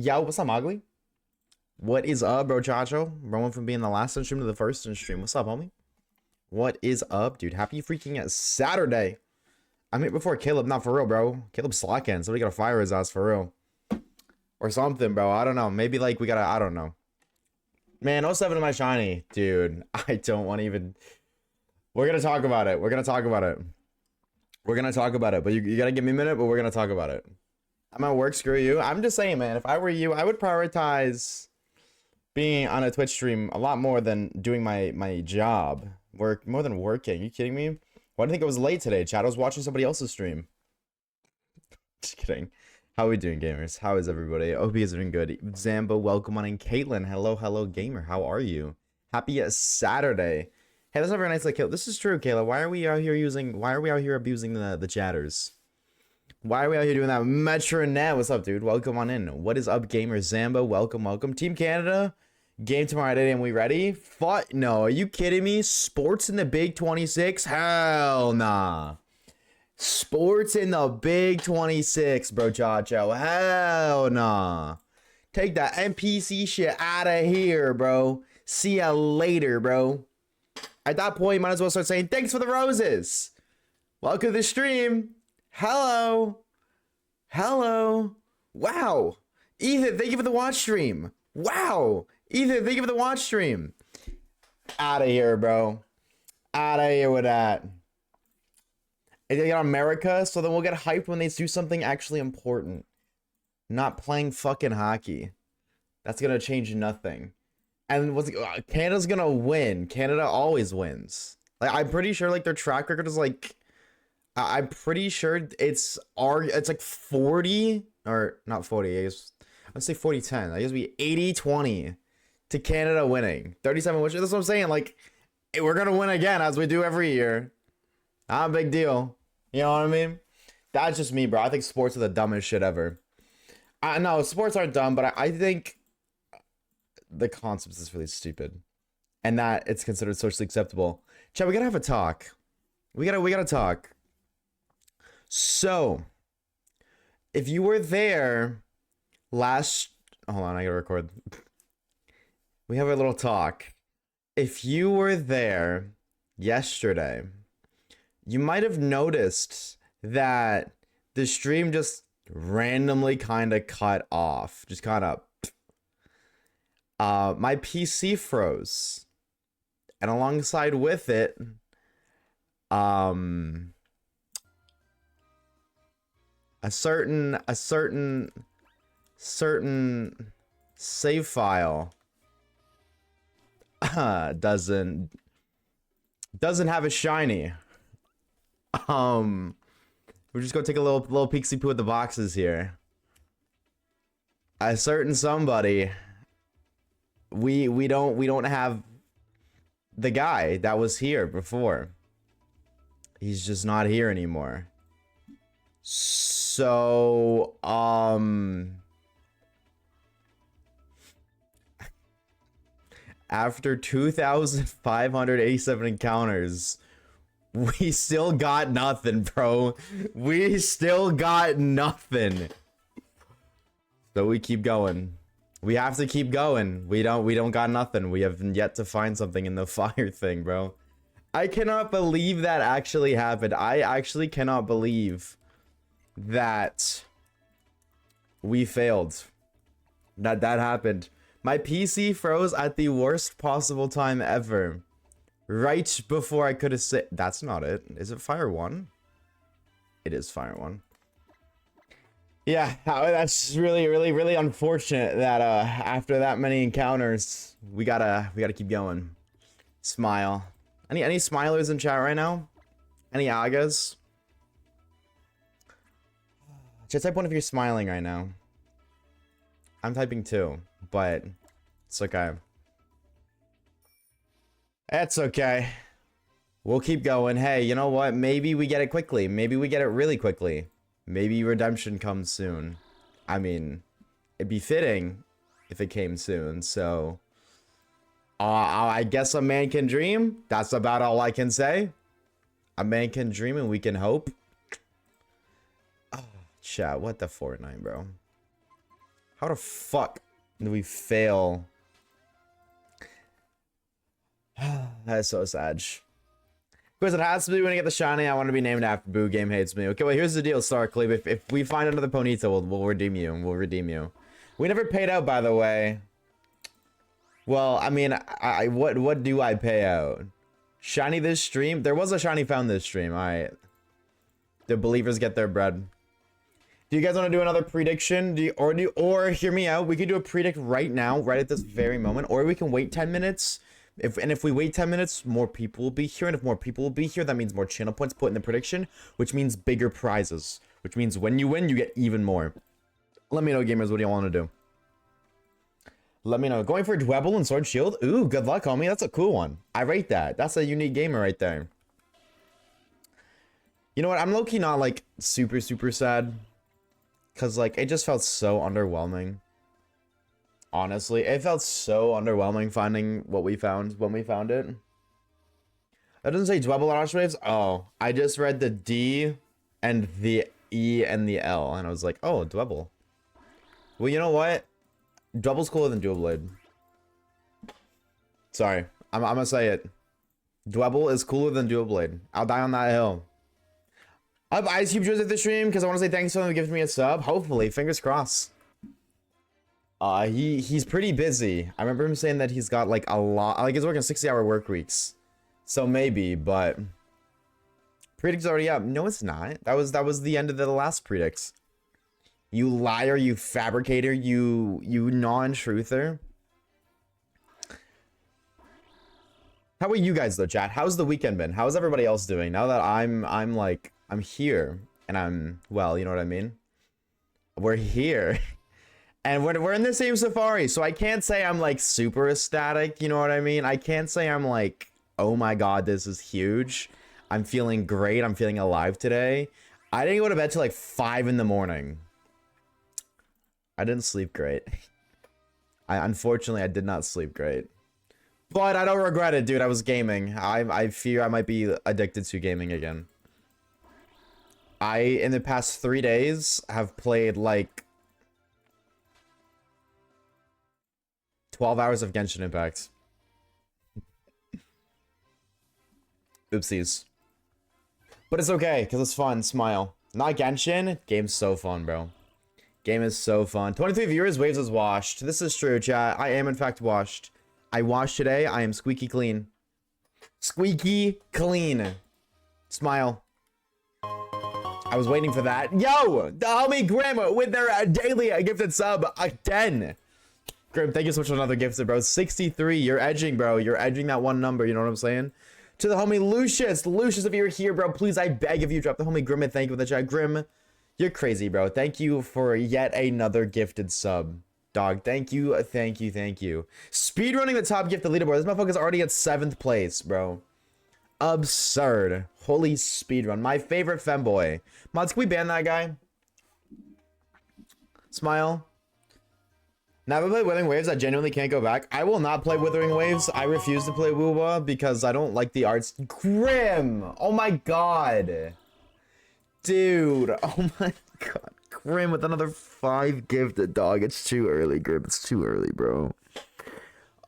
Yo, what's up, Mogly? What is up, bro, Chacho? Rowan from being the last in stream to the first in stream. What's up, homie? What is up, dude? Happy freaking Saturday. I'm here before Caleb. Not for real, bro. Caleb's slacking. Somebody gotta fire his ass for real. Or something, bro. I don't know. Maybe, like, we gotta... I don't know. Man, 07 in my shiny. Dude, I don't want to even... We're gonna talk about it. We're gonna talk about it. We're gonna talk about it. But you gotta give me a minute, but we're gonna talk about it. I'm at work. Screw you. I'm just saying, man. If I were you, I would prioritize being on a Twitch stream a lot more than doing my job. Work more than working. You kidding me? Why do you think I was late today, Chad? I was watching somebody else's stream. Just kidding. How are we doing, gamers? How is everybody? OP is doing good. Zambo, welcome on in. Caitlin, hello, gamer. How are you? Happy Saturday. Hey, that's not very nice, like Caleb. This is true, Caleb. Why are we out here abusing the chatters? Why are we out here doing that? Metronet, what's up, dude? Welcome on in. What is up, gamer? Zambo, welcome. Team Canada, game tomorrow at 8 a.m. We ready? No, are you kidding me? Sports in the Big 26? Hell nah. Sports in the Big 26, bro, Chacho. Hell nah. Take that NPC shit out of here, bro. See ya later, bro. At that point, you might as well start saying, thanks for the roses. Welcome to the stream. Hello. Wow. Ethan, thank you for the watch stream. Wow. Ethan, thank you for the watch stream. Out of here, bro. Out of here with that. They got America, so then we'll get hyped when they do something actually important. Not playing fucking hockey. That's gonna change nothing. And Canada's gonna win. Canada always wins. Like, I'm pretty sure, like, their track record is like, I'm pretty sure it's like 40 or not 40. Let's say 40-10. I guess it'd be 80-20 to Canada winning. 37, which that's what I'm saying. Like, we're gonna win again as we do every year. Not a big deal. You know what I mean? That's just me, bro. I think sports are the dumbest shit ever. No, sports aren't dumb, but I think the concept is really stupid, and that it's considered socially acceptable. Chad, we gotta have a talk. We gotta talk. So, if you were there hold on, I gotta record. We have a little talk. If you were there yesterday, you might have noticed that the stream just randomly kind of cut off. Just kind of... my PC froze. And alongside with it, a certain save file doesn't have a shiny. We're just gonna take a little peeksy poo at the boxes here. A certain somebody, we don't have the guy that was here before. He's just not here anymore. So, after 2,587 encounters, we still got nothing, bro. We still got nothing. So we keep going. We have to keep going. We don't got nothing. We have yet to find something in the fire thing, bro. I cannot believe that actually happened. I actually cannot believe that we failed. That happened. My PC froze at the worst possible time ever. Right before I could have said... That's not it. Is it Fire 1? It is Fire 1. Yeah, that's really unfortunate that after that many encounters, we gotta keep going. Smile. Any smilers in chat right now? Any agas? Just type one if you're smiling right now. I'm typing two, but it's okay. It's okay. We'll keep going. Hey, you know what? Maybe we get it quickly. Maybe we get it really quickly. Maybe redemption comes soon. I mean, it'd be fitting if it came soon, so... I guess a man can dream. That's about all I can say. A man can dream and we can hope. Oh, chat, what the Fortnite, bro? How the fuck did we fail? That's so sad. Because it has to be when I get the shiny. I want to be named after Boo Game Hates Me. Okay, well, here's the deal, Star Cleve. If we find another Ponyta, we'll redeem you. We'll redeem you. We never paid out, by the way. Well, I mean, what do I pay out? Shiny this stream? There was a shiny found this stream. All right. The believers get their bread. Do you guys want to do another prediction? Or hear me out. We could do a predict right now, right at this very moment, or we can wait 10 minutes. If we wait 10 minutes, more people will be here, and if more people will be here, that means more channel points put in the prediction, which means bigger prizes, which means when you win, you get even more. Let me know, gamers, what do you want to do? Let me know. Going for Dwebble and Sword Shield? Ooh, good luck, homie. That's a cool one. I rate that. That's a unique gamer right there. You know what? I'm low-key not, like, super sad. Because, like, it just felt so underwhelming. Honestly, it felt so underwhelming finding what we found when we found it. That doesn't say Dwebble or Oshawaves. Oh, I just read the D and the E and the L, and I was like, oh, Dwebble. Well, you know what? Dwebble's cooler than Dual Blade. Sorry, I'm gonna say it. Dwebble is cooler than Dual Blade. I'll die on that hill. I have Ice Cube Joe's at the stream because I want to say thanks to him for giving me a sub. Hopefully, fingers crossed. He's pretty busy. I remember him saying that he's got like a lot, like he's working 60-hour work weeks. So maybe, but Predict's already up. No, it's not. That was the end of the last Predicts. You liar, you fabricator, you non-truther. How about you guys though, chat? How's the weekend been? How's everybody else doing? Now that I'm here and I'm, well, you know what I mean? We're here. And we're in the same safari, so I can't say I'm like super ecstatic, you know what I mean? I can't say I'm like, oh my god, this is huge. I'm feeling great, I'm feeling alive today. I didn't go to bed till like 5 in the morning. I didn't sleep great. Unfortunately, I did not sleep great. But I don't regret it, dude. I was gaming. I fear I might be addicted to gaming again. In the past 3 days, have played like 12 hours of Genshin Impact. Oopsies. But it's okay, because it's fun. Smile. Not Genshin. Game's so fun, bro. Game is so fun. 23 viewers. Waves is washed. This is true, chat. I am, in fact, washed. I washed today. I am squeaky clean. Squeaky clean. Smile. I was waiting for that. Yo! The homie Grim with their daily gifted sub again. Grim, thank you so much for another gifted, bro. 63. You're edging, bro. You're edging that one number. You know what I'm saying? To the homie Lucius. Lucius, if you're here, bro, please, I beg of you, drop the homie Grim and thank you for the chat. Grim, you're crazy, bro. Thank you for yet another gifted sub. Dog, thank you, thank you, thank you. Speedrunning the top gifted leaderboard. This motherfucker's already at 7th place, bro. Absurd. Holy speedrun. My favorite femboy. Mods, can we ban that guy? Smile. Now I play Withering Waves, I genuinely can't go back. I will not play Withering Waves. I refuse to play Woowa because I don't like the arts. Grim! Oh my god. Dude. Oh my god. Grim with another 5 gifted, dog. It's too early, Grim. It's too early, bro.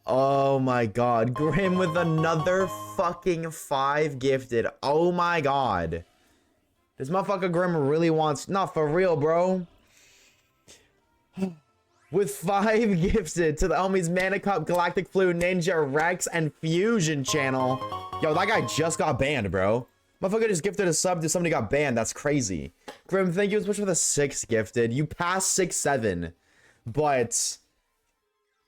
Oh my god. Grim with another fucking 5 gifted. Oh my god. This motherfucker Grim really wants... Not for real, bro. With 5 gifted to the homies Mana Cup, Galactic Flu, Ninja, Rex, and Fusion channel. Yo, that guy just got banned, bro. Motherfucker just gifted a sub to somebody got banned. That's crazy. Grim, thank you so much for the 6 gifted. You passed 6-7. But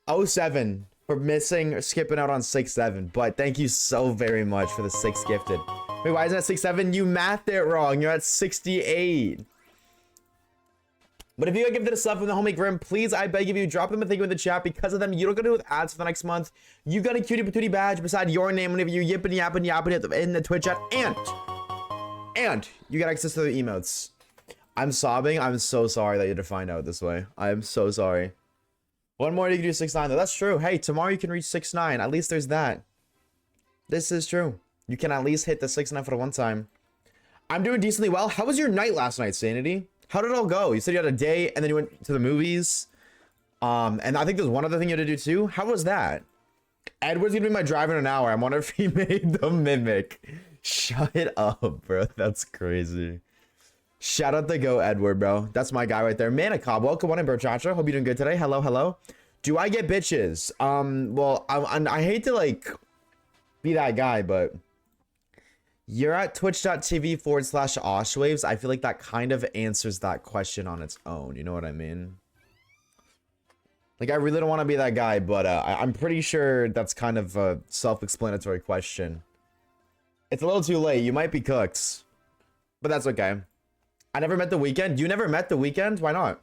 07 for missing or skipping out on 6-7. But thank you so very much for the 6 gifted. Wait, why isn't that 6-7? You mathed it wrong. You're at 68. But if you got gifted a sub from the homie Grim, please, I beg of you, drop them a thank you in the chat. Because of them, you don't gotta do with ads for the next month. You got a cutie patootie badge beside your name whenever you yippin' yappin' yappin' in the Twitch chat. And you get access to the emotes. I'm sobbing. I'm so sorry that you had to find out this way. I am so sorry. One more, you can do 6-9 though. That's true. Hey, tomorrow you can reach 6-9. At least there's that. This is true. You can at least hit the 6-9 for the one time. I'm doing decently well. How was your night last night, Sanity? How did it all go? You said you had a day and then you went to the movies. And I think there's one other thing you had to do too. How was that? Edward's gonna be my driver in an hour. I wonder if he made the mimic. Shut up, bro. That's crazy. Shout out to Go Edward, bro. That's my guy right there. Manicob, welcome on in, bro. Chacha. Hope you're doing good today. Hello, hello. Do I get bitches? Well, I hate to like be that guy, but you're at twitch.tv/Oshawaves. I feel like that kind of answers that question on its own. You know what I mean? Like, I really don't want to be that guy, but I'm pretty sure that's kind of a self-explanatory question. It's a little too late. You might be cooked, but that's okay. I never met The Weeknd. You never met The Weeknd? Why not?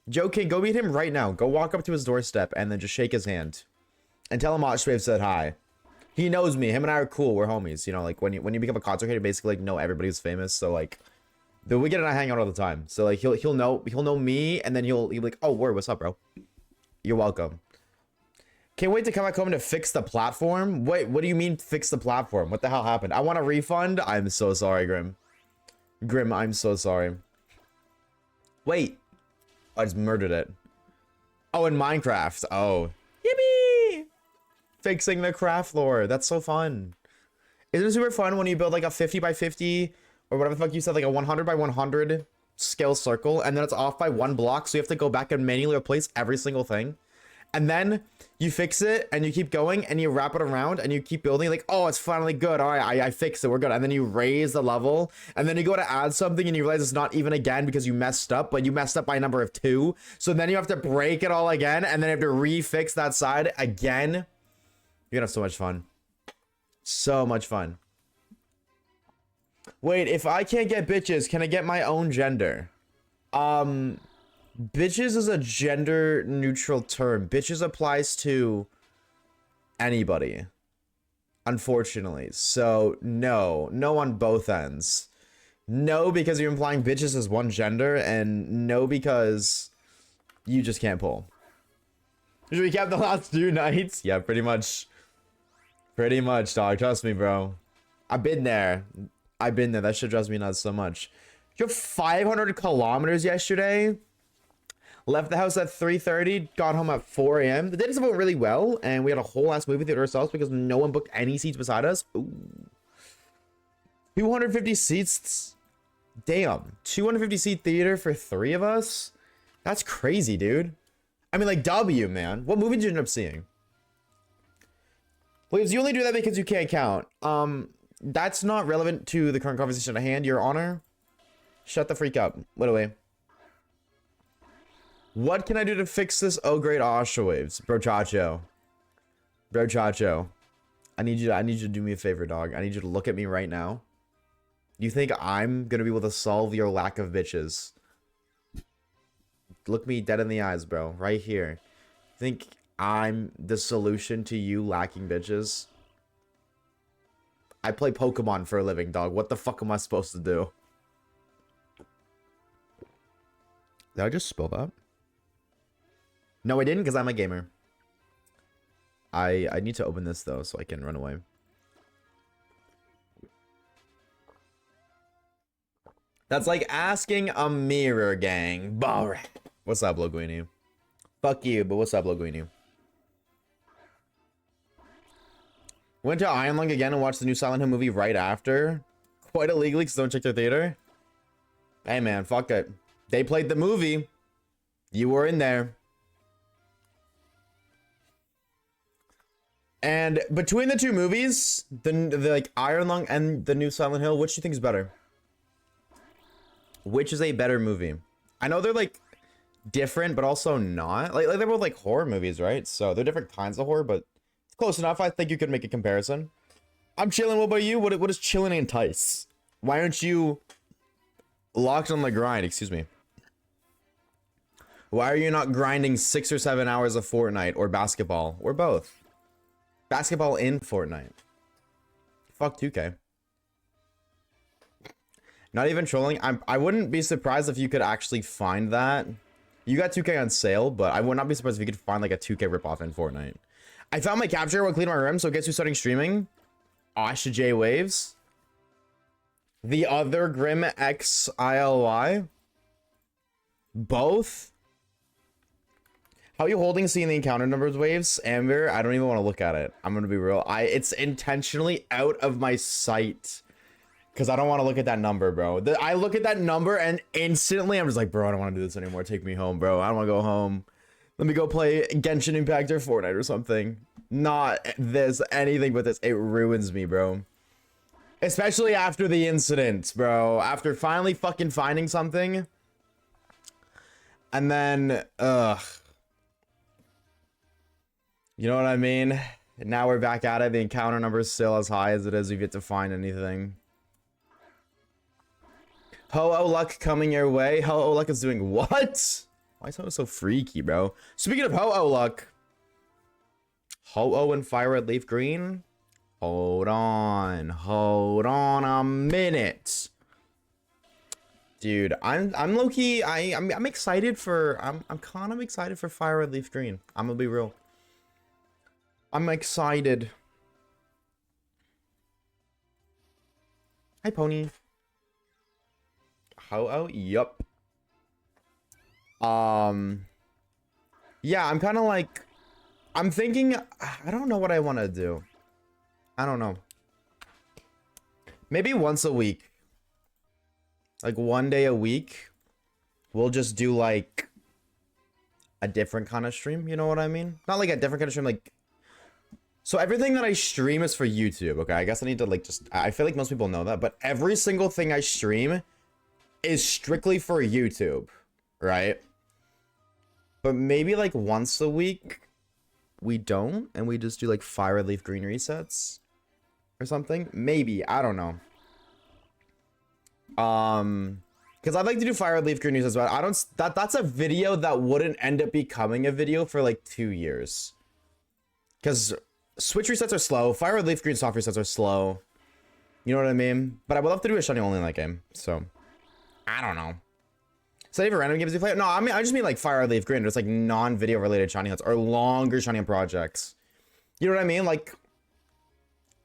Joe King, go meet him right now. Go walk up to his doorstep and then just shake his hand and tell him Oshawaves said hi. He knows me. Him and I are cool. We're homies. You know, like when you become a content creator, basically like know everybody's famous. So like, The Weeknd and I hang out all the time. So like he'll know me, and then he'll be like, oh, word, what's up, bro? You're welcome. Can't wait to come back home to fix the platform. Wait, what do you mean fix the platform? What the hell happened? I want a refund. I'm so sorry, Grim. Grim, I'm so sorry. Wait. I just murdered it. Oh, in Minecraft. Oh. Yippee! Fixing the craft floor. That's so fun. Isn't it super fun when you build like a 50 by 50 or whatever the fuck you said, like a 100 by 100 scale circle, and then it's off by 1 block, so you have to go back and manually replace every single thing. And then you fix it and you keep going and you wrap it around and you keep building, like, oh, it's finally good. All right, I fixed it. We're good. And then you raise the level and then you go to add something and you realize it's not even again because you messed up, but you messed up by a number of 2. So then you have to break it all again and then you have to refix that side again. You're gonna have so much fun. So much fun. Wait, if I can't get bitches, can I get my own gender? Bitches is a gender neutral term. Bitches applies to anybody, unfortunately. So no on both ends. No, because you're implying bitches as one gender, and no, because you just can't pull. Should we recap the last 2 nights? Yeah, pretty much. Pretty much, dog. Trust me, bro. I've been there. That shit drives me nuts so much. You have 500 kilometers yesterday. Left the house at 3:30, got home at 4 a.m. The day went really well, and we had a whole ass movie theater ourselves because no one booked any seats beside us. Ooh. 250 seats? Damn. 250 seat theater for 3 of us? That's crazy, dude. I mean, like, W, man. What movie did you end up seeing? Williams, you only do that because you can't count. That's not relevant to the current conversation at hand, Your Honor. Shut the freak up. Literally. What can I do to fix this? Oh, great Oshawaves. Bro Chacho. Bro Chacho. I need you to do me a favor, dog. I need you to look at me right now. You think I'm gonna be able to solve your lack of bitches? Look me dead in the eyes, bro. Right here. Think I'm the solution to you lacking bitches? I play Pokemon for a living, dog. What the fuck am I supposed to do? Did I just spill that? No, I didn't, because I'm a gamer. I need to open this, though, so I can run away. That's like asking a mirror, gang. Bar. What's up, Loguini? Fuck you, but what's up, Loguini? Went to Iron Lung again and watched the new Silent Hill movie right after. Quite illegally, because don't check their theater. Hey, man, fuck it. They played the movie. You were in there. And between the 2 movies, the like Iron Lung and the new Silent Hill, which do you think is better? Which is a better movie? I know they're like different, but also not. Like they're both like horror movies, right? So they're different kinds of horror, but it's close enough. I think you could make a comparison. I'm chilling. What about you? What does chilling entice? Why aren't you locked on the grind? Excuse me. Why are you not grinding 6 or 7 hours of Fortnite or basketball or both? Basketball in Fortnite. Fuck 2K. Not even trolling. I wouldn't be surprised if you could actually find that. You got 2K on sale, but I would not be surprised if you could find like a 2K ripoff in Fortnite. I found my capture while cleaning my room, so guess who's starting streaming? Oshawaves. The other Grim XILY. Both. How are you holding seeing the encounter numbers waves, Amber? I don't even want to look at it. I'm gonna be real. It's intentionally out of my sight because I don't want to look at that number, bro. I look at that number and instantly I'm just like, bro, I don't want to do this anymore. Take me home, bro. I don't want to go home. Let me go play Genshin Impact or Fortnite or something. Not this, anything but this. It ruins me, bro. Especially after the incident, bro. After finally fucking finding something. And then, you know what I mean? Now we're back at it. The encounter number is still as high as it is if you get to find anything. Ho-Oh Luck coming your way. Ho-Oh Luck is doing what? Why is Ho-Oh so freaky, bro? Speaking of Ho-Oh Luck. Ho-Oh and Fire Red Leaf Green. Hold on a minute. Dude, I'm low-key, I'm excited for, I'm kind of excited for Fire Red Leaf Green. I'm gonna be real. I'm excited. Hi, Pony. Ho-Oh? Yup. Yeah, I'm kind of like, I'm thinking, I don't know what I want to do. I don't know. Maybe once a week. Like one day a week. We'll just do like a different kind of stream. You know what I mean? Not like a different kind of stream, like, so everything that I stream is for YouTube, okay? I guess I need to like just, I feel like most people know that, but every single thing I stream is strictly for YouTube, right? But maybe like once a week we don't, and we just do like Fire Red Leaf Green resets or something. Maybe, I don't know. Because I'd like to do Fire Red Leaf Green resets, but I don't, that's a video that wouldn't end up becoming a video for like 2 years. Because Switch resets are slow. Fire Red Leaf Green soft resets are slow. You know what I mean? But I would love to do a shiny only in that game. So, I don't know. So any random games you play? No, I mean, I just mean like Fire Red Leaf Green. It's like non-video related shiny hunts or longer shiny hunt projects. You know what I mean? Like,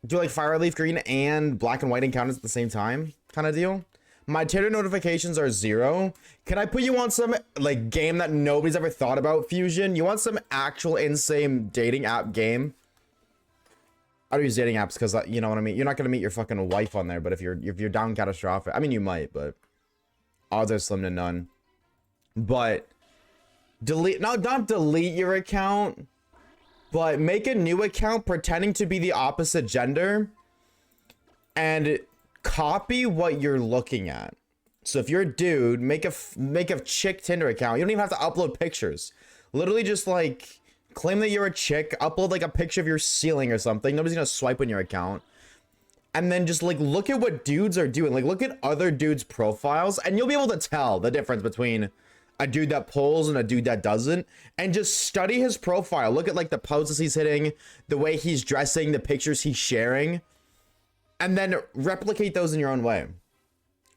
do like Fire Red Leaf Green and Black and White encounters at the same time kind of deal. My Tinder notifications are 0. Can I put you on some like game that nobody's ever thought about, Fusion? You want some actual insane dating app game? I don't use dating apps because you know what I mean. You're not gonna meet your fucking wife on there, but if you're down catastrophic, I mean you might, but odds are slim to none. But delete, not delete your account, but make a new account pretending to be the opposite gender and copy what you're looking at. So if you're a dude, make a chick Tinder account. You don't even have to upload pictures. Literally just like claim that you're a chick, upload like a picture of your ceiling or something. Nobody's gonna swipe on your account. And then just like look at what dudes are doing. Like look at other dudes' profiles and you'll be able to tell the difference between a dude that pulls and a dude that doesn't. And just study his profile. Look at like the poses he's hitting, the way he's dressing, the pictures he's sharing. And then replicate those in your own way.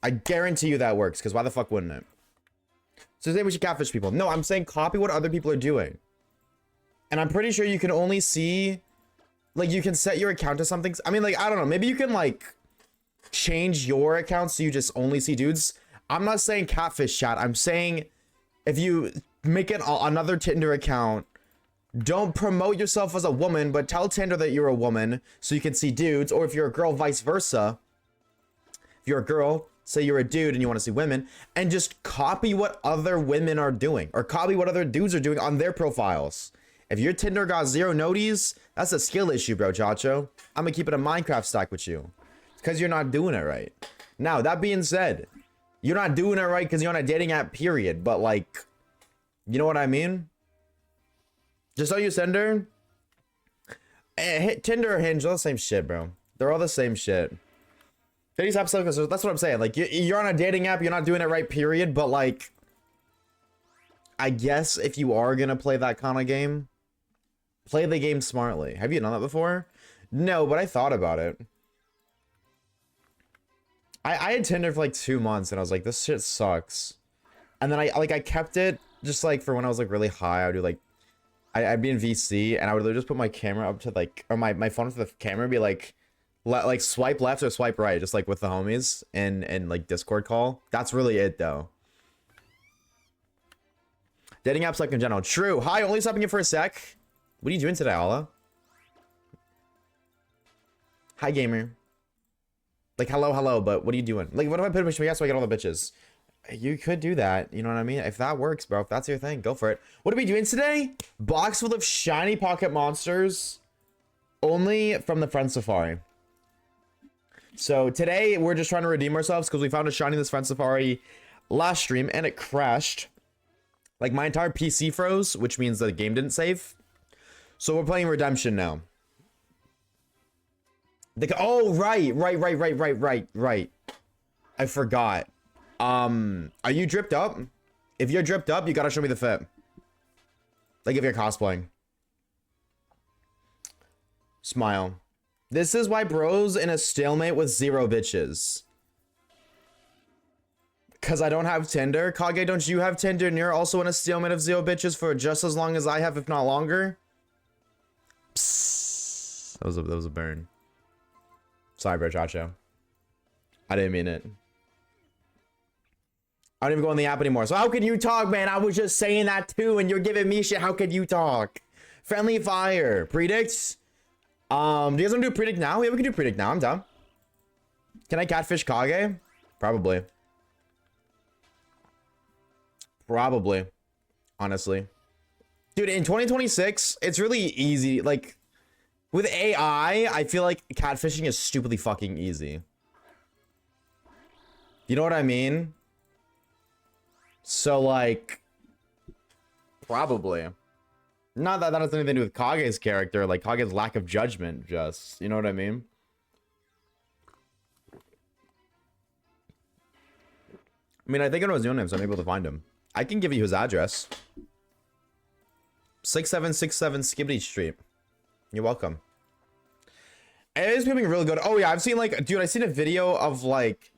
I guarantee you that works, because why the fuck wouldn't it? So say we should catfish people. No, I'm saying copy what other people are doing. And I'm pretty sure you can only see, like you can set your account to something. I mean, like, I don't know. Maybe you can like change your account so you just only see dudes. I'm not saying catfish chat. I'm saying if you make another Tinder account, don't promote yourself as a woman, but tell Tinder that you're a woman so you can see dudes. Or if you're a girl, vice versa. If you're a girl, say you're a dude and you want to see women, and just copy what other women are doing or copy what other dudes are doing on their profiles. If your Tinder got 0 noties, that's a skill issue, bro, Chacho. I'm gonna keep it a Minecraft stack with you. It's because you're not doing it right. Now, that being said, you're not doing it right because you're on a dating app, period. But like, you know what I mean? Just so you Tinder, Tinder or Hinge, all the same shit, bro. They're all the same shit. These apps, that's what I'm saying. Like, you're on a dating app, you're not doing it right, period. But like, I guess if you are gonna play that kind of game, play the game smartly. Have you done that before? No, but I thought about it. I had Tinder for like 2 months, and I was like, this shit sucks. And then I kept it just like for when I was like really high. I would do like. I'd be in VC and I would literally just put my camera up to like, or my phone to the camera and be like swipe left or swipe right, just like with the homies and like Discord call. That's really it though. Dating apps like in general. True. Hi, only stopping you for a sec. What are you doing today, Ala? Hi, gamer. Like, hello, but what are you doing? Like, what if I put a push me so I get all the bitches? You could do that. You know what I mean? If that works, bro. If that's your thing, go for it. What are we doing today? Box full of shiny pocket monsters. Only from the Friend Safari. So today, we're just trying to redeem ourselves because we found a shiny in this Friend Safari last stream and it crashed. Like, my entire PC froze, which means the game didn't save. So we're playing Redemption now. Oh, right. I forgot. Are you dripped up? If you're dripped up, you gotta show me the fit. Like if you're cosplaying. Smile. This is why bro's in a stalemate with 0 bitches. Cause I don't have Tinder. Kage, don't you have Tinder? And you're also in a stalemate of 0 bitches for just as long as I have, if not longer. Psst. That was a burn. Sorry, bro, Chacho. I didn't mean it. I don't even go on the app anymore. So how can you talk, man? I was just saying that too, and you're giving me shit. How could you talk? Friendly fire. Predicts. Do you guys want to do predict now? Yeah, we can do predict now. I'm down. Can I catfish Kage? Probably. Probably. Honestly. Dude, in 2026, it's really easy. Like, with AI, I feel like catfishing is stupidly fucking easy. You know what I mean? So, like, probably. Not that that has anything to do with Kage's character, like Kage's lack of judgment, just, you know what I mean? I mean, I think I know his new name, so I'm able to find him. I can give you his address. 6767 Skibbity Street. You're welcome. It is becoming really good. Oh yeah, I've seen like, dude, I seen a video of like,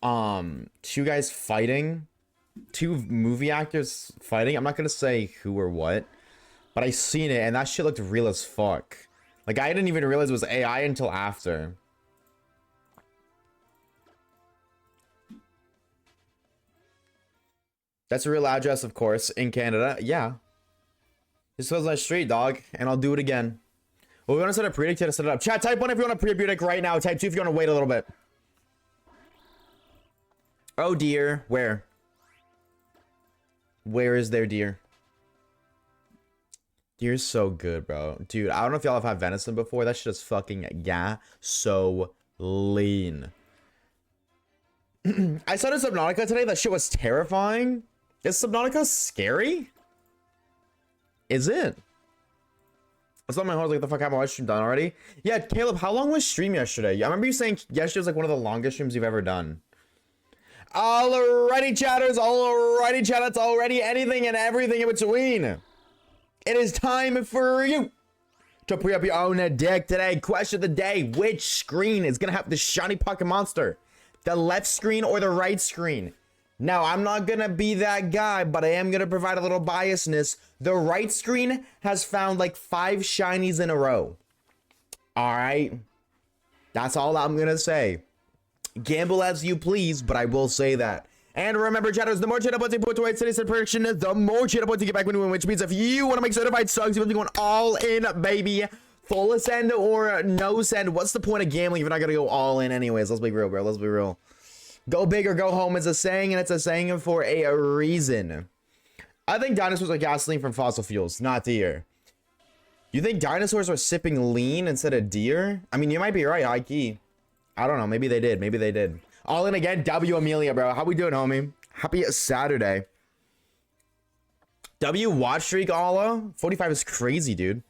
2 guys fighting. 2 movie actors fighting. I'm not gonna say who or what, but I seen it and that shit looked real as fuck. Like I didn't even realize it was AI until after. That's a real address, of course, in Canada. Yeah. This was my street, dog, and I'll do it again. Well, we want to set a predict to set it up. Chat, type 1 if you want a predict right now. Type 2 if you want to wait a little bit. Oh dear, where? Where is their deer? Deer's so good, bro. Dude, I don't know if y'all have had venison before. That shit is fucking so lean. I saw the Subnautica today. That shit was terrifying. Is Subnautica scary? Is it? I saw my heart like the fuck, have my stream done already? Yeah, Caleb, how long was stream yesterday? I remember you saying yesterday was like one of the longest streams you've ever done. Alrighty, chatters. Alrighty, chat. It's already anything and everything in between. It is time for you to pre up your own deck today. Question of the day: which screen is gonna have the shiny pocket monster? The left screen or the right screen? Now, I'm not gonna be that guy, but I am gonna provide a little biasness. The right screen has found like 5 shinies in a row. All right, that's all I'm gonna say. Gamble as you please, but I will say that. And remember, chatters, the more cheddar points you put towards today's prediction, the more cheddar points you get back when you win, which means if you want to make certified songs, you will be going all in, baby. Full send or no send. What's the point of gambling if you're not gonna go all in anyways? Let's be real, bro. Let's be real. Go big or go home is a saying, and it's a saying for a reason. I think dinosaurs are gasoline from fossil fuels, not deer. You think dinosaurs are sipping lean instead of deer? I mean, you might be right, high key. I don't know. Maybe they did. Maybe they did. All in again. W Amelia, bro. How we doing, homie? Happy Saturday. W watch streak, Allah. 45 is crazy, dude.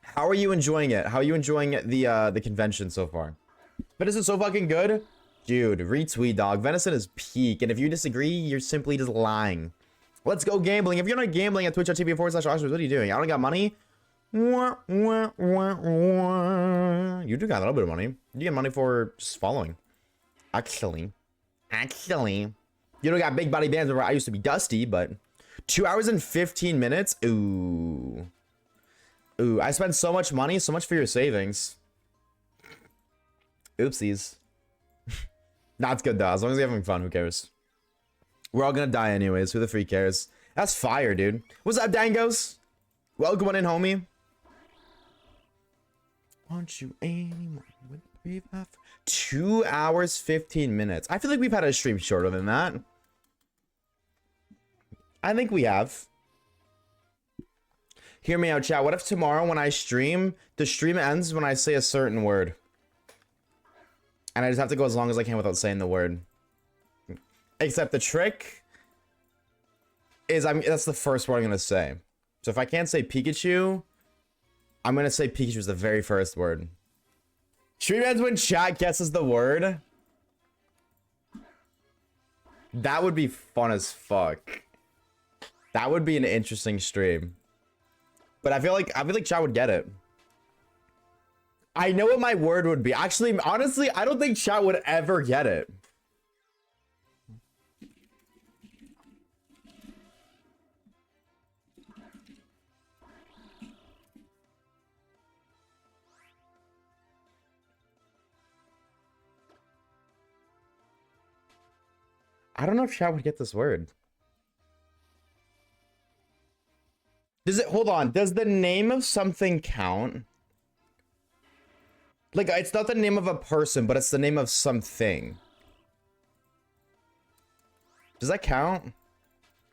How are you enjoying it? How are you enjoying the convention so far? Venison is so fucking good. Dude, retweet, dog. Venison is peak. And if you disagree, you're simply just lying. Let's go gambling. If you're not gambling at twitch.tv/Oshawaves, what are you doing? I don't got money. You do got a little bit of money. You get money for just following. Actually. You don't got big body bands where I used to be dusty, but 2 hours and 15 minutes. Ooh. I spent so much money, so much for your savings. Oopsies. That's good though. As long as you're having fun, who cares? We're all gonna die anyways. Who the freak cares? That's fire, dude. What's up, Dangos? Welcome on in, homie. Want you anymore? 2 hours, 15 minutes. I feel like we've had a stream shorter than that. I think we have. Hear me out, chat. What if tomorrow when I stream, the stream ends when I say a certain word? And I just have to go as long as I can without saying the word. Except the trick is, that's the first word I'm going to say. So if I can't say Pikachu, I'm going to say Pikachu is the very first word. Stream ends when chat guesses the word. That would be fun as fuck. That would be an interesting stream. But I feel like chat would get it. I know what my word would be. Actually, honestly, I don't think chat would ever get it. I don't know if chat would get this word. Does it, hold on, does the name of something count? Like, it's not the name of a person, but it's the name of something. Does that count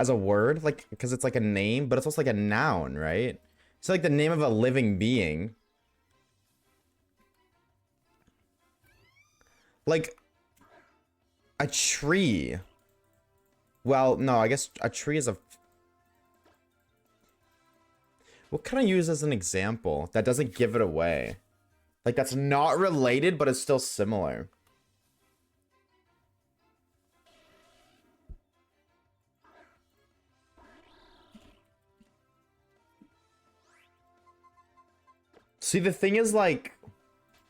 as a word? Like, because it's like a name, but it's also like a noun, right? It's like the name of a living being. Like, a tree. Well, no, I guess a tree is a... What can I use as an example that doesn't give it away? Like, that's not related, but it's still similar. See, the thing is, like,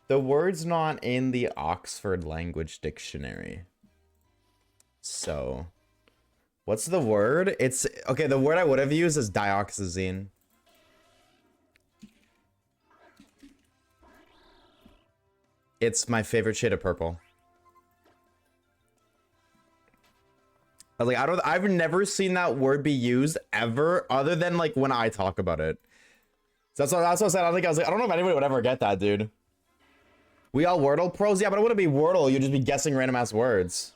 the word's not in the Oxford Language Dictionary. So, what's the word? It's, okay, the word I would have used is dioxazine. It's my favorite shade of purple. I was like, I've never seen that word be used ever, other than like when I talk about it. So that's what I said. I was like, I don't know if anybody would ever get that, dude. We all Wordle pros? Yeah, but it wouldn't be Wordle. You'd just be guessing random ass words.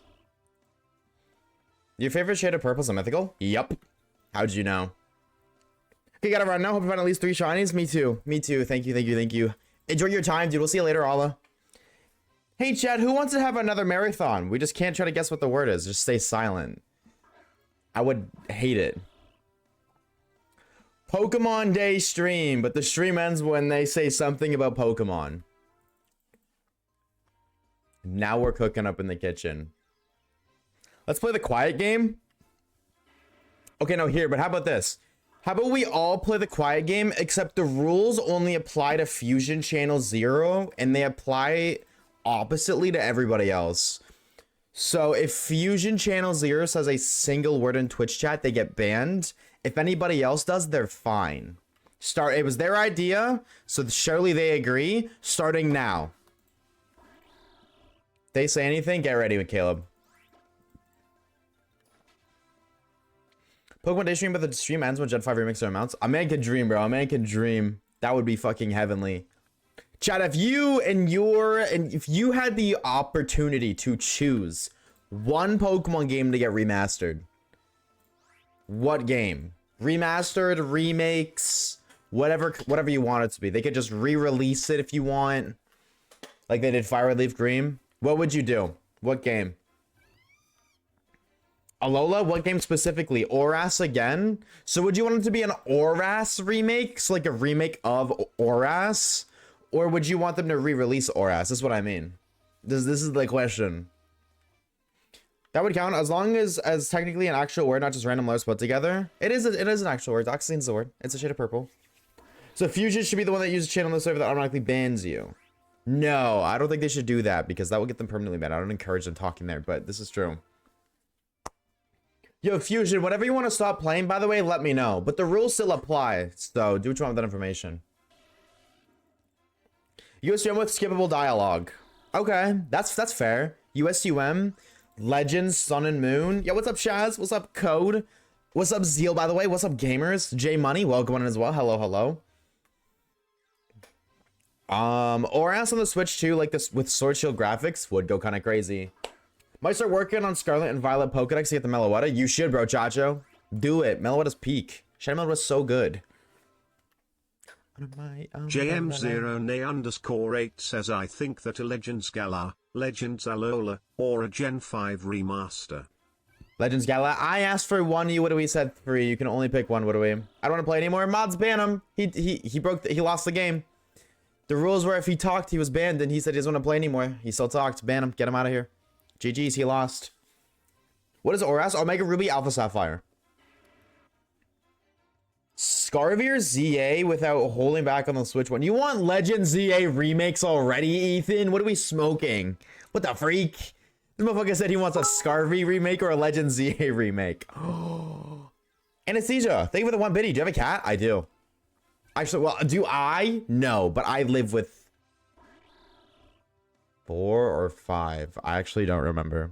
Your favorite shade of purple is a mythical? Yup. How'd you know? Okay, gotta run now. Hope you find at least 3 shinies. Me too. Me too. Thank you, thank you, thank you. Enjoy your time, dude. We'll see you later, Allah. Hey, Chad, who wants to have another marathon? We just can't try to guess what the word is. Just stay silent. I would hate it. Pokemon Day stream, but the stream ends when they say something about Pokemon. Now we're cooking up in the kitchen. Let's play the quiet game. Okay, no, here, but how about this? How about we all play the quiet game, except the rules only apply to Fusion Channel 0, and they apply oppositely to everybody else. So if Fusion Channel 0 says a single word in Twitch chat, they get banned. If anybody else does, they're fine. It was their idea, so surely they agree. Starting now. They say anything, get ready with Caleb. Pokemon Day stream, but the stream ends when Gen 5 remixer amounts. A man can dream, bro. A man can dream. That would be fucking heavenly. Chat, if you had the opportunity to choose one Pokemon game to get remastered, what game? Remastered, remakes, whatever you want it to be. They could just re-release it if you want, like they did Fire Leaf Green. What would you do? What game? Alola? What game specifically? Oras again? So would you want it to be an Oras remake? So like a remake of Oras? Or would you want them to re-release Oras? That's what I mean. This is the question. That would count as long as technically an actual word, not just random letters put together. It is an actual word. Doxyne's the word. It's a shade of purple. So Fusion should be the one that uses channel on the server that automatically bans you. No, I don't think they should do that because that will get them permanently banned. I don't encourage them talking there, but this is true. Yo, Fusion, whenever you want to stop playing, by the way, let me know. But the rules still apply, so do what you want with that information. USUM with skippable dialogue. Okay, that's fair. USUM, Legends, Sun and Moon. Yo, what's up, Shaz? What's up, Code? What's up, Zeal, by the way? What's up, gamers? J Money, welcome on as well. Hello, hello. Oras on the Switch too, like this with Sword Shield graphics, would go kind of crazy. Might start working on Scarlet and Violet Pokedex to get the Meloetta. You should, bro, Chacho. Do it. Meloetta's peak. Shiny Meloetta's so good. JM0nay_8 says, I think that a Legends Gala, Legends Alola, or a Gen 5 remaster. Legends Gala. I asked for one. You would have said 3. You can only pick one. What do we? I don't want to play anymore. Mods ban him. He lost the game. The rules were if he talked, he was banned, and he said he doesn't want to play anymore. He still talked. Ban him. Get him out of here. GG's. He lost. What is Oras? Omega Ruby Alpha Sapphire. Scarvier ZA without holding back on the Switch one. You want Legend ZA remakes already, Ethan? What are we smoking? What the freak? This motherfucker said he wants a Scarvy remake or a Legend ZA remake. Anesthesia, thank you for the 1 biddy. Do you have a cat? I do. Actually, well, do I? No, but I live with 4 or 5. I actually don't remember.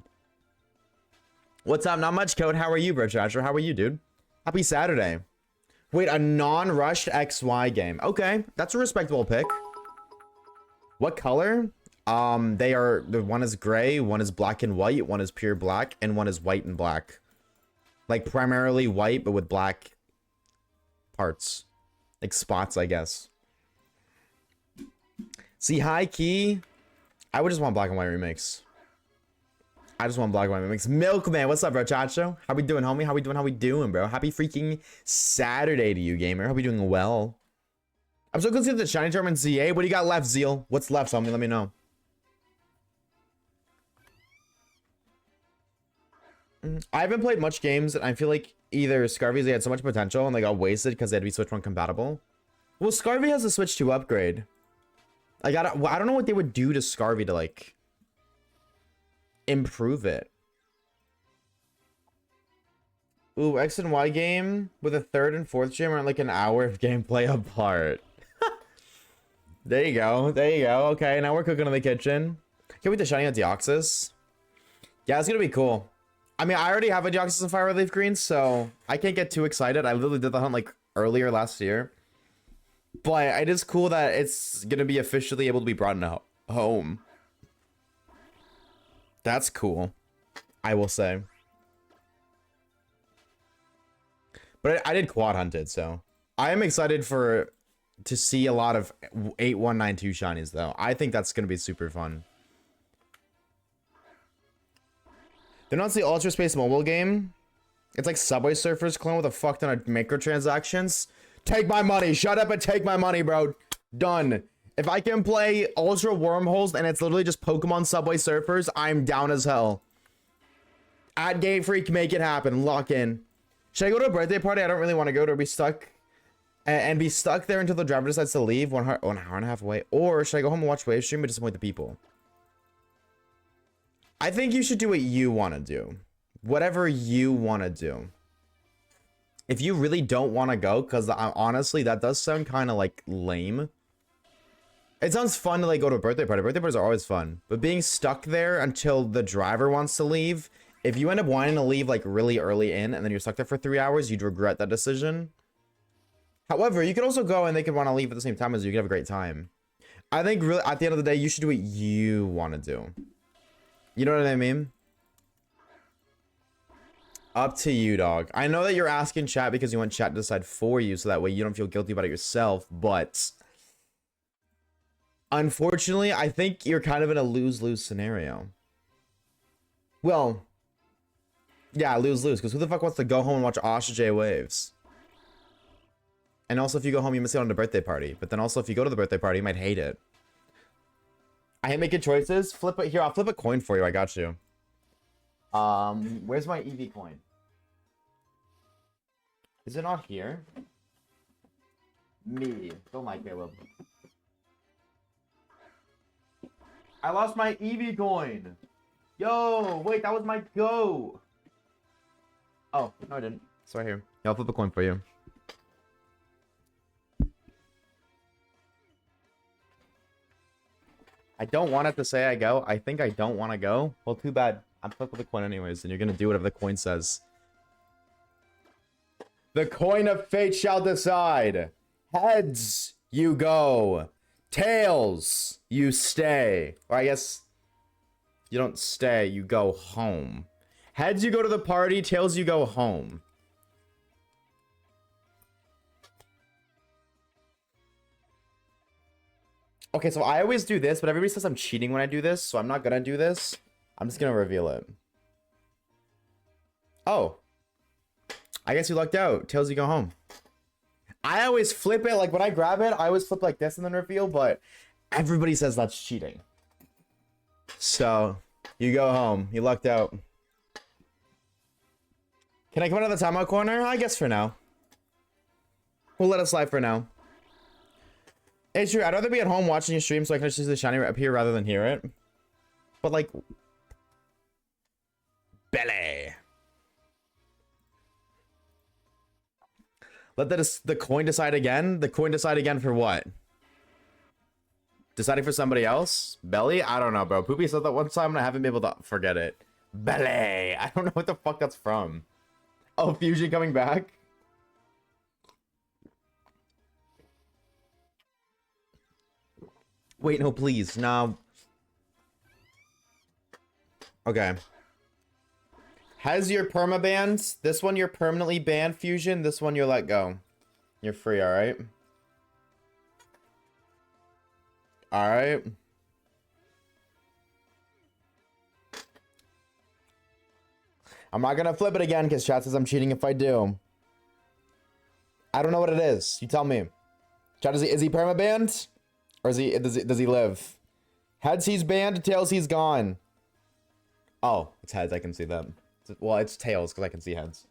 What's up? Not much, Code. How are you, bro, Chacho? How are you, dude? Happy Saturday. Wait, a non-rushed XY game. Okay, that's a respectable pick. What color? They are, the one is gray, one is black and white, one is pure black, and one is white and black. Like primarily white, but with black parts. Like spots, I guess. See, high key, I would just want black and white remakes. I just want black and white remakes. Milkman, what's up, bro? Chacho? How we doing, homie? How we doing? How we doing, bro? Happy freaking Saturday to you, gamer. Hope you're doing well. I'm so good to see the shiny German CA. What do you got left, Zeal? What's left, homie? Let me know. I haven't played much games, and I feel like either Scarvy, they had so much potential, and they got wasted because they had to be Switch 1 compatible. Well, Scarvy has a Switch 2 upgrade. I don't know what they would do to Scarvy to, like, improve it. Ooh, X and Y game with a 3rd and 4th gym are like an hour of gameplay apart. There you go. There you go. Okay, now we're cooking in the kitchen. Can we do shiny at Deoxys? Yeah, it's gonna be cool. I mean, I already have a Deoxys and Fire Relief Green, so I can't get too excited. I literally did the hunt like earlier last year. But it is cool that it's gonna be officially able to be brought in home. That's cool, I will say. But I did quad hunted, so I am excited to see a lot of 8192 shinies, though. I think that's gonna be super fun. They're not the Ultra Space mobile game. It's like Subway Surfers clone with a fuck ton of microtransactions. Take my money. Shut up and take my money, bro. Done. If I can play Ultra Wormholes and it's literally just Pokemon Subway Surfers, I'm down as hell. At Game Freak, make it happen. Lock in. Should I go to a birthday party? I don't really want to go to be stuck and be stuck there until the driver decides to leave 1 hour and a half away. Or should I go home and watch wave stream and disappoint the people? I think you should do what you want to do. Whatever you want to do. If you really don't want to go, because honestly, that does sound kind of like lame. It sounds fun to like go to a birthday party. Birthday parties are always fun. But being stuck there until the driver wants to leave, if you end up wanting to leave like really early in and then you're stuck there for 3 hours, you'd regret that decision. However, you could also go and they could want to leave at the same time as you. You could have a great time. I think really at the end of the day, you should do what you want to do. You know what I mean? Up to you, dog. I know that you're asking chat because you want chat to decide for you so that way you don't feel guilty about it yourself, but unfortunately, I think you're kind of in a lose-lose scenario. Well, yeah, lose-lose, because who the fuck wants to go home and watch Oshawaves? And also, if you go home, you miss out on the birthday party. But then also, if you go to the birthday party, you might hate it. I hate making choices. Flip it here. I'll flip a coin for you. I got you. Where's my EV coin? Is it not here? Me. Don't like Caleb. I lost my EV coin. Yo, wait, that was my go. Oh, no, I didn't. It's right here. Yeah, I'll flip a coin for you. I don't want it to say I go. I think I don't want to go. Well, too bad. I'm flipping the coin anyways, and you're going to do whatever the coin says. The coin of fate shall decide. Heads, you go. Tails, you stay. Or I guess you don't stay, you go home. Heads, you go to the party. Tails, you go home. Okay, so I always do this, but everybody says I'm cheating when I do this, so I'm not gonna do this. I'm just gonna reveal it. Oh. I guess you lucked out. Tails, you go home. I always flip it, like when I grab it, I always flip like this and then reveal, but everybody says that's cheating. So, you go home. You lucked out. Can I come out of the timeout corner? I guess for now. We'll let it slide for now. It's true, I'd rather be at home watching you stream so I can just see the shiny up here rather than hear it. But like... Belly! Let the coin decide again? The coin decide again for what? Deciding for somebody else? Belly? I don't know, bro. Poopy said that one time and I haven't been able to forget it. Belly! I don't know what the fuck that's from. Oh, Fusion coming back? Wait, no, please. No. Okay. Has your perma banned? This one you're permanently banned, Fusion. This one you're let go. You're free, alright? Alright. I'm not gonna flip it again because chat says I'm cheating if I do. I don't know what it is. You tell me. Chat, is he perma banned? Or does he live? Heads, he's banned. Tails, he's gone. Oh, it's heads. I can see that. Well, it's tails because I can see heads.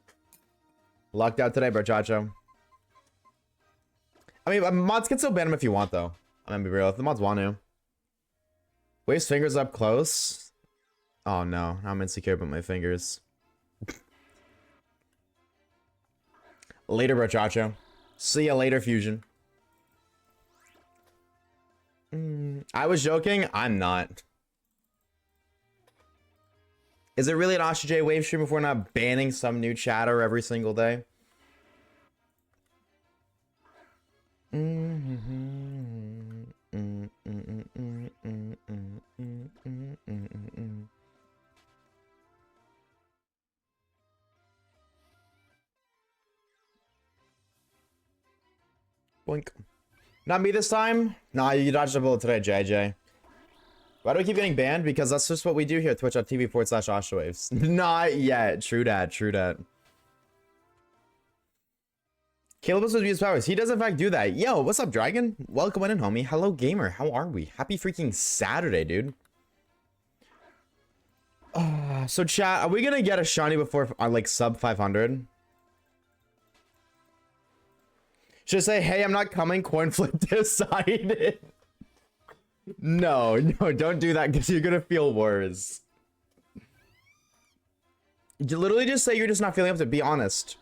Locked out today, bro, Chacho. I mean, mods can still ban him if you want, though. I'm gonna be real. If the mods want to. Wave's fingers up close. Oh, no. I'm insecure about my fingers. Later, bro, Chacho. See ya later, Fusion. I was joking. I'm not. Is it really an Osha J wave stream if we're not banning some new chatter every single day? Boink. Not me this time? Nah, you dodged a bullet today, JJ. Why do we keep getting banned? Because that's just what we do here at twitch.tv/Oshawaves. Not yet. True dat, true dat. Caleb was abuse powers. He does in fact do that. Yo, what's up, Dragon? Welcome in, homie. Hello, gamer. How are we? Happy freaking Saturday, dude. So chat, are we gonna get a shiny before like sub 500? Should I say, hey, I'm not coming, coin flip decided? No, don't do that because you're gonna feel worse. You literally just say you're just not feeling up to be honest.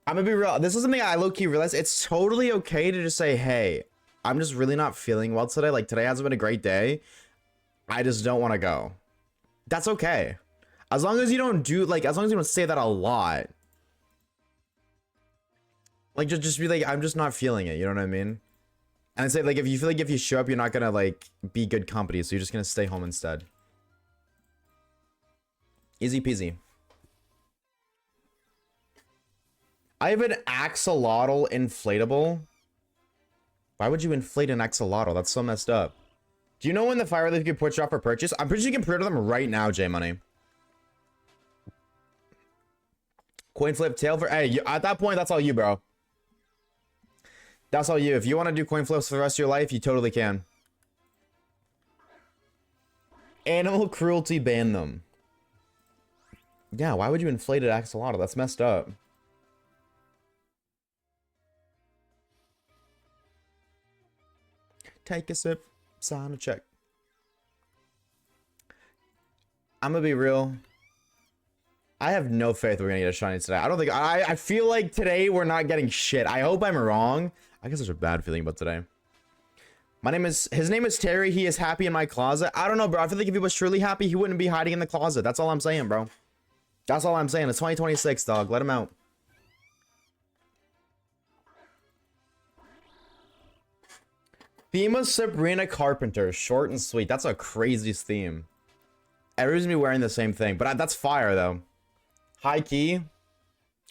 I'm gonna be real. This is something I low-key realized. It's totally okay to just say, hey, I'm just really not feeling well today. Like, today hasn't been a great day. I just don't want to go. That's okay. As long as you don't do, like, as long as you don't say that a lot. Like, just be like, I'm just not feeling it. You know what I mean? And I say, like, if you feel like if you show up, you're not gonna, like, be good company. So you're just gonna stay home instead. Easy peasy. I have an axolotl inflatable. Why would you inflate an axolotl? That's so messed up. Do you know when the fire leaf can put you off for purchase? I'm pretty sure you can pre-order them right now, J Money. Coin flip tail for... Hey, at that point, that's all you, bro. That's all you. If you want to do coin flips for the rest of your life, you totally can. Animal cruelty, ban them. Yeah, why would you inflate an axolotl? That's messed up. Take a sip, sign a check. I'm gonna be real. I have no faith we're gonna get a shiny today. I don't think I feel like today we're not getting shit. I hope I'm wrong. I guess there's a bad feeling about today. His name is Terry. He is happy in my closet. I don't know, bro. I feel like if he was truly happy, he wouldn't be hiding in the closet. That's all I'm saying, bro. That's all I'm saying. It's 2026, dog. Let him out. Theme of Sabrina Carpenter, short and sweet. That's a crazy theme. Everyone's gonna be wearing the same thing, but that's fire though. High key.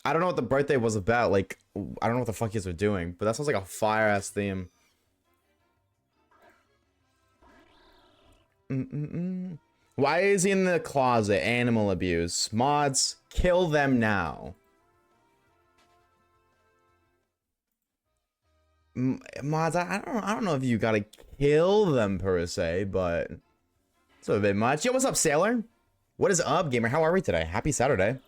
I don't know what the birthday was about. Like, I don't know what the fuck you guys are doing, but that sounds like a fire ass theme. Why is he in the closet? Animal abuse. Mods, kill them now. Mods, I don't know if you gotta kill them per se, but it's a bit much. Yo, what's up, Sailor? What is up, gamer? How are we today? Happy Saturday.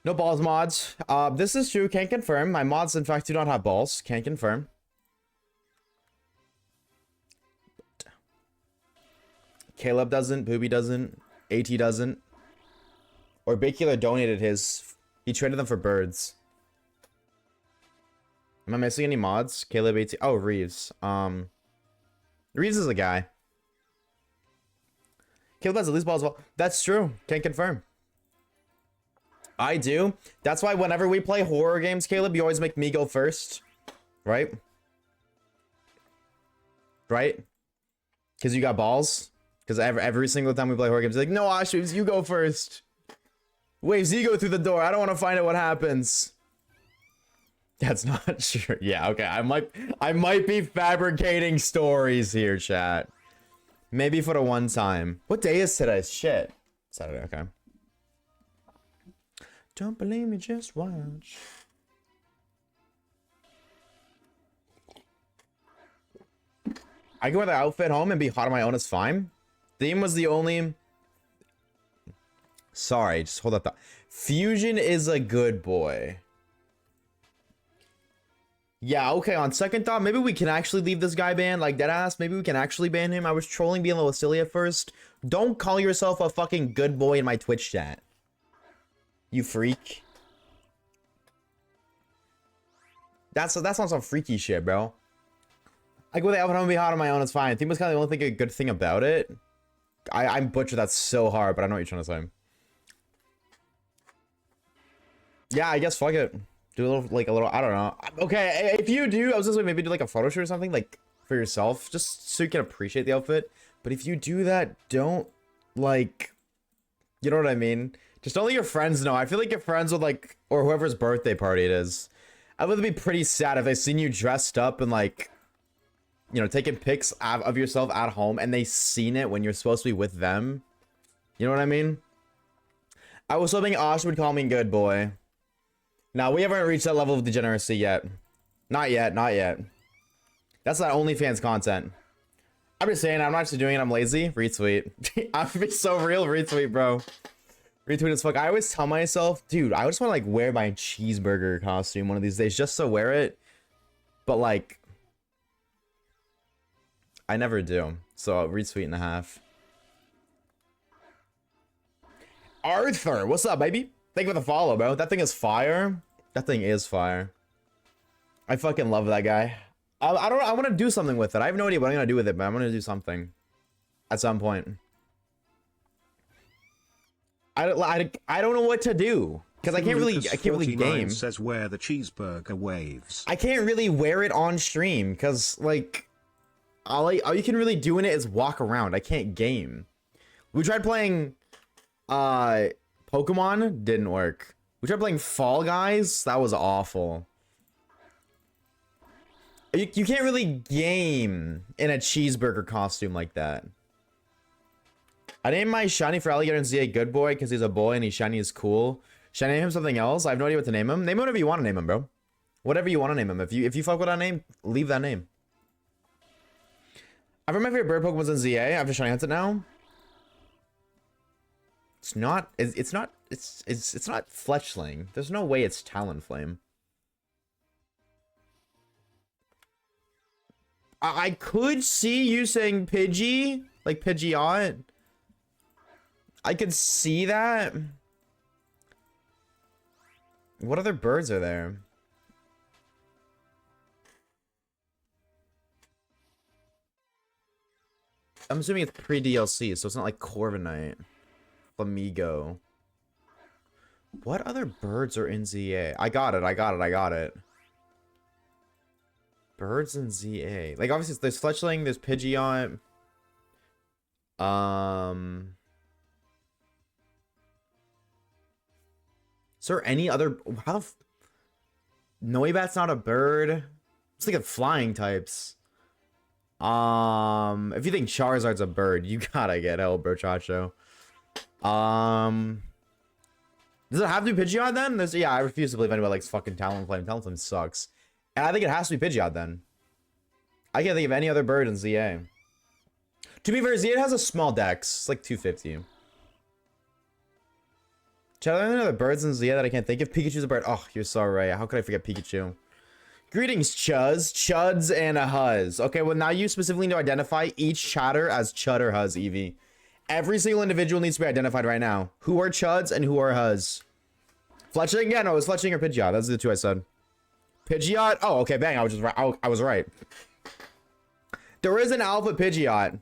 No balls, mods. This is true. Can't confirm. My mods, in fact, do not have balls. Can't confirm. Caleb doesn't. Booby doesn't. AT doesn't. Or Bakeler donated his. He traded them for birds. Am I missing any mods? Caleb AT. Oh, Reeves. Reeves is a guy. Caleb has at least balls. Well, that's true. Can't confirm. I do. That's why whenever we play horror games, Caleb, you always make me go first. Right? Right? Because you got balls? Because every single time we play horror games, you're like, no, Oshawaves, you go first. Waves, you go through the door. I don't want to find out what happens. That's not true. Yeah, okay. I might be fabricating stories here, chat. Maybe for the one time. What day is today? Shit. Saturday, okay. Don't believe me, just watch. I can wear the outfit home and be hot on my own is fine. Theme was the only... Sorry, just hold that thought. Fusion is a good boy. Yeah, okay, on second thought, maybe we can actually leave this guy banned, like deadass. Maybe we can actually ban him. I was trolling being a little silly at first. Don't call yourself a fucking good boy in my Twitch chat. You freak. That's on some freaky shit, bro. I go with the outfit home and be hot on my own, it's fine. I think was kind of the only thing a good thing about it. I butchered that so hard, but I know what you're trying to say. Yeah, I guess fuck it. Do a little, I don't know. Okay, if you do, I was just like, maybe do like a photo shoot or something, like, for yourself, just so you can appreciate the outfit. But if you do that, don't, like, you know what I mean? Just don't let your friends know. I feel like your friends would, like, or whoever's birthday party it is, I would be pretty sad if they seen you dressed up and, like, you know, taking pics of yourself at home and they seen it when you're supposed to be with them. You know what I mean? I was hoping Osh would call me good boy. Now, we haven't reached that level of degeneracy yet. Not yet, not yet. That's not OnlyFans content. I'm just saying, I'm not actually doing it, I'm lazy. Retweet. I'm being so real, retweet, bro. Retweet as fuck. I always tell myself, dude, I just want to, like, wear my cheeseburger costume one of these days just to wear it. But, like, I never do. So, I'll retweet and a half. Arthur, what's up, baby? Thank you for the follow, bro. That thing is fire. That thing is fire. I fucking love that guy. I want to do something with it. I have no idea what I'm gonna do with it, but I'm gonna do something at some point. I don't know what to do because I can't really game. Says wear the cheeseburger waves. I can't really wear it on stream because like all you can really do in it is walk around. I can't game. We tried playing Pokemon, didn't work. We tried playing Fall Guys, that was awful. You can't really game in a cheeseburger costume like that. I named my shiny for Alligator and ZA Good Boy because he's a boy and he's shiny is cool. Should I name him something else? I have no idea what to name him. Name him whatever you want to name him, bro. Whatever you want to name him. If you fuck with that name, leave that name. I've heard my favorite bird Pokemon's in ZA. I have to shiny hunt it now. It's not Fletchling. There's no way it's Talonflame. I could see you saying Pidgey, like Pidgeot. I could see that. What other birds are there? I'm assuming it's pre-DLC, so it's not like Corviknight. Flamigo. What other birds are in ZA? I got it. Birds in ZA. Like, obviously, there's Fletchling, there's Pidgeot. Is there any other... How the... Noibat's not a bird. It's like a flying types. If you think Charizard's a bird, you gotta get help, bro, Chacho. Does it have to be Pidgeot then? Yeah, I refuse to believe anybody likes fucking Talonflame. Talonflame sucks. And I think it has to be Pidgeot then. I can't think of any other bird in ZA. To be fair, ZA has a small dex. It's like 250. Chat, are there any other birds in ZA that I can't think of? Pikachu's a bird. Oh, you're so right. How could I forget Pikachu? Greetings, Chuz, Chuds, and a Huz. Okay, well, now you specifically need to identify each chatter as Chud or Huz, Eevee. Every single individual needs to be identified right now. Who are Chuds and who are Huz? Fletchling? Yeah, no, it was Fletchling or Pidgeot. Those are the two I said. Pidgeot? Oh, okay, bang. I was just right. I was right. There is an Alpha Pidgeot.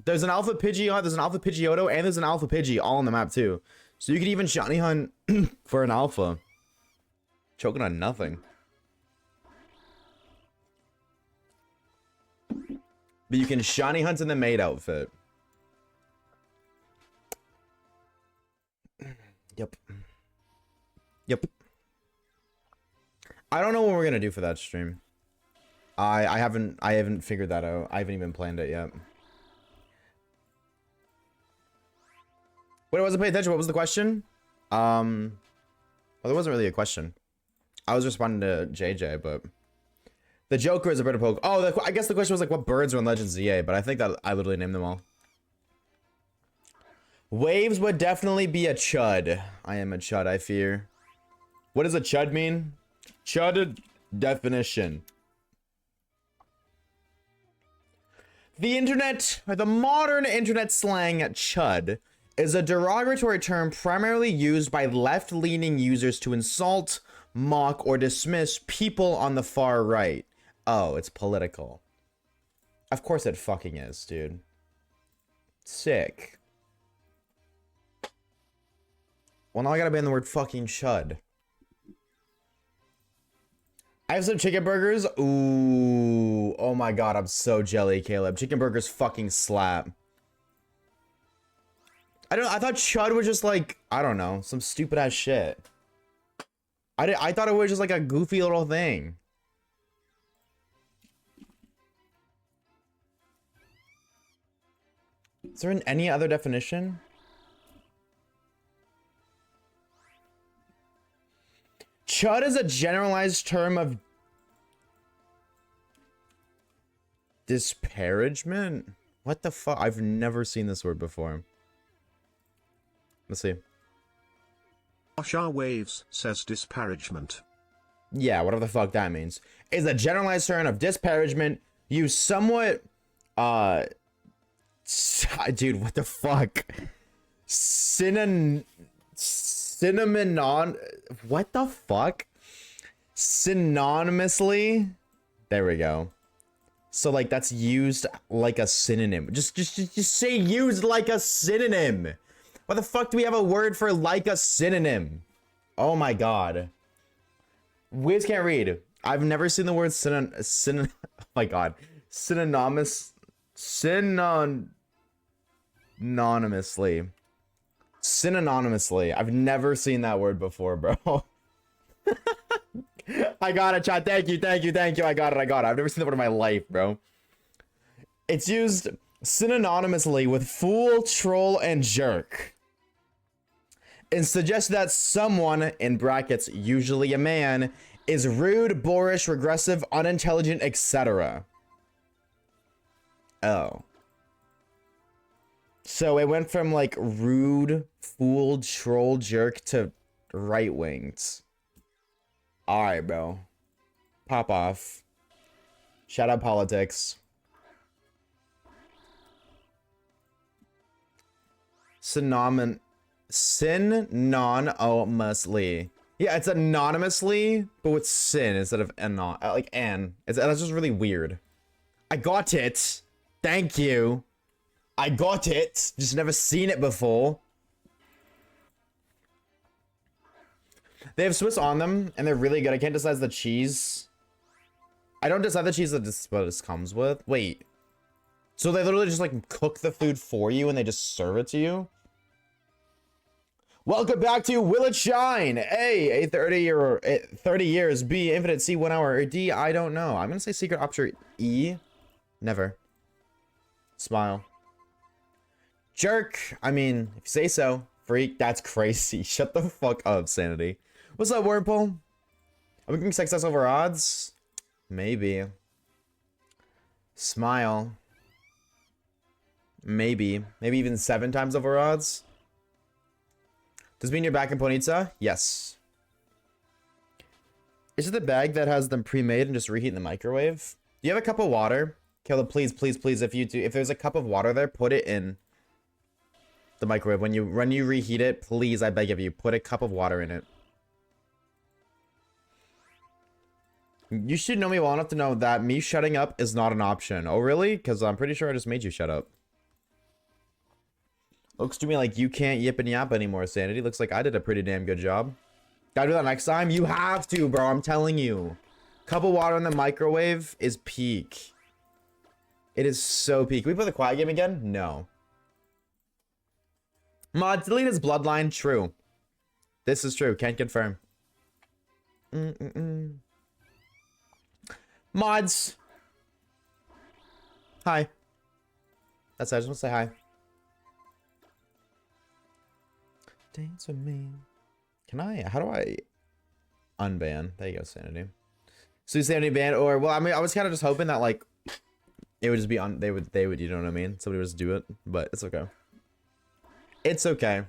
There's an Alpha Pidgeot, there's an Alpha Pidgeotto, and there's an Alpha Pidgey all on the map, too. So you could even shiny hunt for an Alpha. Choking on nothing. But you can shiny hunt in the maid outfit. Yep. Yep. I don't know what we're gonna do for that stream. I haven't figured that out. I haven't even planned it yet. Wait, I wasn't paying attention. What was the question? Well, there wasn't really a question. I was responding to JJ, but the Joker is a bird of poke. Oh, I guess the question was like, what birds are in Legends ZA? But I think that I literally named them all. Waves would definitely be a chud. I am a chud, I fear. What does a chud mean? Chud definition. The internet, or the modern internet slang chud, is a derogatory term primarily used by left-leaning users to insult, mock, or dismiss people on the far right. Oh, it's political. Of course it fucking is, dude. Sick. Well, now I gotta ban the word fucking chud. I have some chicken burgers. Ooh. Oh my god, I'm so jelly, Caleb. Chicken burgers fucking slap. I thought chud was just like, I don't know, some stupid ass shit. I thought it was just like a goofy little thing. Is there any other definition? Chud is a generalized term of disparagement? What the fuck? I've never seen this word before. Let's see. Oshawaves says disparagement. Yeah, whatever the fuck that means. Is a generalized term of disparagement used somewhat, dude, what the fuck? What the fuck? Synonymously? There we go. So, like, that's used like a synonym. Just say used like a synonym. Why the fuck do we have a word for like a synonym? Oh my god. Wiz can't read. I've never seen the word oh my god. Synonymously. Synonymously. I've never seen that word before, bro. I got it, chat. Thank you. I got it. I've never seen that word in my life, bro. It's used synonymously with fool, troll, and jerk. And suggests that someone, in brackets, usually a man, is rude, boorish, regressive, unintelligent, etc. Oh. So it went from like rude, fool, troll, jerk to right-winged. Alright, bro. Pop off. Shout out politics. Synonymously. Yeah, it's anonymously, but with sin instead of like an. That's just really weird. I got it. Thank you. I got it. Just never seen it before. They have Swiss on them, and they're really good. I can't decide the cheese. I don't decide the cheese that this comes with. Wait. So they literally just like cook the food for you and they just serve it to you? Welcome back to Will It Shine? A, a 30 years. B, infinite. C, 1 hour. Or D, I don't know. I'm gonna say secret option E. Never. Smile. Jerk. I mean, if you say so. Freak. That's crazy. Shut the fuck up, Sanity. What's up, Wordpole? Are we getting success over odds? Maybe. Smile. Maybe. Maybe even 7 times over odds. Does it mean you're back in Ponitza? Yes. Is it the bag that has them pre-made and just reheat in the microwave? Do you have a cup of water? Caleb, please, please, please, if there's a cup of water there, put it in the microwave. When you reheat it, please, I beg of you, put a cup of water in it. You should know me well enough to know that me shutting up is not an option. Oh, really? Because I'm pretty sure I just made you shut up. Looks to me like you can't yip and yap anymore, Sanity. Looks like I did a pretty damn good job. Gotta do that next time? You have to, bro. I'm telling you. Cup of water in the microwave is peak. It is so peak. Can we play the quiet game again? No. Mod, delete his bloodline. True. This is true. Can't confirm. Mods. Hi. That's it. I just want to say hi. Dance with me. Can I? How do I unban? There you go, Sanity. So Sanity ban, or well, I mean, I was kind of just hoping that like it would just be on. They would. You know what I mean? Somebody would just do it, but it's okay. It's okay.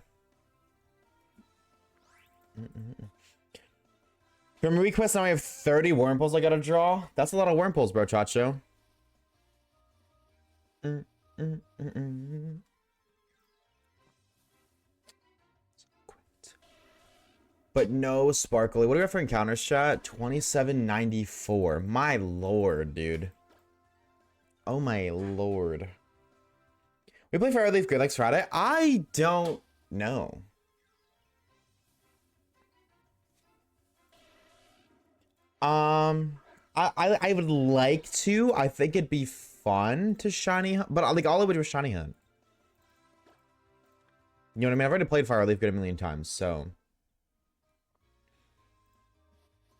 From request now I have 30 wormholes I gotta draw. That's a lot of wormholes, bro, Chacho. But no sparkly. What do we have for encounters, chat? 2794. My lord, dude. Oh my lord. We play Fire Leaf Great Lakes Friday? I don't know. I would like to. I think it'd be fun to shiny hunt, but like all I would do is shiny hunt. You know what I mean? I've already played Fire Leaf Good a million times, so.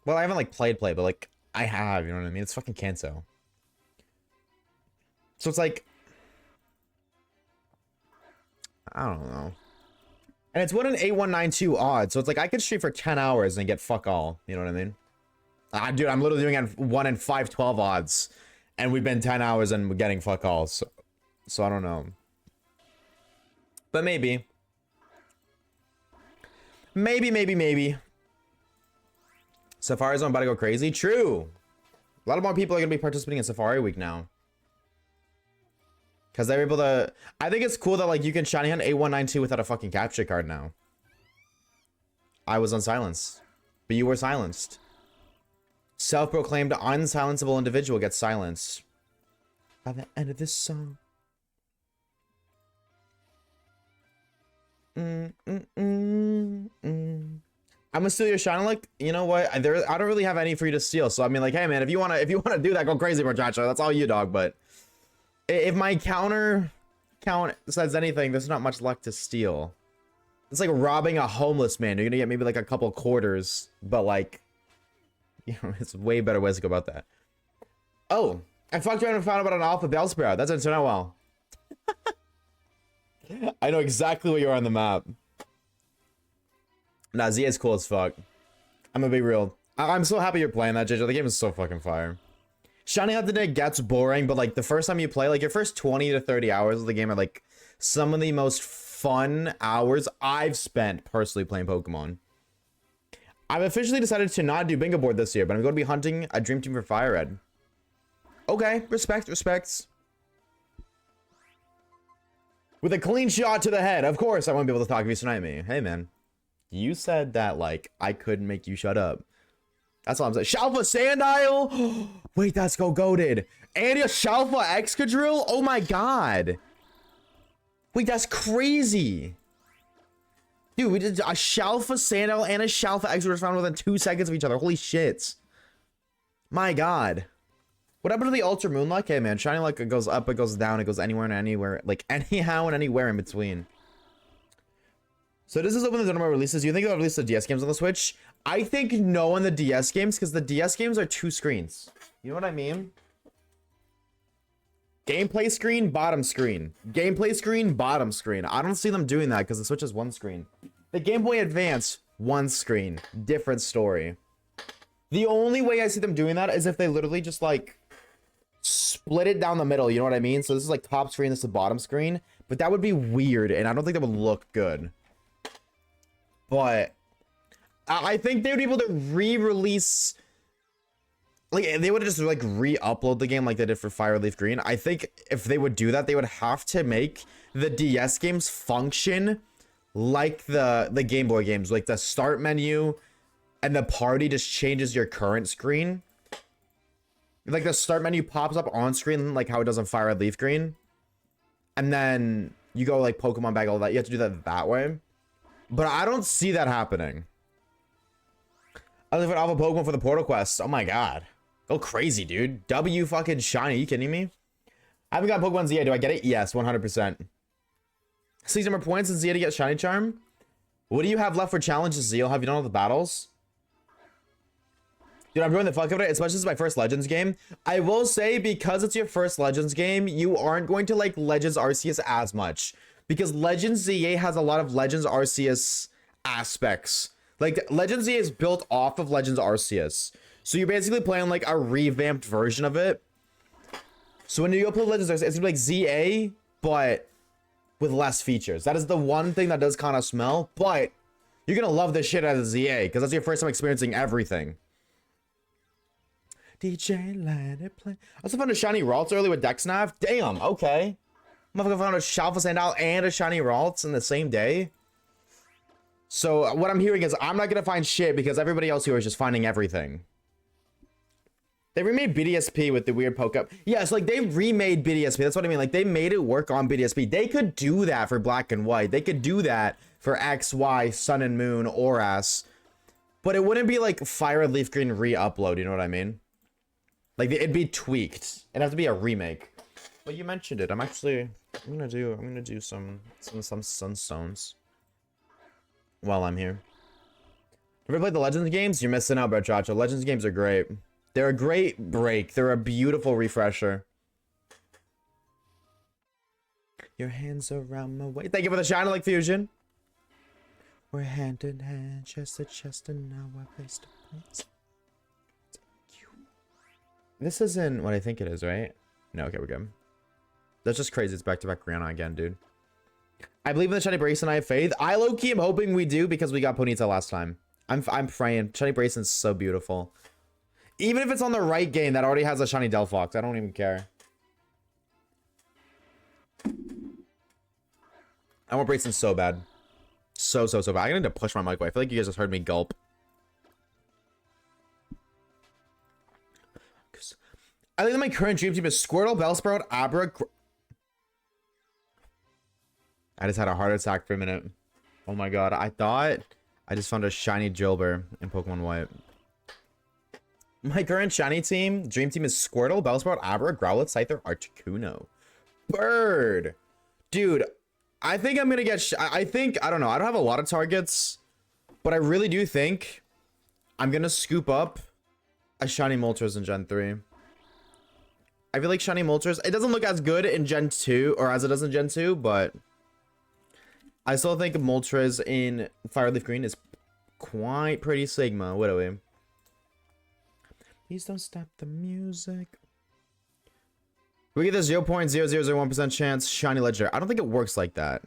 Well, I haven't like played, but like I have, you know what I mean? It's fucking Kanto. So it's like, I don't know. And it's what an 8192 odd. So it's like I could stream for 10 hours and get fuck all. You know what I mean? Dude, I'm literally doing at 1 in 512 odds. And we've been 10 hours and we're getting fuck all. So I don't know. But maybe. Maybe. Safari's about to go crazy. True. A lot of more people are going to be participating in Safari Week now. Because they're able to... I think it's cool that like you can shiny hunt A192 without a fucking capture card now. I was on silence. But you were silenced. Self-proclaimed unsilenceable individual gets silenced. By the end of this song. I'm gonna steal your shine. Like, you know what? I don't really have any for you to steal. So I mean, like, hey man, if you wanna do that, go crazy, muchacho. That's all you, dog. But if my count says anything, there's not much luck to steal. It's like robbing a homeless man. You're gonna get maybe like a couple quarters, but like, you know, it's way better ways to go about that. Oh, I fucked around and found out about an alpha Bellsprout. That doesn't turn out well. I know exactly where you are on the map. Nah, Z is cool as fuck. I'm gonna be real. I'm so happy you're playing that, JJ. The game is so fucking fire. Shiny Hunt today gets boring, but like the first time you play, like your first 20 to 30 hours of the game are like some of the most fun hours I've spent personally playing Pokemon. I've officially decided to not do bingo board this year, but I'm going to be hunting a dream team for Fire Red. Okay, respects. With a clean shot to the head. Of course, I won't be able to talk if you snipe me. Hey, man. You said that, like, I couldn't make you shut up. That's all I'm saying. Shalfa Sandile? Wait, that's goated. And a Shalfa Excadrill? Oh my god. Wait, that's crazy. Dude, we did a Shalfa Sandile and a Shalfa Excadrill found within 2 seconds of each other. Holy shit. My god. What happened to the Ultra Moonlight? Hey man, shiny like it goes up, it goes down, it goes anywhere and anywhere, like anyhow and anywhere in between. So this is open the number of releases. Do you think they'll release the DS games on the Switch? I think no on the DS games because the DS games are 2 screens. You know what I mean? Gameplay screen, bottom screen. Gameplay screen, bottom screen. I don't see them doing that because the Switch is 1 screen. The Game Boy Advance, 1 screen. Different story. The only way I see them doing that is if they literally just like split it down the middle, you know what I mean? So this is like top screen, this is the bottom screen. But that would be weird, and I don't think that would look good. But I think they would be able to re-release, like they would just like re-upload the game like they did for Fire Leaf Green. I think if they would do that, they would have to make the DS games function like the Game Boy games, like the start menu and the party just changes your current screen. Like the start menu pops up on screen like how it does on Fire Red Leaf Green. And then you go like Pokemon bag, all that. You have to do that way. But I don't see that happening. I live an alpha Pokemon for the Portal Quest. Oh my god. Go crazy, dude. W fucking shiny. Are you kidding me? I haven't got Pokemon ZA. Do I get it? Yes, 100%. 6 number points in ZA to get Shiny Charm. What do you have left for challenges, Zeal? Have you done all the battles? Dude, I'm enjoying the fuck out of it, especially as my first Legends game. I will say, because it's your first Legends game, you aren't going to like Legends Arceus as much. Because Legends ZA has a lot of Legends Arceus aspects. Like, Legends ZA is built off of Legends Arceus. So you're basically playing like a revamped version of it. So when you go play Legends Arceus, it's gonna be like ZA, but with less features. That is the one thing that does kind of smell, but you're gonna love the shit out of ZA, because that's your first time experiencing everything. DJ, let it play. I also found a shiny Ralts early with Dexnav. Damn, okay. Motherfucker found a Shalfa Sandal and a shiny Ralts in the same day. So what I'm hearing is I'm not gonna find shit because everybody else here is just finding everything. They remade BDSP with the weird poke up. Yes, like they remade BDSP. That's what I mean. Like they made it work on BDSP. They could do that for Black and White. They could do that for X, Y, Sun and Moon, Oras. But it wouldn't be like Fire Red Leaf Green re-upload. You know what I mean? Like it'd be tweaked. It'd have to be a remake. But you mentioned it. I'm gonna do some Sunstones while I'm here. Ever played the Legends games? You're missing out, bro, Chacho. Legends games are great. They're a great break. They're a beautiful refresher. Your hands around my waist. Thank you for the shiny like fusion. We're hand in hand, chest to chest, and now we're place to place. This isn't what I think it is, right? No, okay, we're good. That's just crazy. It's back-to-back Rihanna again, dude. I believe in the shiny bracelet. I have faith. I low-key am hoping we do because we got Ponyta last time. I'm praying. Shiny bracelet's so beautiful. Even if it's on the right game that already has a shiny Delphox, I don't even care. I want bracelet so bad. So bad. I need to push my mic away. I feel like you guys just heard me gulp. I think my current dream team is Squirtle, Bellsprout, Abra. I just had a heart attack for a minute. Oh my god. I thought I just found a shiny Jilbur in Pokemon White. My current shiny team, dream team is Squirtle, Bellsprout, Abra, Growlithe, Scyther, Articuno. Bird! Dude, I think I'm gonna get... I don't know. I don't have a lot of targets. But I really do think I'm gonna scoop up a shiny Moltres in Gen 3. I feel like shiny Moltres... It doesn't look as good in Gen 2, or as it does in Gen 2, but... I still think Moltres in Fire Leaf Green is quite pretty Sigma. What are we? Please don't stop the music. We get this 0.0001% chance shiny legendary. I don't think it works like that.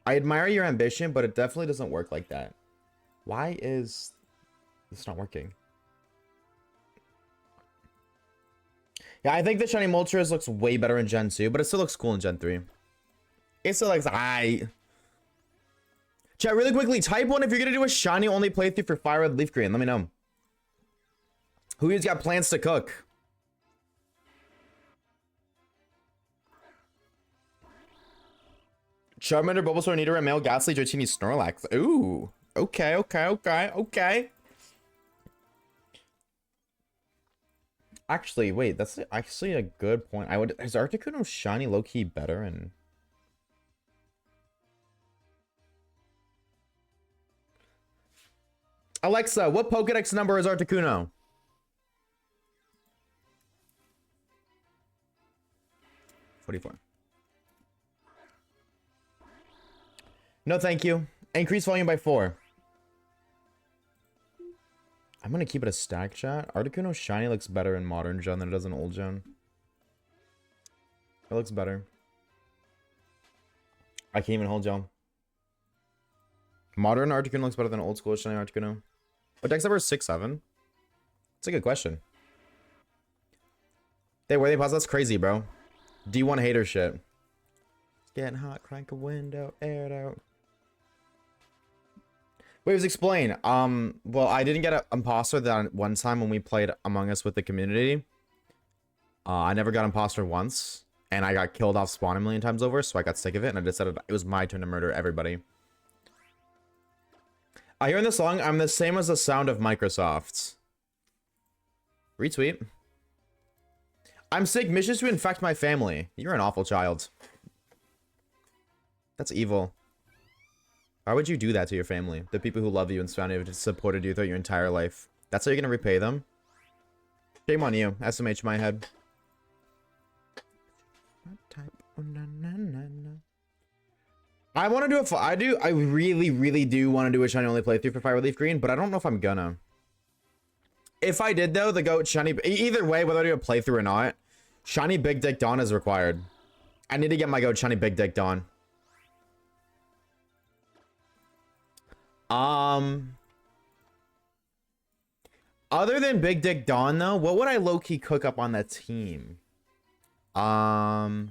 I admire your ambition, but it definitely doesn't work like that. Why is this not working? Yeah, I think the shiny Moltres looks way better in Gen 2, but it still looks cool in Gen 3. It still looks Chat, really quickly, type 1 if you're gonna do a shiny only playthrough for Fire Red Leaf Green. Let me know. Who has got plans to cook? Charmander, Bulbasaur, Nidoran, Male, Ghastly, Dratini, Snorlax. Ooh. Okay. Actually, wait, that's actually a good point. Is Articuno shiny low-key better? And Alexa, what Pokedex number is Articuno? 44. No, thank you. Increase volume by 4. I'm gonna keep it a stack shot. Articuno shiny looks better in modern gen than it does in old gen. It looks better. I can't even hold y'all. Modern Articuno looks better than old school shiny Articuno. What dex number is 6-7? It's a good question. Hey, where they pause? That's crazy, bro. D1 hater shit. It's getting hot, crank a window, air it out. Waves, explain. Well, I didn't get an imposter that one time when we played Among Us with the community. I never got imposter once, and I got killed off spawn a million times over, so I got sick of it, and I decided it was my turn to murder everybody. I hear in the song, I'm the same as the sound of Microsoft. Retweet. I'm sick, missions to infect my family. You're an awful child. That's evil. Why would you do that to your family? The people who love you and surrounded you, supported you throughout your entire life. That's how you're gonna repay them? Shame on you. SMH my head. I want to do I really do want to do a shiny only playthrough for Fire Leaf Green, but I don't know if I'm gonna. If I did though, the goat shiny, either way, whether I do a playthrough or not, shiny Big Dick Dawn is required. I need to get my goat shiny Big Dick Dawn. Other than Big Dick Dawn though, what would I low-key cook up on that team? I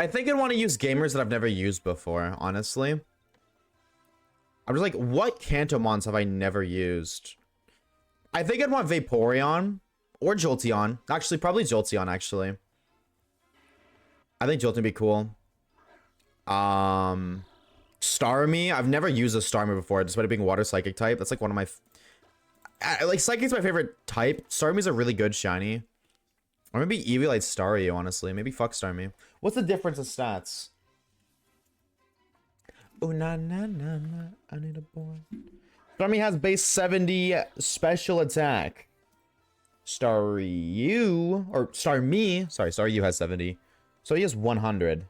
think I'd want to use gamers that I've never used before, honestly. I'm just like, what Cantomons have I never used? I think I'd want Vaporeon or Jolteon. Actually, probably Jolteon, actually. I think Jolteon would be cool. Starmie. I've never used a Starmie before, despite it being water psychic type. That's like one of my... like, Psychic's my favorite type. Starmie's a really good shiny. Or maybe Eviolite Staryu, honestly. Maybe fuck Starmie. What's the difference in stats? Oh, na na na na. I need a boy. Starmie has base 70 special attack. Staryu, or Starmie. Sorry, Staryu has 70. So he has 100.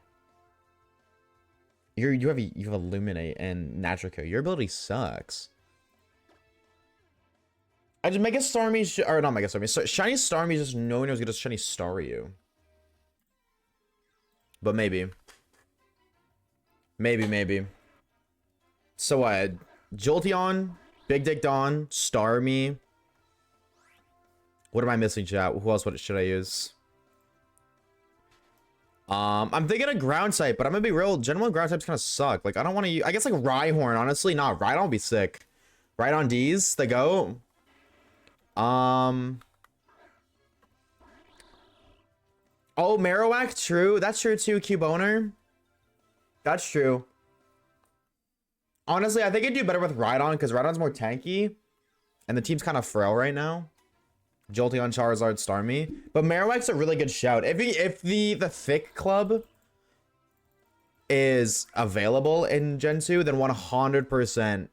You have Illuminate and Naturco. Your ability sucks. I just Mega Starmie, or not Mega Starmie. So, shiny Starmie is just nowhere as good as shiny Staryu. But maybe. Maybe. So what? Jolteon, Big Dick Dawn, Starmie. What am I missing, chat? Who else should I use? I'm thinking of ground type, but I'm gonna be real. General ground types kind of suck. Like, I don't want to use... I guess like Rhyhorn, honestly. Nah, Rhydon would be sick. Rhydon D's, the GOAT. Oh, Marowak, true. That's true too, Cuboner. That's true. Honestly, I think I'd do better with Rhydon because Rhydon's more tanky. And the team's kind of frail right now. Jolteon, Charizard, Starmie. But Marowak's a really good shout. If the Thick Club is available in Gen 2, then 100%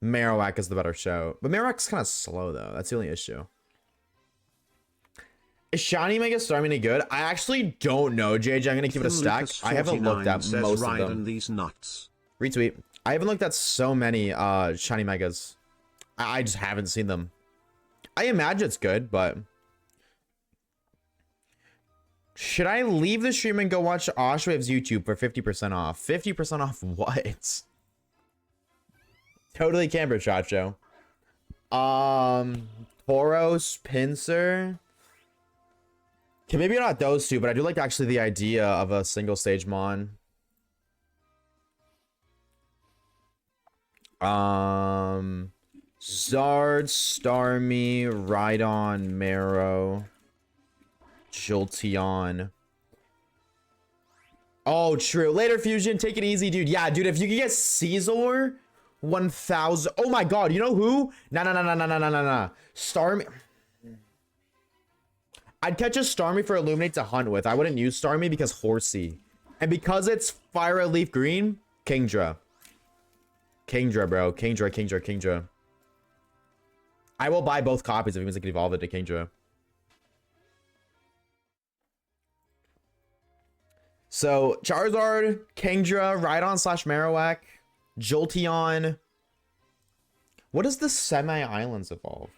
Marowak is the better shout. But Marowak's kind of slow, though. That's the only issue. Is shiny Mega Starmie any good? I actually don't know, JJ. I'm going to keep it a stack. I haven't looked at most of them. These nuts. Retweet. I haven't looked at so many shiny Megas. I just haven't seen them. I imagine it's good, but... Should I leave the stream and go watch Oshawaves YouTube for 50% off? 50% off what? Totally Camber Chacho. Tauros, Pinsir. Okay, maybe not those two, but I do like actually the idea of a single stage Mon. Zard, Starmie, Rhydon, Marrow, Jolteon. Oh, true. Later, Fusion. Take it easy, dude. Yeah, dude, if you could get Caesar 1,000. Oh my god, you know who? No. Starmie. I'd catch a Starmie for Illuminate to hunt with. I wouldn't use Starmie because Horsey. And because it's Fire Red Leaf Green, Kingdra. Kingdra, bro. Kingdra. I will buy both copies if it means I can evolve it to Kingdra. So, Charizard, Kingdra, Rhydon / Marowak, Jolteon. What does the Semi-Islands evolve?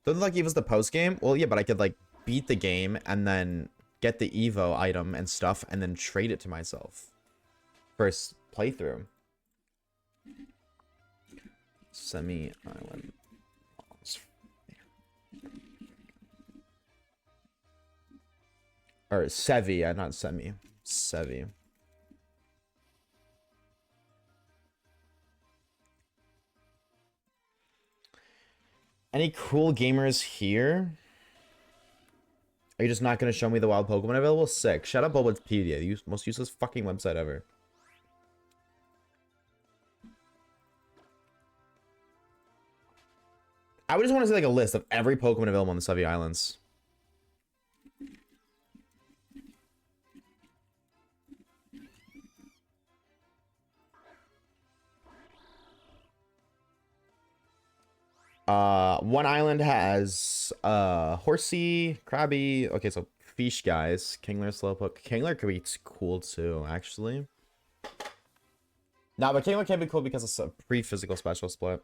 Doesn't like give us the post-game? Well, yeah, but I could, like, beat the game and then get the Evo item and stuff and then trade it to myself. First playthrough. Semi-Island. Or Sevi, yeah, not Semi. Sevi. Any cool gamers here? Are you just not going to show me the wild Pokemon available? Sick. Shut up, Bulbapedia, the most useless fucking website ever. I would just want to see like a list of every Pokemon available on the Sevi Islands. One island has Horsey, Krabby. Okay, so Fish guys, Kingler, Slowpoke. Kingler could be cool too, actually. Nah, but Kingler can be cool because it's a pre-physical special split.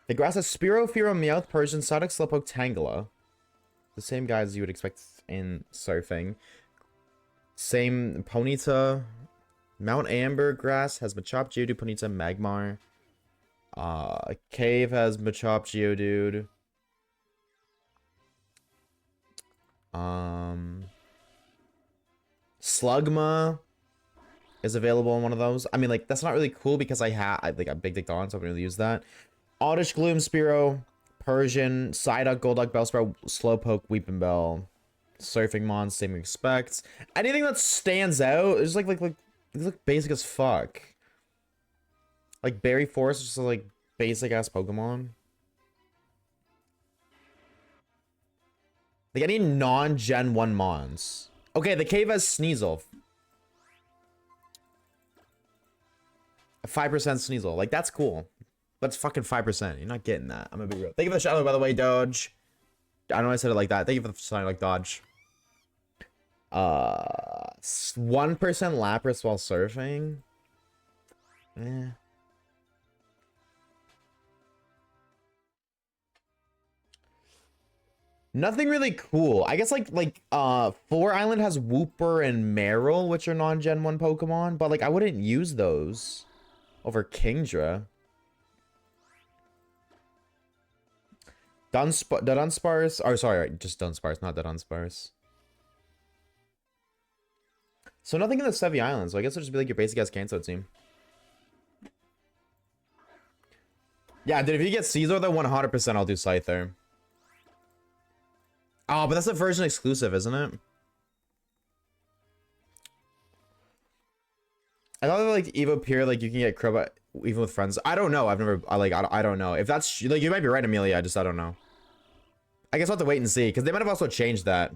The grass has Spearow, Fearow, Meowth, Persian, Psyduck, Slowpoke, Tangela. The same guys you would expect in surfing. Same Ponyta. Mount Amber grass has Machop, Geodude, Ponyta, Magmar. Cave has Machop, Geodude. Slugma is available in one of those. I mean, like, that's not really cool because I like a Big Dick Dawn, so I don't really use that. Oddish Gloom, Spearow, Persian, Psyduck, Golduck, Bellsprout, Slowpoke, Weepinbell, Surfing Mon, same expect. Anything that stands out is like it's like basic as fuck. Like Berry Forest is just like basic ass Pokemon. Like any non-Gen 1 Mons. Okay, the cave has Sneasel. 5% Sneasel. Like that's cool. That's fucking 5%. You're not getting that. I'm gonna be real. Thank you for the shout out, by the way, Dodge. I know I said it like that. Thank you for the sign like Dodge. 1% Lapras while surfing. Eh. Nothing really cool. I guess like 4 Island has Wooper and Meryl, which are non-Gen 1 Pokemon, but like I wouldn't use those over Kingdra. Dunsparce, or sorry, just Dunsparce, not Dunsparce. So nothing in the Sevi Islands, so I guess it'll just be like your basic ass Kanto team. Yeah, dude, if you get Caesar, then 100% I'll do Scyther. Oh, but that's a version exclusive, isn't it? I thought that, like, Evo Pure, like, you can get Crobat even with friends. I don't know. I don't know. If that's, like, you might be right, Amelia. I don't know. I guess I'll have to wait and see, because they might have also changed that.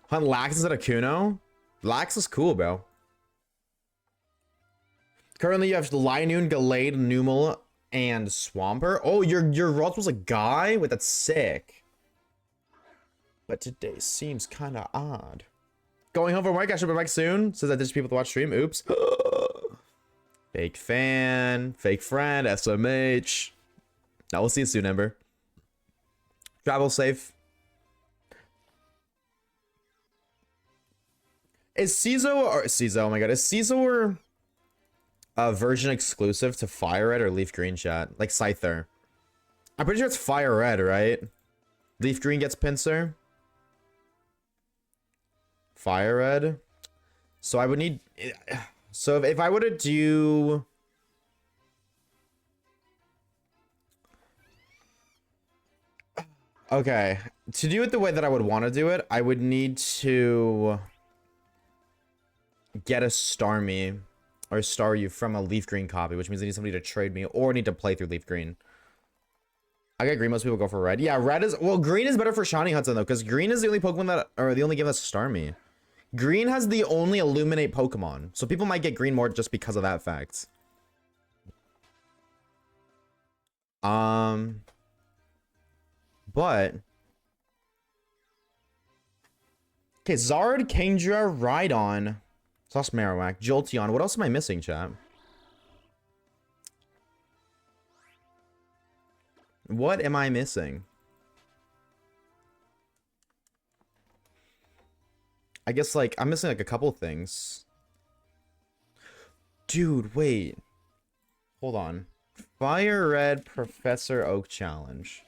Hunt Lax instead of Kuno? Lax is cool, bro. Currently, you have Linoon, Gallade, Numel, and Swampert. Oh, your Rod was a guy? Wait, that's sick. But today seems kind of odd. Going home from work, I should be back soon. Says I ditched people to watch stream. Oops. Fake fan, fake friend, SMH. Now we'll see you soon, Ember. Travel safe. Is Cizo, oh my god, is Caesar a version exclusive to Fire Red or Leaf Green, chat? Like Scyther. I'm pretty sure it's Fire Red, right? Leaf Green gets Pinsir. Fire Red. So I would need... So if I were to do... Okay. To do it the way that I would want to do it, I would need to... get a Starmie. or Staryu from a Leaf Green copy, which means I need somebody to trade me or need to play through Leaf Green. I get green. Most people go for red. Yeah, red is... Well, green is better for Shiny Hudson, though, because green is the only Pokemon that... Or the only game that's Starmie. Green has the only Illuminate Pokemon. So people might get green more just because of that fact. But... Okay, Zard, Kingdra, Rhydon. Sauce Marowak, Jolteon. What else am I missing, chat? What am I missing? I guess, like, I'm missing, like, a couple things. Dude, wait. Hold on. Fire Red Professor Oak Challenge.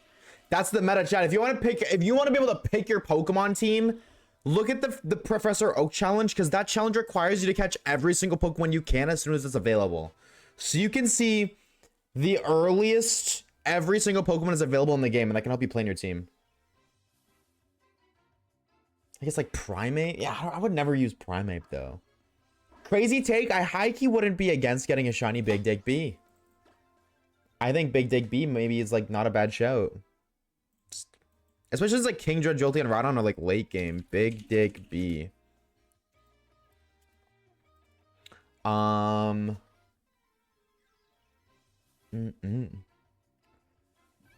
That's the meta, chat. If you want to pick, if you want to be able to pick your Pokemon team, look at the Professor Oak Challenge, because that challenge requires you to catch every single Pokemon you can as soon as it's available. So you can see the earliest every single Pokemon is available in the game, and that can help you plan your team. I guess, like, Primate? Yeah, I would never use Primate, though. Crazy take, I high-key wouldn't be against getting a shiny Big Dig B. I think Big Dig B maybe is, like, not a bad shout. Especially as, like, Kingdra, Jolteon, and Rhydon are, like, late game. Big Dig B.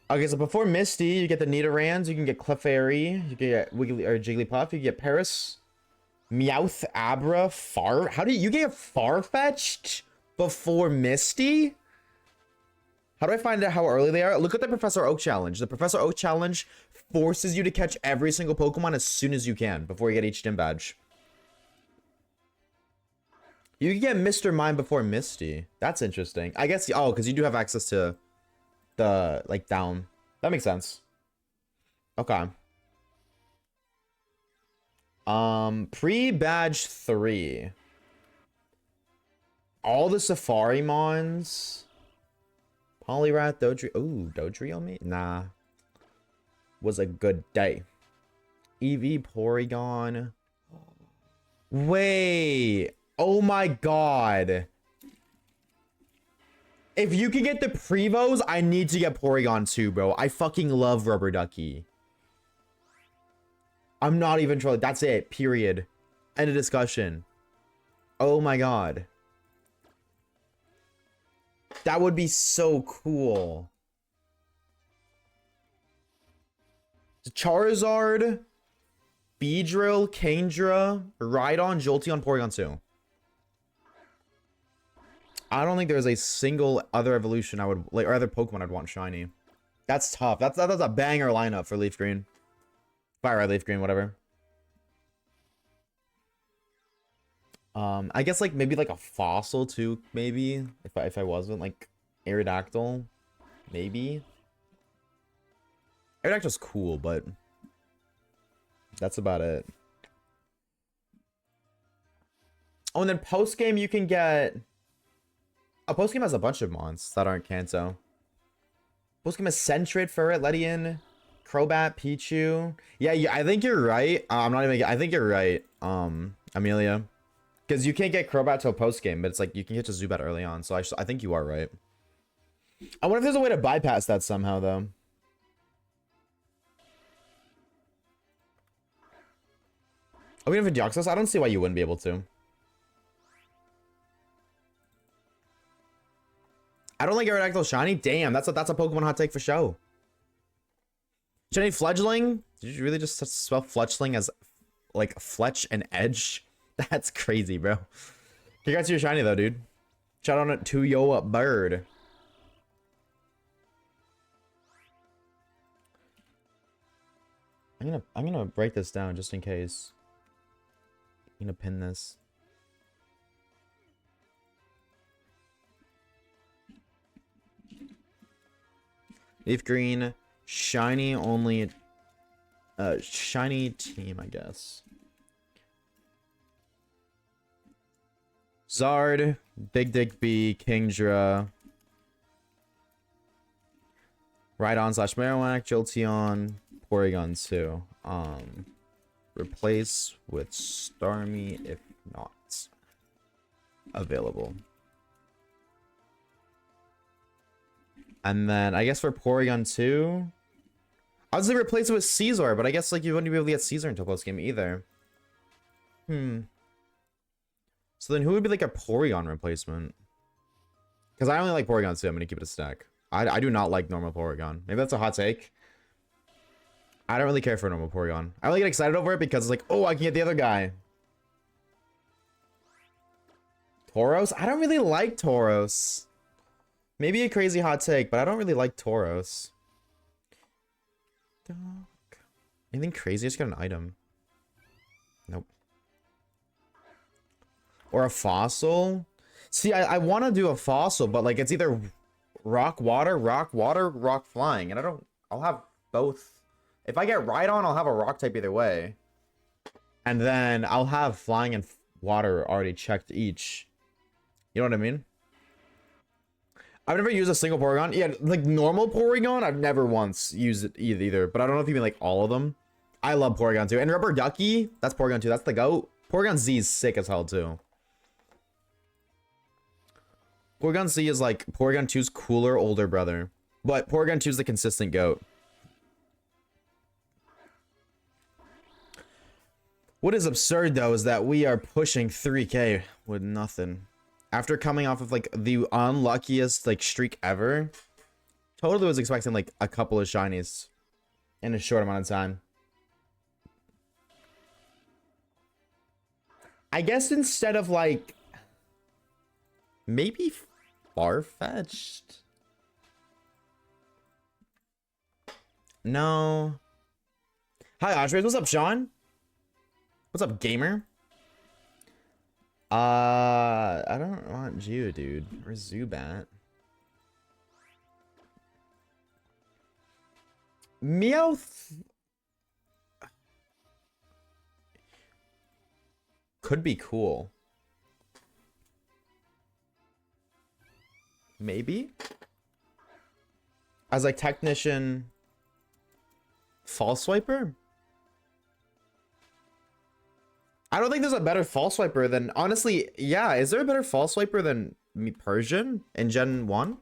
Okay, so before Misty, you get the Nidorans, you can get Clefairy, you can get Wiggly or Jigglypuff, you can get Paris, Meowth, Abra, how do you get Farfetch'd before Misty? How do I find out how early they are? Look at the Professor Oak Challenge. The Professor Oak Challenge forces you to catch every single Pokemon as soon as you can before you get each gym badge. You can get Mr. Mime before Misty. That's interesting. I guess, oh, because you do have access to the, like, down. That makes sense. Okay. Pre-badge 3. All the Safari Mons. Poliwrath, Dodrio. Ooh, Dodrio me? Nah. Was a good day. Eevee, Porygon. Wait. Oh my god. If you can get the Prevos, I need to get Porygon too, bro. I fucking love Rubber Ducky. I'm not even trolling. That's it. Period. End of discussion. Oh my god. That would be so cool. Charizard, Beedrill, Kingdra, Rhydon, Jolteon, Porygon 2. I don't think there's a single other evolution I would like, or other Pokemon I'd want shiny. That's tough. That's a banger lineup for Leaf Green. Fire Red, Leaf Green, whatever. I guess like maybe like a fossil too, maybe if I wasn't like Aerodactyl, maybe. Aerodactyl's cool, but that's about it. Oh, and then post game you can get. Oh, post game has a bunch of mons that aren't Kanto. Post game has Sentret, Ferret, Ledian, Crobat, Pichu. Yeah, I think you're right. I'm not even. I think you're right. Amelia, because you can't get Crobat till post game, but it's like you can get to Zubat early on. So I think you are right. I wonder if there's a way to bypass that somehow, though. Oh, we have a Deoxys? I don't see why you wouldn't be able to. I don't like Aerodactyl shiny. Damn, that's a Pokemon hot take for show. Shiny Fledgling? Did you really just spell Fletchling as like Fletch and Edge? That's crazy, bro. Congrats to your shiny though, dude. Shout out to yo bird. I'm gonna break this down just in case. I'm gonna pin this. Leaf Green, shiny only, shiny team, I guess. Zard, Big Dig B, Kingdra, Rhydon / Marowak, Jolteon, Porygon 2. Replace with Starmie if not available. And then I guess for Porygon 2, I was gonna replace it with Caesar, but I guess like you wouldn't be able to get Caesar until post game either. So then who would be like a Porygon replacement? Because I only like Porygon 2. I'm gonna keep it a stack. I do not like normal Porygon. Maybe that's a hot take. I don't really care for normal Porygon. I only get excited over it because it's like, oh, I can get the other guy. Tauros? I don't really like Tauros. Maybe a crazy hot take, but I don't really like Tauros. Anything crazy? Just get an item. Nope. Or a fossil? See, I want to do a fossil, but like it's either rock, water, rock, flying. And I'll have both. If I get Rhydon, I'll have a rock type either way. And then I'll have flying and water already checked each. You know what I mean? I've never used a single Porygon. Yeah, like normal Porygon, I've never once used it either. But I don't know if you mean like all of them. I love Porygon 2. And Rubber Ducky, that's Porygon 2. That's the GOAT. Porygon Z is sick as hell too. Porygon Z is like Porygon 2's cooler older brother. But Porygon 2 is the consistent GOAT. What is absurd though is that we are pushing 3K with nothing. After coming off of like the unluckiest like streak ever. Totally was expecting like a couple of shinies in a short amount of time. I guess instead of like maybe far-fetched. No. Hi Oshawaves, what's up, Sean? What's up, gamer? I don't want you, dude. Or Zubat. Meowth could be cool. Maybe? As like technician False Swiper? I don't think there's a better False Swiper than, honestly, yeah, is there a better False Swiper than Persian in Gen 1?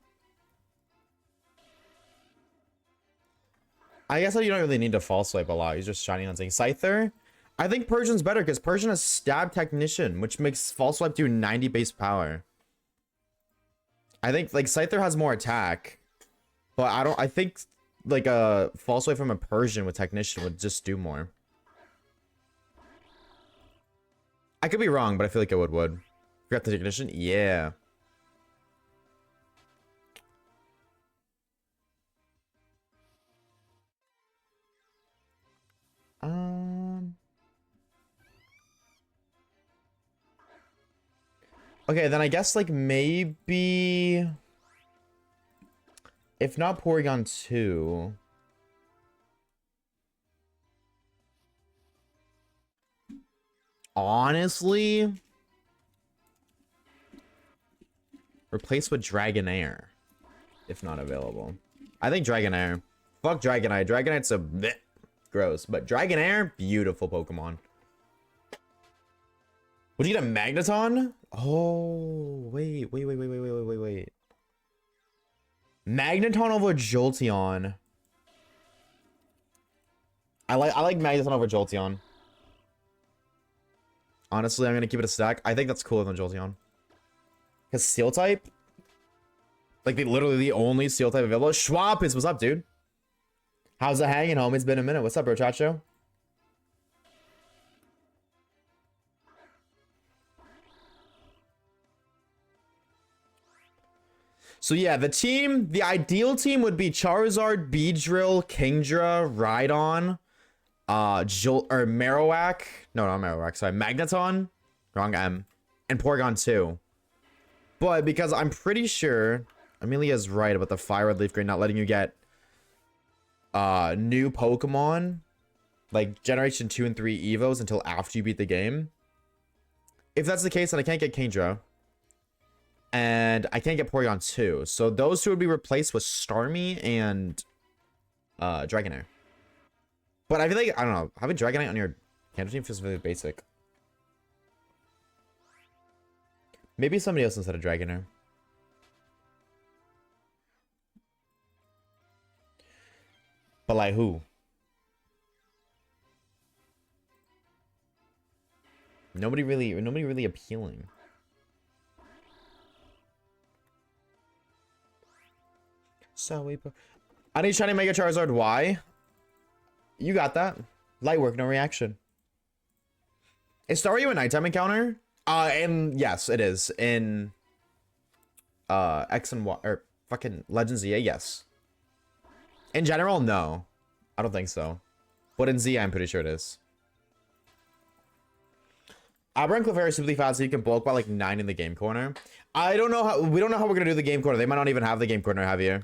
I guess you don't really need to False Swipe a lot. He's just shining on saying Scyther. I think Persian's better because Persian has Stab Technician, which makes False Swipe do 90 base power. I think like Scyther has more attack, but I think like a False Swipe from a Persian with Technician would just do more. I could be wrong, but I feel like it would. Forgot the Technician? Yeah. Okay, then I guess like maybe if not Porygon 2. Honestly, replace with Dragonair if not available. I think Dragonair. Fuck Dragonite. Dragonite's a bit gross, but Dragonair, beautiful Pokemon. Would you get a Magneton? Oh, wait. Magneton over Jolteon. I like Magneton over Jolteon. Honestly, I'm gonna keep it a stack. I think that's cooler than Jolteon. Because Steel type? Like literally the only Steel type available. Schwab is what's up, dude? How's it hanging, home? It's been a minute. What's up, bro, Chacho? So yeah, the ideal team would be Charizard, Beedrill, Kingdra, Rhydon, Marowak. No, not Marowak. Sorry, Magneton. Wrong M. And Porygon 2. But because I'm pretty sure Amelia's right about the Fire Red Leaf Green not letting you get new Pokemon, like Generation 2 and 3 Evos until after you beat the game. If that's the case, then I can't get Kingdra. And I can't get Porygon 2. So those two would be replaced with Starmie and Dragonair. But I feel like, I don't know, having Dragonite on your Canto team feels really basic. Maybe somebody else instead of Dragonair. But like who? Nobody really appealing. So we put... I need shiny Mega Charizard. Why? You got that. Light work, no reaction. Is Staryu a nighttime encounter? And yes, it is. In X and Y or fucking Legends ZA, yes. In general, no. I don't think so. But in Z, I'm pretty sure it is. Abra and Clefairy is super fast, so you can bulk by like 9 in the game corner. I don't know how. We don't know how we're gonna do the game corner. They might not even have the game corner, Javier.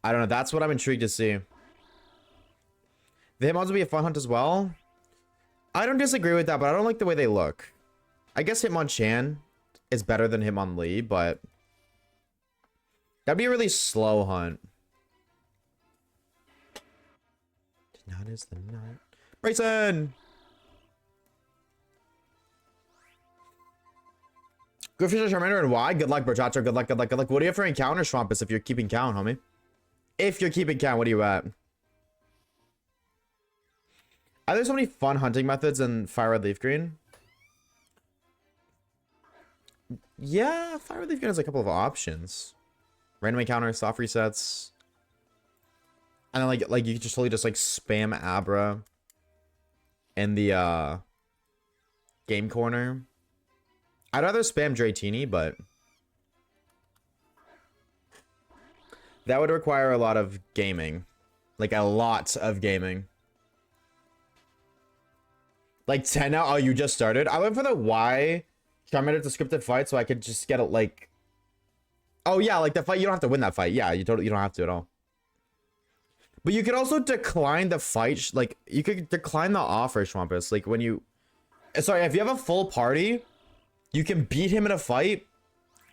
I don't know. That's what I'm intrigued to see. The Hitmons would be a fun hunt as well. I don't disagree with that, but I don't like the way they look. I guess Hitmonchan is better than Hitmonlee, but that'd be a really slow hunt. Tonight is the night. Bryson! Goofy Charmander and why? Good luck, Brochacho. Good luck, good luck, good luck. What do you have for encounter, Schwampus, if you're keeping count, homie? If you're keeping count, what are you at? Are there so many fun hunting methods in Fire Red Leaf Green? Yeah, Fire Red Leaf Green has a couple of options. Random encounter, soft resets. And then like you can just totally just like spam Abra in the game corner. I'd rather spam Dratini, but that would require a lot of gaming. Like a lot of gaming. Like 10 now? Oh, you just started? I went for the Y Charmander to scripted fight so I could just get it like... Oh yeah, like the fight, you don't have to win that fight. Yeah, you don't have to at all. But you could also decline the fight, like, you could decline the offer, Schwampus. Like when you... Sorry, if you have a full party, you can beat him in a fight,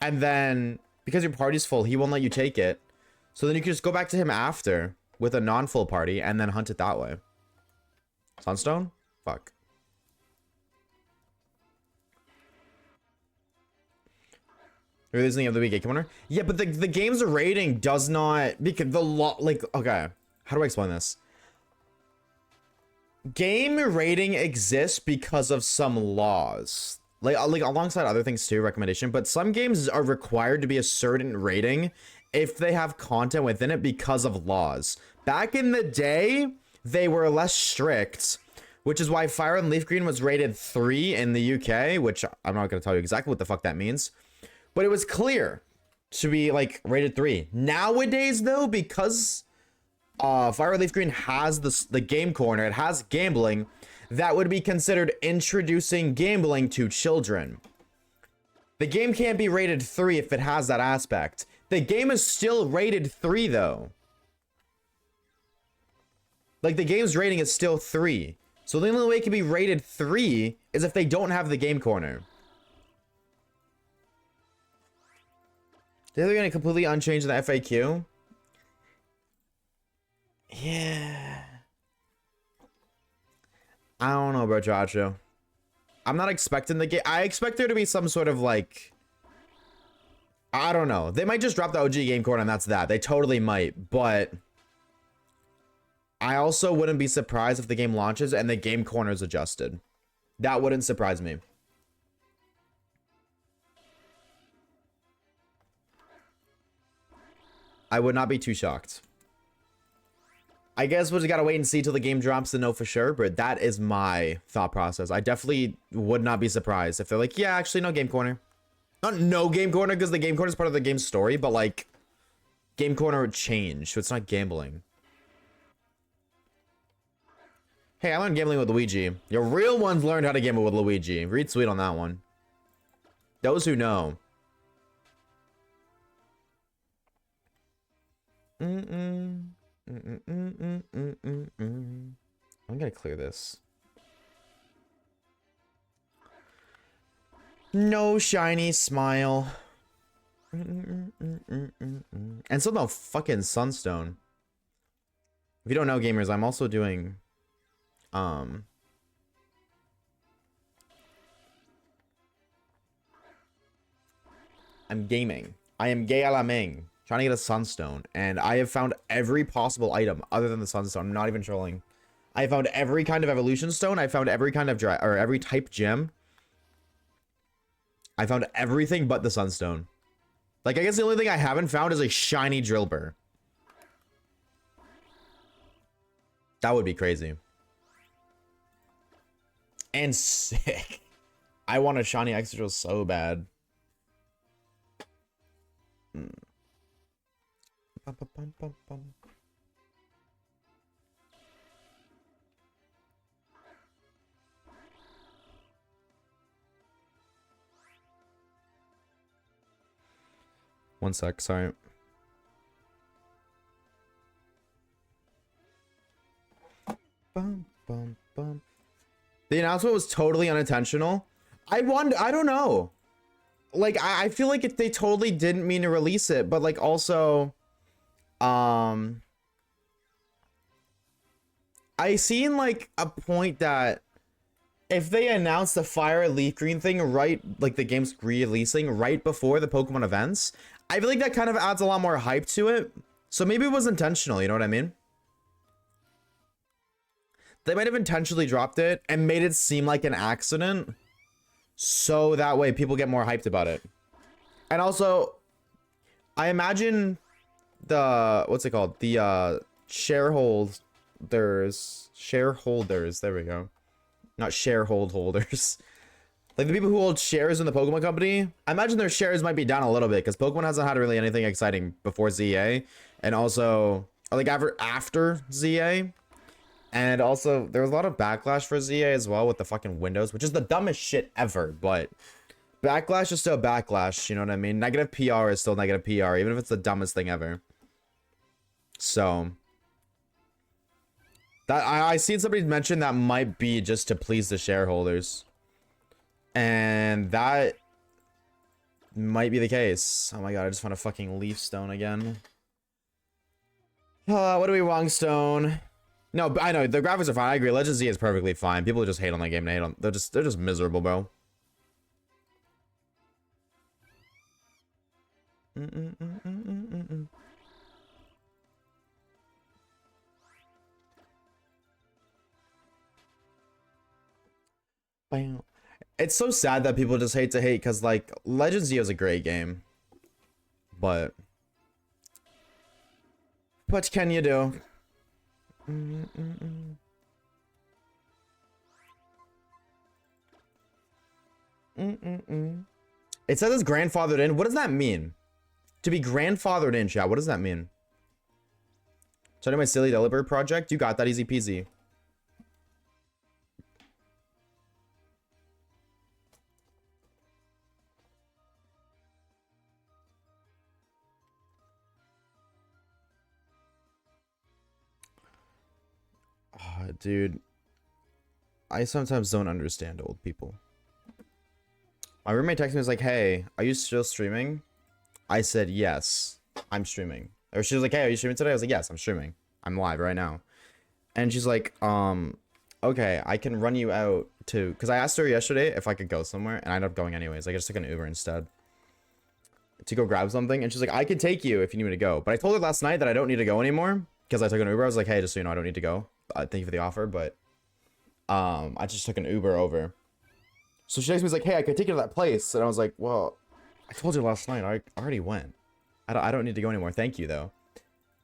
and then, because your party's full, he won't let you take it. So then you can just go back to him after, with a non-full party, and then hunt it that way. Sunstone? Fuck. Releasing of the week, corner. Yeah, but the game's rating does not, because the like, okay, how do I explain this? Game rating exists because of some laws, like alongside other things too, recommendation. But some games are required to be a certain rating if they have content within it because of laws. Back in the day, they were less strict, which is why Fire and Leaf Green was rated 3 in the UK, which I'm not going to tell you exactly what the fuck that means. But it was clear to be like rated 3. Nowadays though, because Fire Leaf Green has the game corner, it has gambling, that would be considered introducing gambling to children. The game can't be rated 3 if it has that aspect. The game is still rated 3 though. Like the game's rating is still 3. So the only way it can be rated 3 is if they don't have the game corner. They're gonna completely unchange the FAQ. Yeah. I don't know, bro, Chacho. I'm not expecting the game. I expect there to be some sort of like, I don't know. They might just drop the OG game corner and that's that. They totally might, but I also wouldn't be surprised if the game launches and the game corner is adjusted. That wouldn't surprise me. I would not be too shocked. I guess we just gotta wait and see till the game drops to know for sure, but that is my thought process. I definitely would not be surprised if they're like, yeah, actually no game corner. Not no game corner, because the game corner is part of the game's story, but like, game corner would change, so it's not gambling. Hey, I learned gambling with Luigi. Your real ones learned how to gamble with Luigi. Read sweet on that one. Those who know. I'm gonna clear this. No shiny smile. And still no fucking sunstone. If you don't know, gamers, I'm also doing I'm gaming. I am gay a la Ming. Trying to get a sunstone, and I have found every possible item other than the sunstone. I'm not even trolling. I found every kind of evolution stone. I found every kind of every type gem. I found everything but the sunstone. Like, I guess the only thing I haven't found is a shiny drill burr. That would be crazy. And sick. I want a shiny extra drill so bad. Bum, bum, bum, bum, bum. One sec, sorry. Bum, bum, bum. The announcement was totally unintentional. I don't know. Like, I feel like they totally didn't mean to release it, but like also, I seen like a point that if they announce the fire leaf green thing right, like the game's releasing right before the Pokemon events, I feel like that kind of adds a lot more hype to it. So maybe it was intentional, you know what I mean? They might have intentionally dropped it and made it seem like an accident, so that way people get more hyped about it. And also, I imagine the, what's it called? The shareholders, there we go. Not holders. Like the people who hold shares in the Pokemon company, I imagine their shares might be down a little bit because Pokemon hasn't had really anything exciting before ZA, and also like after ZA. And also, there was a lot of backlash for ZA as well with the fucking Windows, which is the dumbest shit ever, but backlash is still backlash, you know what I mean? Negative PR is still negative PR, even if it's the dumbest thing ever. So, that I seen somebody mention that might be just to please the shareholders. And that might be the case. Oh my god, I just found a fucking leaf stone again. What do we want, stone? No, I know the graphics are fine. I agree. Legend Z is perfectly fine. People just hate on that game. They hate on. They're just miserable, bro. Bam. It's so sad that people just hate to hate because like Legend Z is a great game, but what can you do? It says it's grandfathered in. What does that mean? To be grandfathered in, chat. What does that mean? Starting my silly developer project. You got that, easy peasy. Dude, I sometimes don't understand old people. My roommate texted me, was like, hey, are you still streaming? I said, yes, I'm streaming. Or she was like, hey, are you streaming today? I was like, yes, I'm streaming. I'm live right now. And she's like, okay, I can run you out to, because I asked her yesterday if I could go somewhere, and I ended up going anyways. Like, I just took an Uber instead to go grab something. And she's like, I could take you if you need me to go. But I told her last night that I don't need to go anymore because I took an Uber. I was like, hey, just so you know, I don't need to go. Thank you for the offer, but I just took an Uber over. So she texted me, was like, hey, I could take you to that place. And I was like, well, I told you last night. I already went. I don't need to go anymore. Thank you, though.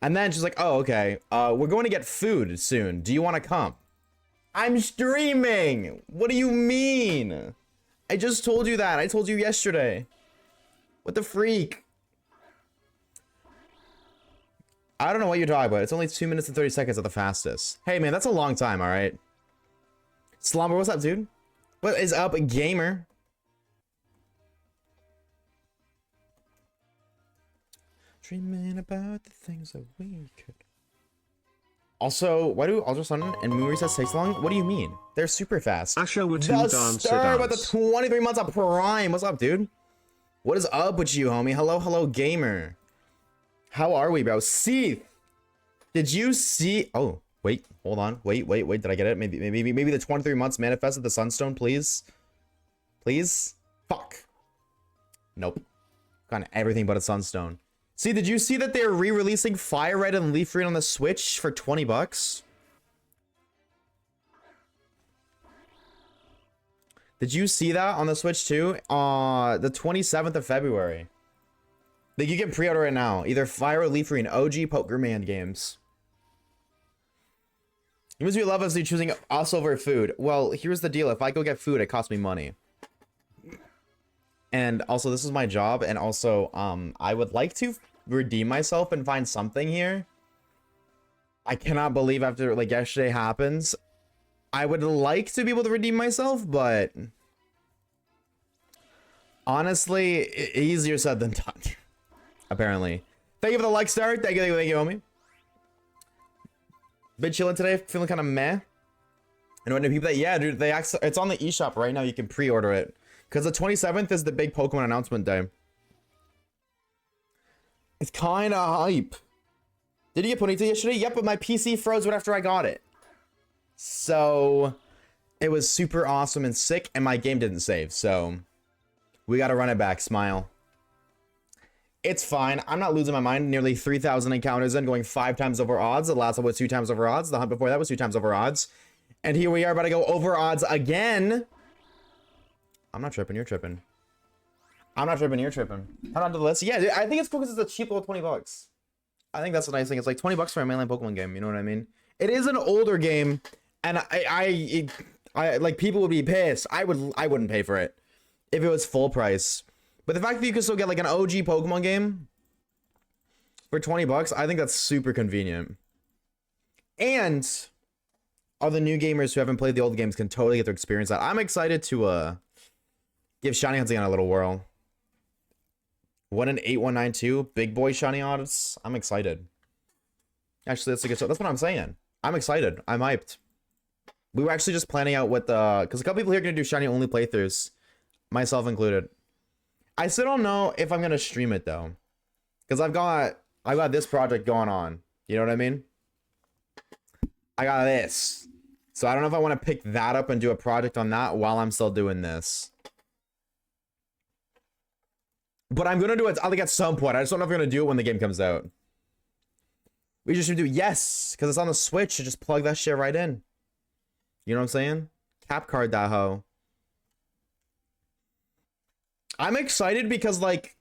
And then she's like, oh, okay. We're going to get food soon. Do you want to come? I'm streaming. What do you mean? I just told you that. I told you yesterday. What the freak? I don't know what you're talking about. It's only 2 minutes and 30 seconds at the fastest. Hey, man, that's a long time, all right? Slumber, what's up, dude? What is up, gamer? Dreaming about the things that we could. Also, why do Ultra Sun and Moon Resets take so long? What do you mean? They're super fast. The star about the 23 months of Prime. What's up, dude? What is up with you, homie? Hello, hello, gamer. How are we, bro? Seeth, did you see? Oh, wait, hold on. Wait. Did I get it? Maybe the 23 months manifested the Sunstone, please. Please? Fuck. Nope. Kind of everything but a Sunstone. See, did you see that they're re-releasing Fire Red and Leaf Green on the Switch for 20 bucks? Did you see that on the Switch too? The 27th of February. Like, you can pre-order it now. Either Fire or Leaf Green, OG Pokemon games. You must be love us choosing us over food. Well, here's the deal. If I go get food, it costs me money. And also, this is my job. And also, I would like to redeem myself and find something here. I cannot believe after, like, yesterday happens. I would like to be able to redeem myself, but... honestly, easier said than done. Apparently. Thank you for the like star. Thank you, homie. Been chilling today, feeling kind of meh. And when the people that, yeah, dude, it's on the eShop right now. You can pre-order it. Because the 27th is the big Pokemon announcement day. It's kind of hype. Did you get Ponyta yesterday? Yep, but my PC froze right after I got it. So, it was super awesome and sick, and my game didn't save. So, we got to run it back. Smile. It's fine. I'm not losing my mind. Nearly 3,000 encounters in, going 5 times over odds. The last one was 2 times over odds. The hunt before that was 2 times over odds. And here we are about to go over odds again. I'm not tripping. You're tripping. I'm not tripping. You're tripping. Head on to the list. Yeah, dude, I think it's cool because it's a cheap little 20 bucks. I think that's the nice thing. It's like 20 bucks for a mainline Pokemon game. You know what I mean? It is an older game. And I like, people would be pissed. I wouldn't pay for it if it was full price. But the fact that you can still get like an OG Pokemon game for 20 bucks, I think that's super convenient. And all the new gamers who haven't played the old games can totally get to experience that. I'm excited to give Shiny Hunting a little whirl. 1 in 8192, big boy Shiny odds. I'm excited. Actually, that's a good show. That's what I'm saying. I'm excited. I'm hyped. We were actually just planning out what the, because a couple people here are gonna do Shiny only playthroughs, myself included. I still don't know if I'm gonna stream it though, because I got this project going on. You know what I mean? I got this, so I don't know if I want to pick that up and do a project on that while I'm still doing this. But I'm gonna do it. I think at some point. I just don't know if I'm gonna do it when the game comes out. We just should do yes, because it's on the Switch. You just plug that shit right in. You know what I'm saying? Cap card that hoe. I'm excited because, like,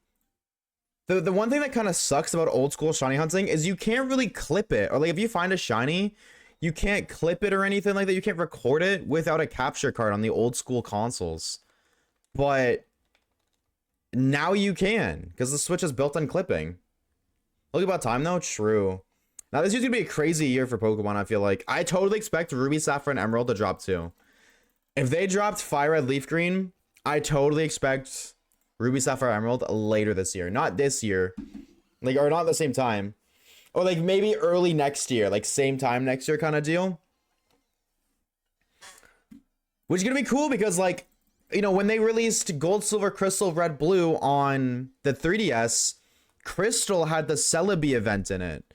the one thing that kind of sucks about old school shiny hunting is you can't really clip it. Or, like, if you find a shiny, you can't clip it or anything like that. You can't record it without a capture card on the old school consoles. But now you can, because the Switch is built on clipping. Look about time, though. True. Now, this is going to be a crazy year for Pokemon, I feel like. I totally expect Ruby, Sapphire, and Emerald to drop, too. If they dropped Fire Red, Leaf Green, I totally expect Ruby, Sapphire, Emerald later this year. Not this year. Like, or not at the same time. Or, like, maybe early next year. Like, same time next year kind of deal. Which is going to be cool because, like, you know, when they released Gold, Silver, Crystal, Red, Blue on the 3DS, Crystal had the Celebi event in it.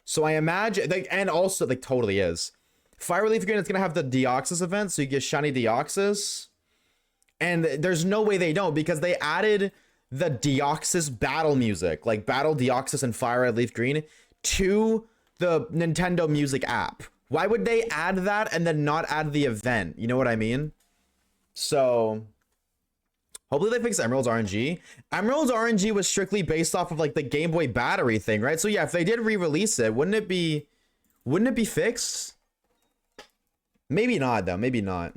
So I imagine, like, and also, like, totally is. Fire Leaf Green is going to have the Deoxys event, so you get Shiny Deoxys. And there's no way they don't, because they added the Deoxys battle music, like Battle Deoxys and Fire Red Leaf Green, to the Nintendo Music app. Why would they add that and then not add the event? You know what I mean? So hopefully they fix Emerald's RNG. Emerald's RNG was strictly based off of, like, the Game Boy battery thing, right? So yeah, if they did re-release it, wouldn't it be fixed? Maybe not, though. Maybe not.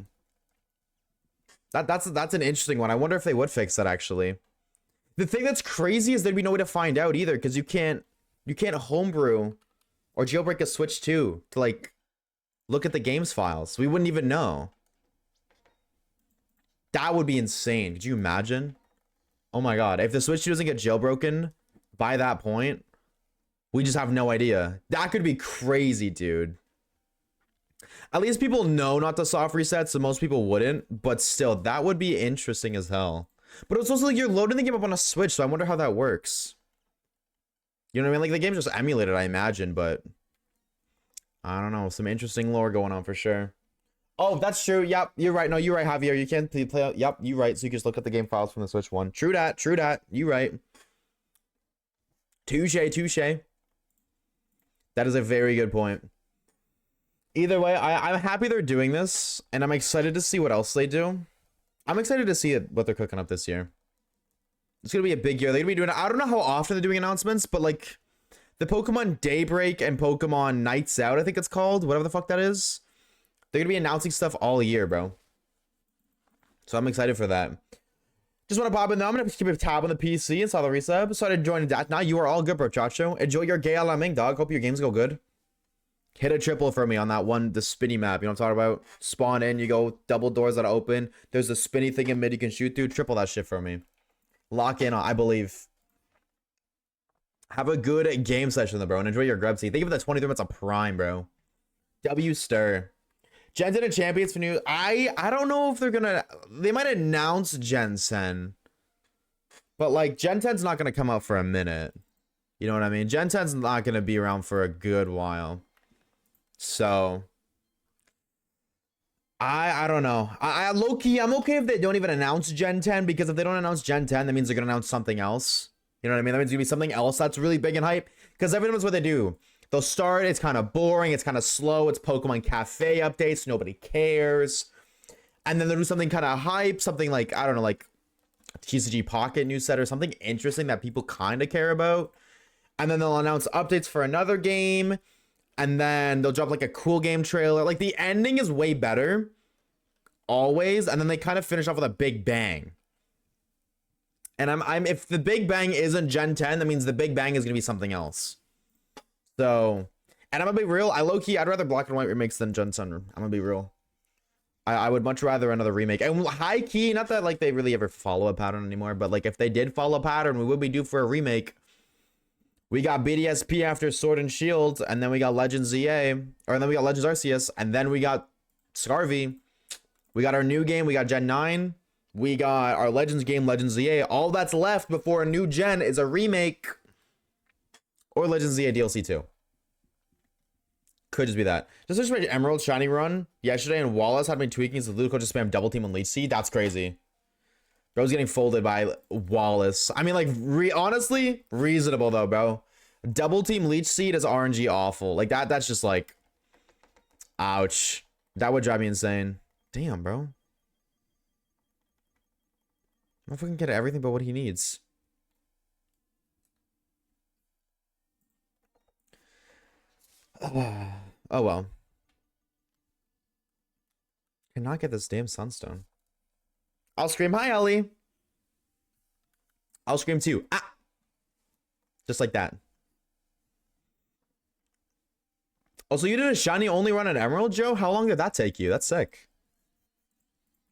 That's an interesting one. I wonder if they would fix that, actually. The thing that's crazy is there'd be no way to find out either, because you can't homebrew or jailbreak a Switch 2 to, like, look at the games files. We wouldn't even know. That would be insane. Could you imagine? Oh my god. If the Switch 2 doesn't get jailbroken by that point, we just have no idea. That could be crazy, dude. At least people know not to soft reset, so most people wouldn't. But still, that would be interesting as hell. But it's also like you're loading the game up on a Switch, so I wonder how that works. You know what I mean? Like, the game's just emulated, I imagine, but I don't know. Some interesting lore going on for sure. Oh, that's true. Yep, you're right. No, you're right, Javier. You can't play. Yep, you're right. So you can just look at the game files from the Switch one. True that. True that. You're right. Touche, touche. That is a very good point. Either way, I'm happy they're doing this, and I'm excited to see what else they do. I'm excited to see what they're cooking up this year. It's going to be a big year. They're going to be doing, I don't know how often they're doing announcements, but like the Pokemon Daybreak and Pokemon Nights Out, I think it's called, whatever the fuck that is. They're going to be announcing stuff all year, bro. So I'm excited for that. Just want to pop in though. I'm going to keep a tab on the PC and saw the resub. Started joining that. Now you are all good, bro, Chacho. Enjoy your gay alaming, dog. Hope your games go good. Hit a triple for me on that one, the spinny map. You know what I'm talking about? Spawn in, you go, double doors that open. There's a spinny thing in mid you can shoot through. Triple that shit for me. Lock in on, I believe. Have a good game session though, bro. And enjoy your grub seat. Thank you for that 23 minutes of prime, bro. W stir. Gen 10 and champions for new. I don't know if they're gonna. They might announce Gen 10. But like Gen 10's not gonna come out for a minute. You know what I mean? Gen 10's not gonna be around for a good while. So I don't know. I low-key, I'm okay if they don't even announce Gen 10, because if they don't announce Gen 10, that means they're gonna announce something else. You know what I mean? That means it's gonna be something else that's really big and hype. Because everyone knows what they do. They'll start, it's kind of boring, it's kind of slow, it's Pokemon Cafe updates, nobody cares. And then they'll do something kind of hype, something like, I don't know, like TCG Pocket news set or something interesting that people kind of care about. And then they'll announce updates for another game. And then they'll drop like a cool game trailer. Like the ending is way better. Always. And then they kind of finish off with a big bang. And I'm if the big bang isn't Gen 10, that means the big bang is gonna be something else. So, and I'm gonna be real, I'd rather black and white remakes than Gen 10. I'm gonna be real. I would much rather another remake. And high key, not that like they really ever follow a pattern anymore, but like if they did follow a pattern, we would be due for a remake. We got BDSP after Sword and Shield, and then we got Legends EA, or then we got Legends Arceus, and then we got Scarvy. We got our new game, we got Gen 9. We got our Legends game, Legends EA. All that's left before a new gen is a remake or Legends EA DLC 2. Could just be that. Just search for Emerald Shiny Run yesterday, and Wallace had me tweaking so Ludo just spam double team on lead seed. That's crazy. Bro's getting folded by Wallace. I mean, like, honestly, reasonable though, bro. Double team leech seed is RNG awful. Like that's just like, ouch. That would drive me insane. Damn, bro. I'm fucking get everything but what he needs. Oh well. Cannot get this damn sunstone. I'll scream, hi, Ellie. I'll scream too. Ah! Just like that. Also, you did a shiny only run at Emerald, Joe? How long did that take you? That's sick.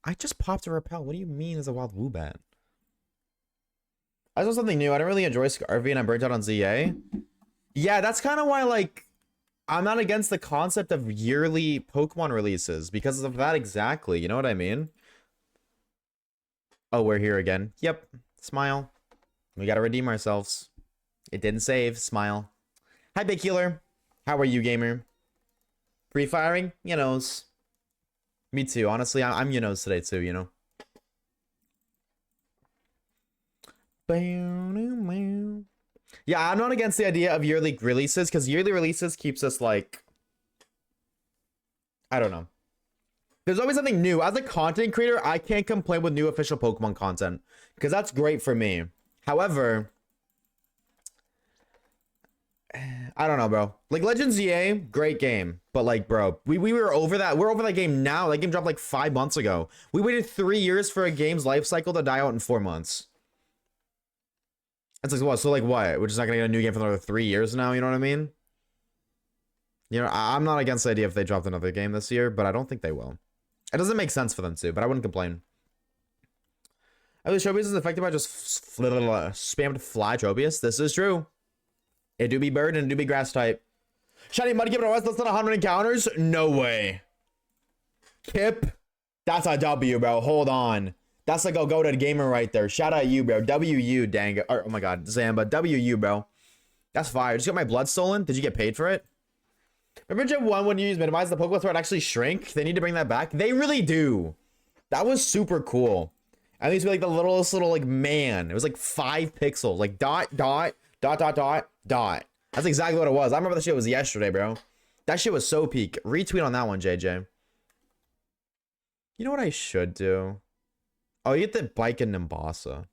I just popped a repel. What do you mean as a wild Woobat? I saw something new. I don't really enjoy Scarvy and I'm burnt out on ZA. Yeah, that's kind of why, like, I'm not against the concept of yearly Pokemon releases because of that exactly. You know what I mean? Oh, we're here again. Yep. Smile. We gotta redeem ourselves. It didn't save. Smile. Hi, Big Healer. How are you, gamer? Pre-firing? You knows. Me too. Honestly, I'm you knows today too, you know? Yeah, I'm not against the idea of yearly releases because yearly releases keeps us like... I don't know. There's always something new. As a content creator, I can't complain with new official Pokemon content because that's great for me. However, I don't know, bro. Like Legends EA, great game, but like, bro, we were over that. We're over that game now. That game dropped like 5 months ago. We waited 3 years for a game's life cycle to die out in 4 months. It's like what? So like what? We're just not gonna get a new game for another 3 years now. You know what I mean? You know, I'm not against the idea if they dropped another game this year, but I don't think they will. It doesn't make sense for them to, but I wouldn't complain. I believe Tropius is affected by just spammed fly Tropius. This is true. It do be bird and it do be grass type. Shiny Mud, give it a rest. Less than 100 encounters? No way. Kip, that's a W, bro. Hold on. That's like a go-to gamer right there. Shout out you, bro. WU, dang it. Oh my god, Zamba. WU, bro. That's fire. Just got my blood stolen. Did you get paid for it? Remember Gen 1 when you use minimize the Pokemon threat actually shrink? They need to bring that back. They really do. That was super cool. And they used to be like the littlest little like man. It was like 5 pixels. Like dot, dot, Dot, dot, dot, dot. That's exactly what it was. I remember that shit was yesterday, bro. That shit was so peak. Retweet on that one, JJ. You know what I should do? Oh, you get the bike in Nimbasa.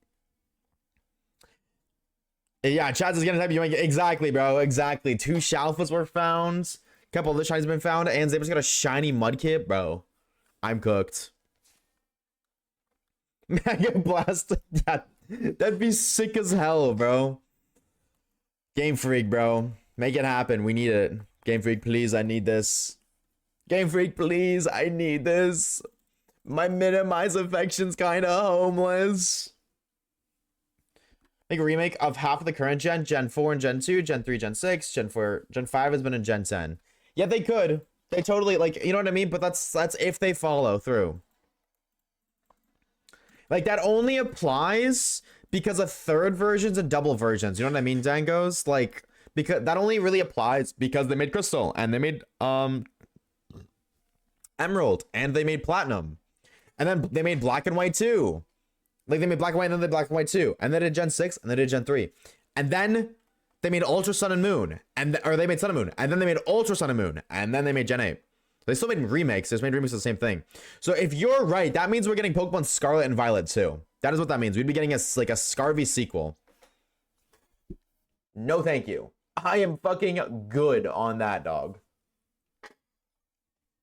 Yeah, Chaz is gonna type you exactly, bro. Exactly. 2 Shalfas were found. A couple of the shinies been found, and Zaber's got a shiny Mudkip, bro. I'm cooked. Mega Blast. That'd be sick as hell, bro. Game Freak, bro. Make it happen. We need it. Game Freak, please. I need this. Game Freak, please. I need this. My minimize affection's kind of homeless. Make a remake of half of the current gen. Gen 4 and Gen 2. Gen 3, Gen 6. Gen 4. Gen 5 has been in Gen 10. Yeah, they could. They totally, like, you know what I mean? But that's if they follow through. Like, that only applies because of third versions and double versions. You know what I mean, Dangos? Like, because that only really applies because they made Crystal and they made Emerald and they made Platinum. And then they made Black and White too. Like, they made Black and White and then they did Black and White too. And they did Gen 6 and they did Gen 3. And then they made Ultra Sun and Moon. Or they made Sun and Moon. And then they made Ultra Sun and Moon. And then they made Gen 8. They still made remakes. They just made remakes of the same thing. So if you're right, that means we're getting Pokemon Scarlet and Violet too. That is what that means. We'd be getting a Scarvy sequel. No thank you. I am fucking good on that, dog.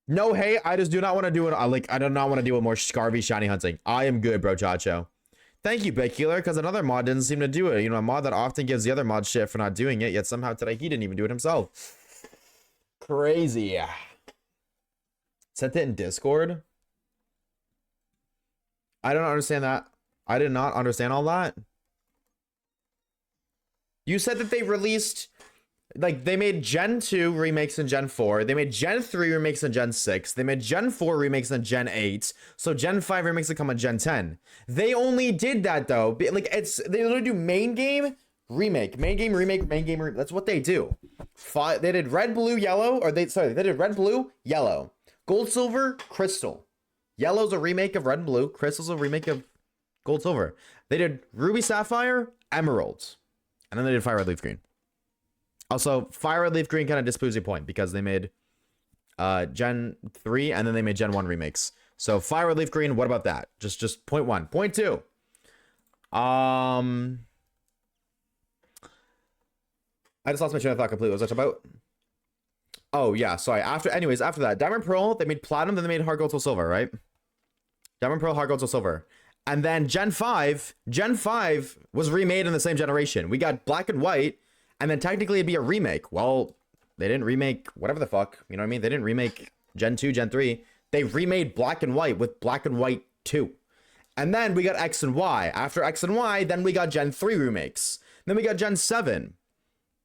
No, hey, I just do not want to do it. I do not want to deal with more Scarvy shiny hunting. I am good, bro, Chacho. Thank you, Big Healer, because another mod didn't seem to do it. You know, a mod that often gives the other mod shit for not doing it, yet somehow today he didn't even do it himself. Crazy. Sent it in Discord? I don't understand that. I did not understand all that. You said that they released, like, they made Gen 2 remakes in Gen 4. They made Gen 3 remakes in Gen 6. They made Gen 4 remakes in Gen 8. So Gen 5 remakes that come in Gen 10. They only did that, though. Like, they literally do main game, remake. Main game, remake, main game, remake. That's what they do. They did red, blue, yellow. They did red, blue, yellow. Gold, silver, crystal. Yellow's a remake of red and blue. Crystal's a remake of gold, silver. They did ruby, sapphire, emeralds. And then they did fire, red, leaf, green. Also, fire, red, leaf, green kind of disproves your point because they made Gen 3 and then they made Gen 1 remakes. So fire, red, leaf, green, what about that? Just point 1. Point 2. I just lost my train of thought completely. What was that about? Oh, yeah, sorry. After that, Diamond Pearl, they made Platinum, then they made Heart Gold, Soul Silver, right? Diamond Pearl, Heart Gold, Soul Silver. And then Gen 5 was remade in the same generation. We got Black and White, and then technically it'd be a remake. Well, they didn't remake whatever the fuck, you know what I mean? They didn't remake Gen 2, Gen 3. They remade Black and White with Black and White 2. And then we got X and Y. After X and Y, then we got Gen 3 remakes. Then we got Gen 7.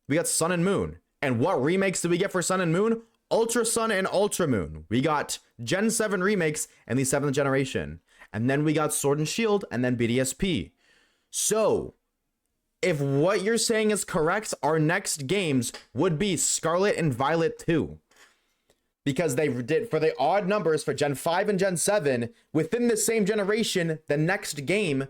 We got Sun and Moon. And what remakes did we get for Sun and Moon? Ultra Sun and Ultra Moon. We got Gen 7 remakes in the 7th generation. And then we got Sword and Shield and then BDSP. So, if what you're saying is correct, our next games would be Scarlet and Violet 2. Because they did, for the odd numbers for Gen 5 and Gen 7, within the same generation, the next game,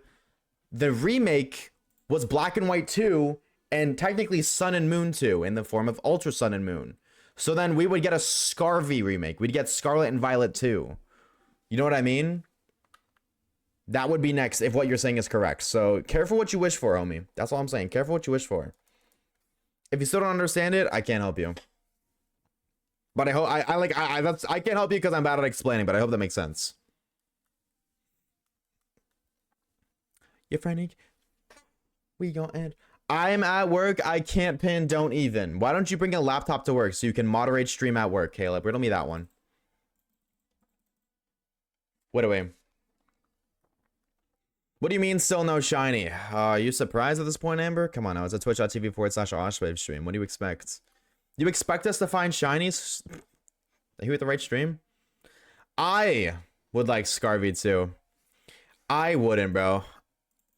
the remake was Black and White 2, and technically Sun and Moon 2 in the form of Ultra Sun and Moon. So then we would get a Scarvy remake. We'd get Scarlet and Violet 2. You know what I mean? That would be next if what you're saying is correct. So careful what you wish for, homie. That's all I'm saying. Careful what you wish for. If you still don't understand it, I can't help you. But I hope I can't help you because I'm bad at explaining, but I hope that makes sense. You're friendly. We gonna end. I'm at work. I can't pin. Don't even. Why don't you bring a laptop to work so you can moderate stream at work, Caleb? Riddle me that one. What away? What do you mean still no shiny? Are you surprised at this point, Amber? Come on now. It's a twitch.tv/Oshawaves stream. What do you expect? You expect us to find shinies? Are you at the right stream? I would like Scarvy too. I wouldn't, bro.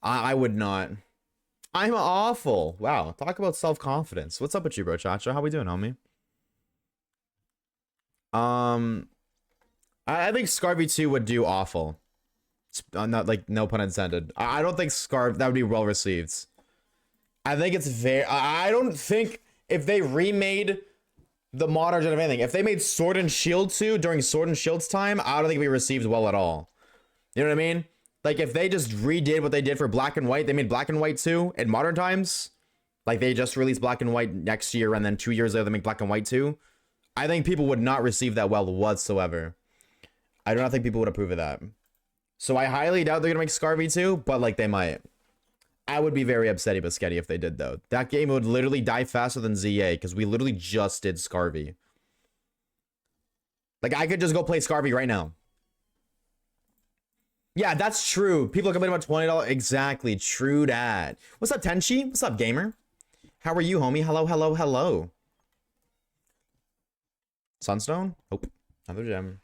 I would not. I'm awful. Wow. Talk about self-confidence. What's up with you, bro, Chacha? How we doing, homie? I think Scarvy 2 would do awful. Not like, no pun intended. I don't think that would be well received. I think it's very. I don't think if they remade the modern gen of anything, if they made Sword and Shield 2 during Sword and Shield's time, I don't think it'd be received well at all. You know what I mean? Like if they just redid what they did for Black and White, they made Black and White 2 in modern times. Like they just released Black and White next year, and then 2 years later they make Black and White 2. I think people would not receive that well whatsoever. I do not think people would approve of that. So I highly doubt they're gonna make Scarvy 2, but like they might. I would be very upset about Sketty if they did though. That game would literally die faster than ZA because we literally just did Scarvy. Like I could just go play Scarvy right now. Yeah, that's true. People are complaining about $20. Exactly. True that. What's up, Tenchi? What's up, gamer? How are you, homie? Hello, hello, hello. Sunstone? Oh, another gem.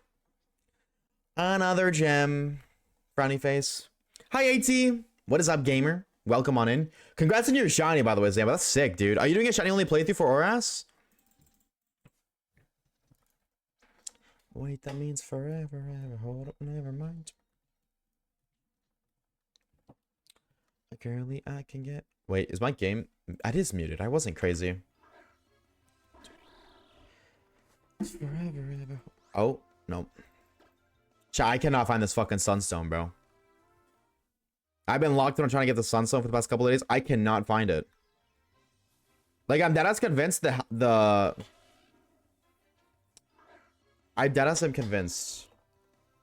Another gem. Frowny face. Hi, AT. What is up, gamer? Welcome on in. Congrats on your shiny, by the way, Zamba. That's sick, dude. Are you doing a shiny only playthrough for Oras? Wait, that means forever, ever. Hold up, never mind. Currently, I can get. Wait, is my game? It is muted. I wasn't crazy. Forever, ever. Oh, no. I cannot find this fucking sunstone, bro. I've been locked in on trying to get the sunstone for the past couple of days. I cannot find it. Like, I'm deadass convinced that I'm deadass convinced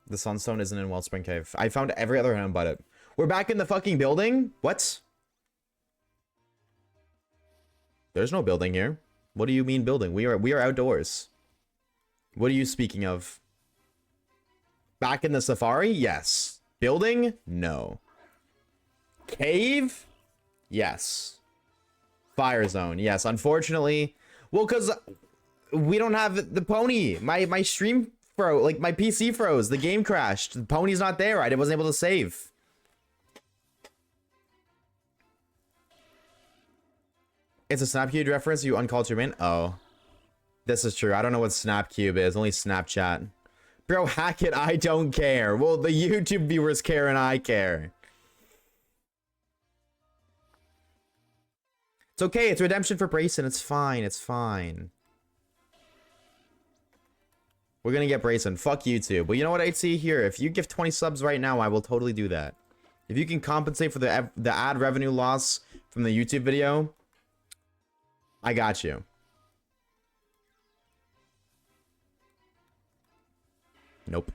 the sunstone isn't in Wellspring Cave. I found every other item but it. We're back in the fucking building? What? There's no building here. What do you mean building? We are outdoors. What are you speaking of? Back in the safari? Yes. Building? No. Cave? Yes. Fire zone? Yes. Unfortunately, well, because we don't have the pony. My stream froze. Like, my PC froze. The game crashed. The pony's not there. I wasn't able to save. It's a Snapcube reference. You uncultured man. Oh. This is true. I don't know what Snapcube is. Only Snapchat. Bro, hack it. I don't care. Well, the YouTube viewers care and I care. It's okay. It's redemption for Brayson. It's fine. It's fine. We're gonna get Brayson. Fuck YouTube. But you know what I see here? If you give 20 subs right now, I will totally do that. If you can compensate for the ad revenue loss from the YouTube video, I got you. Nope.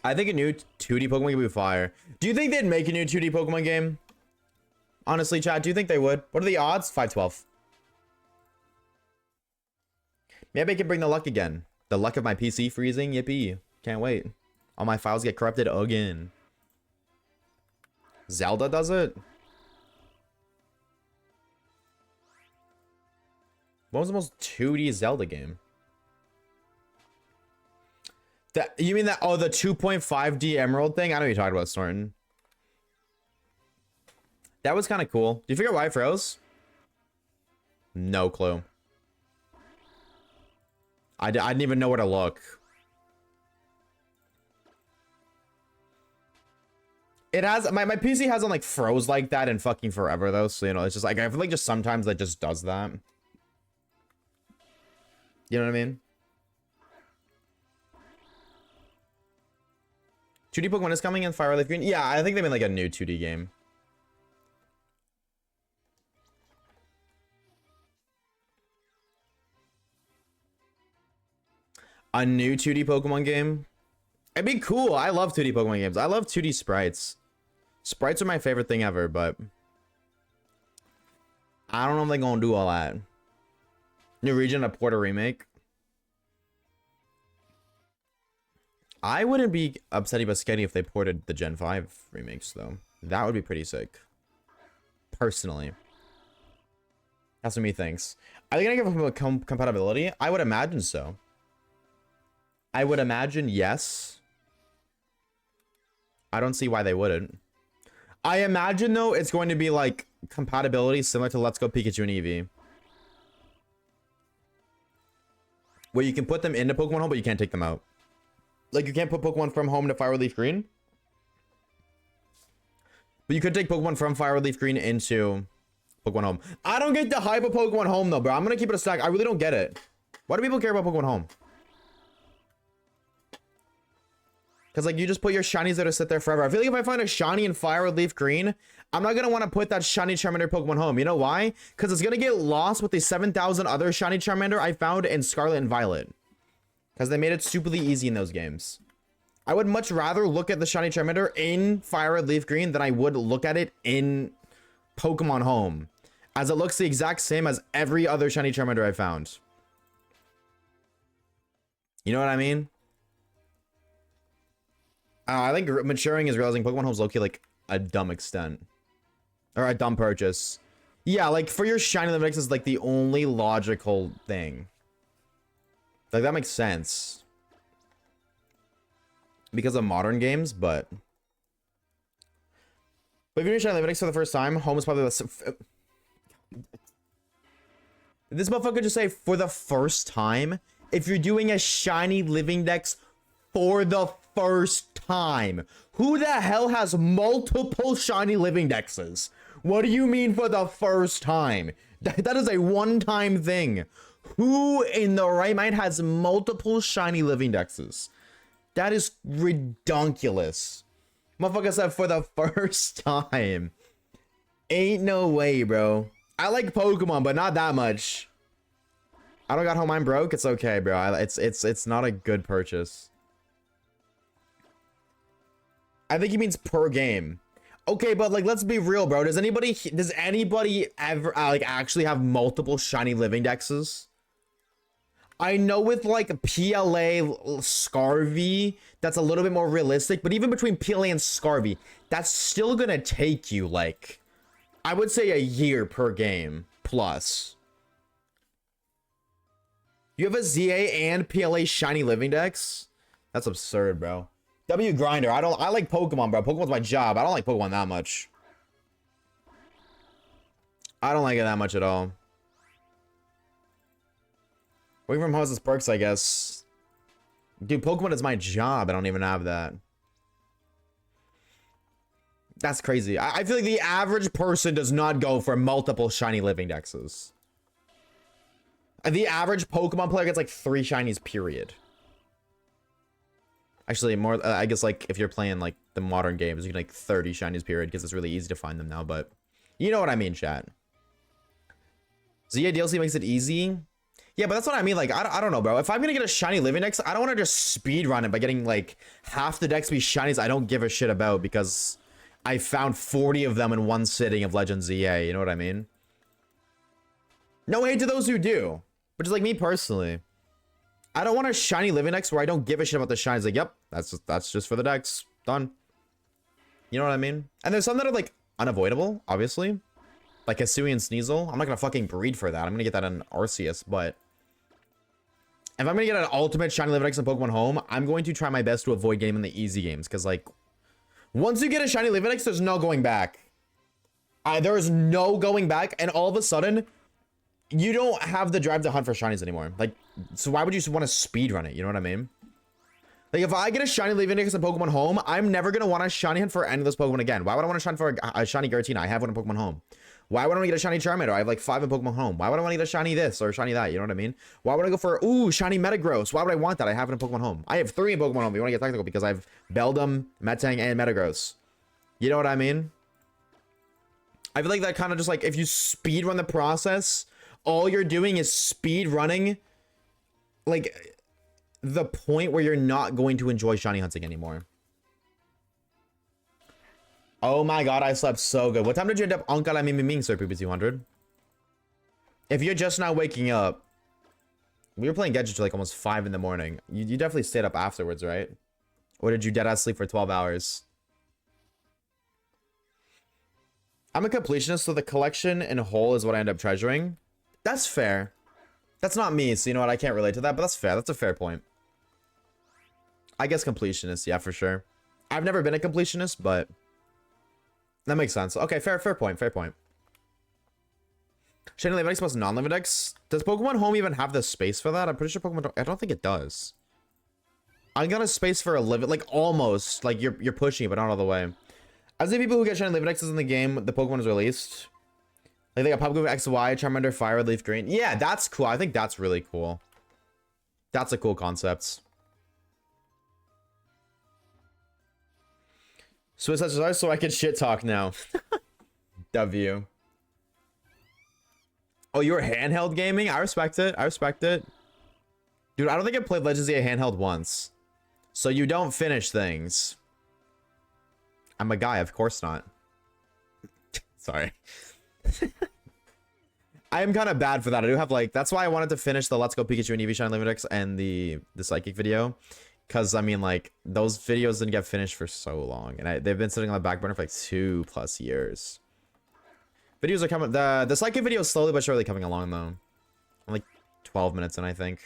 I think a new 2D Pokemon game would be fire. Do you think they'd make a new 2D Pokemon game? Honestly, chat, do you think they would? What are the odds? 512. Maybe I can bring the luck again. The luck of my PC freezing? Yippee. Can't wait. All my files get corrupted again. Zelda does it? What was the most 2D Zelda game? That you mean that? Oh, the 2.5D Emerald thing? I know you're talking about, Snorton. That was kind of cool. Do you figure out why it froze? No clue. I didn't even know where to look. It has my PC hasn't like froze like that in fucking forever though. So you know, it's just like I feel like just sometimes it just does that. You know what I mean? 2D Pokemon is coming in Fire Leaf Green. Yeah, I think they made like a new 2D game. A new 2D Pokemon game? It'd be cool. I love 2D Pokemon games. I love 2D sprites. Sprites are my favorite thing ever, but I don't know if they're gonna do all that. New region, a port or remake. I wouldn't be upset about Sketty if they ported the Gen 5 remakes, though. That would be pretty sick. Personally. That's what me thinks. Are they gonna give them compatibility? I would imagine so. I would imagine yes. I don't see why they wouldn't. I imagine, though, it's going to be, like, compatibility similar to Let's Go Pikachu and Eevee. Where you can put them into Pokemon Home, but you can't take them out. Like, you can't put Pokemon from Home to Fire Leaf Green. But you could take Pokemon from Fire Leaf Green into Pokemon Home. I don't get the hype of Pokemon Home though, bro. I'm gonna keep it a stack. I really don't get it. Why do people care about Pokemon Home? Because, like, you just put your shinies there to sit there forever. I feel like if I find a shiny in Fire Leaf Green, I'm not going to want to put that shiny Charmander Pokemon home. You know why? Because it's going to get lost with the 7,000 other shiny Charmander I found in Scarlet and Violet. Because they made it stupidly easy in those games. I would much rather look at the shiny Charmander in Fire Leaf Green than I would look at it in Pokemon Home. As it looks the exact same as every other shiny Charmander I found. You know what I mean? I think maturing is realizing Pokemon Home's low-key like a dumb extent. Or a dumb purchase. Yeah, like for your shiny Limitex is like the only logical thing. Like that makes sense. Because of modern games, but if you're doing shiny Limitex for the first time, Home is probably less. Did this motherfucker just say for the first time? If you're doing a shiny Living Dex for the first time. Who the hell has multiple shiny Living Dexes? What do you mean for the first time? That is a one-time thing. Who in the right mind has multiple shiny Living Dexes? That is redonkulous. Motherfucker said for the first time. Ain't no way, bro. I like Pokemon, but not that much. I don't got home, I'm broke. It's okay, bro. It's not a good purchase. I think he means per game. Okay, but like, let's be real, bro. Does anybody ever like actually have multiple shiny Living Dexes? I know with like PLA Scarvy, that's a little bit more realistic, but even between PLA and Scarvy, that's still gonna take you like, I would say a year per game plus. You have a ZA and PLA shiny Living Dex? That's absurd, bro. W Grinder. I like Pokemon, bro. Pokemon's my job. I don't like Pokemon that much. I don't like it that much at all. Working from home has its perks, I guess. Dude, Pokemon is my job. I don't even have that. That's crazy. I feel like the average person does not go for multiple shiny Living Dexes. The average Pokemon player gets like 3 shinies, period. Actually, more, I guess, like, if you're playing, like, the modern games, you can, like, 30 shinies, period, because it's really easy to find them now, but you know what I mean, chat. ZA DLC makes it easy. Yeah, but that's what I mean, like, I don't know, bro. If I'm gonna get a shiny Living Dex, I don't want to just speed run it by getting, like, half the decks be shinies I don't give a shit about, because I found 40 of them in one sitting of Legend ZA, you know what I mean? No hate to those who do, but just, like, me personally. I don't want a shiny Living Dex where I don't give a shit about the shines. Like, yep, that's just for the decks. Done. You know what I mean? And there's some that are, like, unavoidable, obviously. Like Hisui and Sneasel. I'm not gonna fucking breed for that. I'm gonna get that in Arceus, but if I'm gonna get an ultimate shiny Living Dex in Pokemon Home, I'm going to try my best to avoid getting in the easy games. Because, like, once you get a shiny Living Dex, there's no going back. There is no going back, and all of a sudden, you don't have the drive to hunt for shinies anymore. Like, so why would you want to speed run it? You know what I mean? Like, if I get a shiny Living Dex in Pokemon Home, I'm never going to want a shiny hunt for any of those Pokemon again. Why would I want to shine for a shiny Giratina? I have one in Pokemon Home. Why would I want to get a shiny Charmander? I have like 5 in Pokemon Home. Why would I want to get a shiny this or shiny that? You know what I mean? Why would I go for, ooh, shiny Metagross? Why would I want that? I have it in Pokemon Home. I have 3 in Pokemon Home. You want to get technical because I have Beldum, Metang, and Metagross. You know what I mean? I feel like that kind of just like, if you speed run the process, all you're doing is speed running, like, the point where you're not going to enjoy shiny hunting anymore. Oh my god, I slept so good. What time did you end up on Ming, Sir Poopy 200? If you're just now waking up, we were playing Gadget till like almost 5 in the morning. You definitely stayed up afterwards, right? Or did you deadass sleep for 12 hours? I'm a completionist, so the collection in whole is what I end up treasuring. That's fair. That's not me, so you know what? I can't relate to that, but that's fair. That's a fair point. I guess completionist, yeah, for sure. I've never been a completionist, but that makes sense. Okay, fair point, fair point. Shiny Living Dex plus non-Living Dex. Does Pokemon Home even have the space for that? I'm pretty sure Pokemon I don't think it does. I got a space for a Living, like almost, like you're pushing it, but not all the way. I've seen people who get shiny Leaf in the game the Pokemon is released. Like they got Pokemon XY, Charmander, Fire, Leaf Green. Yeah, that's cool. I think that's really cool. That's a cool concept. Swiss SSR so I can shit talk now. W. Oh, you're handheld gaming? I respect it. I respect it. Dude, I don't think I played Legends of handheld once. So you don't finish things. I'm a guy, of course not. Sorry. I am kind of bad for that. I do have like, that's why I wanted to finish the Let's Go Pikachu and Eevee Shine Limitex and the Psychic video. Because, I mean, like, those videos didn't get finished for so long. And they've been sitting on the back burner for like 2+ years. Videos are coming. The Psychic video is slowly but surely coming along, though. I'm like 12 minutes in, I think.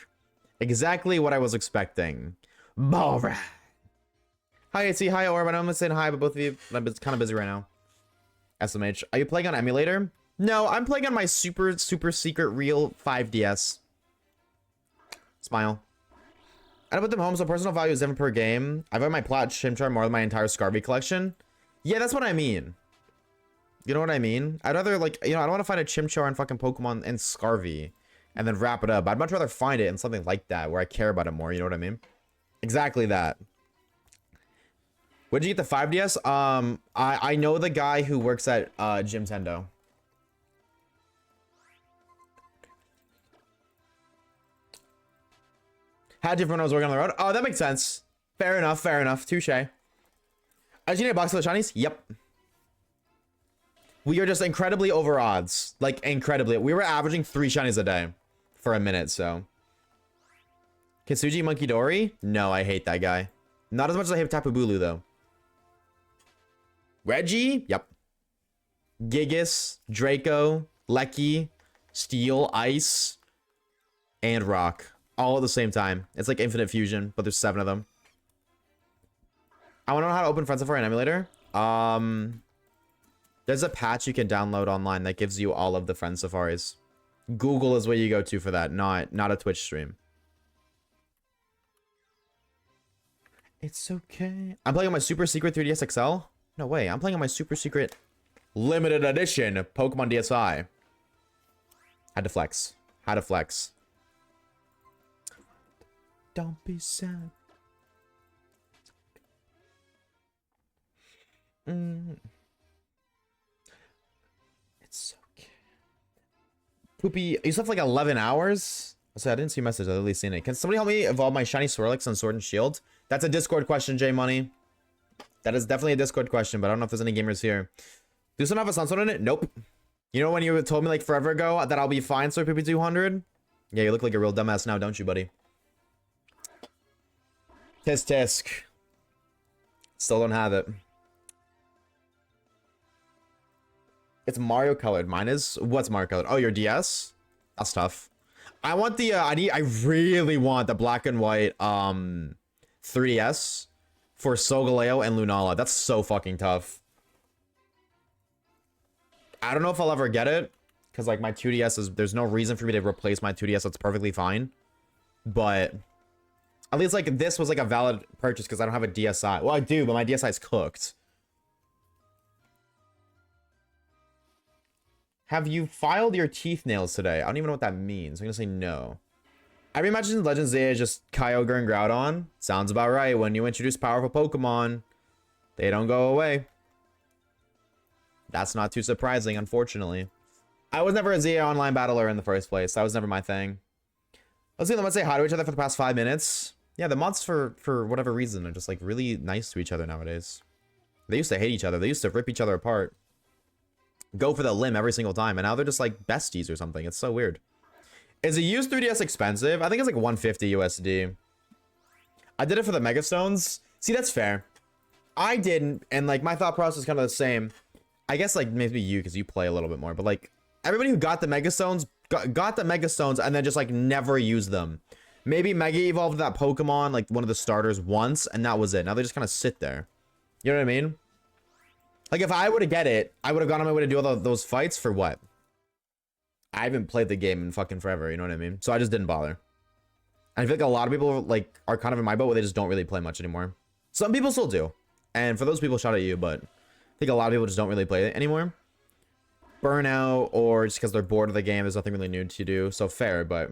Exactly what I was expecting. Ball ride. Hi, AC. Hi, Orb. I know I'm saying hi, but both of you, I'm kind of busy right now. SMH. Are you playing on emulator? No, I'm playing on my super secret real 5DS. Smile. I put them home, so personal value is different per game. I've had my Plat Chimchar more than my entire Scarvy collection. Yeah, that's what I mean. You know what I mean? I'd rather, like, you know, I don't want to find a Chimchar and fucking Pokemon and Scarvy and then wrap it up. I'd much rather find it in something like that where I care about it more. You know what I mean? Exactly that. Where'd you get the 5DS? I know the guy who works at Gymtendo. Had different when I was working on the road. Oh, that makes sense. Fair enough. Fair enough. Touche. I just need a box of the shinies. Yep. We are just incredibly over odds. Like, incredibly. We were averaging 3 shinies a day for a minute, so. Kitsuji Monkey Dory? No, I hate that guy. Not as much as I hate Tapu Bulu, though. Reggie? Yep. Gigas, Draco, Lecky, Steel, Ice, and Rock. All at the same time. It's like infinite fusion, but there's 7 of them. I want to know how to open Friend Safari in emulator. There's a patch you can download online that gives you all of the Friend Safaris. Google is where you go to for that, not a Twitch stream. It's okay. I'm playing on my super secret 3DS XL. No way. I'm playing on my super secret limited edition Pokemon DSi. Had to flex. Had to flex. Don't be sad. It's okay. Poopy, you slept like 11 hours? So I didn't see a message. I literally seen it. Can somebody help me evolve my shiny Swirlix on Sword and Shield? That's a Discord question, J Money. That is definitely a Discord question, but I don't know if there's any gamers here. Do you still have a Sunstone in it? Nope. You know when you told me like forever ago that I'll be fine, Soy Poopy 200? Yeah, you look like a real dumbass now, don't you, buddy? Tisk tisk. Still don't have it. It's Mario colored. Mine is. What's Mario colored? Oh, your DS? That's tough. I want the I really want the black and white 3DS for Solgaleo and Lunala. That's so fucking tough. I don't know if I'll ever get it because like my 2DS is, there's no reason for me to replace my 2DS. That's perfectly fine. But at least like this was like a valid purchase because I don't have a DSi. Well, I do, but my DSi is cooked. Have you filed your teeth nails today? I don't even know what that means. I'm gonna say no. I reimagined Legends Day as just Kyogre and Groudon. Sounds about right. When you introduce powerful Pokemon, they don't go away. That's not too surprising, unfortunately. I was never a ZA online battler in the first place. That was never my thing. Let's see, let's say hi to each other for the past 5 minutes. Yeah, the mods for whatever reason are just like really nice to each other nowadays. They used to hate each other. They used to rip each other apart. Go for the limb every single time, and now they're just like besties or something. It's so weird. Is a used 3DS expensive? I think it's like 150 USD. I did it for the Megastones. See, that's fair. I didn't, and like my thought process is kind of the same. I guess like maybe you, because you play a little bit more, but like everybody who got the Megastones got the Megastones and then just like never used them. Maybe Mega evolved that Pokemon, like one of the starters once, and that was it. Now they just kind of sit there. You know what I mean? Like, if I were to get it, I would have gone on my way to do all those fights for what? I haven't played the game in fucking forever, you know what I mean? So I just didn't bother. And I feel like a lot of people, like, are kind of in my boat where they just don't really play much anymore. Some people still do. And for those people, shout at you, but think a lot of people just don't really play it anymore. Burnout, or just because they're bored of the game. There's nothing really new to do. So fair, but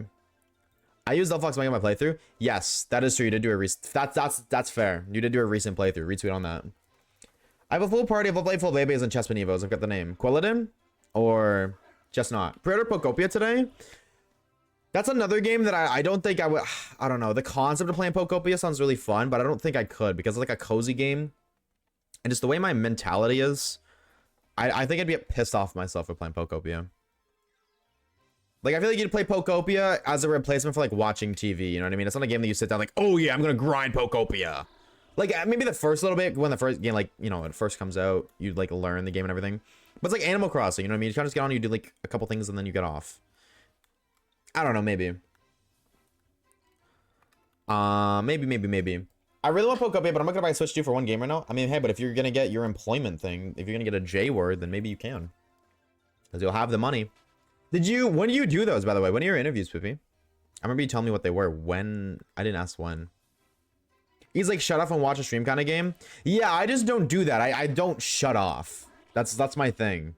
I used Delphox Mega in my playthrough. Yes, that is true. You did do a that's fair. You did do a recent playthrough. Retweet on that. I have a full party of playful babies and Chess Benevos. I've got the name. Quilladin or just not. Pre-order Pokopia today. That's another game that I don't think I would. I don't know. The concept of playing Pokopia sounds really fun, but I don't think I could because it's like a cozy game. And just the way my mentality is, I think I'd be pissed off myself for playing Pokopia. Like, I feel like you'd play Pokopia as a replacement for, like, watching TV. You know what I mean? It's not a game that you sit down like, oh, yeah, I'm going to grind Pokopia. Like, maybe the first little bit when the first game, like, you know, when it first comes out, you'd, like, learn the game and everything. But it's like Animal Crossing, you know what I mean? You kind of just get on, you do, like, a couple things, and then you get off. I don't know, maybe. Maybe. I really want Pokopia, but I'm not gonna buy a Switch 2 for one game right now. I mean, hey, but if you're gonna get your employment thing, if you're gonna get a J word, then maybe you can. Because you'll have the money. When do you do those, by the way? When are your interviews, Pippy? I remember you telling me what they were. When? I didn't ask when. He's like, shut off and watch a stream kind of game. Yeah, I just don't do that. I don't shut off. That's my thing.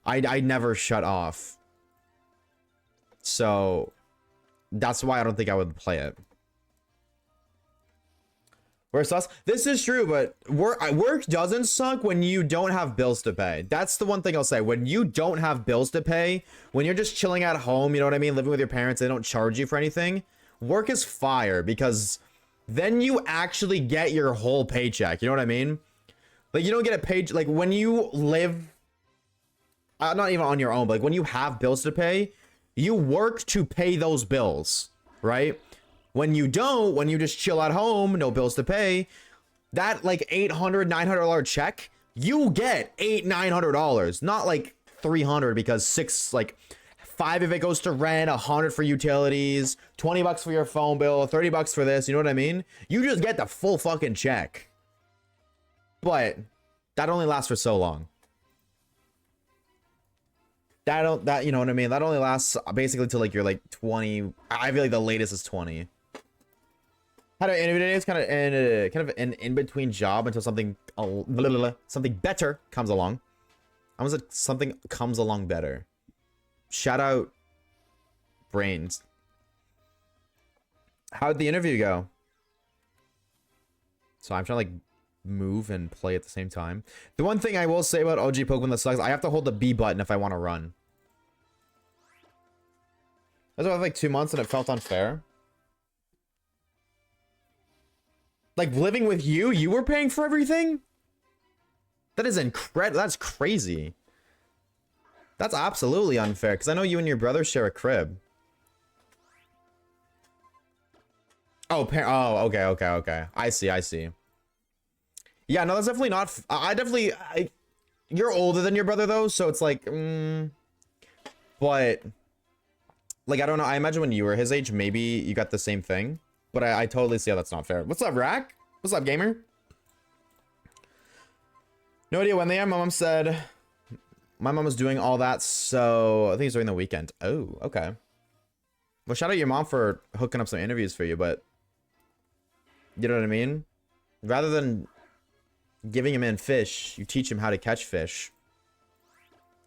I never shut off. So, that's why I don't think I would play it. Where's sus? This is true, but work doesn't suck when you don't have bills to pay. That's the one thing I'll say. When you don't have bills to pay, when you're just chilling at home, you know what I mean? Living with your parents, they don't charge you for anything. Work is fire because then you actually get your whole paycheck. You know what I mean? Like, you don't get a paycheck. Like, when you live, not even on your own, but like when you have bills to pay, you work to pay those bills, right? When you don't, when you just chill at home, no bills to pay, that like $800, $900 check, you get $900, not like $300 because $5 if it goes to rent, $100 for utilities, $20 for your phone bill, $30 for this. You know what I mean? You just get the full fucking check, but that only lasts for so long. That you know what I mean? That only lasts basically till like you're like 20. I feel like the latest is 20. How do I interview today? It's kind of an in-between job until something better comes along. I was like, something comes along better. Shout out Brains. How'd the interview go? So I'm trying to like move and play at the same time. The one thing I will say about OG Pokemon that sucks, I have to hold the B button if I want to run. That's why I have like 2 months and it felt unfair. Like, living with you were paying for everything? That is incredible. That's crazy. That's absolutely unfair, because I know you and your brother share a crib. Oh, okay. I see. Yeah, no, that's definitely not... you're older than your brother, though, so it's like... but... Like, I don't know. I imagine when you were his age, maybe you got the same thing. But I totally see how that's not fair. What's up, Rack? What's up, gamer? No idea when they are. My mom said... My mom was doing all that, so... I think it's during the weekend. Oh, okay. Well, shout out your mom for hooking up some interviews for you, but... You know what I mean? Rather than giving him in fish, you teach him how to catch fish.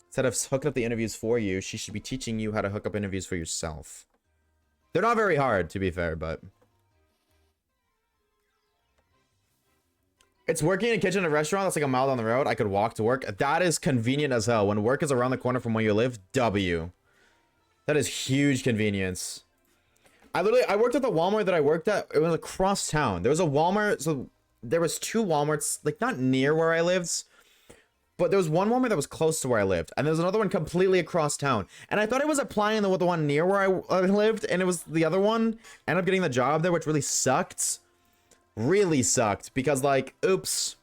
Instead of hooking up the interviews for you, she should be teaching you how to hook up interviews for yourself. They're not very hard, to be fair, but... It's working in a kitchen at a restaurant that's like a mile down the road. I could walk to work. That is convenient as hell. When work is around the corner from where you live, W. That is huge convenience. I worked at the Walmart that I worked at. It was across town. There was a Walmart. So there was 2 Walmarts, like not near where I lived, but there was one Walmart that was close to where I lived. And there was another one completely across town. And I thought it was applying the one near where I lived. And it was the other one. Ended up getting the job there, which really sucked. Really sucked. Because like, oops.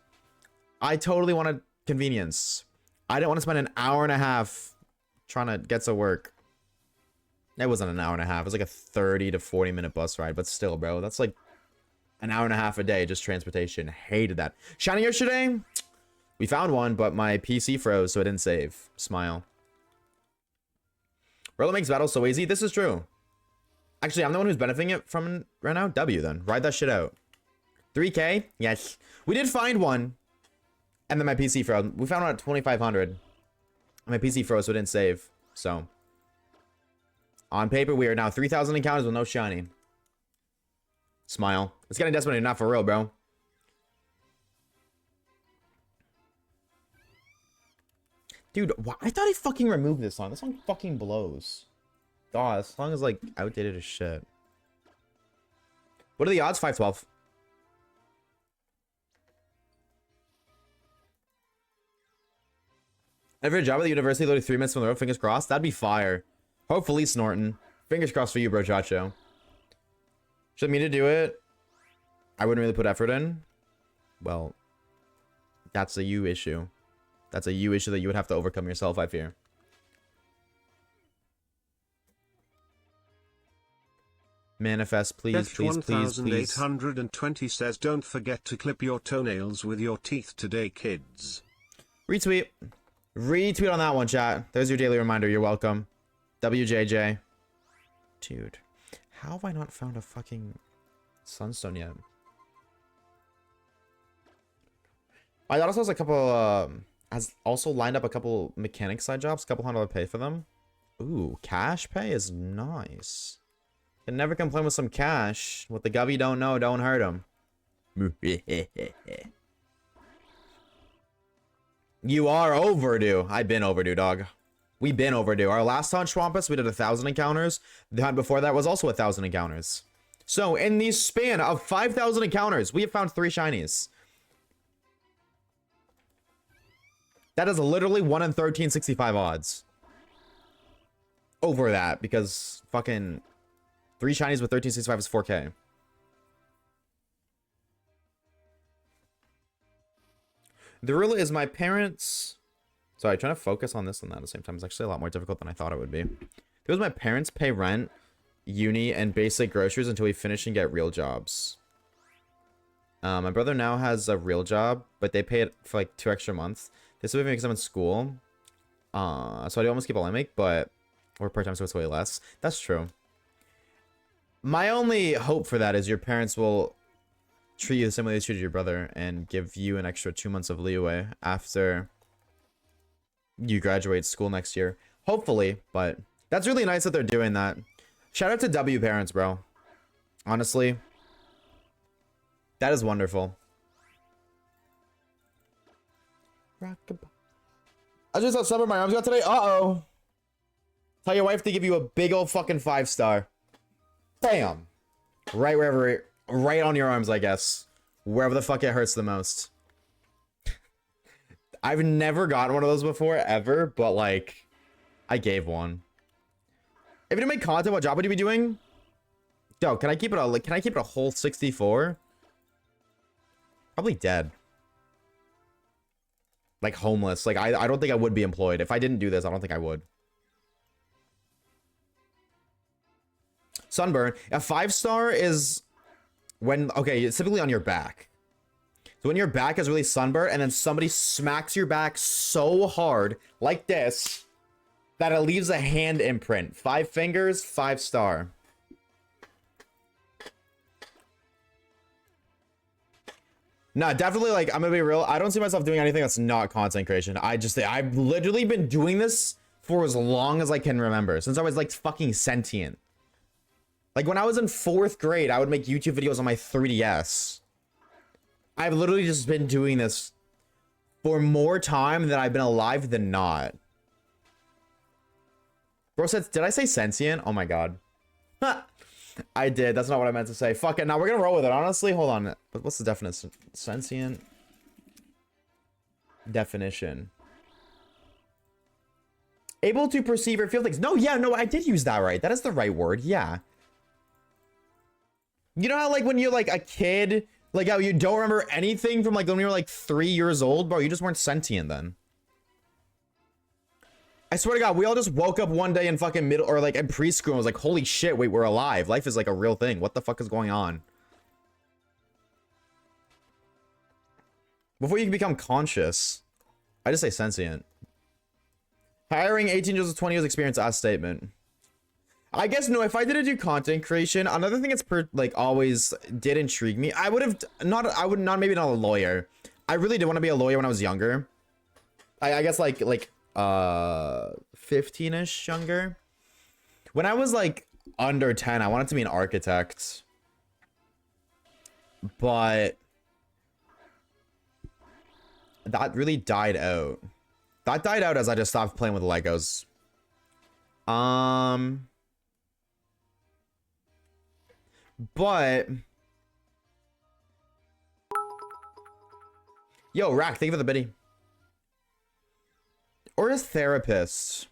I totally wanted convenience. I didn't want to spend an hour and a half trying to get to work. It wasn't an hour and a half. It was like a 30 to 40 minute bus ride. But still, bro. That's like an hour and a half a day. Just transportation. Hated that. Shiny yesterday? We found one, but my PC froze, so it didn't save. Smile. Rolo makes battles so easy. This is true. Actually, I'm the one who's benefiting it from right now. W, then. Ride that shit out. 3K? Yes. We did find one. And then my PC froze. We found out at 2,500. My PC froze, so it didn't save. So, on paper, we are now 3,000 encounters with no shiny. Smile. It's getting desperate, not for real, bro. Dude, I thought I fucking removed this song. This song fucking blows. God, this song is like outdated as shit. What are the odds? 512. Every job at the university, literally 3 minutes from the road, fingers crossed. That'd be fire. Hopefully, Snorton. Fingers crossed for you, bro, Chacho. Should me to do it? I wouldn't really put effort in. Well, that's a you issue. That's a you issue that you would have to overcome yourself, I fear. Manifest, please, please, please, please. 1820 says, don't forget to clip your toenails with your teeth today, kids. Retweet. Retweet on that one, chat. There's your daily reminder. You're welcome. WJJ. Dude, how have I not found a fucking sunstone yet? My dad also has a couple, has also lined up a couple mechanic side jobs, couple $100 pay for them. Ooh, cash pay is nice. Can never complain with some cash. What the govy don't know, don't hurt him. You are overdue. I've been overdue, dog. We've been overdue. Our last hunt, Schwampus, we did 1,000 encounters. The hunt before that was also 1,000 encounters. So, in the span of 5,000 encounters, we have found 3 shinies. That is literally 1 in 1365 odds. Over that, because fucking 3 shinies with 1365 is 4K. The rule is my parents... Sorry, trying to focus on this and that at the same time is actually a lot more difficult than I thought it would be. It was my parents pay rent, uni, and basic groceries until we finish and get real jobs. My brother now has a real job, but they pay it for like 2 extra months. This would make them in school. So I do almost keep all I make, but we're part-time, so it's way less. That's true. My only hope for that is your parents will treat you the same way they treated your brother and give you an extra 2 months of leeway after you graduate school next year. Hopefully, but that's really nice that they're doing that. Shout out to W parents, bro. Honestly, that is wonderful. I just saw some of my arms got today. Uh-oh. Tell your wife to give you a big old fucking 5-star. Bam. Right wherever, right on your arms, I guess. Wherever the fuck it hurts the most. I've never gotten one of those before, ever, but like, I gave one. If you didn't make content, what job would you be doing? Yo, can I keep it a whole 64? Probably dead. Like homeless. Like I don't think I would be employed. If I didn't do this, I don't think I would. Sunburn. A 5-star is when, okay, it's typically on your back. So when your back is really sunburned and then somebody smacks your back so hard, like this, that it leaves a hand imprint. 5 fingers, 5-star. No, definitely, like, I'm gonna be real. I don't see myself doing anything that's not content creation. I've literally been doing this for as long as I can remember. Since I was, like, fucking sentient. Like, when I was in 4th grade, I would make YouTube videos on my 3DS. I've literally just been doing this for more time than I've been alive than not. Bro said, did I say sentient? Oh my god. I did. That's not what I meant to say. Fuck it. Now we're gonna roll with it. Honestly, hold on. But what's the definition? Sentient definition. Able to perceive or feel things. No, yeah, no, I did use that right. That is the right word. Yeah. You know how, like, when you're like a kid, like how you don't remember anything from like when you were like 3 years old, bro? You just weren't sentient then. I swear to God, we all just woke up one day in fucking middle or like in preschool and was like, holy shit, wait, we're alive. Life is like a real thing. What the fuck is going on? Before you can become conscious, I just say sentient. Hiring 18 years with 20 years experience as statement. I guess no, if I didn't do content creation, another thing that's like always did intrigue me. Maybe not a lawyer. I really did want to be a lawyer when I was younger. I guess like 15ish younger. When I was like under 10, I wanted to be an architect. But that really died out. That died out as I just stopped playing with Legos. But yo, Rack, thank you for the biddy. Or a therapist.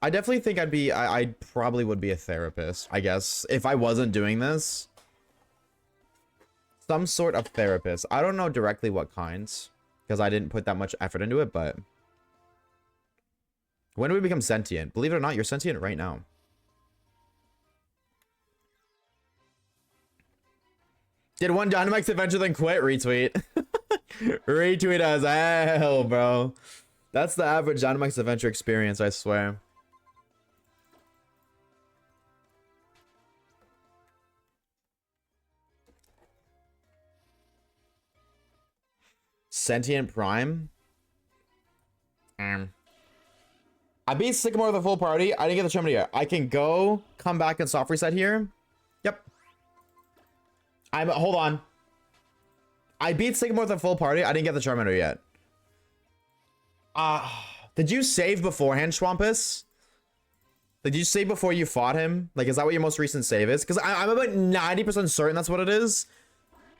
I definitely think I probably would be a therapist, I guess, if I wasn't doing this. Some sort of therapist. I don't know directly what kinds, because I didn't put that much effort into it, but when do we become sentient? Believe it or not, you're sentient right now. Did one Dynamax adventure then quit? Retweet. Retweet as hell, bro. That's the average Dynamax adventure experience, I swear. Sentient Prime. I beat Sycamore with a full party. I didn't get the Charmander yet. I can go, come back, and soft reset here. Yep. Hold on. I beat Sycamore with a full party. I didn't get the Charmander yet. Did you save beforehand, Schwampus? Did you save before you fought him? Like, is that what your most recent save is? Because I'm about 90% certain that's what it is.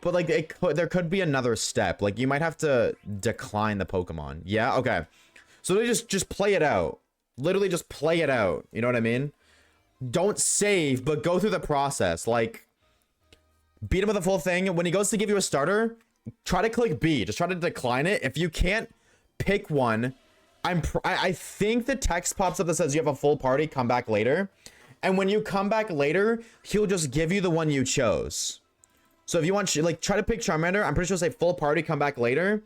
But like, there could be another step. Like, you might have to decline the Pokemon. Yeah, okay. So they just play it out. Literally just play it out. You know what I mean? Don't save, but go through the process. Like, beat him with a full thing. When he goes to give you a starter, try to click B. Just try to decline it. If you can't pick one, I think the text pops up that says you have a full party, come back later. And when you come back later, he'll just give you the one you chose. So if you want, like, try to pick Charmander, I'm pretty sure say full party, come back later.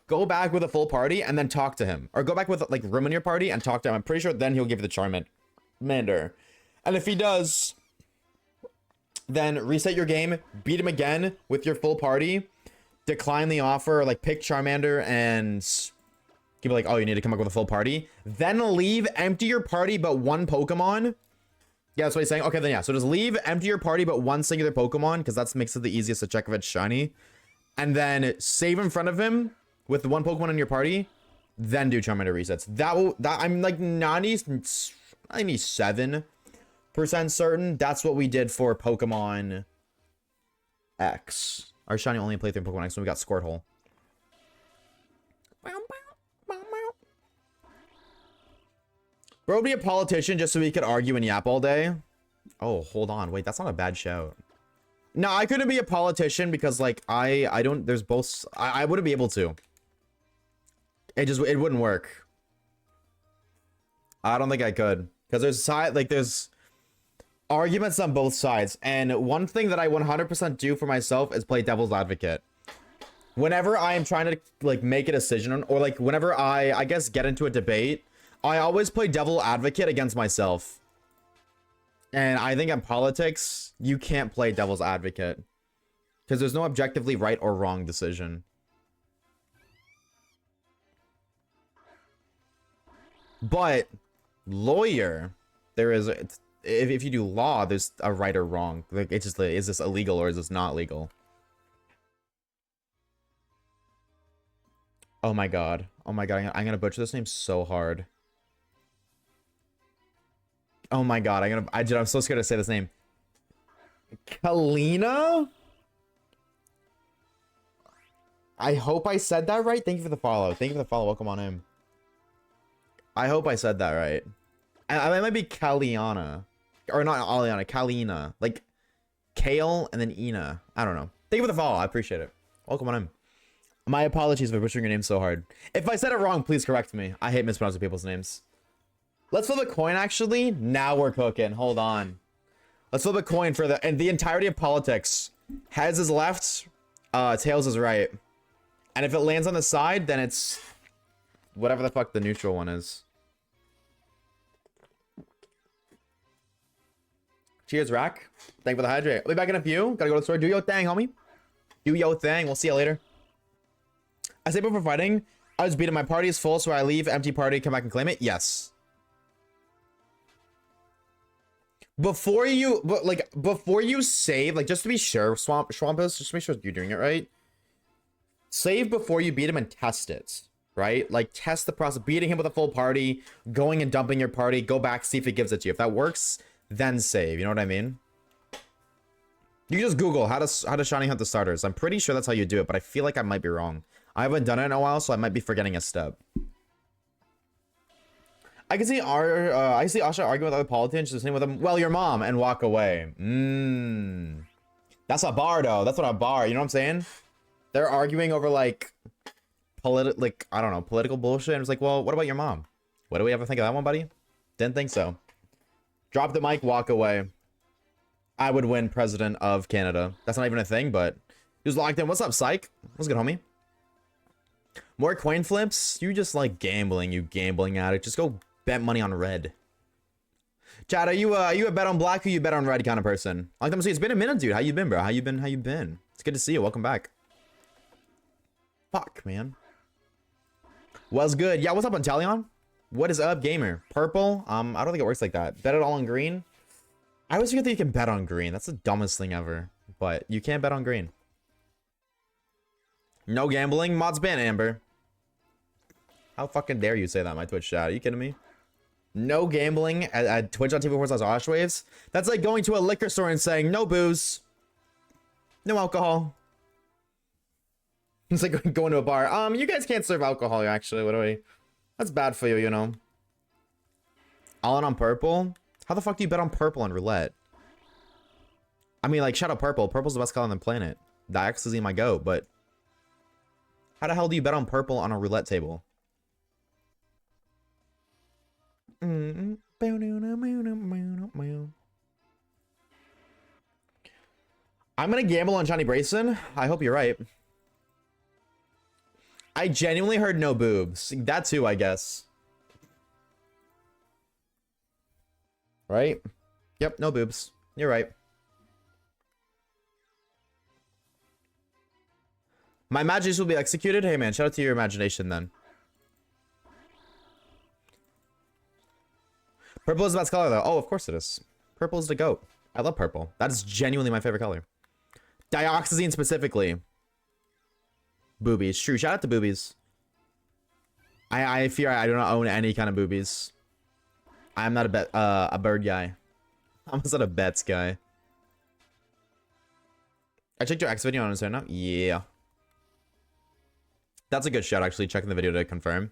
Go back with a full party and then talk to him. Or go back with, like, room in your party and talk to him. I'm pretty sure then he'll give you the Charmander. And if he does, then reset your game, beat him again with your full party, decline the offer, or, like, pick Charmander and keep it like, oh, you need to come back with a full party. Then leave, empty your party but one Pokemon. Yeah, that's what he's saying. Okay, then yeah. So just leave, empty your party, but one singular Pokemon, because that makes it the easiest to check if it's shiny. And then save in front of him with the one Pokemon in your party. Then do Charmander resets. I'm like 97% certain that's what we did for Pokemon X. Our shiny only playthrough in Pokemon X when we got Squirtle. Bro, be a politician just so we could argue and yap all day. Oh, hold on. Wait, that's not a bad shout. No, I couldn't be a politician because, like, I don't, there's both, I wouldn't be able to. It wouldn't work. I don't think I could. Because there's arguments on both sides. And one thing that I 100% do for myself is play devil's advocate. Whenever I am trying to, like, make a decision, or, like, whenever I guess, get into a debate, I always play devil advocate against myself. And I think in politics, you can't play devil's advocate. Because there's no objectively right or wrong decision. But lawyer, there is, if you do law, there's a right or wrong. Like, it's just, is this illegal or is this not legal? Oh my god. Oh my god, I'm gonna butcher this name so hard. Oh my god, I'm so scared to say this name. Kalina? I hope I said that right. Thank you for the follow. Thank you for the follow. Welcome on in. I hope I said that right. I might be Kaliana. Or not Aliana, Kalina. Like, Kale and then Ina. I don't know. Thank you for the follow. I appreciate it. Welcome on in. My apologies for butchering your name so hard. If I said it wrong, please correct me. I hate mispronouncing people's names. Let's flip a coin, actually. Now we're cooking. Hold on. Let's flip a coin for the entirety of politics. Heads is left, tails is right. And if it lands on the side, then it's whatever the fuck the neutral one is. Cheers, Rack. Thank you for the hydrate. I'll be back in a few. Gotta go to the store. Do your thing, homie. Do your thing. We'll see you later. I say before fighting, I was beaten. My party is full, so I leave. Empty party, come back and claim it. Yes. Before you save, like, just to be sure, Swampus, just to make sure you're doing it right. Save before you beat him and test it, right? Like, test the process, beating him with a full party, going and dumping your party, go back, see if it gives it to you. If that works, then save. You know what I mean? You can just Google how to shiny hunt the starters. I'm pretty sure that's how you do it, but I feel like I might be wrong. I haven't done it in a while, so I might be forgetting a step. I can see I see Asha arguing with other politicians, just saying with them, well, your mom, and walk away. That's a bar, though. That's what a bar. You know what I'm saying? They're arguing over like I don't know, political bullshit. And it's like, well, what about your mom? What do we ever think of that one, buddy? Didn't think so. Drop the mic, walk away. I would win president of Canada. That's not even a thing, but he was locked in. What's up, psych? What's good, homie? More coin flips? You just like gambling, you gambling addict. Just go bet money on red. Chad, are you a bet on black or you bet on red kind of person? Like them see, it's been a minute, dude. How you been, bro? How you been? How you been? It's good to see you. Welcome back. Fuck, man. What's good? Yeah, what's up, Antalion? What is up, gamer? Purple? I don't think it works like that. Bet it all on green? I always forget that you can bet on green. That's the dumbest thing ever. But you can't bet on green. No gambling. Mods ban Amber. How fucking dare you say that in my Twitch chat? Are you kidding me? No gambling at twitch.tv/Oshawaves. That's like going to a liquor store and saying no booze, no alcohol. It's like going to a bar. You guys can't serve alcohol, actually. What do we? That's bad for you, you know. All in on purple? How the fuck do you bet on purple on roulette? I mean, like, shout out purple. Purple's the best color on the planet. Dioxazine my goat, but how the hell do you bet on purple on a roulette table? I'm gonna gamble on Johnny Brayson. I hope you're right. I genuinely heard no boobs. That too, I guess. Right? Yep, no boobs. You're right. My imagination will be executed. Hey man, shout out to your imagination then. Purple is the best color though. Oh, of course it is. Purple is the goat. I love purple. That is genuinely my favorite color. Dioxazine specifically. Boobies. True. Shout out to boobies. I fear I do not own any kind of boobies. I'm not a bird guy. I'm not a bets guy. I checked your X video on Instagram now. Yeah. That's a good shout, actually. Checking the video to confirm.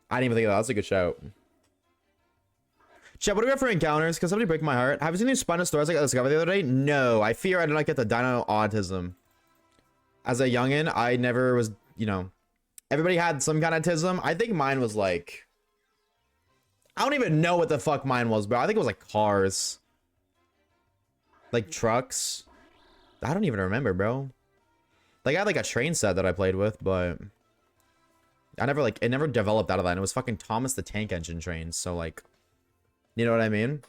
I didn't even think of that. That's a good shout. Chat, what do we have for encounters? Can somebody break my heart? Have you seen these Spinosaurus I got discovered the other day? No. I fear I did not get the dino autism. As a youngin', I never was, you know, everybody had some kind of autism. I think mine was like, I don't even know what the fuck mine was, bro. I think it was like cars. Like trucks. I don't even remember, bro. Like I had like a train set that I played with, but I never like, it never developed out of that. And it was fucking Thomas the Tank Engine trains. So like, you know what I mean?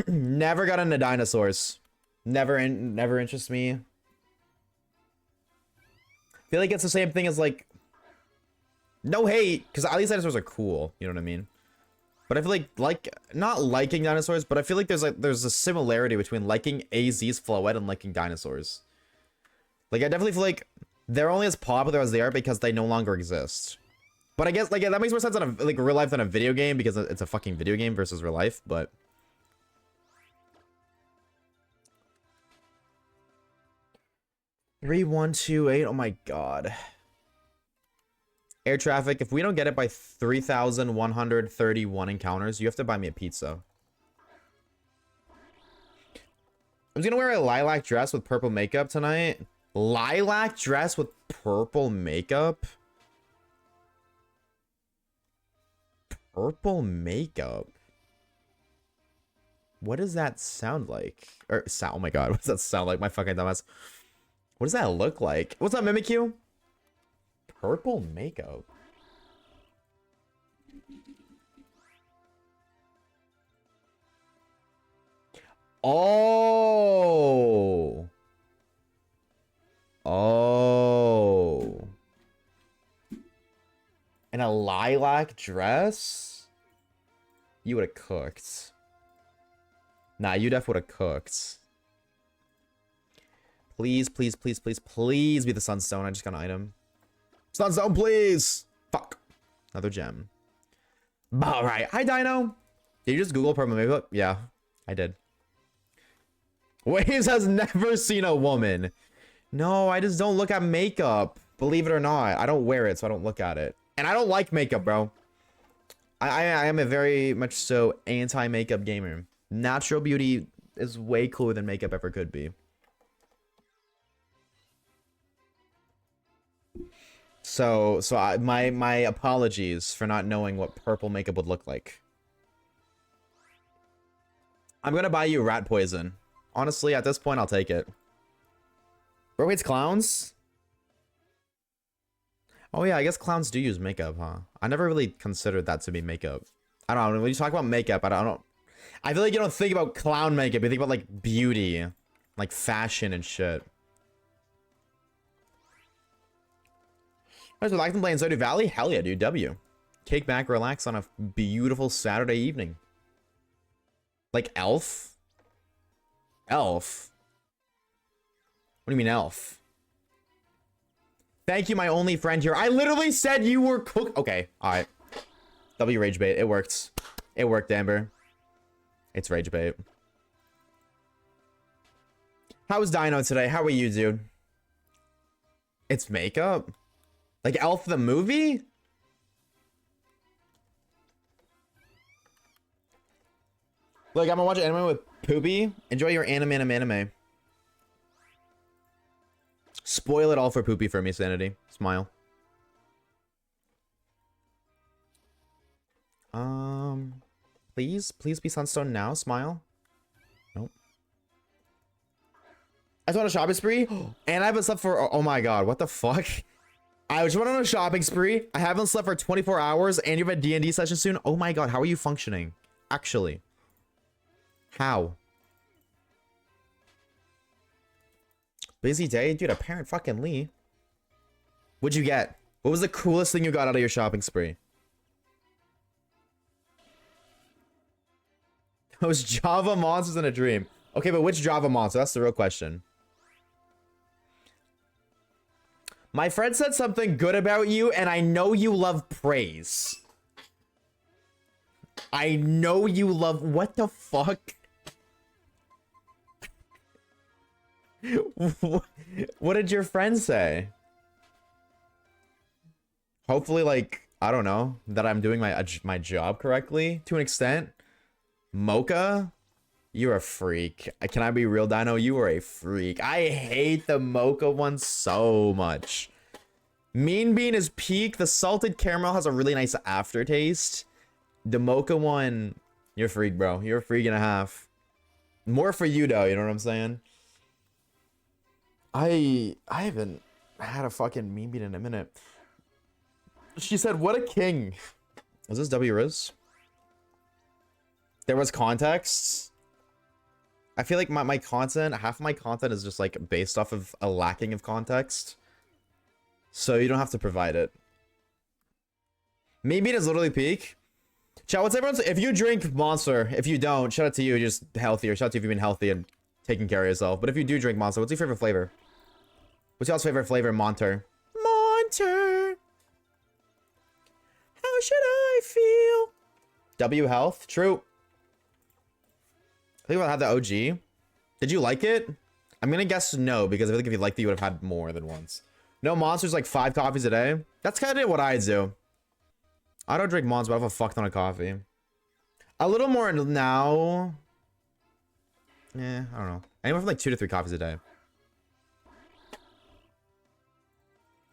Never got into dinosaurs. Never interests me. I feel like it's the same thing as like, no hate, because at least dinosaurs are cool. You know what I mean? But I feel like not liking dinosaurs, but I feel like there's a similarity between liking AZ's Floette and liking dinosaurs. Like I definitely feel like they're only as popular as they are because they no longer exist. But I guess like yeah, that makes more sense in a like real life than a video game because it's a fucking video game versus real life. But 3128. Oh my god. Air traffic. If we don't get it by 3,131 encounters, you have to buy me a pizza. I'm just gonna wear a lilac dress with purple makeup tonight. Lilac dress with purple makeup. Purple makeup. What does that sound like? Or sound? Oh my god, what does that sound like? My fucking dumbass. What does that look like? What's up, Mimikyu? Purple makeup. Oh. Oh. In a lilac dress? You would have cooked. Nah, you def would have cooked. Please, please, please, please, please be the Sunstone. I just got an item. Sunstone, please! Fuck. Another gem. Alright. Hi, Dino. Did you just Google purple makeup? Yeah, I did. Waves has never seen a woman. No, I just don't look at makeup. Believe it or not. I don't wear it, so I don't look at it. And I don't like makeup, bro. I am a very much so anti-makeup gamer. Natural beauty is way cooler than makeup ever could be. So my apologies for not knowing what purple makeup would look like. I'm gonna buy you rat poison. Honestly, at this point, I'll take it. Bro hates clowns? Oh yeah, I guess clowns do use makeup, huh? I never really considered that to be makeup. I don't know, when you talk about makeup, I don't... I feel like you don't think about clown makeup, you think about, like, beauty. Like, fashion and shit. Guys, relax and play in Stardew Valley? Hell yeah, dude, W. Kick back, relax on a beautiful Saturday evening. Like, Elf? Elf? What do you mean, Elf? Thank you, my only friend here. I literally said you were cooked. Okay, alright. W rage bait. It worked. It worked, Amber. It's rage bait. How's Dino today? How are you, dude? It's makeup? Like Elf the movie? Look, I'm gonna watch anime with Poopy. Enjoy your anime. Spoil it all for Poopy for me, Sanity. Smile. Please be Sunstone now. Smile. Nope. I just went on a shopping spree, and I haven't slept for. Oh my god, what the fuck? I just went on a shopping spree. I haven't slept for 24 hours, and you have a D&D session soon. Oh my god, how are you functioning? Actually, how? Busy day, dude. Apparent fucking Lee. What'd you get? What was the coolest thing you got out of your shopping spree? Those Java monsters in a dream. Okay, but which Java monster? That's the real question. My friend said something good about you, and I know you love praise. I know you love... What the fuck? What did your friend say? Hopefully, like, I don't know, that I'm doing my job correctly to an extent. Mocha, you're a freak. Can I be real, Dino? You are a freak. I hate the mocha one so much. Mean Bean is peak. The salted caramel has a really nice aftertaste. The mocha one, you're a freak, bro. You're a freak and a half. More for you, though. You know what I'm saying? I haven't had a fucking Mean Bean in a minute. She said, what a king. Was this W Riz? There was context. I feel like my content, half of my content is just like based off of a lacking of context. So you don't have to provide it. Maybe it is literally peak. Chat, what's everyone's, if you drink Monster, if you don't, shout out to you, you're just healthier. Shout out to you if you've been healthy and taking care of yourself. But if you do drink Monster, what's your favorite flavor? What's y'all's favorite flavor? Monster. Monster. How should I feel? W health. True. I think I'll have the OG. Did you like it? I'm gonna guess no, because I think if you liked it, you would have had more than once. No Monsters, like 5 coffees a day. That's kind of what I do. I don't drink Monster, but I have a fuck ton of coffee. A little more now. Yeah, I don't know. Anywhere from like 2 to 3 coffees a day.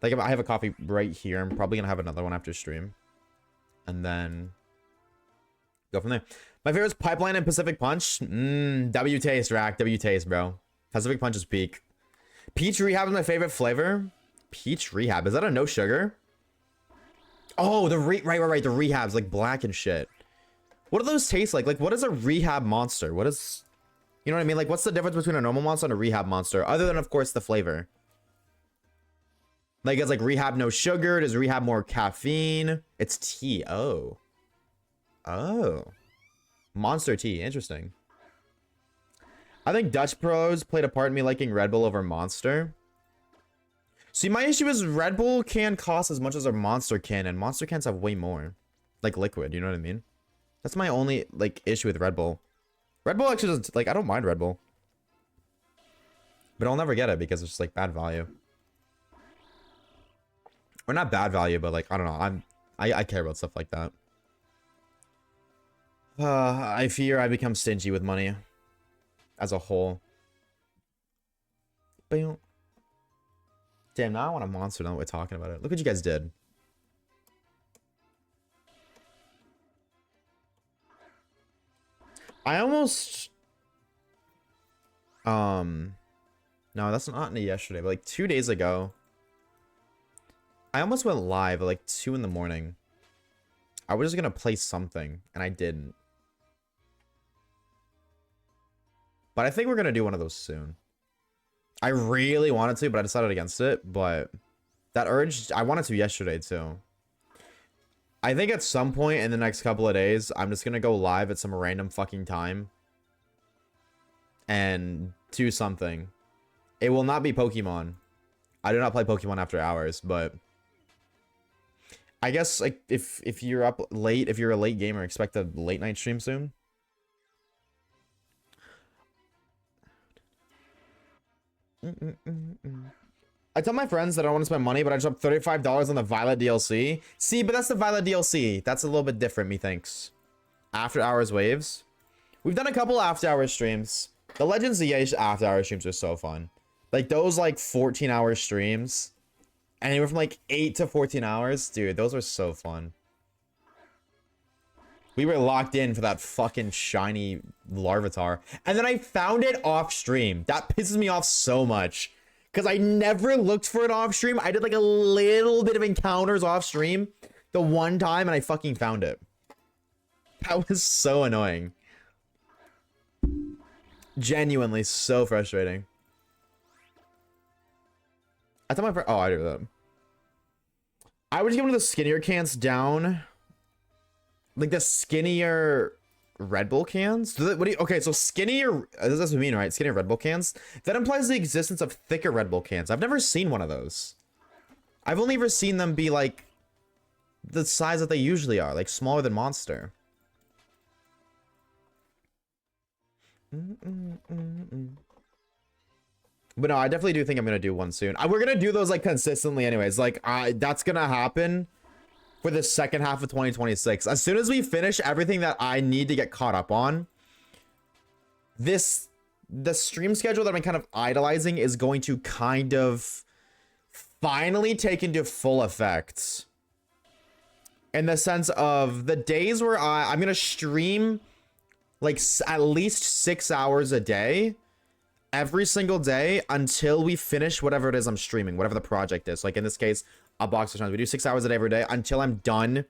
Like if I have a coffee right here, I'm probably gonna have another one after stream. And then go from there. My favorite is Pipeline and Pacific Punch. W taste, Rack. W taste, bro. Pacific Punch is peak. Peach Rehab is my favorite flavor. Peach Rehab. Is that a no sugar? Oh, the right. The Rehab's like black and shit. What do those taste like? Like, what is a Rehab Monster? What is... You know what I mean? Like, what's the difference between a normal monster and a Rehab Monster? Other than, of course, the flavor. Like, it's like rehab no sugar. Does rehab more caffeine? It's tea. Oh. Oh. Monster tea. Interesting. I think Dutch Pros played a part in me liking Red Bull over Monster. See, my issue is Red Bull can cost as much as a Monster can, and Monster cans have way more. Like liquid, you know what I mean? That's my only, like, issue with Red Bull. Red Bull actually doesn't, like, I don't mind Red Bull. But I'll never get it because it's just, like, bad value. Or not bad value, but, like, I don't know. I care about stuff like that. I fear I become stingy with money. As a whole. Damn, now I want a monster now that we're talking about it. Look what you guys did. I almost... No, that's not yesterday, but like 2 days ago. I almost went live at like 2 in the morning. I was just gonna play something, and I didn't. But I think we're gonna do one of those soon. I really wanted to, but I decided against it. But that urge, I wanted to yesterday too. I think at some point in the next couple of days, I'm just gonna go live at some random fucking time. And do something. It will not be Pokemon. I do not play Pokemon after hours, but... I guess like if you're up late, if you're a late gamer, expect a late night stream soon. I tell my friends that I don't want to spend money, but I dropped $35 on the Violet DLC. See, but that's the Violet DLC. That's a little bit different, methinks. After Hours Waves. We've done a couple after hours streams. The Legends of Yesh after hours streams are so fun. Like those like 14-hour streams. Anywhere from like 8 to 14 hours. Dude, those were so fun. We were locked in for that fucking shiny Larvitar. And then I found it off stream. That pisses me off so much. Because I never looked for it off stream. I did like a little bit of encounters off stream. The one time and I fucking found it. That was so annoying. Genuinely so frustrating. I thought my friend... Oh, I do that. I would just give one of the skinnier cans down... Like the skinnier Red Bull cans? What do you, okay, so skinnier, that's what I mean, right? Skinnier Red Bull cans. That implies the existence of thicker Red Bull cans. I've never seen one of those. I've only ever seen them be like the size that they usually are, like smaller than Monster. But no, I definitely do think I'm gonna do one soon. We're gonna do those like consistently anyways. Like that's gonna happen for the second half of 2026. As soon as we finish everything that I need to get caught up on, the stream schedule that I'm kind of idolizing is going to kind of finally take into full effect. In the sense of the days where I'm going to stream like at least 6 hours a day, every single day until we finish whatever it is I'm streaming, whatever the project is. Like in this case, a box of shinies. We do 6 hours a day every day until I'm done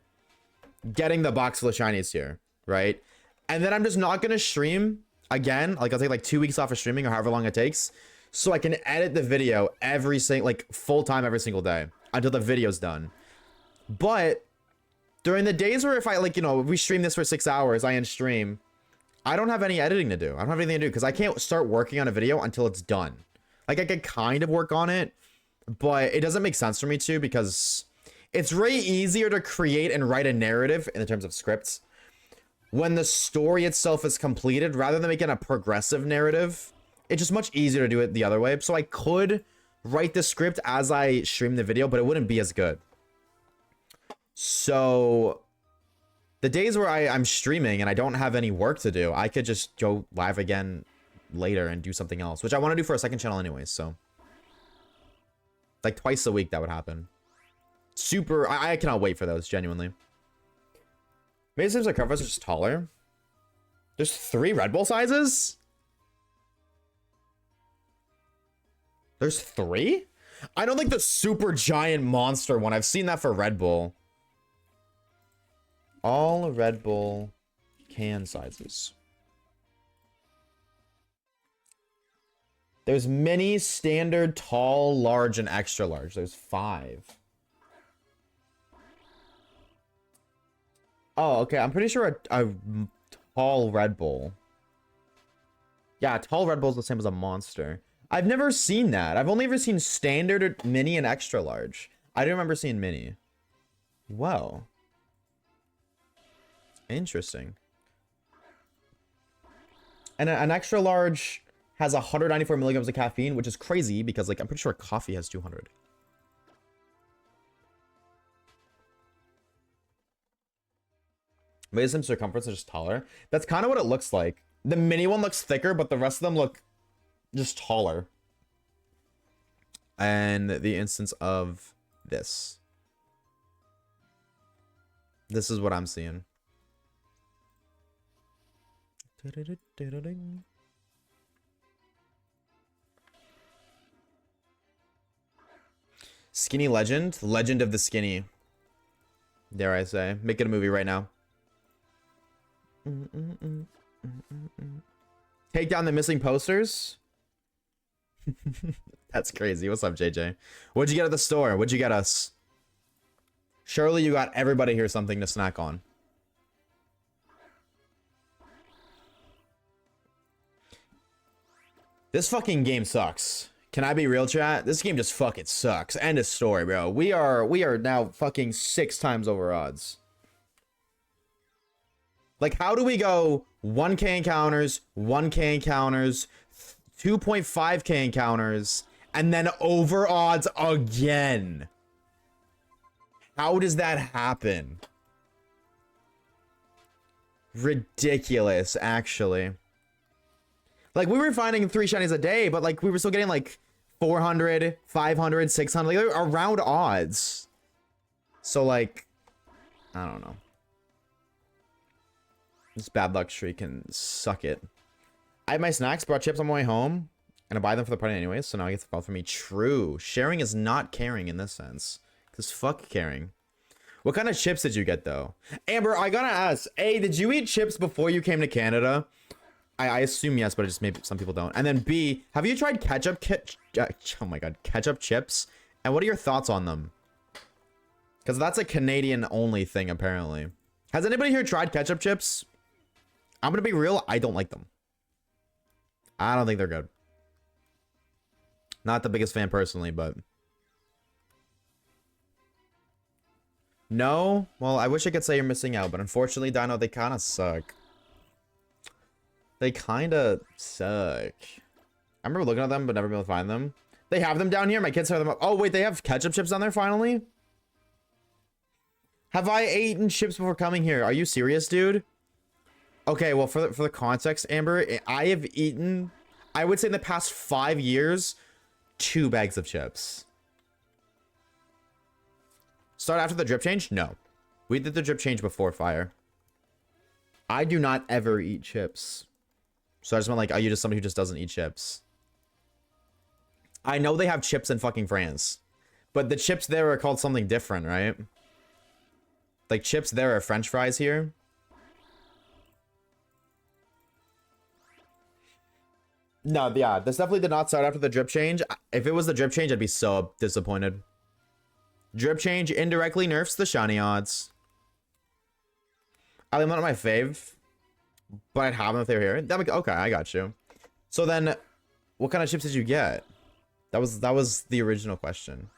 getting the box full of shinies here, right? And then I'm just not gonna stream again. Like I'll take like 2 weeks off of streaming or however long it takes, so I can edit the video every single, like full time every single day until the video's done. But during the days where if I like, you know, if we stream this for 6 hours, I end stream, I don't have any editing to do. I don't have anything to do because I can't start working on a video until it's done. Like I could kind of work on it, but it doesn't make sense for me to, because it's way easier to create and write a narrative in the terms of scripts when the story itself is completed rather than making a progressive narrative. It's just much easier to do it the other way. So I could write the script as I stream the video, but it wouldn't be as good. So the days where I'm streaming and I don't have any work to do, I could just go live again later and do something else, which I want to do for a second channel anyways. So like twice a week that would happen. Super, I cannot wait for those, genuinely. Maybe it seems like covers are just taller. There's 3 Red Bull sizes? There's 3? I don't like the super giant monster one. I've seen that for Red Bull. All Red Bull can sizes. There's mini, standard, tall, large, and extra large. There's 5. Oh, okay. I'm pretty sure a tall Red Bull. Yeah, a tall Red Bull is the same as a monster. I've never seen that. I've only ever seen standard, mini, and extra large. I don't remember seeing mini. Whoa. Interesting. And an extra large has 194 milligrams of caffeine, which is crazy because, like, I'm pretty sure coffee has 200. Maybe some circumference is just taller. That's kind of what it looks like. The mini one looks thicker, but the rest of them look just taller. And the instance of this. This is what I'm seeing. Skinny legend? Legend of the skinny. Dare I say. Make it a movie right now. Take down the missing posters? That's crazy. What's up, JJ? What'd you get at the store? What'd you get us? Surely you got everybody here something to snack on. This fucking game sucks. Can I be real, chat? This game just fucking sucks. End of story, bro. We are now fucking 6 times over odds. Like, how do we go 1k encounters, 1k encounters, 2.5k encounters, and then over odds again? How does that happen? Ridiculous, actually. Like, we were finding 3 shinies a day, but, like, we were still getting, like, 400, 500, 600, like, around odds. So, like, I don't know. This bad luck streak can suck it. I have my snacks, brought chips on my way home, and I buy them for the party anyways, so now I get to fall for me. True. Sharing is not caring in this sense. Because fuck caring. What kind of chips did you get, though? Amber, I gotta ask. A, did you eat chips before you came to Canada? I assume yes, but just maybe some people don't. And then B, have you tried ketchup oh my god, ketchup chips? And what are your thoughts on them? Because that's a Canadian only thing, apparently. Has anybody here tried ketchup chips? I'm gonna be real, I don't like them. I don't think they're good. Not the biggest fan personally, but... No? Well, I wish I could say you're missing out, but unfortunately, Dino, they kind of suck. They kind of suck. I remember looking at them, but never been able to find them. They have them down here. My kids have them up. Oh, wait, they have ketchup chips down there finally? Have I eaten chips before coming here? Are you serious, dude? Okay, well, for the context, Amber, I have eaten, I would say in the past 5 years, 2 bags of chips. Start after the drip change? No. We did the drip change before fire. I do not ever eat chips. So I just went like, are you just somebody who just doesn't eat chips? I know they have chips in fucking France. But the chips there are called something different, right? Like, chips there are French fries here. No, yeah, this definitely did not start after the drip change. If it was the drip change, I'd be so disappointed. Drip change indirectly nerfs the shiny odds. I'm not my fave, but I'd have them if they were here. That'd be, okay, I got you. So then, what kind of chips did you get? That was the original question.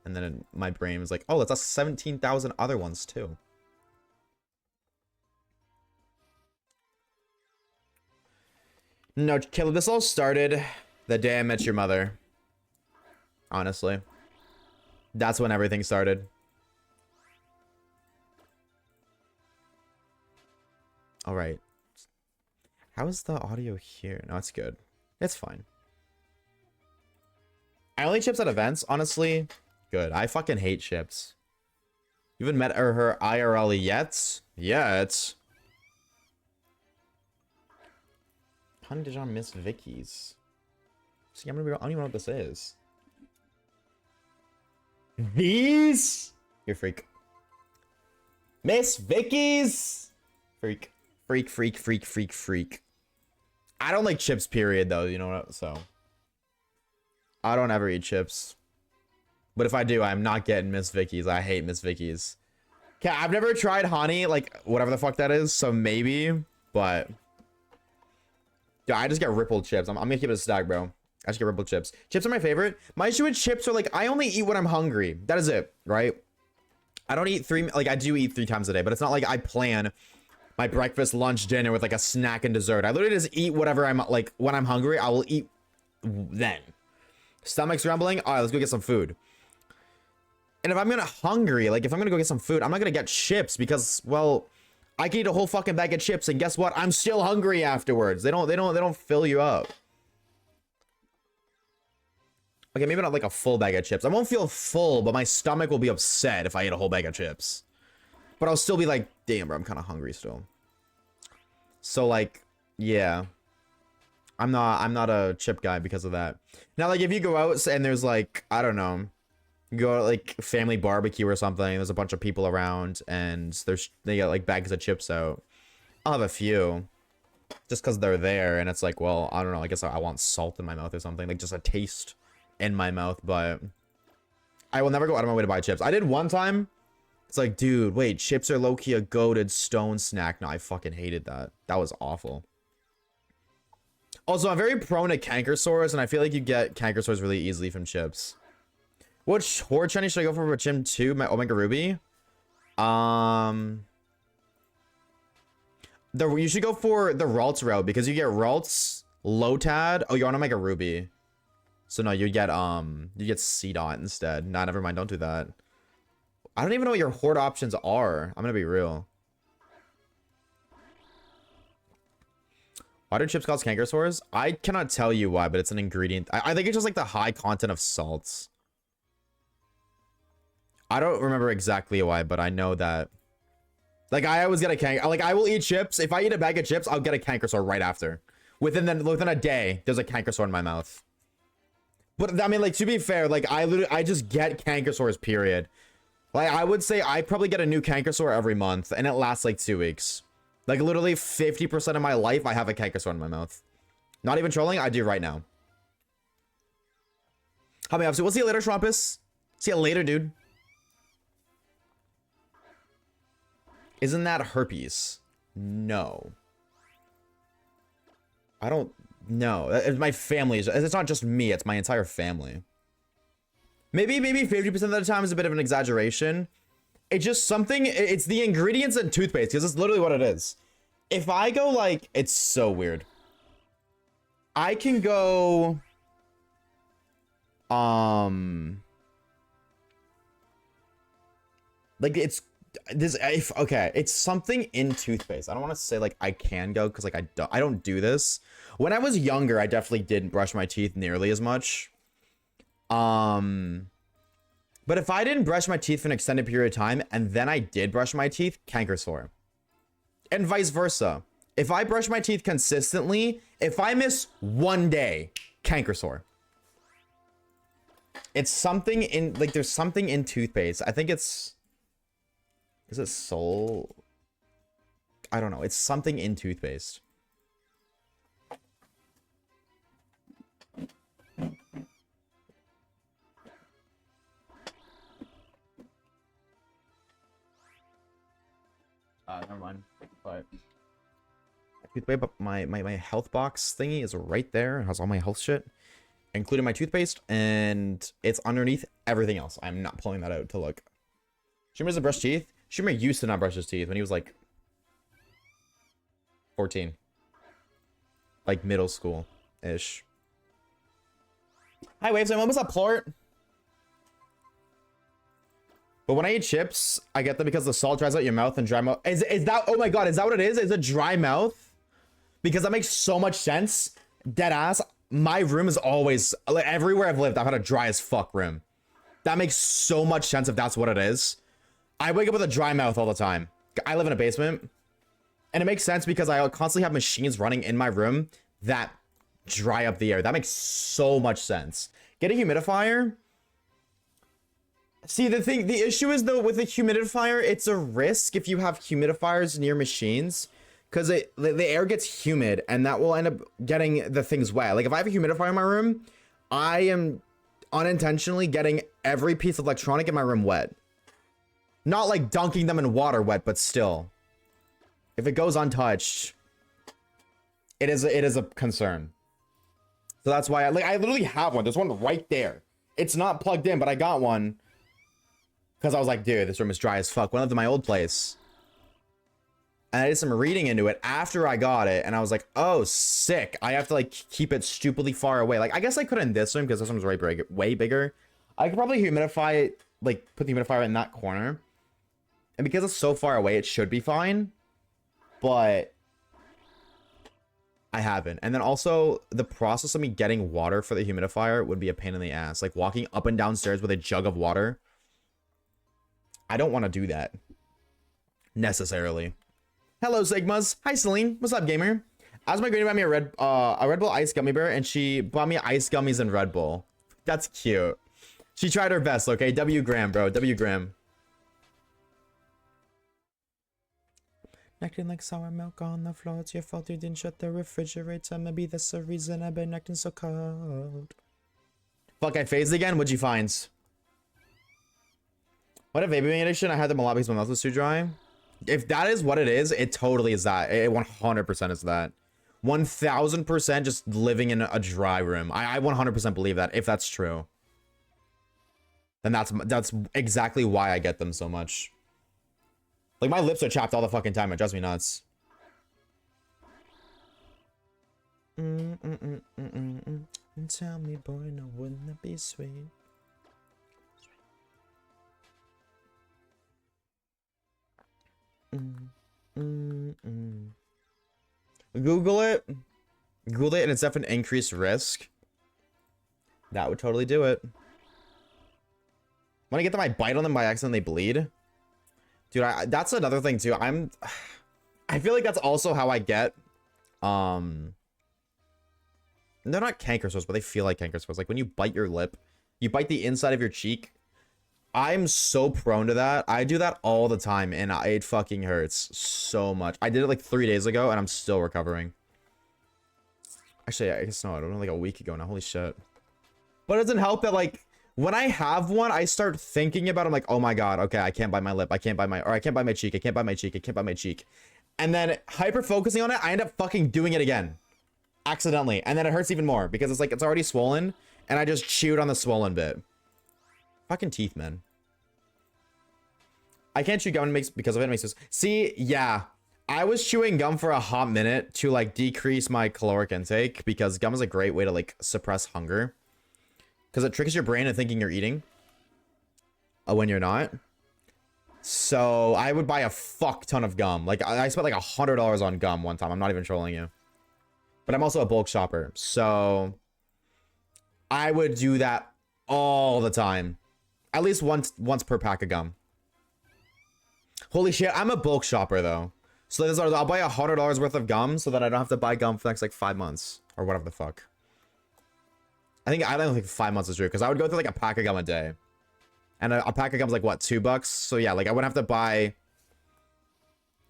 And then my brain was like, oh, that's 17,000 other ones too. No, Caleb, this all started the day I met your mother. Honestly. That's when everything started. All right. How is the audio here? No, it's good. It's fine. I only chips at events, honestly. Good. I fucking hate chips. You haven't met her IRL yet? Yet. Honey Dijon Miss Vicky's. See, I'm gonna be real, I don't even know what this is. These? You're a freak. Miss Vicky's? Freak. Freak. I don't like chips, period, though, you know what? So. I don't ever eat chips. But if I do, I'm not getting Miss Vicky's. I hate Miss Vicky's. Okay, I've never tried honey, like whatever the fuck that is, so maybe, but yeah, I just get rippled chips. I'm gonna keep it a stack, bro. I just get rippled chips. Chips are my favorite. My issue with chips are like I only eat when I'm hungry. That is it, right? I don't eat I do eat 3 times a day, but it's not like I plan my breakfast, lunch, dinner with like a snack and dessert. I literally just eat whatever I'm like when I'm hungry. I will eat then. Stomach's rumbling. All right, let's go get some food. And if I'm hungry, like if I'm gonna go get some food, I'm not gonna get chips because, well, I can eat a whole fucking bag of chips and guess what? I'm still hungry afterwards. They don't fill you up. Okay, maybe not like a full bag of chips. I won't feel full, but my stomach will be upset if I eat a whole bag of chips. But I'll still be like, damn, bro, I'm kind of hungry still. So like, yeah. I'm not a chip guy because of that. Now, like if you go out and there's like, I don't know, you go to like family barbecue or something, there's a bunch of people around and they get like bags of chips out. I'll have a few just because they're there and it's like, well, I don't know, I guess I want salt in my mouth or something, like just a taste in my mouth, but I will never go out of my way to buy chips. I did one time. It's like, dude, wait, chips are low-key a goated stone snack. No, I fucking hated that. That was awful. Also, I'm very prone to canker sores, and I feel like you get canker sores really easily from chips. Which horde shiny should I go for Gym 2? My Omega Ruby? You should go for the Ralts route, because you get Ralts, Lotad. Oh, you're on Omega Ruby. So no, you get C-Dot instead. Nah, never mind, don't do that. I don't even know what your horde options are. I'm gonna be real. Why do chips cause canker sores? I cannot tell you why, but it's an ingredient. I think it's just like the high content of salts. I don't remember exactly why, but I know that. Like I always get a canker. Like I will eat chips. If I eat a bag of chips, I'll get a canker sore right after. Within a day, there's a canker sore in my mouth. But I mean, like to be fair, like I just get canker sores. Period. Like I would say I probably get a new canker sore every month, and it lasts like 2 weeks. Like literally 50% of my life, I have a canker sore in my mouth. Not even trolling, I do right now. How many? We'll see you later, Schwampus. See you later, dude. Isn't that herpes? No. I don't know. It's my family. It's not just me. It's my entire family. Maybe 50% of the time is a bit of an exaggeration. It's just something. It's the ingredients in toothpaste because it's literally what it is. If I go like, it's so weird. I can go. Like it's this. Okay, it's something in toothpaste. I don't want to say like I can go because like I don't do this. When I was younger, I definitely didn't brush my teeth nearly as much. But if I didn't brush my teeth for an extended period of time and then I did brush my teeth, canker sore. And vice versa. If I brush my teeth consistently, if I miss one day, canker sore. It's something in, like, there's something in toothpaste. I think it's, is it Sol? I don't know. It's something in toothpaste. Never mind. But my health box thingy is right there. It has all my health shit, including my toothpaste, and it's underneath everything else. I'm not pulling that out to look. Schumer doesn't brush teeth. Schumer used to not brush his teeth when he was like 14, like middle school ish. Hi Waves, I'm almost up plort. But when I eat chips, I get them because the salt dries out your mouth and dry mouth. Is that, oh my god, is that what it is? Is it dry mouth? Because that makes so much sense. Dead ass. My room is always, like, everywhere I've lived, I've had a dry as fuck room. That makes so much sense if that's what it is. I wake up with a dry mouth all the time. I live in a basement. And it makes sense because I constantly have machines running in my room that dry up the air. That makes so much sense. Get a humidifier. See, the issue is though with a humidifier, it's a risk if you have humidifiers near machines, because the air gets humid and that will end up getting the things wet. Like if I have a humidifier in my room, I am unintentionally getting every piece of electronic in my room wet. Not like dunking them in water wet, but still. If it goes untouched, it is a concern. So that's why I literally have one. There's one right there. It's not plugged in, but I got one because I was like, dude, this room is dry as fuck. When I lived in my old place, and I did some reading into it after I got it, and I was like, oh, sick. I have to like keep it stupidly far away. Like, I guess I could in this room because this room's way bigger. I could probably humidify it, like put the humidifier in that corner. And because it's so far away, it should be fine. But I haven't. And then also the process of me getting water for the humidifier would be a pain in the ass. Like walking up and down stairs with a jug of water. I don't want to do that necessarily. Hello, Sigmas. Hi, Celine. What's up, gamer? I was my granny bought me a Red Bull ice gummy bear, and she bought me ice gummies and Red Bull. That's cute. She tried her best, okay? W Graham, bro. W Graham. Acting like sour milk on the floor. It's your fault you didn't shut the refrigerator. Maybe that's the reason I've been acting so cold. Fuck, I phased again? What'd you find? What a vaping addiction? I had them a lot because my mouth was too dry. If that is what it is, it totally is that. It 100% is that. 1000% just living in a dry room. I 100% believe that, if that's true. Then that's exactly why I get them so much. Like, my lips are chapped all the fucking time. It drives me nuts. Tell me, boy, no, wouldn't that be sweet? Google it. Google it, and it's definitely an increased risk. That would totally do it. When I get them, I bite on them by accident, they bleed. Dude, that's another thing too. I feel like that's also how I get, they're not canker sores, but they feel like canker sores. Like when you bite your lip, you bite the inside of your cheek. I'm so prone to that. I do that all the time, and it fucking hurts so much. I did it like 3 days ago, and I'm still recovering. Actually, I guess no, I don't know, like a week ago now. Holy shit. But it doesn't help that, like, when I have one, I start thinking about it. I'm like, oh my god, okay, I can't bite my lip. I can't bite my, or I can't bite my cheek. I can't bite my cheek. I can't bite my cheek. And then hyper focusing on it, I end up fucking doing it again. Accidentally. And then it hurts even more because it's like, it's already swollen, and I just chewed on the swollen bit. Fucking teeth, man. I can't chew gum because of it. It makes sense. See, yeah. I was chewing gum for a hot minute to like decrease my caloric intake because gum is a great way to like suppress hunger. Because it tricks your brain into thinking you're eating when you're not. So I would buy a fuck ton of gum. Like I spent like $100 on gum one time. I'm not even trolling you. But I'm also a bulk shopper. So I would do that all the time. At least once per pack of gum. Holy shit, I'm a bulk shopper though. So I'll buy $100 worth of gum so that I don't have to buy gum for the next like 5 months. Or whatever the fuck. I don't think 5 months is true, because I would go through like a pack of gum a day. And a pack of gum is like what, $2? So yeah, like I wouldn't have to buy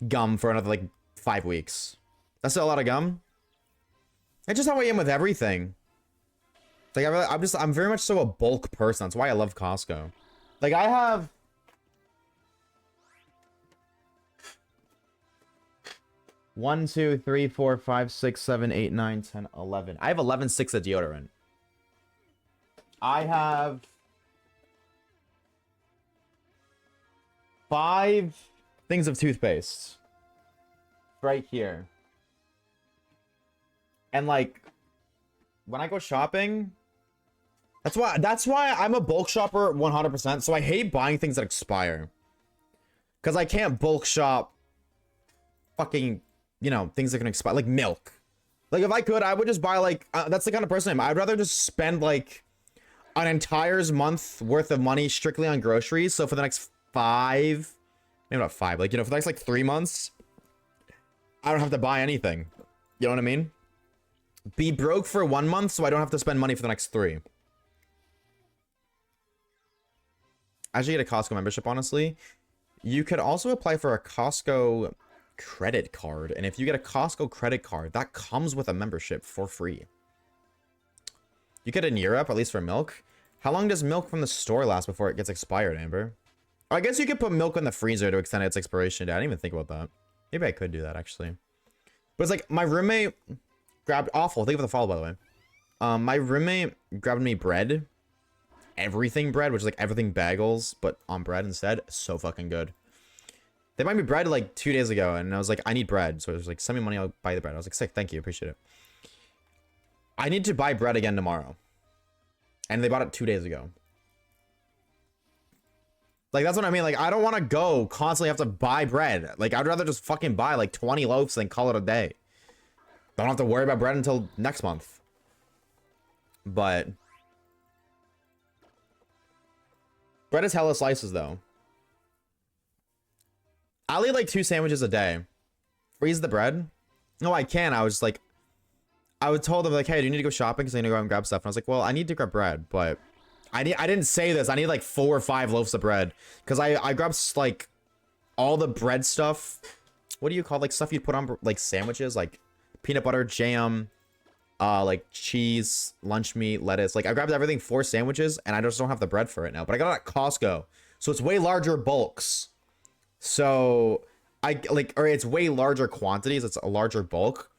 gum for another like 5 weeks. That's still a lot of gum. It's just how I am with everything. Like I'm very much so a bulk person. That's why I love Costco. Like I have 1, 2, 3, 4, 5, 6, 7, 8, 9, 10, 11. I have 11 sticks of deodorant. I have 5 things of toothpaste right here. And like when I go shopping, that's why I'm a bulk shopper 100%. So I hate buying things that expire. Cuz I can't bulk shop fucking, you know, things that can expire, like milk. Like if I could, I would just buy like that's the kind of person I am. I'd rather just spend like an entire month worth of money strictly on groceries. So for the next 5, maybe not 5, like, you know, for the next like 3 months, I don't have to buy anything. You know what I mean? Be broke for 1 month so I don't have to spend money for the next 3. I should get a Costco membership, honestly. You could also apply for a Costco credit card. And if you get a Costco credit card, that comes with a membership for free. You get it in Europe, at least for milk. How long does milk from the store last before it gets expired, Amber? I guess you could put milk in the freezer to extend its expiration date. I didn't even think about that. Maybe I could do that, actually. But it's like, my roommate grabbed... Awful. Thank you for the follow, by the way. My roommate grabbed me bread. Everything bread, which is like everything bagels, but on bread instead. So fucking good. They bought me bread like 2 days ago, and I was like, I need bread. So it was like, send me money, I'll buy the bread. I was like, sick, thank you, appreciate it. I need to buy bread again tomorrow. And they bought it 2 days ago. Like, that's what I mean. Like, I don't want to go constantly have to buy bread. Like, I'd rather just fucking buy like 20 loaves and call it a day. Don't have to worry about bread until next month. But bread is hella slices, though. I'll eat like 2 sandwiches a day. Freeze the bread? No, I can. I was like, I would tell them like, hey, do you need to go shopping? Because I need to go out and grab stuff. And I was like, well, I need to grab bread, but I didn't say this. I need like 4 or 5 loaves of bread because I grabbed like all the bread stuff. What do you call like stuff you put on like sandwiches, like peanut butter, jam, like cheese, lunch meat, lettuce. Like I grabbed everything 4 sandwiches, and I just don't have the bread for it now. But I got it at Costco, so it's way larger bulks. So I like, or it's way larger quantities. It's a larger bulk.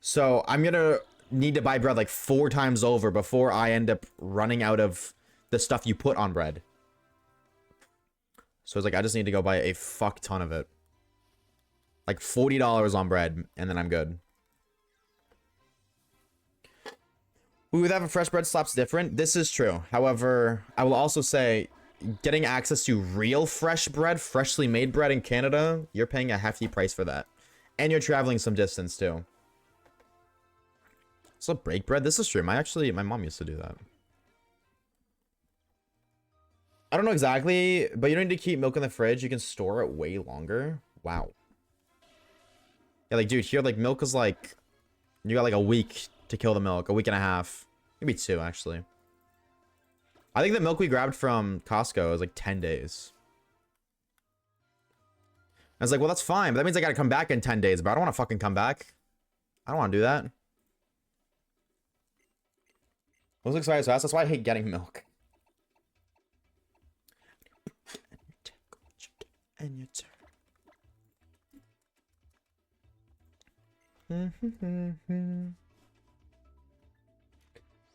So I'm gonna need to buy bread like 4 times over before I end up running out of the stuff you put on bread. So it's like, I just need to go buy a fuck ton of it. Like $40 on bread, and then I'm good. We would have a fresh bread slaps different. This is true. However, I will also say getting access to real fresh bread, freshly made bread in Canada, you're paying a hefty price for that. And you're traveling some distance too. So break bread, this is true. My mom used to do that. I don't know exactly, but you don't need to keep milk in the fridge. You can store it way longer. Wow. Yeah, like, dude, here, like, milk is like, you got like a week to kill the milk, a week and a half, maybe 2 actually. I think the milk we grabbed from Costco is like 10 days. I was like, well, that's fine, but that means I gotta come back in 10 days, but I don't want to fucking come back. I don't want to do that. What's excited so fast? That's why I hate getting milk. And your turn.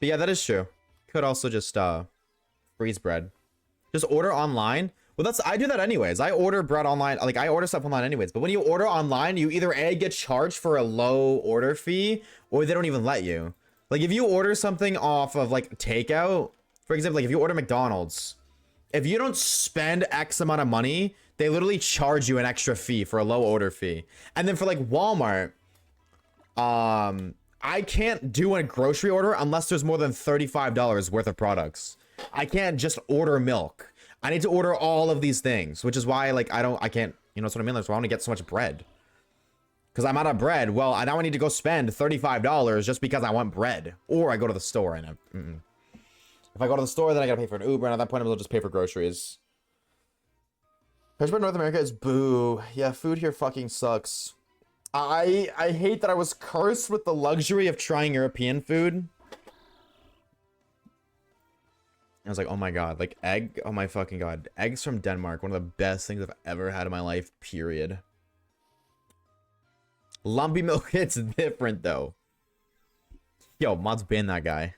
But yeah, that is true. Could also just freeze bread. Just order online. Well, I do that anyways. I order bread online. Like, I order stuff online anyways. But when you order online, you either A, get charged for a low order fee, or they don't even let you. Like, if you order something off of, like, takeout, for example, like, if you order McDonald's, if you don't spend X amount of money, they literally charge you an extra fee for a low order fee. And then for, like, Walmart, I can't do a grocery order unless there's more than $35 worth of products. I can't just order milk. I need to order all of these things, which is why, like, I can't, you know what I mean? That's why I want to get so much bread. Because I'm out of bread. Well, I now need to go spend $35 just because I want bread. Or I go to the store and if I go to the store, then I gotta pay for an Uber, and at that point, I'll just pay for groceries. Fresh bread in North America is boo. Yeah, food here fucking sucks. I hate that I was cursed with the luxury of trying European food. I was like, oh my god, like egg, oh my fucking god. Eggs from Denmark, one of the best things I've ever had in my life, period. Lumpy milk hits different though. Yo, Mod's ban that guy.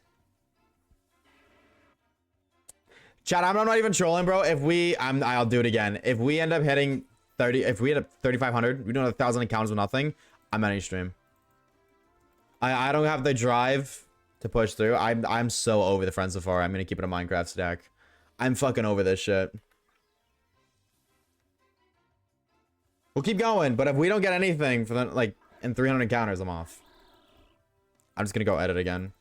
Chat, I'm not even trolling, bro. If I'll do it again. If we end up hitting 30, if we hit up 3,500, we don't have 1,000 accounts with nothing, I'm ending stream. I don't have the drive to push through. I'm so over the Friend Safari. I'm gonna keep it a Minecraft stack. I'm fucking over this shit. We'll keep going, but if we don't get anything for the, like, in 300 encounters, I'm off. I'm just gonna go edit again.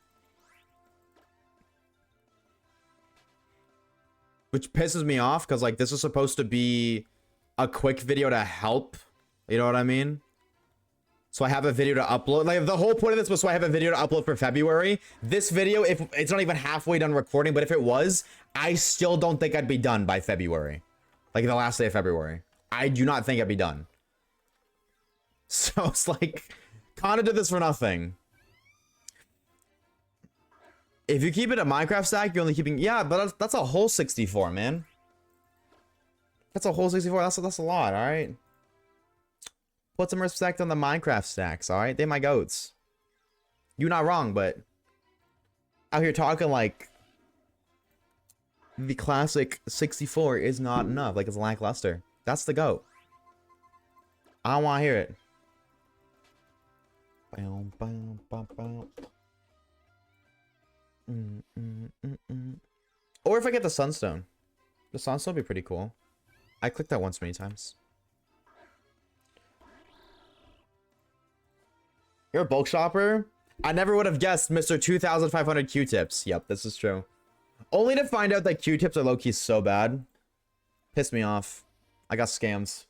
Which pisses me off, because, like, this is supposed to be a quick video to help. You know what I mean? So I have a video to upload. Like, the whole point of this was so I have a video to upload for February. This video, if it's not even halfway done recording, but if it was, I still don't think I'd be done by February. Like, the last day of February. I do not think I'd be done. So it's like, kinda did this for nothing. If you keep it a Minecraft stack, you're only keeping... Yeah, but that's a whole 64, man. That's a whole 64. That's a lot, alright? Put some respect on the Minecraft stacks, alright? They my goats. You're not wrong, but... out here talking like... the classic 64 is not enough. Like, it's lackluster. That's the goat. I don't want to hear it. Or if I get the sunstone. The sunstone would be pretty cool. I clicked that once many times. You're a bulk shopper? I never would have guessed Mr. 2,500 Q-tips. Yep, this is true. Only to find out that Q-tips are low-key so bad. Pissed me off. I got scammed.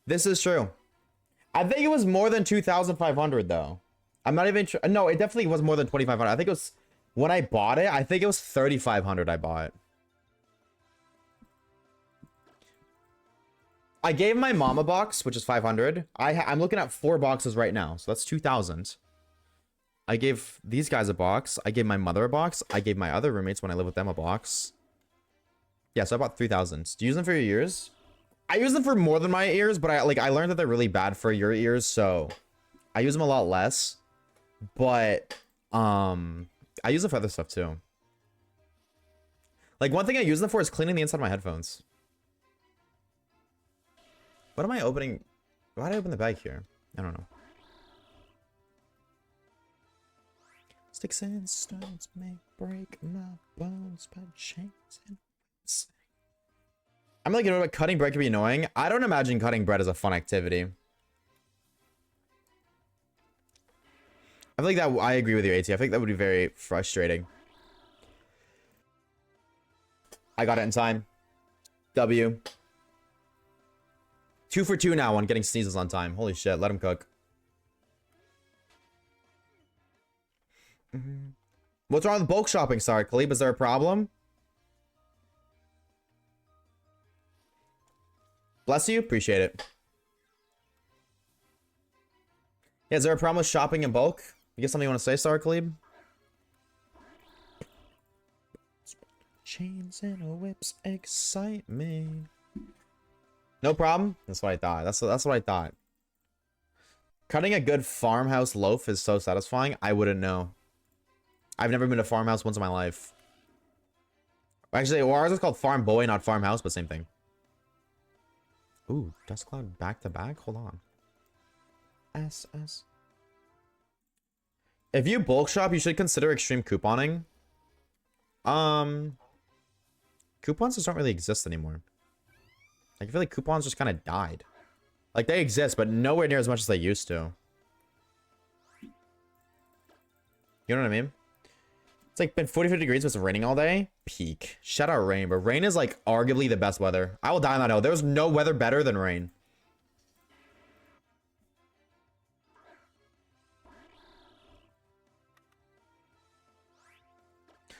This is true. I think it was more than 2,500 though. I'm not even sure. No, it definitely was more than 2,500. I think it was, when I bought it, I think it was 3,500 I bought. I gave my mom a box, which is 500. I'm looking at 4 boxes right now, so that's 2,000. I gave these guys a box. I gave my mother a box. I gave my other roommates when I lived with them a box. Yeah, so I bought 3,000. Do you use them for your ears? I use them for more than my ears, but I learned that they're really bad for your ears, so I use them a lot less. But I use them for other stuff too. Like, one thing I use them for is cleaning the inside of my headphones. What am I opening? Why did I open the bag here? I don't know. Sticks and stones may break my bones, but chains and whips. I'm like, you know what, cutting bread can be annoying. I don't imagine cutting bread as a fun activity. I feel like that, I agree with you, AT. I think that would be very frustrating. I got it in time. W. 2 for 2 now on getting sneezes on time. Holy shit, let him cook. What's wrong with bulk shopping? Sorry, Khalib, is there a problem? Bless you, appreciate it. Yeah, is there a problem with shopping in bulk? You got something you want to say, sorry, Khalib? Chains and whips excite me. No problem? That's what I thought. That's what I thought. Cutting a good farmhouse loaf is so satisfying. I wouldn't know. I've never been to farmhouse once in my life. Actually, well, ours is called farm boy, not farmhouse, but same thing. Ooh, dust cloud back to back? Hold on. SS. If you bulk shop, you should consider extreme couponing. Coupons just don't really exist anymore. Like, I feel like coupons just kind of died. Like, they exist, but nowhere near as much as they used to. You know what I mean? It's like been 45 degrees, but it's raining all day. Peak. Shout out rain, but rain is like arguably the best weather. I will die on that hill. There's no weather better than rain.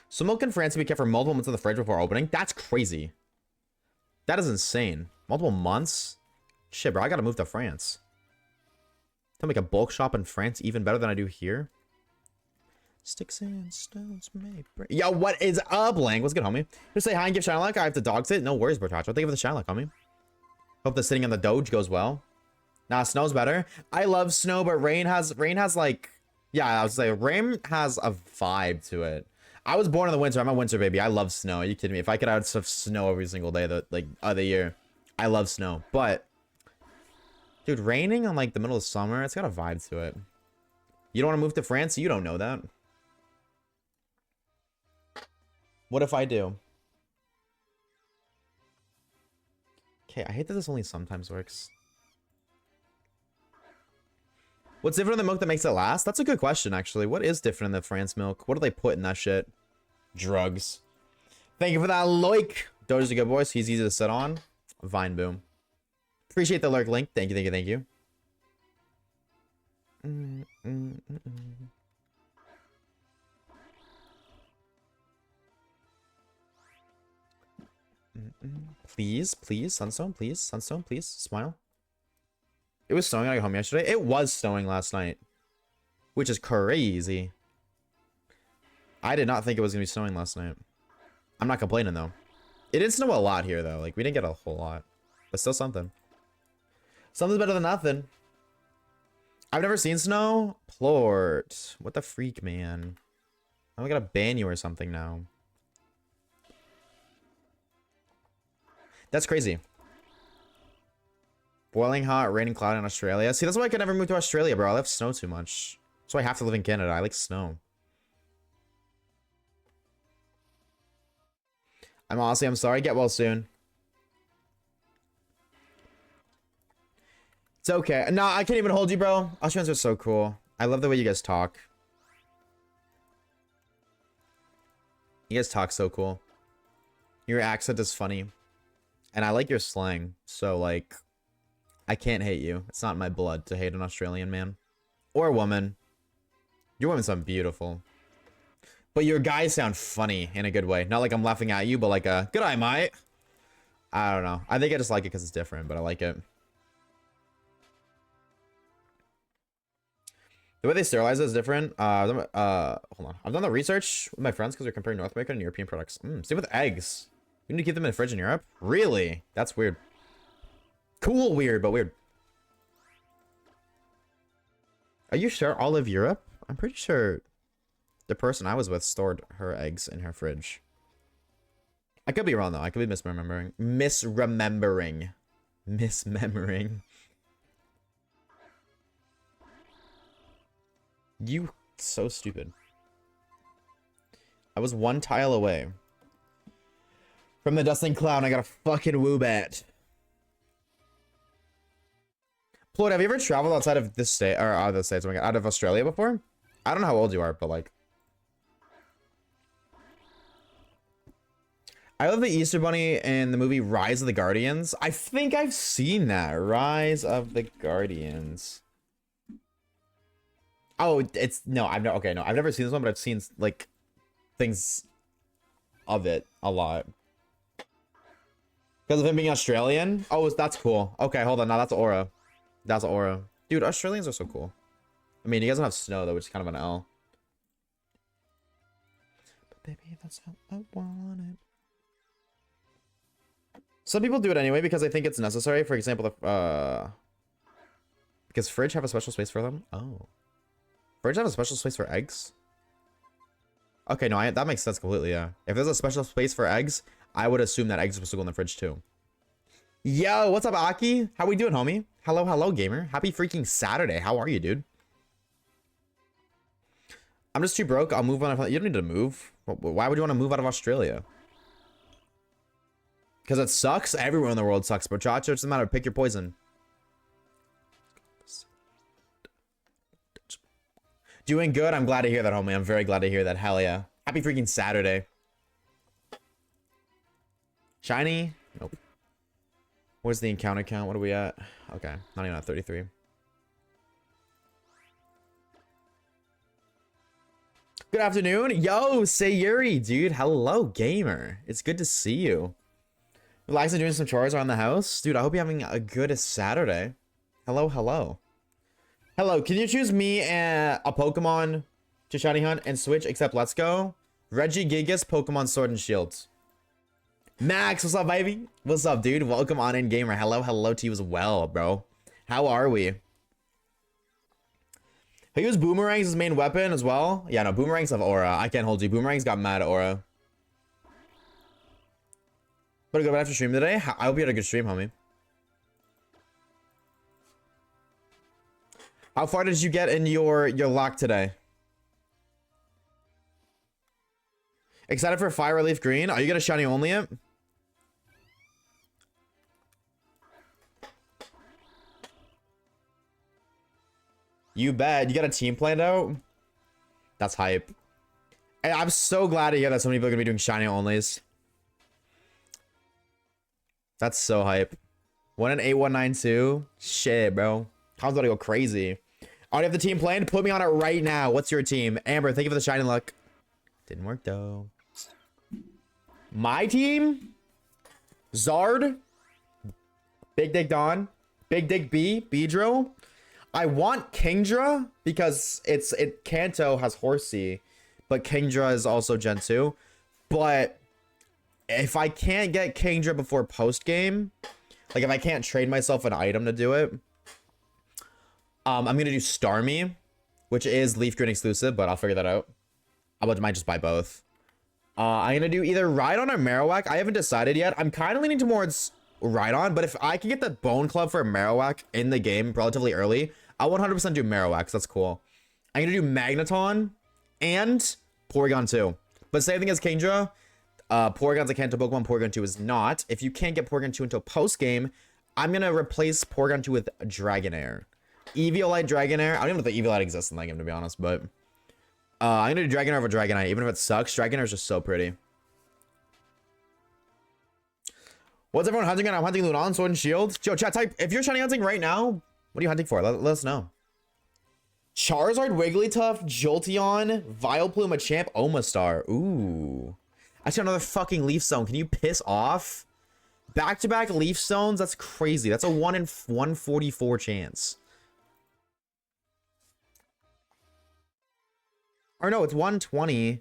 So milk in France to be kept for multiple months in the fridge before opening. That's crazy. That is insane. Multiple months? Shit, bro, I gotta move to France. To make a bulk shop in France even better than I do here. Sticks and stones may break. Yo, what is up, Lang? What's good, homie? Just say hi and give Shylock. I have to dog sit. No worries, Bertacho. Thank you for the Shylock, homie. Hope the sitting on the Doge goes well. Nah, snow's better. I love snow, but rain has like, yeah, I was saying rain has a vibe to it. I was born in the winter. I'm a winter baby. I love snow. Are you kidding me? If I could have stuff snow every single day of the year, I love snow. But dude, raining on like the middle of summer, it's got a vibe to it. You don't want to move to France? You don't know that. What if I do? Okay, I hate that this only sometimes works. What's different in the milk that makes it last? That's a good question, actually. What is different in the France milk? What do they put in that shit? Drugs. Thank you for that, Loik. Doja's a good voice. He's easy to sit on. Vine boom. Appreciate the lurk link. Thank you, thank you, thank you. Please, please, Sunstone, please. Sunstone, please. Smile. It was snowing when I got home yesterday. It was snowing last night. Which is crazy. I did not think it was gonna be snowing last night. I'm not complaining though. It didn't snow a lot here though. Like we didn't get a whole lot, but still something. Something's better than nothing. I've never seen snow. Plort. What the freak, man? I'm gonna ban you or something now. That's crazy. Boiling hot, raining cloud in Australia. See, that's why I could never move to Australia, bro. I love snow too much. That's why I have to live in Canada. I like snow. I'm sorry. Get well soon. It's okay. No, I can't even hold you, bro. Australians are so cool. I love the way you guys talk. You guys talk so cool. Your accent is funny. And I like your slang. So, like, I can't hate you. It's not in my blood to hate an Australian man. Or woman. Your women sound beautiful. But your guys sound funny in a good way. Not like I'm laughing at you, but like a good eye, mate. I don't know. I think I just like it because it's different, but I like it. The way they sterilize it is different. Hold on. I've done the research with my friends because we're comparing North American and European products. Same with eggs. You need to keep them in the fridge in Europe? Really? That's weird. Cool, weird, but weird. Are you sure all of Europe? I'm pretty sure the person I was with stored her eggs in her fridge. I could be wrong, though. I could be misremembering. Misremembering. You so stupid. I was one tile away from the dusting cloud. I got a fucking woobat. Floyd, have you ever traveled outside of this state or out of the states? Oh my God, out of Australia before? I don't know how old you are, but like, I love the Easter Bunny in the movie Rise of the Guardians. I think I've seen that. Rise of the Guardians. Oh, it's no, I've no, okay, no, I've never seen this one, but I've seen like things of it a lot. Because of him being Australian. Oh, that's cool. Okay, hold on. Now that's Aura. That's Aura. Dude, Australians are so cool. I mean, he doesn't have snow though, which is kind of an L. But baby, that's how I want it. Some people do it anyway because they think it's necessary. For example, because fridge have a special space for them. Oh. Fridge have a special space for eggs? Okay, no, that makes sense completely, yeah. If there's a special space for eggs, I would assume that eggs are supposed to go in the fridge too. Yo, what's up, Aki? How we doing, homie? Hello, hello, gamer. Happy freaking Saturday. How are you, dude? I'm just too broke. I'll move on. You don't need to move. Why would you want to move out of Australia? Because it sucks. Everywhere in the world sucks. But Chacho, it doesn't matter. Pick your poison. Doing good. I'm glad to hear that, homie. I'm very glad to hear that. Hell yeah. Happy freaking Saturday. Shiny? Nope. Where's the encounter count? What are we at? Okay. Not even at 33. Good afternoon. Yo, Sayuri, dude. Hello, gamer. It's good to see you. Relaxing, doing some chores around the house. Dude, I hope you're having a good Saturday. Hello, hello. Hello, can you choose me and a Pokemon to shiny hunt and switch, except let's go? Regigigas, Pokemon Sword and Shields. Max, what's up, baby? What's up, dude? Welcome on in, gamer. Hello, hello to you as well, bro. How are we? He used boomerangs as main weapon as well. Yeah, no, boomerangs have aura. I can't hold you. Boomerangs got mad aura. But go back after stream today. I hope you had a good stream, homie. How far did you get in your lock today? Excited for Fire Relief Green? Are you gonna shiny only it? You bet. You got a team planned out? That's hype. And I'm so glad to hear that so many people are gonna be doing shiny onlys. That's so hype. 1-in-8192. Shit, bro. Tom's about to go crazy. Already have the team planned? Put me on it right now. What's your team? Amber, thank you for the shiny luck. Didn't work though. My team? Zard? Big Dick Don? Big Dick B? Beedrill? I want Kingdra because Kanto has Horsey, but Kingdra is also Gen 2. But if I can't get Kingdra before post game, like if I can't trade myself an item to do it, I'm gonna do Starmie, which is Leaf Green exclusive, but I'll figure that out. I might just buy both. I'm gonna do either Rhydon or Marowak. I haven't decided yet. I'm kind of leaning towards Rhydon, but if I can get the Bone Club for Marowak in the game relatively early, I'll 100% do Marowak, because that's cool. I'm gonna do Magneton and Porygon 2. But same thing as Kingdra. Porygon's a Kanto Pokemon, Porygon 2 is not. If you can't get Porygon 2 until post-game, I'm gonna replace Porygon 2 with Dragonair. Eviolite Dragonair. I don't even know if the Eviolite exists in that game, to be honest, but I'm gonna do Dragonair over Dragonite. Even if it sucks, Dragonair is just so pretty. What's everyone hunting on? I'm hunting Ludon, Sword and Shield. Yo, chat, type, if you're shiny hunting right now, what are you hunting for? Let us know. Charizard, Wigglytuff, Jolteon, Vileplume, Machamp, Omastar. Ooh. Actually, another fucking Leaf Stone. Can you piss off? Back-to-back Leaf Stones? That's crazy. That's a 1 in 144 chance. Or no, it's 120.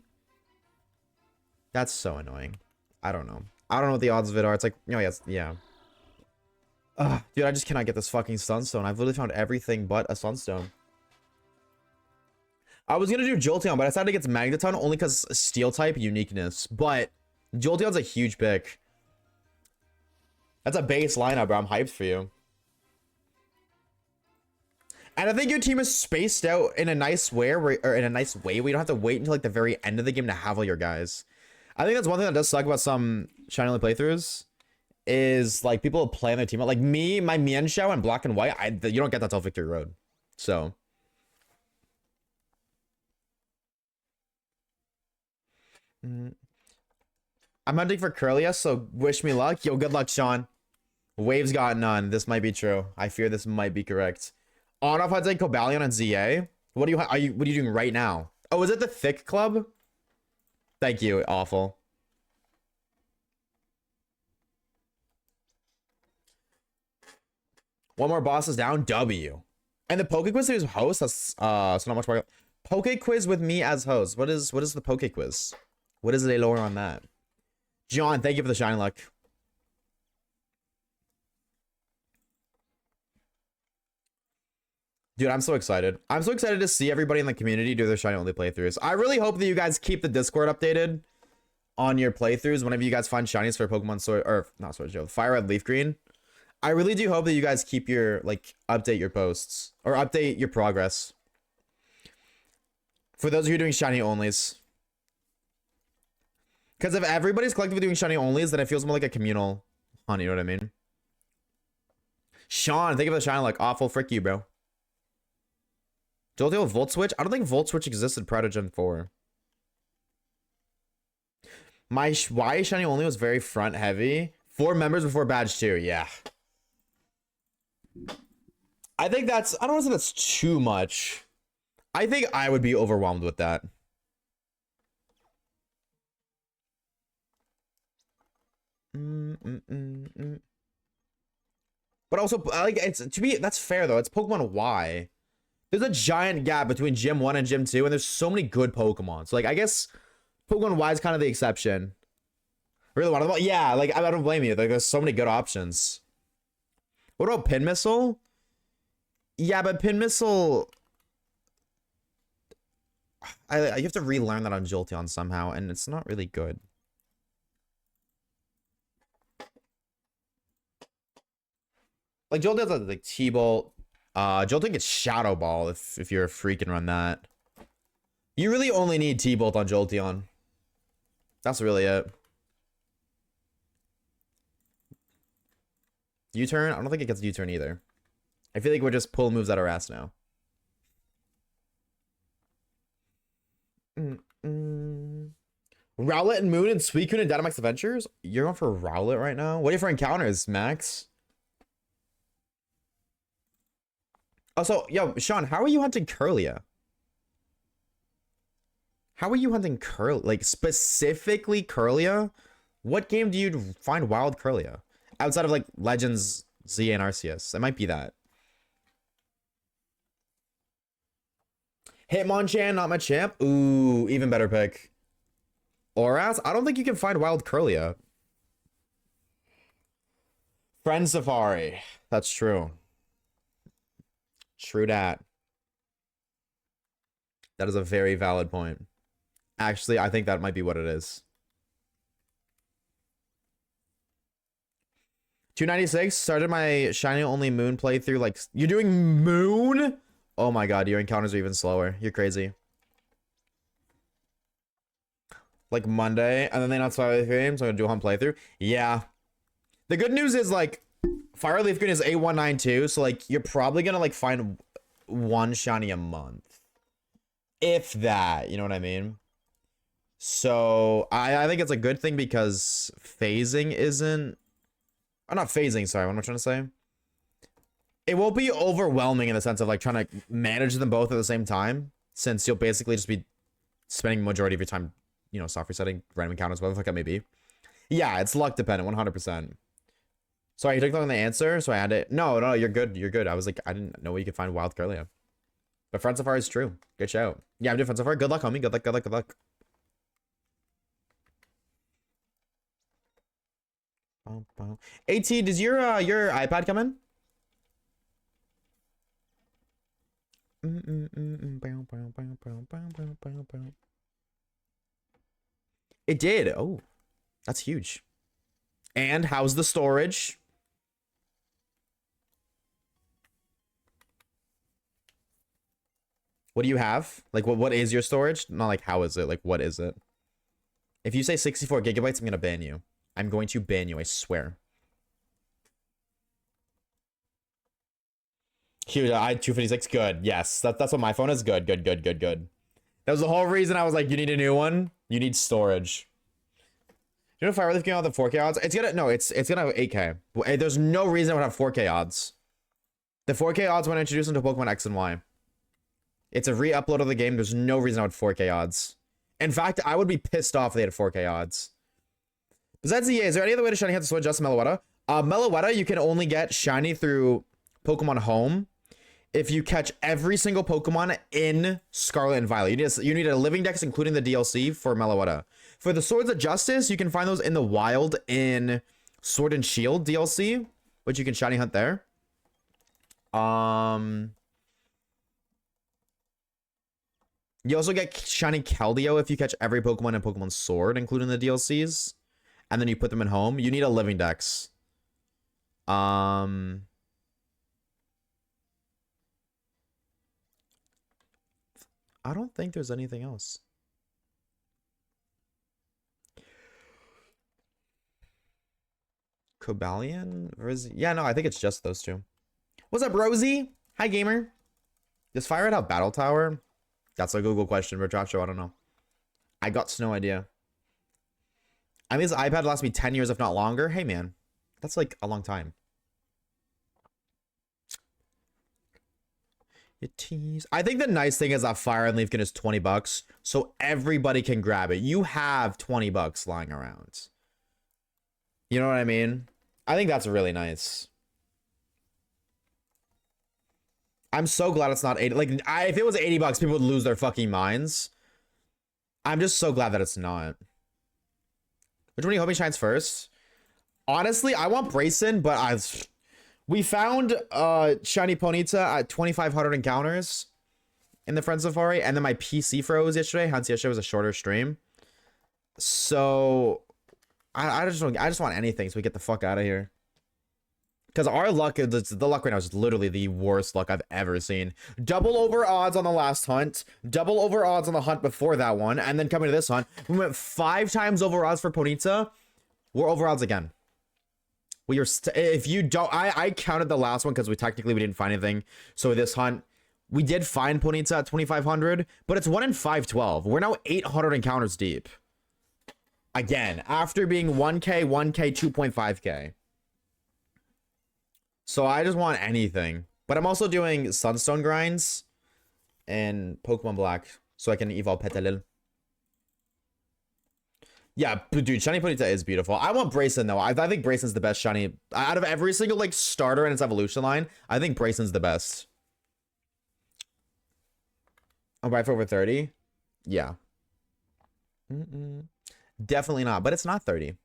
That's so annoying. I don't know. I don't know what the odds of it are. It's like, you know, yes, yeah. Ugh, dude, I just cannot get this fucking Sunstone. I've literally found everything but a Sunstone. I was gonna do Jolteon, but I decided against Magneton only because Steel type uniqueness. But Jolteon's a huge pick. That's a base lineup, bro. I'm hyped for you. And I think your team is spaced out in a nice way, or in a nice way. We don't have to wait until like the very end of the game to have all your guys. I think that's one thing that does suck about some shiny only playthroughs, is like people plan their team out. Like me, my Mienshao and Black and White, you don't get that till Victory Road. So. I'm hunting for Curlia, so wish me luck. Yo, good luck, Sean. Waves got none. This might be true. I fear this might be correct. On-off hunting Cobalion and ZA. What are you doing right now? Oh, is it the Thick Club? Thank you. Awful. One more boss is down. W. And the Poke Quiz is host. That's so not much more. Poke Quiz with me as host. What is the Poke Quiz? What is the lore on that? John, thank you for the shiny luck. Dude, I'm so excited. I'm so excited to see everybody in the community do their shiny only playthroughs. I really hope that you guys keep the Discord updated on your playthroughs whenever you guys find shinies for Pokemon Sword, or not Sword Shield, Fire Red, Leaf Green. I really do hope that you guys keep your, like, update your posts or update your progress. For those of you who are doing shiny onlys. Because if everybody's collectively doing shiny onlys, then it feels more like a communal hunt, you know what I mean? Sean, thank you for the shiny luck. Awful, frick you, bro. Jolteon Volt Switch? I don't think Volt Switch existed prior to Gen 4. My Y shiny only was very front heavy. 4 members before badge 2, yeah. I think that's, I don't want to say that's too much. I think I would be overwhelmed with that. But also, like, it's, to me, that's fair though. It's Pokemon Y. There's a giant gap between Gym 1 and Gym 2, and there's so many good Pokemon. So, like, I guess Pokemon Y is kind of the exception. Really want to, yeah, like, I don't blame you. Like, there's so many good options. What about Pin Missile? Yeah, but Pin Missile, you have to relearn that on Jolteon somehow, and it's not really good. Like, Jolteon's like T-Bolt. Jolteon gets Shadow Ball if you're a freak and run that. You really only need T-Bolt on Jolteon. That's really it. U-turn? I don't think it gets U-turn either. I feel like we're just pulling moves out our ass now. Rowlet and Moon and Suicune and Dynamax Adventures? You're going for Rowlet right now? What are you for encounters, Max? Also, yo, Sean, how are you hunting Curlia? How are you hunting Curlia? Like, specifically Curlia? What game do you find wild Curlia? Outside of, like, Legends, Z, and Arceus. It might be that. Hitmonchan, not my champ. Ooh, even better pick. Oras, I don't think you can find Wild Curlia. Friend Safari. That's true. True dat. That is a very valid point. Actually, I think that might be what it is. 296, started my Shiny Only Moon playthrough. Like, you're doing Moon? Oh my god, your encounters are even slower. You're crazy. Like Monday, and then they not start with games, so I'm gonna do a hunt playthrough. Yeah. The good news is, like, Fire Leaf Green is 8192, so, like, you're probably gonna, like, find one shiny a month. If that, you know what I mean? So, I think it's a good thing because phasing isn't... Oh, not phasing, sorry, what am I trying to say? It won't be overwhelming in the sense of, like, trying to manage them both at the same time, since you'll basically just be spending majority of your time, you know, soft resetting random encounters, whatever the fuck that may be. Yeah, it's luck dependent, 100%. Sorry, you took long on the answer, so I had it. No, you're good. You're good. I was like, I didn't know where you could find Wild Curlia. But Friend Safari is true. Good shout. Yeah, I'm doing Friend Safari. Good luck, homie. Good luck, good luck, good luck. AT, does your iPad come in? It did. Oh, that's huge. And how's the storage? What do you have? Like, what is your storage? Not like, how is it? Like, what is it? If you say 64 gigabytes, I'm going to ban you. I'm going to ban you, I swear. Here, I-256, good. Yes, that's what my phone is. Good. That was the whole reason I was like, you need a new one? You need storage. You know if I really get all the 4K odds? It's gonna, no, it's gonna have 8K. There's no reason it would have 4K odds. The 4K odds when I introduce into Pokemon X and Y. It's a re-upload of the game. There's no reason I would 4K odds. In fact, I would be pissed off if they had 4K odds. Besides the is there any other way to shiny hit the switch just Meloetta? Meloetta, you can only get shiny through Pokemon Home if you catch every single Pokemon in Scarlet and Violet. You need a living dex, including the DLC for Meloetta. For the Swords of Justice, you can find those in the wild in Sword and Shield DLC, which you can shiny hunt there. You also get shiny Keldeo if you catch every Pokemon in Pokemon Sword, including the DLCs. And then you put them in home. You need a living dex. I don't think there's anything else. Cobalion? Yeah, no, I think it's just those two. What's up, Rosie? Hi, gamer. Does Fire Red have Battle Tower? That's a Google question, Retracho. I don't know. I got no idea. I mean, this iPad lasts me 10 years, if not longer. Hey, man. That's like a long time. You tease. I think the nice thing is that Fire and Leafkin is 20 bucks, so everybody can grab it. You have 20 bucks lying around. You know what I mean? I think that's really nice. I'm so glad it's not 80. Like, if it was 80 bucks, people would lose their fucking minds. I'm just so glad that it's not. Which one are you hoping shines first? Honestly, I want Brayson, but we found shiny Ponyta at 2,500 encounters in the Friend Safari, and then my PC froze yesterday. Hence, yesterday was a shorter stream. So I just want anything so we get the fuck out of here. Because our luck, the luck right now is literally the worst luck I've ever seen. Double over odds on the last hunt. Double over odds on the hunt before that one. And then coming to this hunt, we went 5 times over odds for Ponyta. We're over odds again. We are, if you don't, I counted the last one because we didn't find anything. So this hunt, we did find Ponyta at 2,500, but it's 1 in 512. We're now 800 encounters deep. Again, after being 1K, 1K, 2.5K. So I just want anything. But I'm also doing Sunstone grinds and Pokemon Black so I can evolve Petalil. Yeah, dude, shiny Ponyta is beautiful. I want Brayson though. I think Brayson's the best shiny out of every single like starter in its evolution line. I think Brayson's the best. Oh, buy for over 30? Yeah. Definitely not, but it's not 30.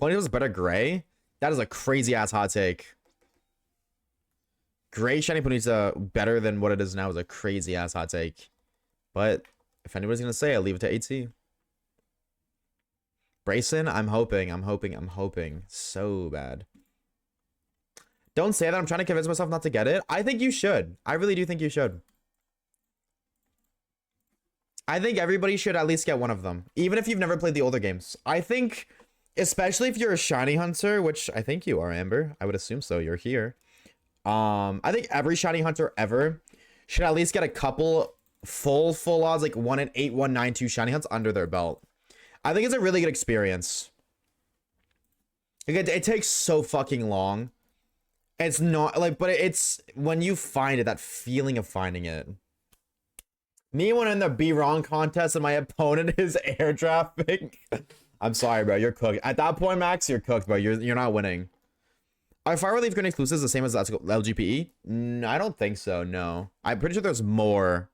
Ponytail's better gray? That is a crazy ass hot take. Gray shiny Ponyta better than what it is now is a crazy ass hot take. But if anybody's gonna say it, leave it to AT. Brayson, I'm hoping so bad. Don't say that. I'm trying to convince myself not to get it. I think you should. I really do think you should. I think everybody should at least get one of them, even if you've never played the older games. I think, especially if you're a shiny hunter, which I think you are, Amber. I would assume so. You're here. I think every shiny hunter ever should at least get a couple full odds, like 1 in 8, 1, 9, 2 shiny hunts under their belt. I think it's a really good experience. It takes so fucking long. It's not like, but it's when you find it, that feeling of finding it. Me when in the Be Wrong contest and my opponent is air drafting. I'm sorry, bro. You're cooked. At that point, Max, you're cooked, bro. You're not winning. Are Fire Relief Green exclusives the same as LGPE? I don't think so. No, I'm pretty sure there's more.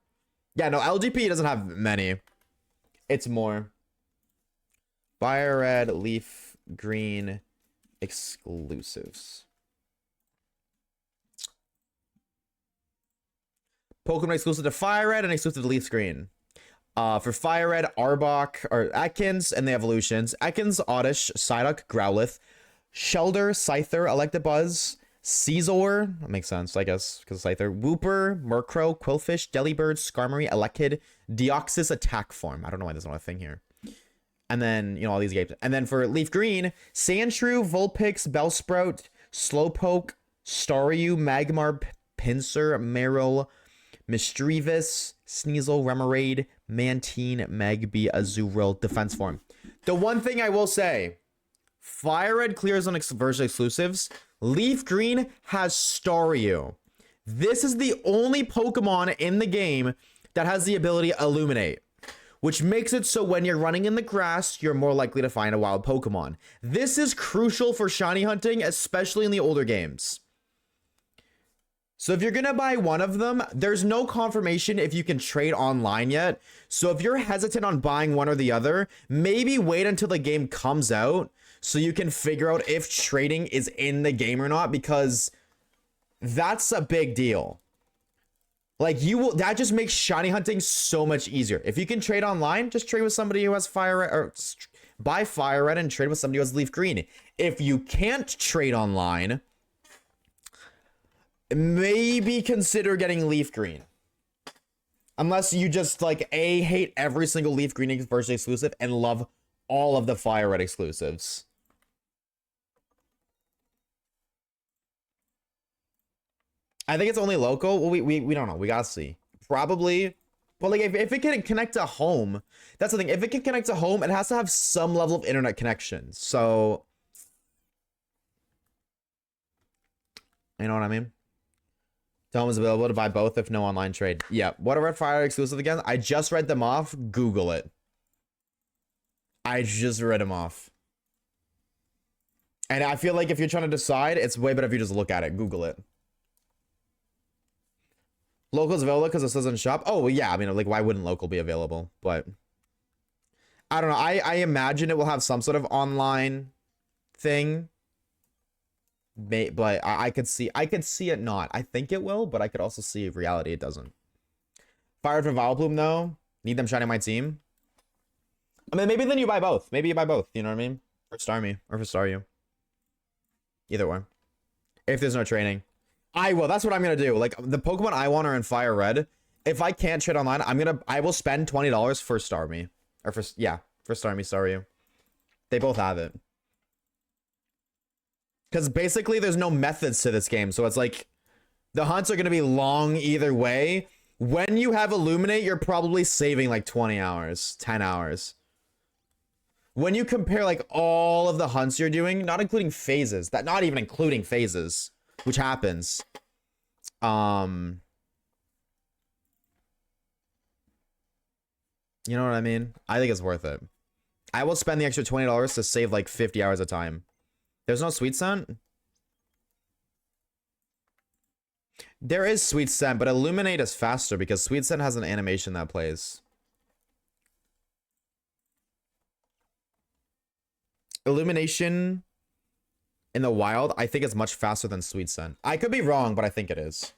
Yeah, no, LGPE doesn't have many. It's more. Fire Red, Leaf Green exclusives. Pokemon exclusive to Fire Red and exclusive to Leaf Green. For Fire Red, Arbok or Ekans and the evolutions. Ekans, Oddish, Psyduck, Growlithe, Shelder, Scyther, Electabuzz, Caesar. That makes sense, I guess, because Scyther. Wooper, Murkrow, Quillfish, Delibird, Skarmory, Elekid, Deoxys Attack Form. I don't know why there's not a thing here. And then, you know, all these games. And then for Leaf Green, Sandshrew, Vulpix, Bellsprout, Slowpoke, Staryu, Magmar, Pinsir, Marill, Mischievous, Sneasel, Remoraid, Mantine, Magby, Azurill, Defense Form. The one thing I will say, Fire Red clears on version exclusives. Leaf Green has Staryu. This is the only Pokemon in the game that has the ability Illuminate, which makes it so when you're running in the grass, you're more likely to find a wild Pokemon. This is crucial for shiny hunting, especially in the older games. So if you're going to buy one of them, there's no confirmation if you can trade online yet. So if you're hesitant on buying one or the other, maybe wait until the game comes out so you can figure out if trading is in the game or not, because that's a big deal. Like, that just makes shiny hunting so much easier. If you can trade online, just trade with somebody who has Fire Red, or buy Fire Red and trade with somebody who has Leaf Green. If you can't trade online, maybe consider getting Leaf Green. Unless you just, like, hate every single Leaf Green version exclusive and love all of the Fire Red exclusives. I think it's only local. Well, we don't know. We gotta see. Probably. But, like, if it can connect to home, that's the thing. If it can connect to home, it has to have some level of internet connection. So, you know what I mean? Tell them it's available to buy both if no online trade. Yeah. What are Red Fire exclusive again? I just read them off. Google it. I just read them off. And I feel like if you're trying to decide, it's way better if you just look at it. Google it. Local's available because it says in shop. Oh, well, yeah. I mean, like, why wouldn't local be available? But I don't know. I imagine it will have some sort of online thing. But I could see it not. I think it will, but I could also see in reality it doesn't. Fired for Vileplume though. Need them shining my team. I mean, maybe then you buy both. Maybe you buy both. You know what I mean? For Starmie or for Staryu. Either way. If there's no training, I will. That's what I'm gonna do. Like, the Pokemon I want are in Fire Red. If I can't trade online, I will spend $20 for Starmie, or for Starmie, Staryu. They both have it. Because basically there's no methods to this game. So it's like the hunts are going to be long either way. When you have Illuminate, you're probably saving like 20 hours, 10 hours. When you compare like all of the hunts you're doing, not including phases, not even including phases, which happens. You know what I mean? I think it's worth it. I will spend the extra $20 to save like 50 hours of time. There's no sweet scent? There is Sweet Scent, but Illuminate is faster because Sweet Scent has an animation that plays. Illumination in the wild, I think it's much faster than Sweet Scent. I could be wrong, but I think it is.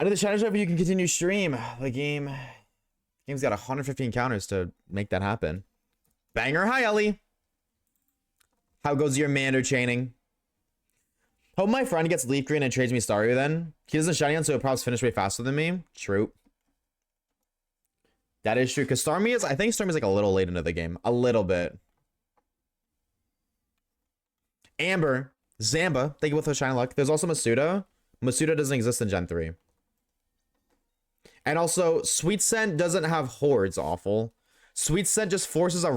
Under the challenge if you can continue stream. The game's got 150 encounters to make that happen. Banger. Hi, Ellie. How goes your Mander chaining? Hope my friend gets Leaf Green and trades me Staryu then. He doesn't shiny on, so he'll probably finish way faster than me. True. That is true, because Starmie is, I think Starmie is like a little late into the game. A little bit. Amber. Zamba. Thank you for the shiny luck. There's also Masuda. Masuda doesn't exist in Gen 3. And also, Sweet Scent doesn't have hordes, awful. Sweet Scent just forces a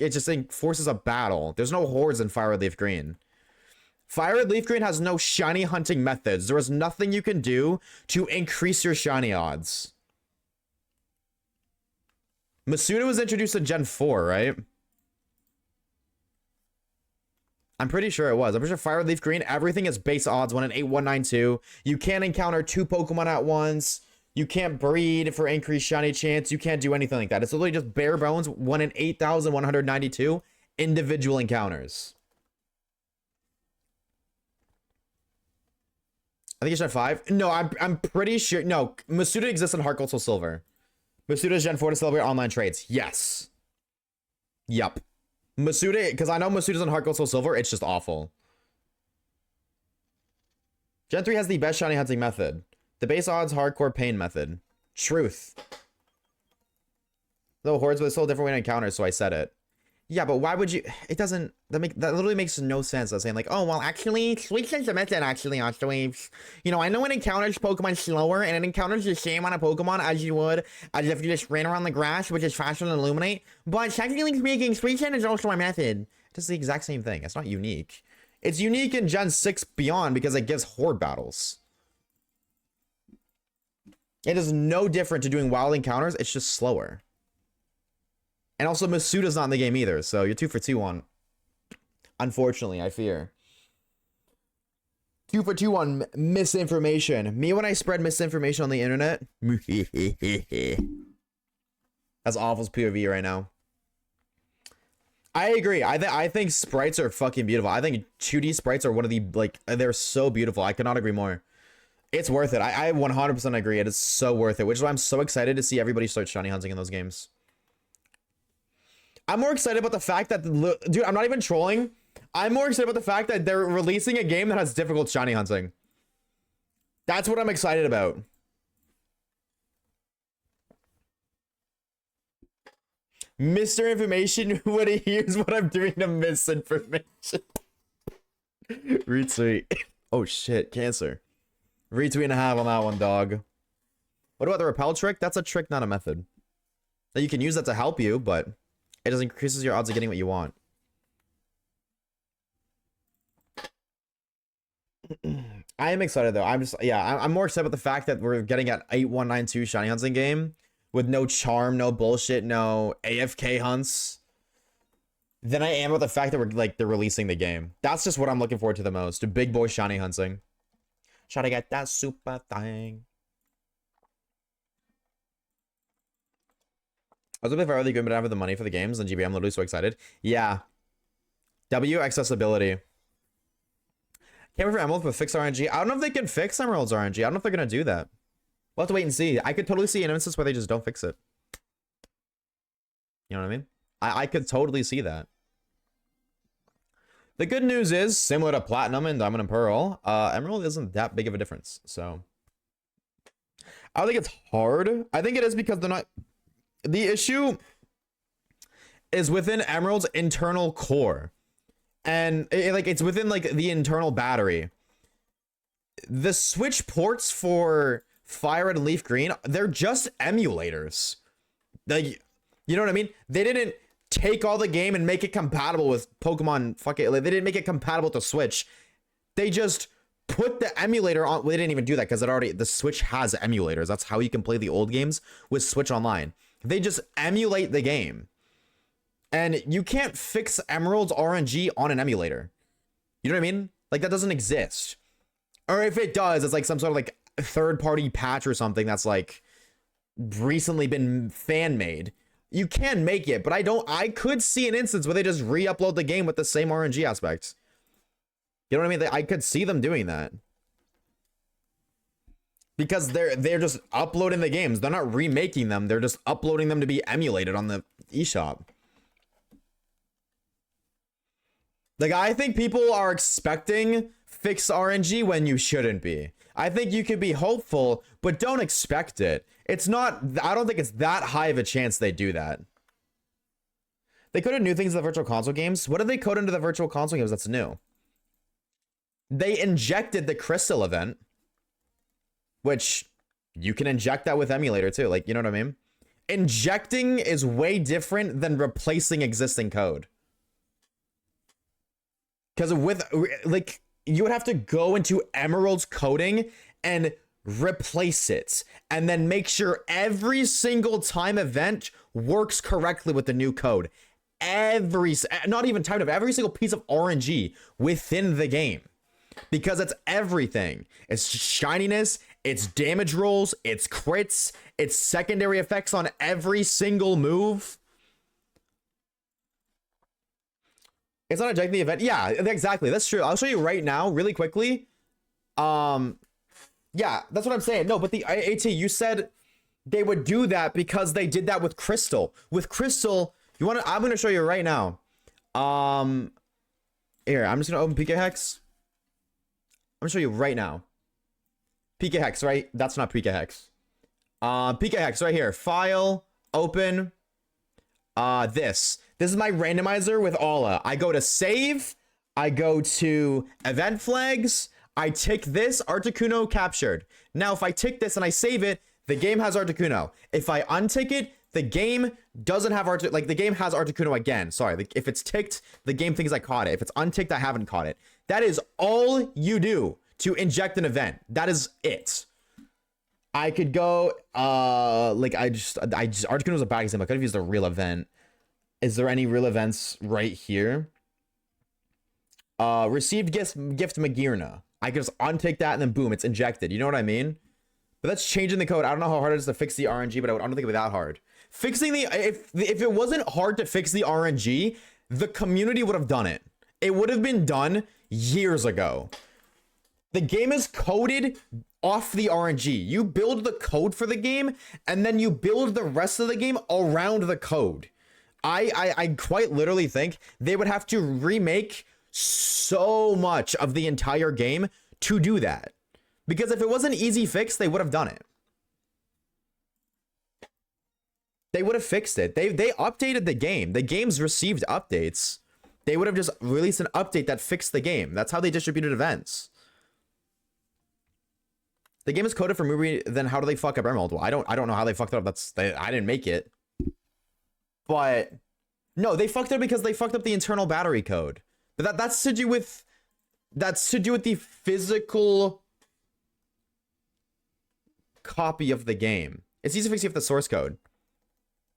it just forces a battle. There's no hordes in Fire Red Leaf Green. Fire Red Leaf Green has no shiny hunting methods. There is nothing you can do to increase your shiny odds. Masuda was introduced in Gen 4, right? I'm pretty sure it was. I'm pretty sure Fire Red Leaf Green, everything is base odds 1 in 8, 192. You can't encounter 2 Pokemon at once. You can't breed for increased shiny chance. You can't do anything like that. It's literally just bare bones 1 in 8,192 individual encounters. I think it's Gen 5. No, I'm pretty sure. No, Masuda exists in Heart Gold Soul Silver. Masuda is Gen 4 to celebrate online trades. Yes. Yup. Masuda, because I know Masuda's in Heart Gold Soul Silver. It's just awful. Gen 3 has the best shiny hunting method. The base odds hardcore pain method. Truth. Though hordes, but it's still a different way to encounter, so I said it. Yeah, but why would you? It doesn't. That literally makes no sense. I'm saying like, oh well, actually, Sweet Scent's a method actually on Oshawaves. You know, I know it encounters Pokemon slower, and it encounters the same amount of Pokemon as you would as if you just ran around the grass, which is faster than Illuminate. But technically speaking, Sweet Scent is also a method. It's the exact same thing. It's not unique. It's unique in Gen 6 beyond because it gives horde battles. It is no different to doing wild encounters. It's just slower. And also, Masuda's not in the game either, so you're 2 for 2 on. Unfortunately, I fear. 2 for 2 on misinformation. Me when I spread misinformation on the internet. That's awful's POV right now. I agree. I think sprites are fucking beautiful. I think 2D sprites are one of the, like, they're so beautiful. I cannot agree more. It's worth it. I 100% agree. It is so worth it, which is why I'm so excited to see everybody start shiny hunting in those games. I'm more excited about the fact that, dude, I'm not even trolling. I'm more excited about the fact that they're releasing a game that has difficult shiny hunting. That's what I'm excited about. Mr. Information, when he hears what I'm doing to misinformation. Retweet. Oh shit, cancer. Retweet and a half on that one, dog. What about the repel trick? That's a trick, not a method. Now you can use that to help you, but it just increases your odds of getting what you want. I am excited though. I'm more excited about the fact that we're getting an 8192 shiny hunting game with no charm, no bullshit, no AFK hunts than I am about the fact that they're releasing the game. That's just what I'm looking forward to the most. To big boy shiny hunting. Try to get that super thing. I was a bit really good, but I don't have the money for the games and GB. I'm literally so excited. Yeah. W accessibility. Can't wait for Emerald with fixed RNG. I don't know if they can fix Emerald's RNG. I don't know if they're gonna do that. We'll have to wait and see. I could totally see an instance where they just don't fix it. You know what I mean? I could totally see that. The good news is, similar to Platinum and Diamond and Pearl, Emerald isn't that big of a difference. So I don't think it's hard. I think it is because they're not. The issue is within Emerald's internal core. And it's within the internal battery. The Switch ports for Fire Red and Leaf Green, they're just emulators. You know what I mean? They didn't take all the game and make it compatible with Pokemon. They didn't make it compatible to Switch. They just put the emulator on. Well, they didn't even do that because the Switch has emulators. That's how you can play the old games with Switch Online. They just emulate the game. And you can't fix Emerald's RNG on an emulator. You know what I mean? Like, that doesn't exist. Or if it does, it's like some sort of like third-party patch or something that's like recently been fan made. You can make it, but I could see an instance where they just re-upload the game with the same RNG aspects. You know what I mean? I could see them doing that. Because they're just uploading the games. They're not remaking them. They're just uploading them to be emulated on the eShop. Like, I think people are expecting fixed RNG when you shouldn't be. I think you could be hopeful, but don't expect it. It's not, I don't think it's that high of a chance they do that. They coded new things in the Virtual Console games. What did they code into the Virtual Console games that's new? They injected the Crystal event, which you can inject that with emulator too. Like, you know what I mean? Injecting is way different than replacing existing code. Because with, like, you would have to go into Emerald's coding and replace it. And then make sure every single time event works correctly with the new code. Not even time, every single piece of RNG within the game. Because it's everything. It's shininess, it's damage rolls, it's crits, it's secondary effects on every single move. It's not injecting the event. Yeah, exactly. That's true. I'll show you right now, really quickly. Yeah, that's what I'm saying. No, but the AT, you said they would do that because they did that with Crystal. With Crystal, I'm gonna show you right now. Here, I'm just gonna open PK Hex. I'm gonna show you right now. PK Hex, right? That's not PK Hex. PK Hex right here. File, open. This is my randomizer with Alla. I go to save. I go to event flags. I tick this, Articuno captured. Now, if I tick this and I save it, the game has Articuno. If I untick it, the game doesn't have the game has Articuno again. Sorry, if it's ticked, the game thinks I caught it. If it's unticked, I haven't caught it. That is all you do to inject an event. That is it. I could go, Articuno is a bad example. I could have used a real event. Is there any real events right here? Received gift Magirna. I can just untick that and then boom, it's injected. You know what I mean? But that's changing the code. I don't know how hard it is to fix the RNG, but I don't think it'd be that hard. Fixing if it wasn't hard to fix the RNG, the community would have done it. It would have been done years ago. The game is coded off the RNG. You build the code for the game, and then you build the rest of the game around the code. I quite literally think they would have to remake so much of the entire game to do that. Because if it was an easy fix, they would have done it. They would have fixed it. They updated the game. The game's received updates. They would have just released an update that fixed the game. That's how they distributed events. The game is coded for movie, then how do they fuck up Emerald? Well, I don't know how they fucked it up. I didn't make it. But no, they fucked it up because they fucked up the internal battery code. But that's to do with the physical copy of the game. It's easy to fix if the source code.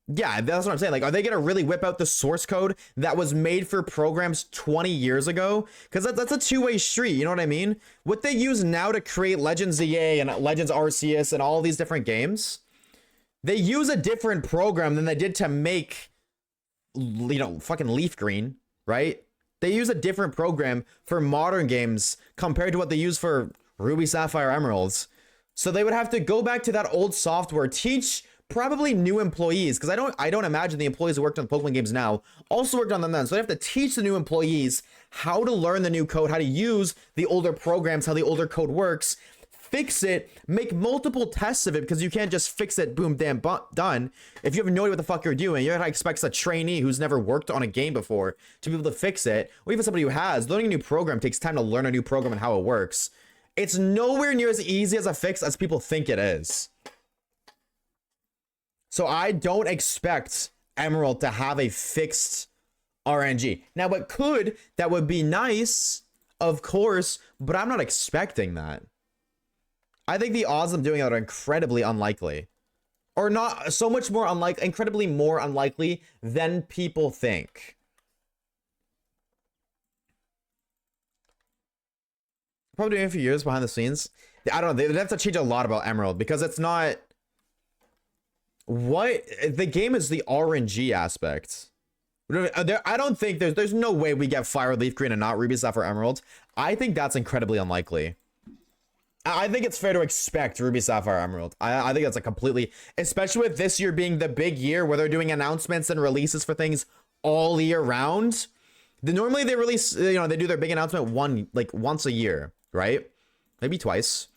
Yeah, that's what I'm saying. Like, are they gonna really whip out the source code that was made for programs 20 years ago? Because that's a two-way street, you know what I mean? What they use now to create Legends EA and Legends Arceus and all these different games, they use a different program than they did to make, you know, fucking Leaf Green, right? They use a different program for modern games compared to what they use for Ruby, Sapphire, Emeralds. So they would have to go back to that old software, teach probably new employees, because I don't imagine the employees who worked on Pokemon games now also worked on them then. So they have to teach the new employees how to learn the new code, how to use the older programs, how the older code works, fix it, make multiple tests of it, because you can't just fix it, boom, damn, done. If you have no idea what the fuck you're doing, you're gonna expect a trainee who's never worked on a game before to be able to fix it, or even somebody who has. Learning a new program takes time to learn a new program and how it works. It's nowhere near as easy as a fix as people think it is. So I don't expect Emerald to have a fixed RNG. Now, that would be nice, of course, but I'm not expecting that. I think the odds of doing it are incredibly unlikely. Or not so much more unlikely, incredibly more unlikely than people think. probably doing a few years behind the scenes. I don't know. They have to change a lot about Emerald because it's not what the game is. The RNG aspect. I don't think there's no way we get Fire Leaf Green and not Ruby Sapphire Emerald. I think that's incredibly unlikely. I think it's fair to expect Ruby Sapphire Emerald. I think that's a completely, especially with this year being the big year where they're doing announcements and releases for things all year round. Normally they release, they do their big announcement once a year, right? Maybe twice.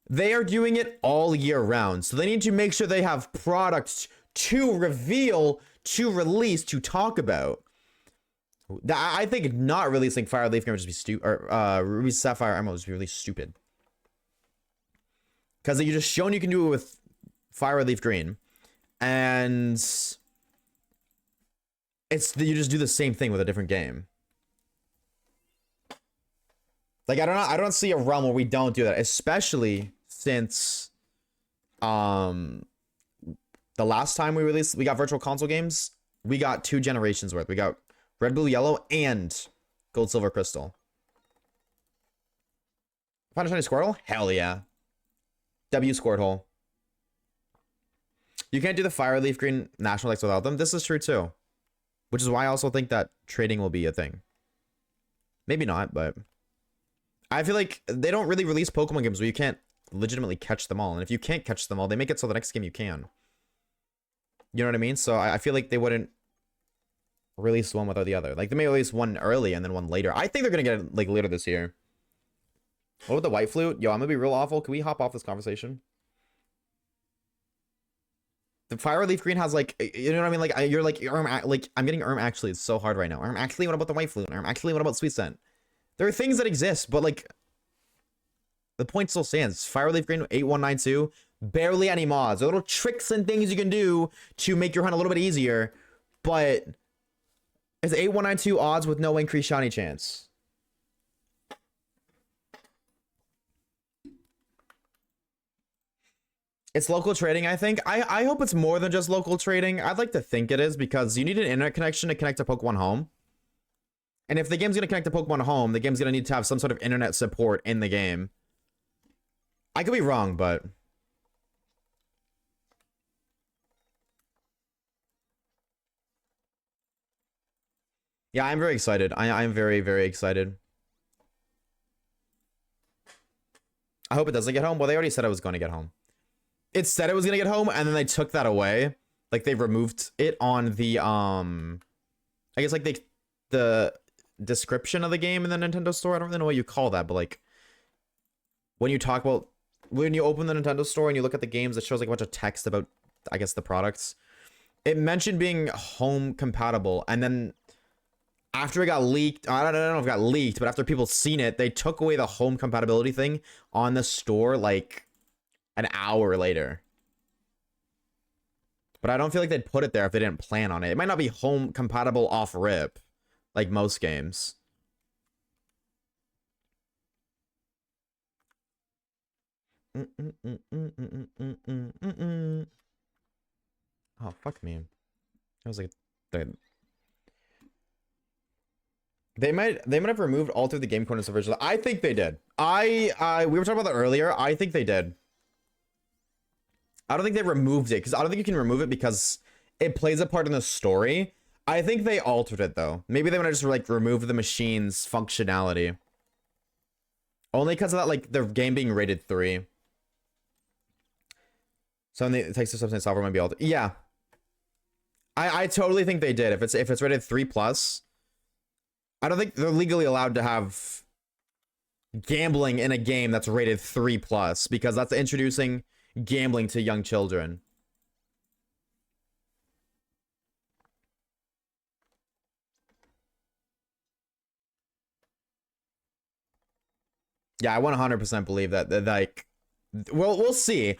They are doing it all year round. So they need to make sure they have products to reveal, to release, to talk about. I think not releasing Fire Leaf Green would just be stupid, or Ruby Sapphire Emerald would just be really stupid. Because you just shown you can do it with Fire Leaf Green. And you just do the same thing with a different game. Like, I don't see a realm where we don't do that, especially since the last time we got virtual console games, we got 2 generations worth. We got Red, Blue, Yellow, and Gold, Silver, Crystal. Find a shiny Squirtle? Hell yeah. W Squirtle. You can't do the Fire Leaf Green National Decks without them. This is true too. Which is why I also think that trading will be a thing. Maybe not, but I feel like they don't really release Pokemon games where you can't legitimately catch them all. And if you can't catch them all, they make it so the next game you can. You know what I mean? So I feel like they wouldn't release one without the other. Like, they may release one early and then one later. I think they're going to get it, like, later this year. What with the White Flute? Yo, I'm going to be real awful. Can we hop off this conversation? The Fire Leaf Green has, like, you know what I mean? Like, you're like, I'm getting actually. It's so hard right now. Actually, what about the White Flute? Actually, what about Sweet Scent? There are things that exist, but, like, the point still stands. Fire Leaf Green 8192, barely any mods. There are little tricks and things you can do to make your hunt a little bit easier, but it's 8192 odds with no increased shiny chance. It's local trading, I think. I hope it's more than just local trading. I'd like to think it is, because you need an internet connection to connect to Pokemon Home. And if the game's going to connect to Pokemon Home, the game's going to need to have some sort of internet support in the game. I could be wrong, but yeah, I'm very excited. I'm very, very excited. I hope it doesn't get home. Well, they already said it was going to get home. It said it was going to get home, and then they took that away. Like, they removed it on the, I guess, like, the description of the game in the Nintendo store. I don't really know what you call that, but, like, when you talk about, when you open the Nintendo store and you look at the games, it shows, like, a bunch of text about, I guess, the products. It mentioned being home compatible, and then after it got leaked, I don't know if it got leaked, but after people seen it, they took away the home compatibility thing on the store, like, an hour later. But I don't feel like they'd put it there if they didn't plan on it. It might not be home compatible off rip, like most games. Oh, fuck me. I was like, they might have removed all through the game corners of original. I think they did. We were talking about that earlier. I think they did. I don't think they removed it, because I don't think you can remove it because it plays a part in the story. I think they altered it, though. Maybe they want to just, like, remove the machine's functionality. Only because of that, like, the game being rated 3. So it takes the substance software might be altered. Yeah. I totally think they did. If it's rated 3+, I don't think they're legally allowed to have gambling in a game that's rated 3+, because that's introducing gambling to young children. Yeah, I 100% believe that, like, we'll see.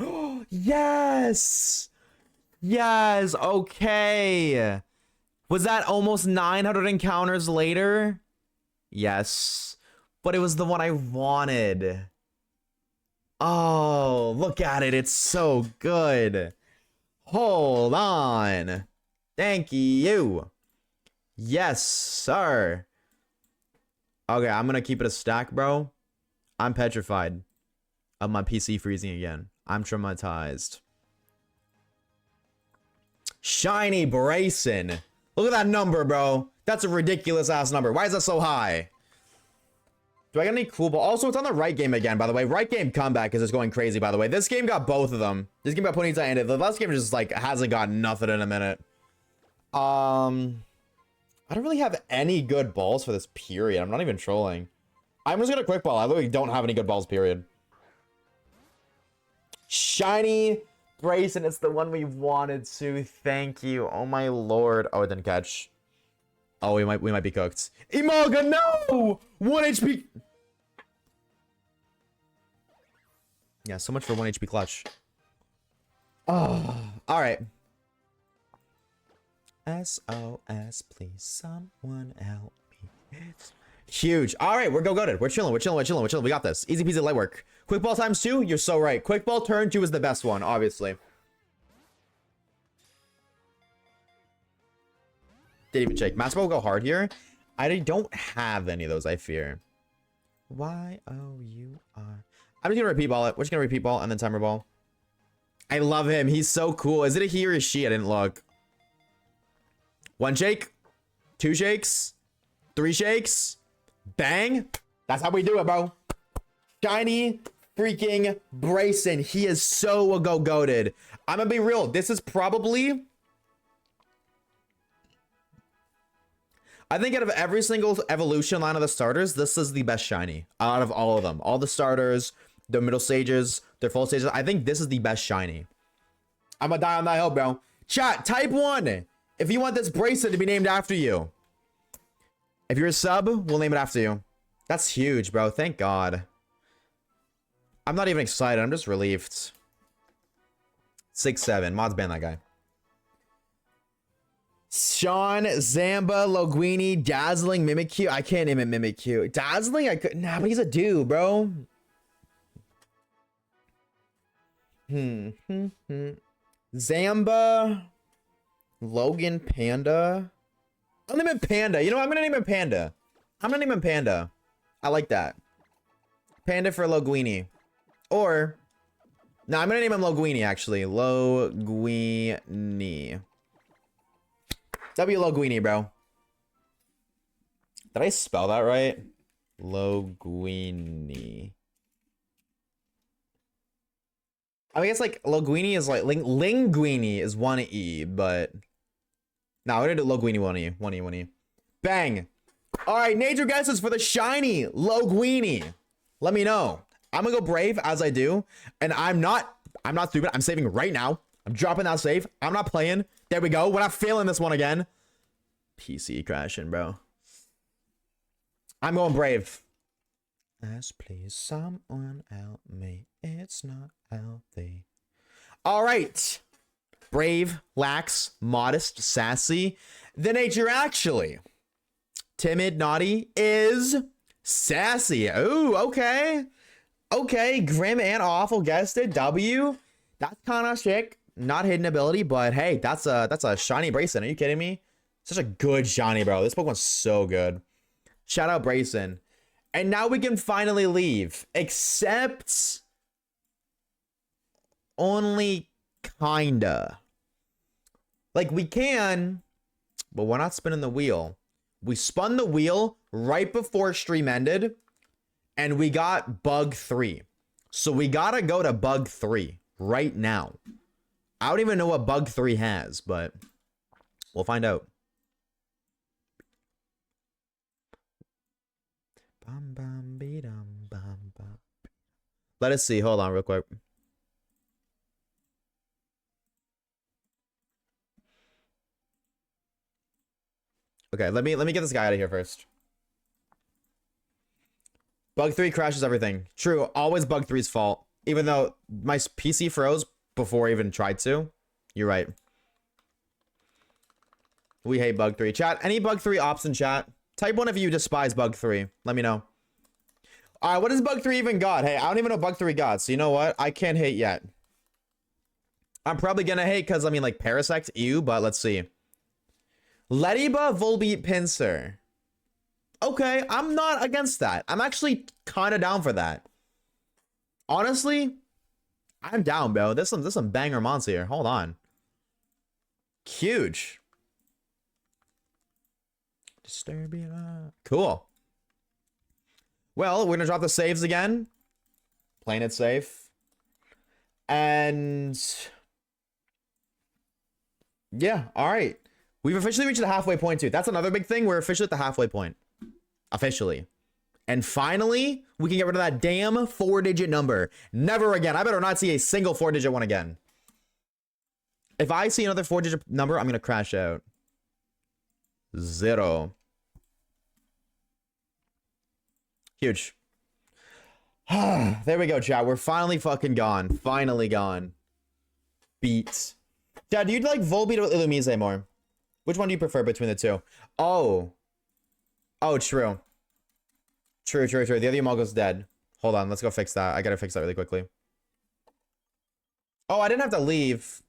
Yes! Yes, okay. Was that almost 900 encounters later? Yes. But it was the one I wanted. Oh, look at it. It's so good. Hold on. Thank you. Yes, sir. Okay, I'm gonna keep it a stack, bro. I'm petrified of my PC freezing again. I'm traumatized. Shiny Brayson. Look at that number, bro. That's a ridiculous ass number. Why is that so high? Do I get any cool ball? Also, it's on the right game again, by the way. Right game comeback is just going crazy, by the way. This game got both of them. This game got Ponyta and it. The last game just like hasn't got nothing in a minute. I don't really have any good balls for this period. I'm not even trolling. I'm just gonna quick ball. I literally don't have any good balls, period. Shiny Brayson, it's the one we wanted to. Thank you. Oh my lord. Oh, it didn't catch. Oh, we might be cooked. Imaga, no! 1 HP. Yeah, so much for 1 HP clutch. Oh, all right. SOS, please someone help me. It's huge. All right, we're go-goated. We're chilling. We got this. Easy peasy light work. Quick ball times 2. You're so right. Quick ball turn 2 is the best one, obviously. Didn't even check. Master ball will go hard here. I don't have any of those, I fear. Y-O-U-R. I'm just gonna repeat ball it. We're just gonna repeat ball and then timer ball. I love him. He's so cool. Is it a he or a she? I didn't look. 1 shake. 2 shakes. 3 shakes. Bang. That's how we do it, bro. Shiny freaking Brayson. He is so go-goated. I'm gonna be real. This is probably... I think out of every single evolution line of the starters, this is the best shiny out of all of them. All the starters, the middle stages, their full stages. I think this is the best shiny. I'm gonna die on that hill, bro. Chat, type 1 if you want this bracelet to be named after you. If you're a sub, we'll name it after you. That's huge, bro. Thank God. I'm not even excited. I'm just relieved. 6-7. Mods ban that guy. Sean, Zamba, Loguini, Dazzling, Mimikyu. I can't name it Mimikyu. Dazzling, I could. Nah, but he's a dude, bro. Zamba, Logan, Panda. I'll name it Panda. You know what? I'm gonna name it Panda. I'm gonna name him Panda. I like that. Panda for Loguini. Or, no, I'm gonna name him Loguini, actually. Loguini. W Loguini, bro. Did I spell that right? Loguini. I mean, it's like Loguini is like Linguini is 1E, but no, we're gonna do Loguini 1E. Bang. All right, nature guesses for the shiny Loguini. Let me know. I'm gonna go brave as I do, and I'm not stupid. I'm saving right now. I'm dropping that save. I'm not playing. There we go. We're not failing this one again. PC crashing, bro. I'm going brave. As please someone help me. It's not healthy. All right. Brave, lax, modest, sassy. The nature actually. Timid, naughty is sassy. Ooh, okay. Okay, grim and awful guessed it. W. That's kind of sick. Not hidden ability, but hey, that's a shiny Brayson. Are you kidding me? Such a good shiny, bro. This Pokemon's so good. Shout out Brayson. And now we can finally leave. Except only kinda. Like we can, but we're not spinning the wheel. We spun the wheel right before stream ended, and we got bug 3. So we gotta go to bug 3 right now. I don't even know what bug 3 has, but we'll find out. Let us see. Hold on real quick. Okay, let me get this guy out of here first. Bug 3 crashes everything. True, always bug 3's fault. Even though my PC froze before I even tried to. You're right. We hate bug 3. Chat, any bug 3 ops in chat? Type 1 if you despise bug 3. Let me know. Alright, what does bug 3 even got? Hey, I don't even know bug 3 got. So you know what? I can't hate yet. I'm probably gonna hate because, I mean, like, Parasect, ew, but let's see. Lediba, Volbeat, Pinsir. Okay, I'm not against that. I'm actually kind of down for that. Honestly, I'm down, bro. There's some banger mons here. Hold on. Huge. Disturbia. Cool. Well, we're gonna drop the saves again. Playing it safe. And yeah, all right. We've officially reached the halfway point too. That's another big thing. We're officially at the halfway point. Officially. And finally, we can get rid of that damn 4-digit number. Never again. I better not see a single 4-digit one again. If I see another 4-digit number, I'm gonna crash out. 0. Huge. There we go, chat. We're finally fucking gone. Finally gone. Beat. Dad, do you like Volbeat or Illumise more? Which one do you prefer between the two? Oh. Oh, true. True. The other Yamago's dead. Hold on, let's go fix that. I gotta fix that really quickly. Oh, I didn't have to leave.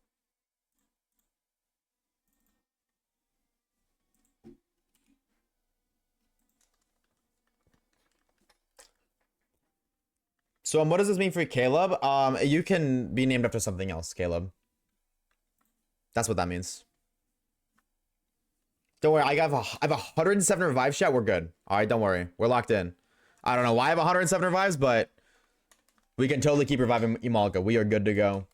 So what does this mean for Caleb? You can be named after something else, Caleb. That's what that means. Don't worry, I have 107 revives, chat. We're good. All right, don't worry. We're locked in. I don't know why I have 107 revives, but we can totally keep reviving Imalga. We are good to go.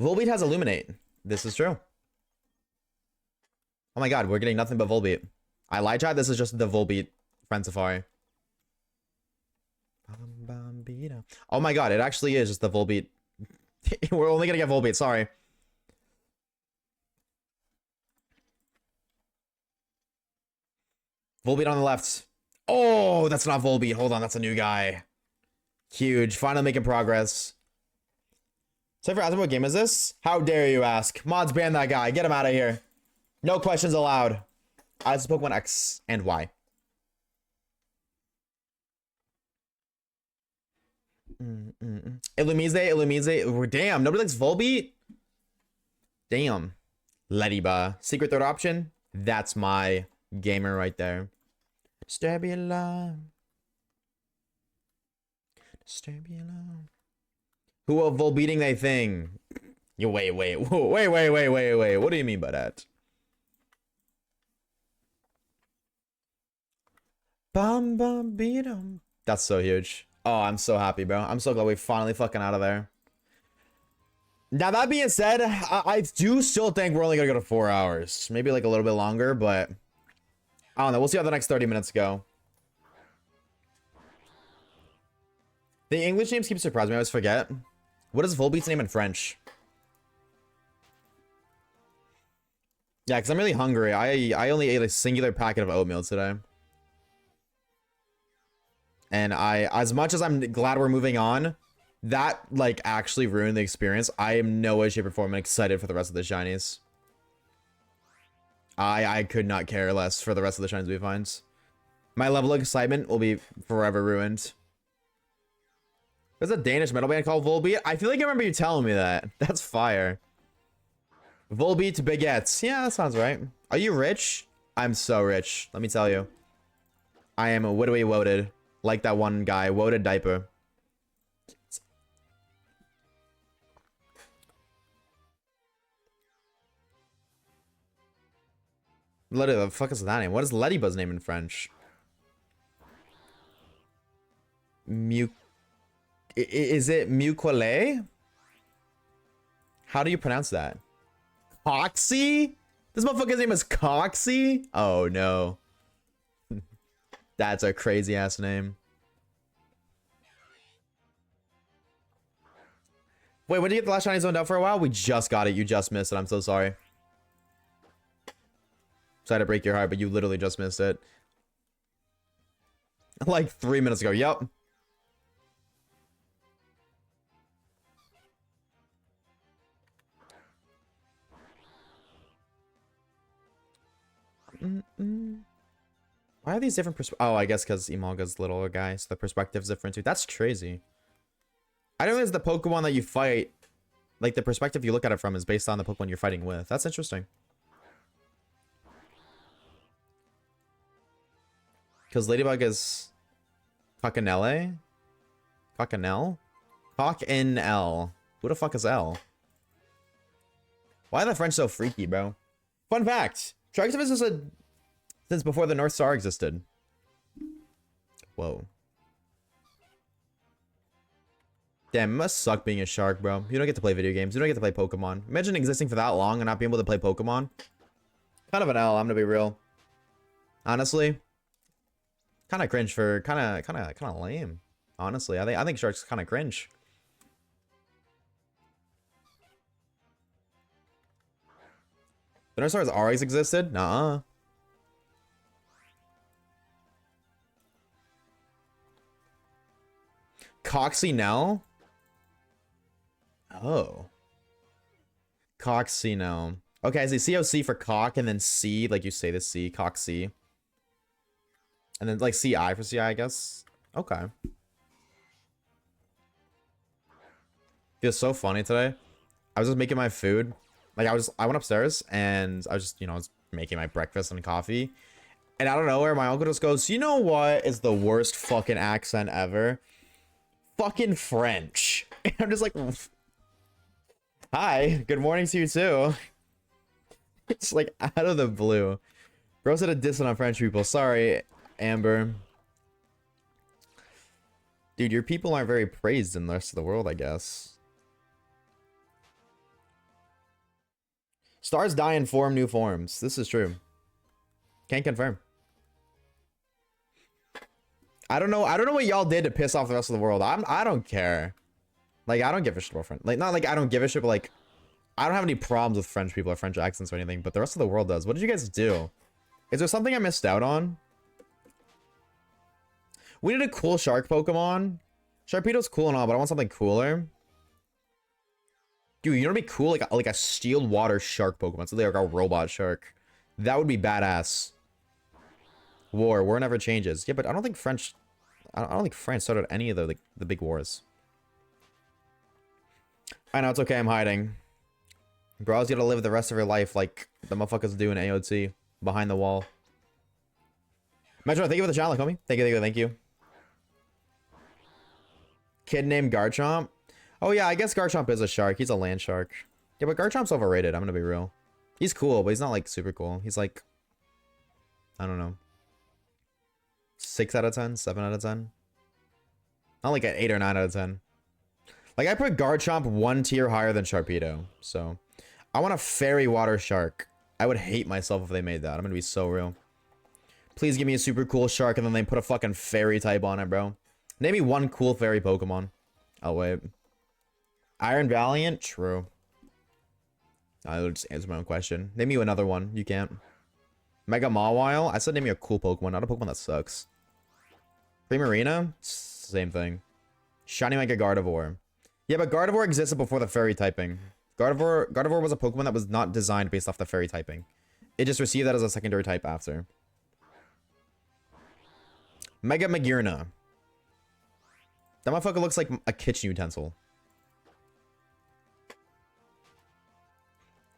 Volbeat has Illuminate. This is true. Oh my god, we're getting nothing but Volbeat. I lied, chat. This is just the Volbeat Friend Safari. Oh my god, it actually is just the Volbeat. We're only gonna get Volbeat, sorry. Volbeat on the left. Oh, that's not Volbeat. Hold on, that's a new guy. Huge. Finally making progress. So for asking what game is this? How dare you ask? Mods ban that guy. Get him out of here. No questions allowed. It's Pokemon X and Y. Illumise. Damn, nobody likes Volbeat? Damn. Lediba. Secret third option? That's my gamer right there. Disturbia. Who are Volbeating they thing? You wait. What do you mean by that? Beat 'em. That's so huge. Oh, I'm so happy, bro. I'm so glad we finally fucking out of there. Now, that being said, I do still think we're only gonna go to 4 hours. Maybe like a little bit longer, but I don't know. We'll see how the next 30 minutes go. The English names keep surprising me. I always forget. What is Volbeat's name in French? Yeah, because I'm really hungry. I only ate a singular packet of oatmeal today. And as much as I'm glad we're moving on, that, like, actually ruined the experience. I am no way, shape, or form excited for the rest of the shinies. I could not care less for the rest of the shinies we find. My level of excitement will be forever ruined. There's a Danish metal band called Volbeat. I feel like I remember you telling me that. That's fire. Volbeat baguettes. Yeah, that sounds right. Are you rich? I'm so rich. Let me tell you. I am widowy woted. Like that one guy. Woted diaper. Letty, the fuck is that name? What is Ladybuzz name in French? Is it Muquele? How do you pronounce that? Coxie? This motherfucker's name is Coxie? Oh no. That's a crazy ass name. Wait, when did you get the last shiny zoned out for a while? We just got it. You just missed it. I'm so sorry. Sorry to break your heart, but you literally just missed it. Like 3 minutes ago. Yep. Why are these different oh, I guess because Imalga's little guy, so the perspective's different too. That's crazy. I don't realize the Pokemon that you fight, like the perspective you look at it from is based on the Pokemon you're fighting with. That's interesting. Because Ladybug is Cockanelle? Cockanelle? Cock-N-L. Who the fuck is L? Why are the French so freaky, bro? Fun fact. Sharks have existed since before the North Star existed. Whoa. Damn, it must suck being a shark, bro. You don't get to play video games. You don't get to play Pokemon. Imagine existing for that long and not being able to play Pokemon. Kind of an L, I'm gonna be real. Honestly. Kind of cringe for... Kind of lame. Honestly, I think sharks kind of cringe. The North Star has always existed? Nuh-uh. Coccinelle? Oh. Coccinelle. Okay, I see COC for cock and then C, like you say the C, cock C. And then like CI for CI, I guess. Okay. Feels so funny today. I was just making my food. Like I went upstairs and I was just, I was making my breakfast and coffee. And I don't know where my uncle just goes, you know what is the worst fucking accent ever? Fucking French. And I'm just like, hi, good morning to you too. It's like out of the blue. Bro said a diss on French people. Sorry, Amber. Dude, your people aren't very praised in the rest of the world, I guess. Stars die and form new forms. This is true. Can't confirm. I don't know what y'all did to piss off the rest of the world. I don't care. Like, I don't give a shit about French. Like, not like I don't give a shit, but like, I don't have any problems with French people or French accents or anything, but the rest of the world does. What did you guys do? Is there something I missed out on? We need a cool shark Pokemon. Sharpedo's cool and all, but I want something cooler. Dude, you know what'd be cool? Like a steel water shark Pokemon. So they're like a robot shark. That would be badass. War never changes. Yeah, but I don't think France started any of the big wars. I know, it's okay, I'm hiding. Bro's gotta live the rest of her life like the motherfuckers do in AOT. Behind the wall. Metro, thank you for the channel, homie. Thank you. Kid named Garchomp. Oh yeah, I guess Garchomp is a shark. He's a land shark. Yeah, but Garchomp's overrated, I'm gonna be real. He's cool, but he's not like super cool. He's like, I don't know, 6 out of 10, 7 out of 10. Not like an 8 or 9 out of 10. Like, I put Garchomp 1 tier higher than Sharpedo. So, I want a fairy water shark. I would hate myself if they made that. I'm gonna be so real. Please give me a super cool shark and then they put a fucking fairy type on it, bro. Name me one cool fairy Pokemon. Oh, wait. Iron Valiant? True. I'll just answer my own question. Name me another one. You can't. Mega Mawile? I said name me a cool Pokemon, not a Pokemon that sucks. Primarina? Same thing. Shiny Mega Gardevoir. Yeah, but Gardevoir existed before the fairy typing. Gardevoir was a Pokemon that was not designed based off the fairy typing. It just received that as a secondary type after. Mega Magearna. That motherfucker looks like a kitchen utensil.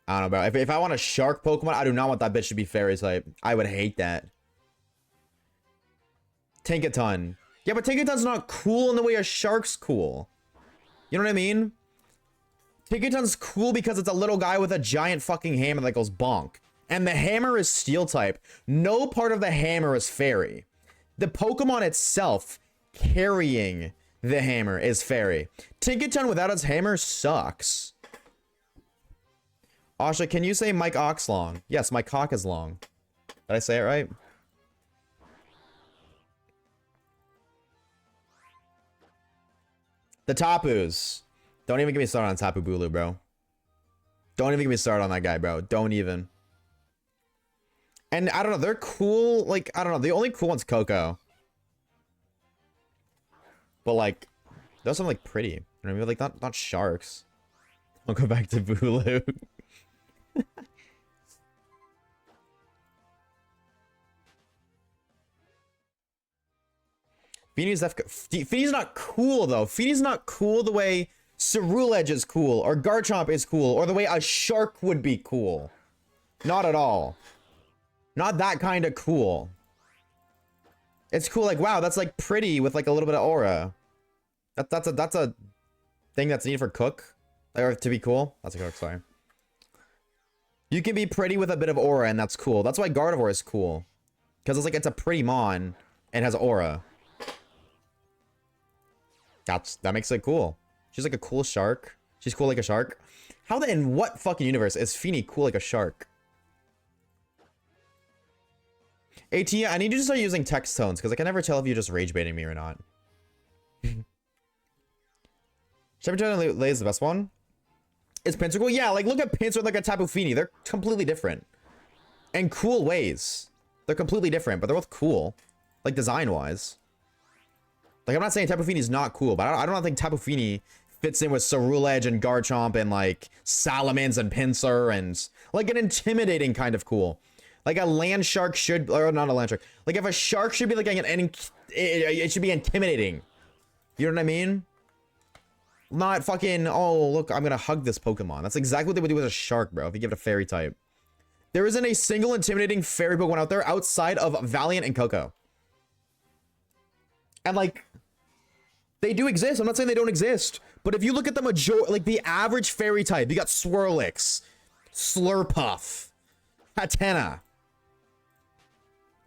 I don't know, bro. If I want a shark Pokemon, I do not want that bitch to be fairy type. I would hate that. Tinkaton. Yeah, but Tinkaton's not cool in the way a shark's cool. You know what I mean? Tinkaton's cool because it's a little guy with a giant fucking hammer that goes bonk. And the hammer is steel type. No part of the hammer is fairy. The Pokemon itself carrying the hammer is fairy. Tinkaton without its hammer sucks. Asha, can you say Mike Ox long? Yes, my cock is long. Did I say it right? The Tapus. Don't even get me started on Tapu Bulu, bro. Don't even get me started on that guy, bro. Don't even. And I don't know, they're cool. Like, I don't know. The only cool one's Coco. But like, those are like pretty. You know what I mean? Like not sharks. I'll go back to Bulu. Fini's not cool though. Fini's not cool the way Cerulege is cool, or Garchomp is cool, or the way a shark would be cool. Not at all. Not that kind of cool. It's cool like, wow, that's like pretty with like a little bit of aura. That's a thing that's needed for cook. Or to be cool. That's a cook, sorry. You can be pretty with a bit of aura and that's cool. That's why Gardevoir is cool. Because it's like, it's a pretty mon and has aura. That makes it cool. She's like a cool shark. She's cool like a shark. How the, in what fucking universe is Feeny cool like a shark? AT, I need you to start using text tones because I can never tell if you're just rage baiting me or not. Shepherd Lay is the best one. Is Pinsir cool? Yeah, like look at Pinsir like a Tapu Fini. They're completely different. In cool ways. They're completely different, but they're both cool. Like design-wise. Like I'm not saying Tapu Fini is not cool, but I don't think Tapu Fini fits in with Cerulege and Garchomp and like Salamence and Pinsir and like an intimidating kind of cool. Like a land shark should, or not a land shark. Like if a shark should be like it should be intimidating. You know what I mean? Not fucking, oh, look, I'm gonna hug this Pokemon. That's exactly what they would do with a shark, bro, if you give it a fairy type. There isn't a single intimidating fairy Pokemon out there outside of Valiant and Coco. And like, they do exist. I'm not saying they don't exist. But if you look at the like the average fairy type, you got Swirlix, Slurpuff, Hatena.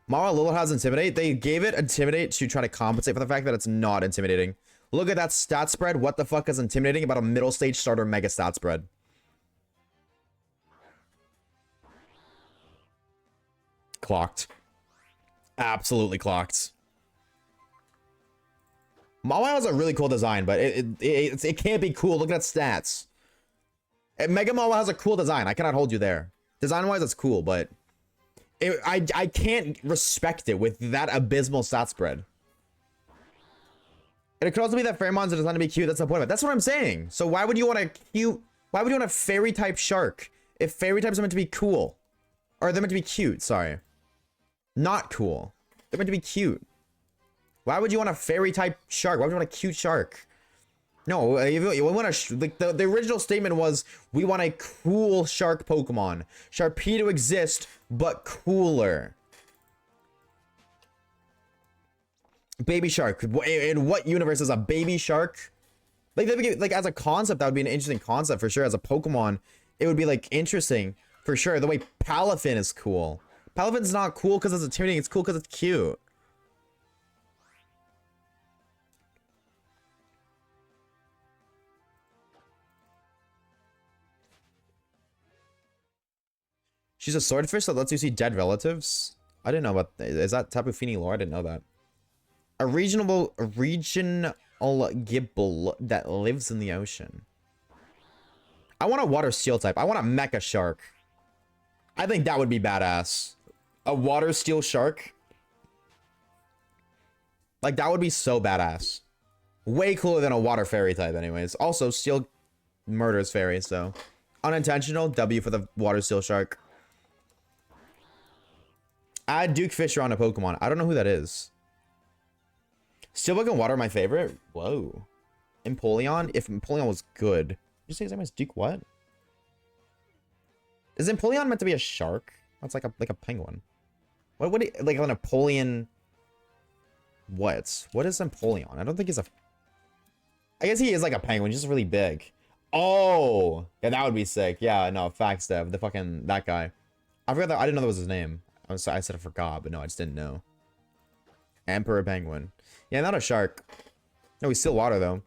Mara Lilith has Intimidate. They gave it Intimidate to try to compensate for the fact that it's not intimidating. Look at that stat spread. What the fuck is intimidating about a middle stage starter mega stat spread? Clocked. Absolutely clocked. Mawile has a really cool design, but it can't be cool. Look at its stats. Mega Mawile has a cool design. I cannot hold you there. Design-wise, it's cool, but I can't respect it with that abysmal stat spread. And it could also be that Pheromones are designed to be cute. That's the point of it. That's what I'm saying. So why would you want a cute... Why would you want a fairy type shark if fairy types are meant to be cool? Or they're meant to be cute, sorry. Not cool. They're meant to be cute. Why would you want a fairy type shark? Why would you want a cute shark? No, you want a... Like, the original statement was, we want a cool shark Pokemon. Sharpedo exists, but cooler. Baby shark. In what universe is a baby shark? Like as a concept, that would be an interesting concept for sure. As a Pokemon, it would be like interesting for sure. The way Palafin is cool. Palafin's not cool because it's intimidating. It's cool because it's cute. She's a swordfish that lets you see dead relatives. I didn't know about. Is that Tapu Fini lore? I didn't know that. A regional Gibble that lives in the ocean. I want a water steel type. I want a mecha shark. I think that would be badass. A water steel shark. Like, that would be so badass. Way cooler than a water fairy type anyways. Also, steel murders fairies, so. Unintentional, W for the water steel shark. Add Duke Fisher on a Pokemon. I don't know who that is. Steelbook and Water, my favorite. Whoa. Empoleon? If Empoleon was good. Did you say his name was Duke what? Is Empoleon meant to be a shark? That's like a penguin. What like a Napoleon? What? What is Empoleon? I don't think he's a... I guess he is like a penguin. He's just really big. Oh! Yeah, that would be sick. Yeah, no, facts, Dev. The fucking... That guy. I forgot that... I didn't know that was his name. I'm sorry, I said I forgot, but no, I just didn't know. Emperor Penguin. Yeah, not a shark. No, he's still water, though.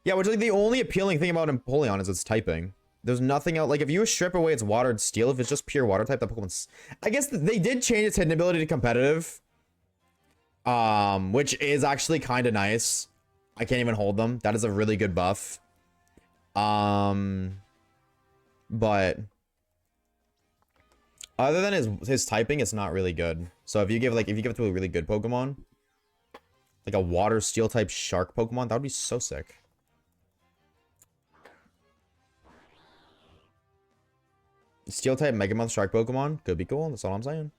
Yeah, which, like, the only appealing thing about Empoleon is its typing. There's nothing else. Like, if you strip away its water and steel, if it's just pure water type, that Pokemon's... I guess they did change its hidden ability to competitive. Which is actually kind of nice. I can't even hold them. That is a really good buff. But... Other than his typing, it's not really good. So if you give it to a really good Pokemon, like a water steel type shark Pokemon, that would be so sick. Steel type Megamouth shark Pokemon could be cool. That's all I'm saying.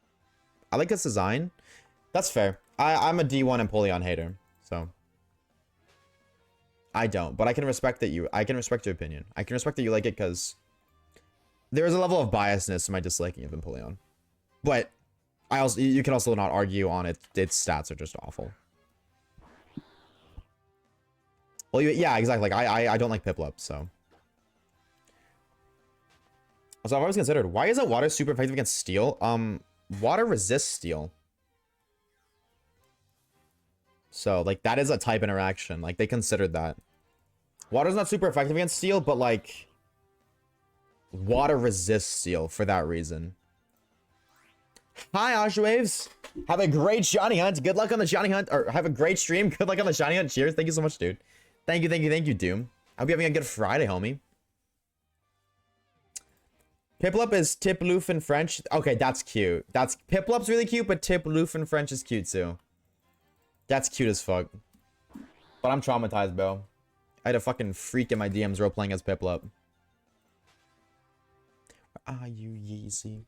I like its design. That's fair. I'm a D1 Empoleon hater, so I don't. But I can respect that I can respect your opinion. I can respect that you like it because there is a level of biasness to my disliking of Empoleon. But you can also not argue on it. Its stats are just awful. Well, yeah, exactly. Like I don't like Piplup, so. So I've always considered, why isn't water super effective against steel? Water resists steel. So, like, that is a type interaction. Like, they considered that. Water's not super effective against steel, but, like, water resists steel for that reason. Hi, Oshawaves. Have a great shiny hunt. Good luck on the shiny hunt. Or have a great stream. Good luck on the shiny hunt. Cheers. Thank you so much, dude. Thank you, Doom. I hope you're having a good Friday, homie. Piplup is Tiplup in French. Okay, that's cute. Piplup's really cute, but Tiplup in French is cute, too. That's cute as fuck. But I'm traumatized, bro. I had a fucking freak in my DMs role-playing as Piplup. Where are you, Yeezy?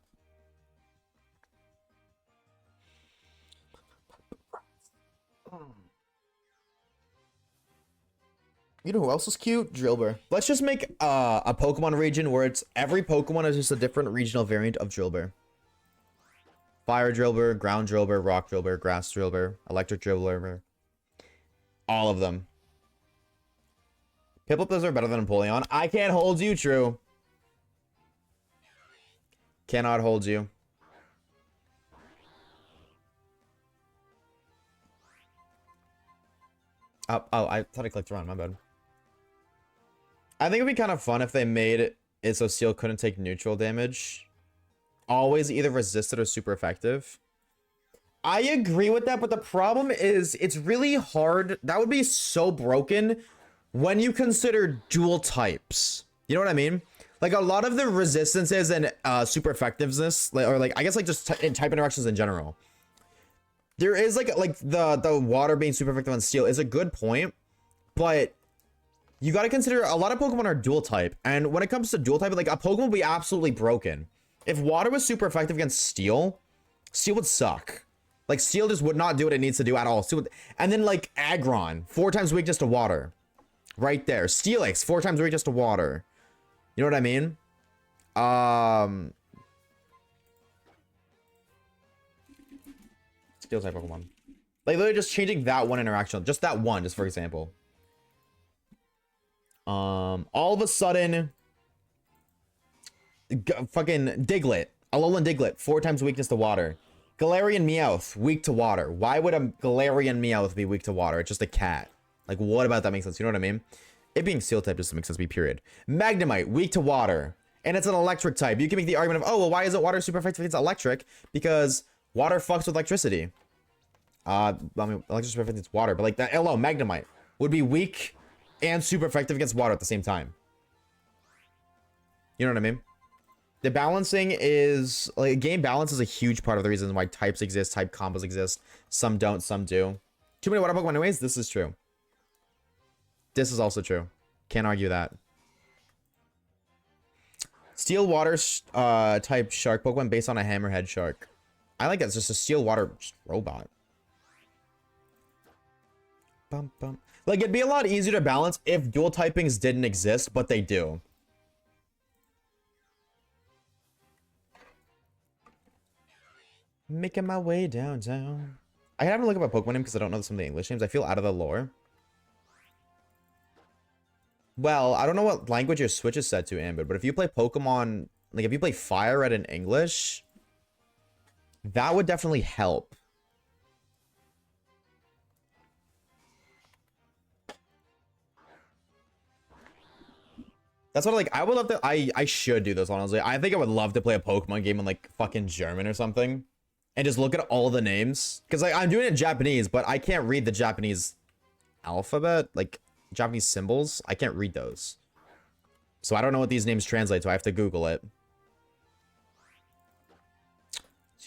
You know who else is cute? Drillbur. Let's just make a Pokemon region where it's every Pokemon is just a different regional variant of Drillbur. Fire Drillbur, Ground Drillbur, Rock Drillbur, Grass Drillbur, Electric Drillbur. All of them. Piplup are better than Empoleon. I can't hold you, true. Cannot hold you. Oh, I thought I clicked around, my bad. I think it'd be kind of fun if they made it so Steel couldn't take neutral damage. Always either resisted or super effective. I agree with that, but the problem is it's really hard. That would be so broken when you consider dual types. You know what I mean? Like a lot of the resistances and super effectiveness, or like I guess like just type interactions in general. There is like the water being super effective on steel is a good point, but you got to consider a lot of Pokemon are dual type, and when it comes to dual type, like a Pokemon would be absolutely broken. If water was super effective against steel, steel would suck. Like steel just would not do what it needs to do at all. And then like Aggron, 4 times weakness to water, right there. Steelix, 4 times weakness to water. You know what I mean? Steel type Pokemon. Like literally just changing that one interaction, just that one, just for example. All of a sudden, fucking Diglett, Alolan Diglett, 4 times weakness to water. Galarian Meowth, weak to water. Why would a Galarian Meowth be weak to water? It's just a cat. Like, what about that makes sense? You know what I mean? It being steel type doesn't make sense to me, period. Magnemite, weak to water. And it's an electric type. You can make the argument of, oh, well, why isn't water super effective against electric? Because water fucks with electricity. I mean, electric super effective against water. But, like, that LO, Magnemite, would be weak and super effective against water at the same time. You know what I mean? The balancing is, like, game balance is a huge part of the reason why types exist, type combos exist. Some don't, some do. Too many water Pokemon anyways, this is true. This is also true. Can't argue that. Steel water type shark Pokemon based on a hammerhead shark. I like it. It's just a steel water robot. Bum, bum. Like, it'd be a lot easier to balance if dual typings didn't exist, but they do. Making my way downtown. I haven't looked up a Pokemon name because I don't know some of the English names. I feel out of the lore. Well, I don't know what language your Switch is set to, Amber, but if you play Pokemon, like if you play Fire Red in English, that would definitely help. That's what like I would love to. I should do this honestly. I think I would love to play a Pokemon game in like fucking German or something, and just look at all the names. Because like I'm doing it in Japanese, but I can't read the Japanese alphabet, like Japanese symbols. I can't read those, so I don't know what these names translate to. I have to Google it.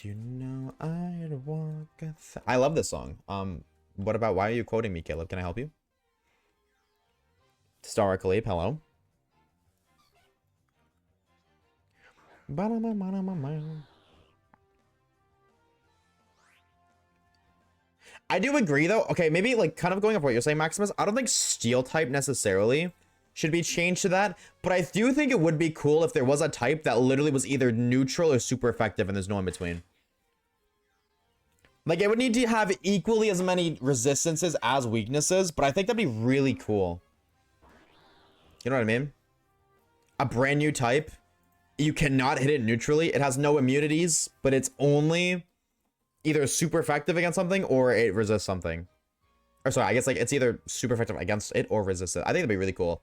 Do you know I'd walk I love this song. What about why are you quoting me, Caleb? Can I help you? Star Caleb, hello. I do agree though. Okay, maybe like kind of going off what you're saying, Maximus. I don't think steel type necessarily should be changed to that, but I do think it would be cool if there was a type that literally was either neutral or super effective and there's no in between. Like, it would need to have equally as many resistances as weaknesses, but I think that'd be really cool. You know what I mean? A brand new type. You cannot hit it neutrally. It has no immunities, but it's only either super effective against something or it resists something. Or sorry, I guess like it's either super effective against it or resist it. I think that'd be really cool.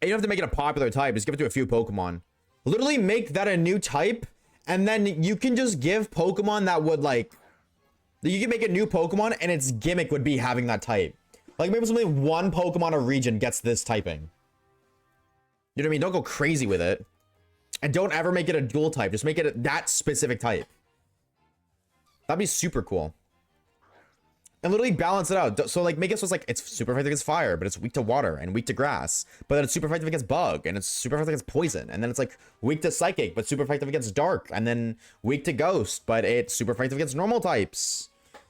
And you don't have to make it a popular type. Just give it to a few Pokemon. Literally make that a new type. And then you can just give Pokemon that would like... You can make a new Pokemon and its gimmick would be having that type. Like maybe something one Pokemon a region gets this typing. You know what I mean? Don't go crazy with it. And don't ever make it a dual type. Just make it that specific type. That'd be super cool. And literally balance it out. So like make it so it's like it's super effective against fire, but it's weak to water and weak to grass. But then it's super effective against bug and it's super effective against poison. And then it's like weak to psychic, but super effective against dark. And then weak to ghost, but it's super effective against normal types.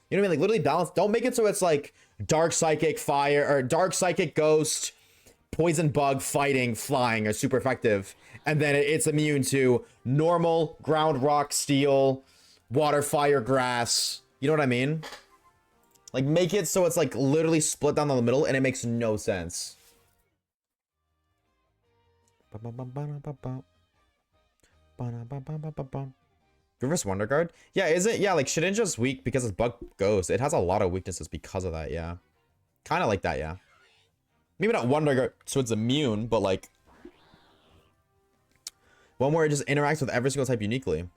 You know what I mean? Like literally balance. Don't make it so it's like dark psychic, fire, or dark psychic, ghost, poison, bug, fighting, flying are super effective. And then it's immune to normal, ground, rock, steel, water, fire, grass. You know what I mean? Like, make it so it's, like, literally split down the middle, and it makes no sense. Reverse Wonder Guard? Yeah, is it? Yeah, like, Shedinja's weak because it's Bug Ghost. It has a lot of weaknesses because of that, yeah. Kind of like that, yeah. Maybe not Wonder Guard, so it's immune, but, like... one where it just interacts with every single type uniquely.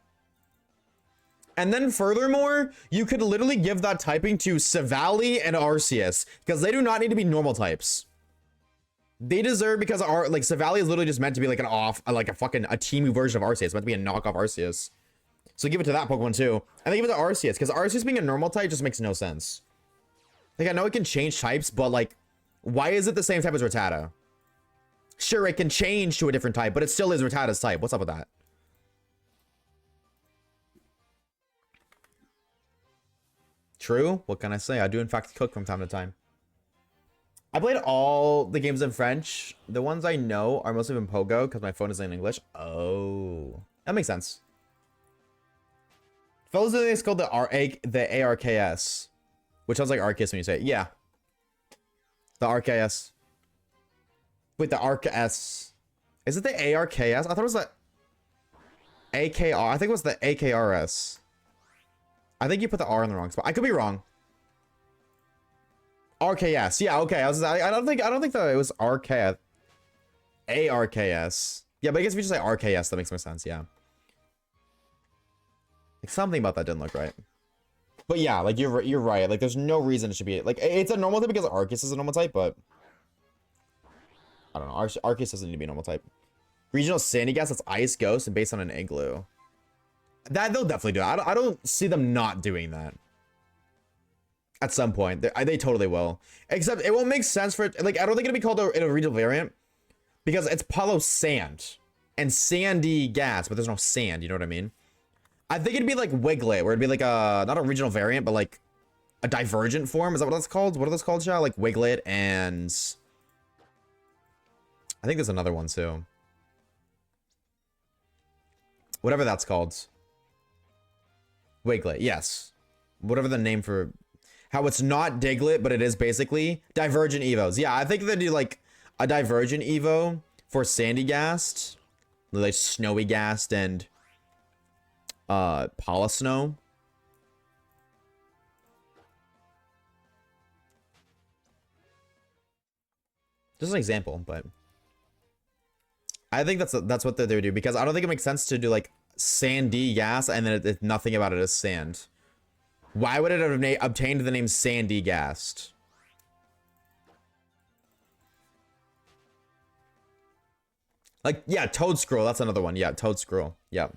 And then furthermore, you could literally give that typing to Savali and Arceus, because they do not need to be normal types. They deserve, because like Savali is literally just meant to be like an like a fucking Teemu version of Arceus. It's meant to be a knockoff Arceus. So give it to that Pokemon too. And then give it to Arceus, because Arceus being a normal type just makes no sense. Like I know it can change types, but like, why is it the same type as Rattata? Sure, it can change to a different type, but it still is Rattata's type. What's up with that? True. What can I say? I do in fact cook from time to time. I played all the games in French. The ones I know are mostly in Pogo because my phone is in English. Oh, that makes sense. Fellas, it's called the ARKS, which sounds like Arceus when you say it. Yeah, the RKS. Wait, the ARKS. Is it the ARKS? I thought it was the AKR. I think it was the AKRS. I think you put the R in the wrong spot. I could be wrong. RKS. Yeah, okay. I don't think that it was RK. ARKS. Yeah, but I guess if you just say RKS, that makes more sense. Yeah. Like something about that didn't look right. But yeah, like you're right. Like there's no reason it should be like it's a normal type because Arceus is a normal type, but I don't know. Arceus doesn't need to be a normal type. Regional Sandy Gas, that's Ice Ghost and based on an Igloo. That they'll definitely do. I don't see them not doing that. At some point, they totally will. Except it won't make sense for it. Like I don't think it'll be called a regional variant because it's Palo Sand and Sandy Gas, but there's no sand. You know what I mean? I think it'd be like Wiglet, where it'd be like a not a regional variant, but like a divergent form. Is that what that's called? What are those called, Shao? Like Wiglet and I think there's another one too. Whatever that's called. Wiglet, yes. Whatever the name for how it's not Diglett, but it is basically Divergent Evos. Yeah, I think they do like a Divergent Evo for Sandy Gast, like Snowy Gast and Polisnow. Just an example, but I think that's what they do because I don't think it makes sense to do like Sandy Gas and then nothing about it is sand. Why would it have obtained the name Sandy Gast? Like, yeah, Toad Scroll. That's another one. Yeah, Toad Scroll. Yeah.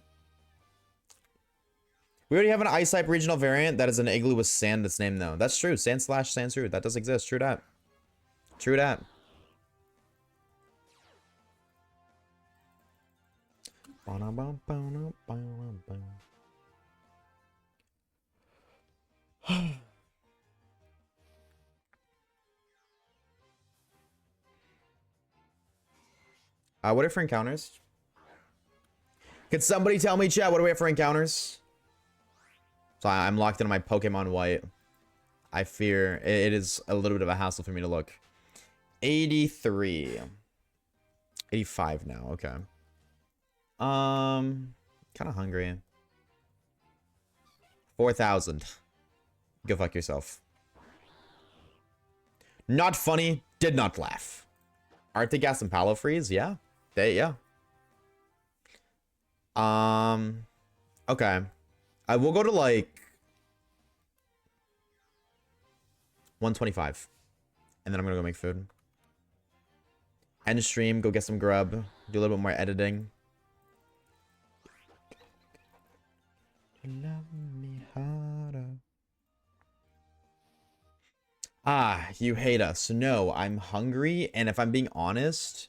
We already have an Ice type regional variant that is an Igloo with sand that's named though. That's true. Sand/Sandshrew. That does exist. True that. True that. What are for encounters? Could somebody tell me, chat, what do we have for encounters? So I'm locked into my Pokemon White. I fear it is a little bit of a hassle for me to look. 83. 85 now, okay. Kind of hungry. 4,000. Go fuck yourself. Not funny, did not laugh. Arctic Gas and Palo Freeze, yeah. Yeah. Okay. I will go to like 125. And then I'm gonna go make food. End stream, go get some grub. Do a little bit more editing. Love me harder. Ah, you hate us. No, I'm hungry, and if I'm being honest,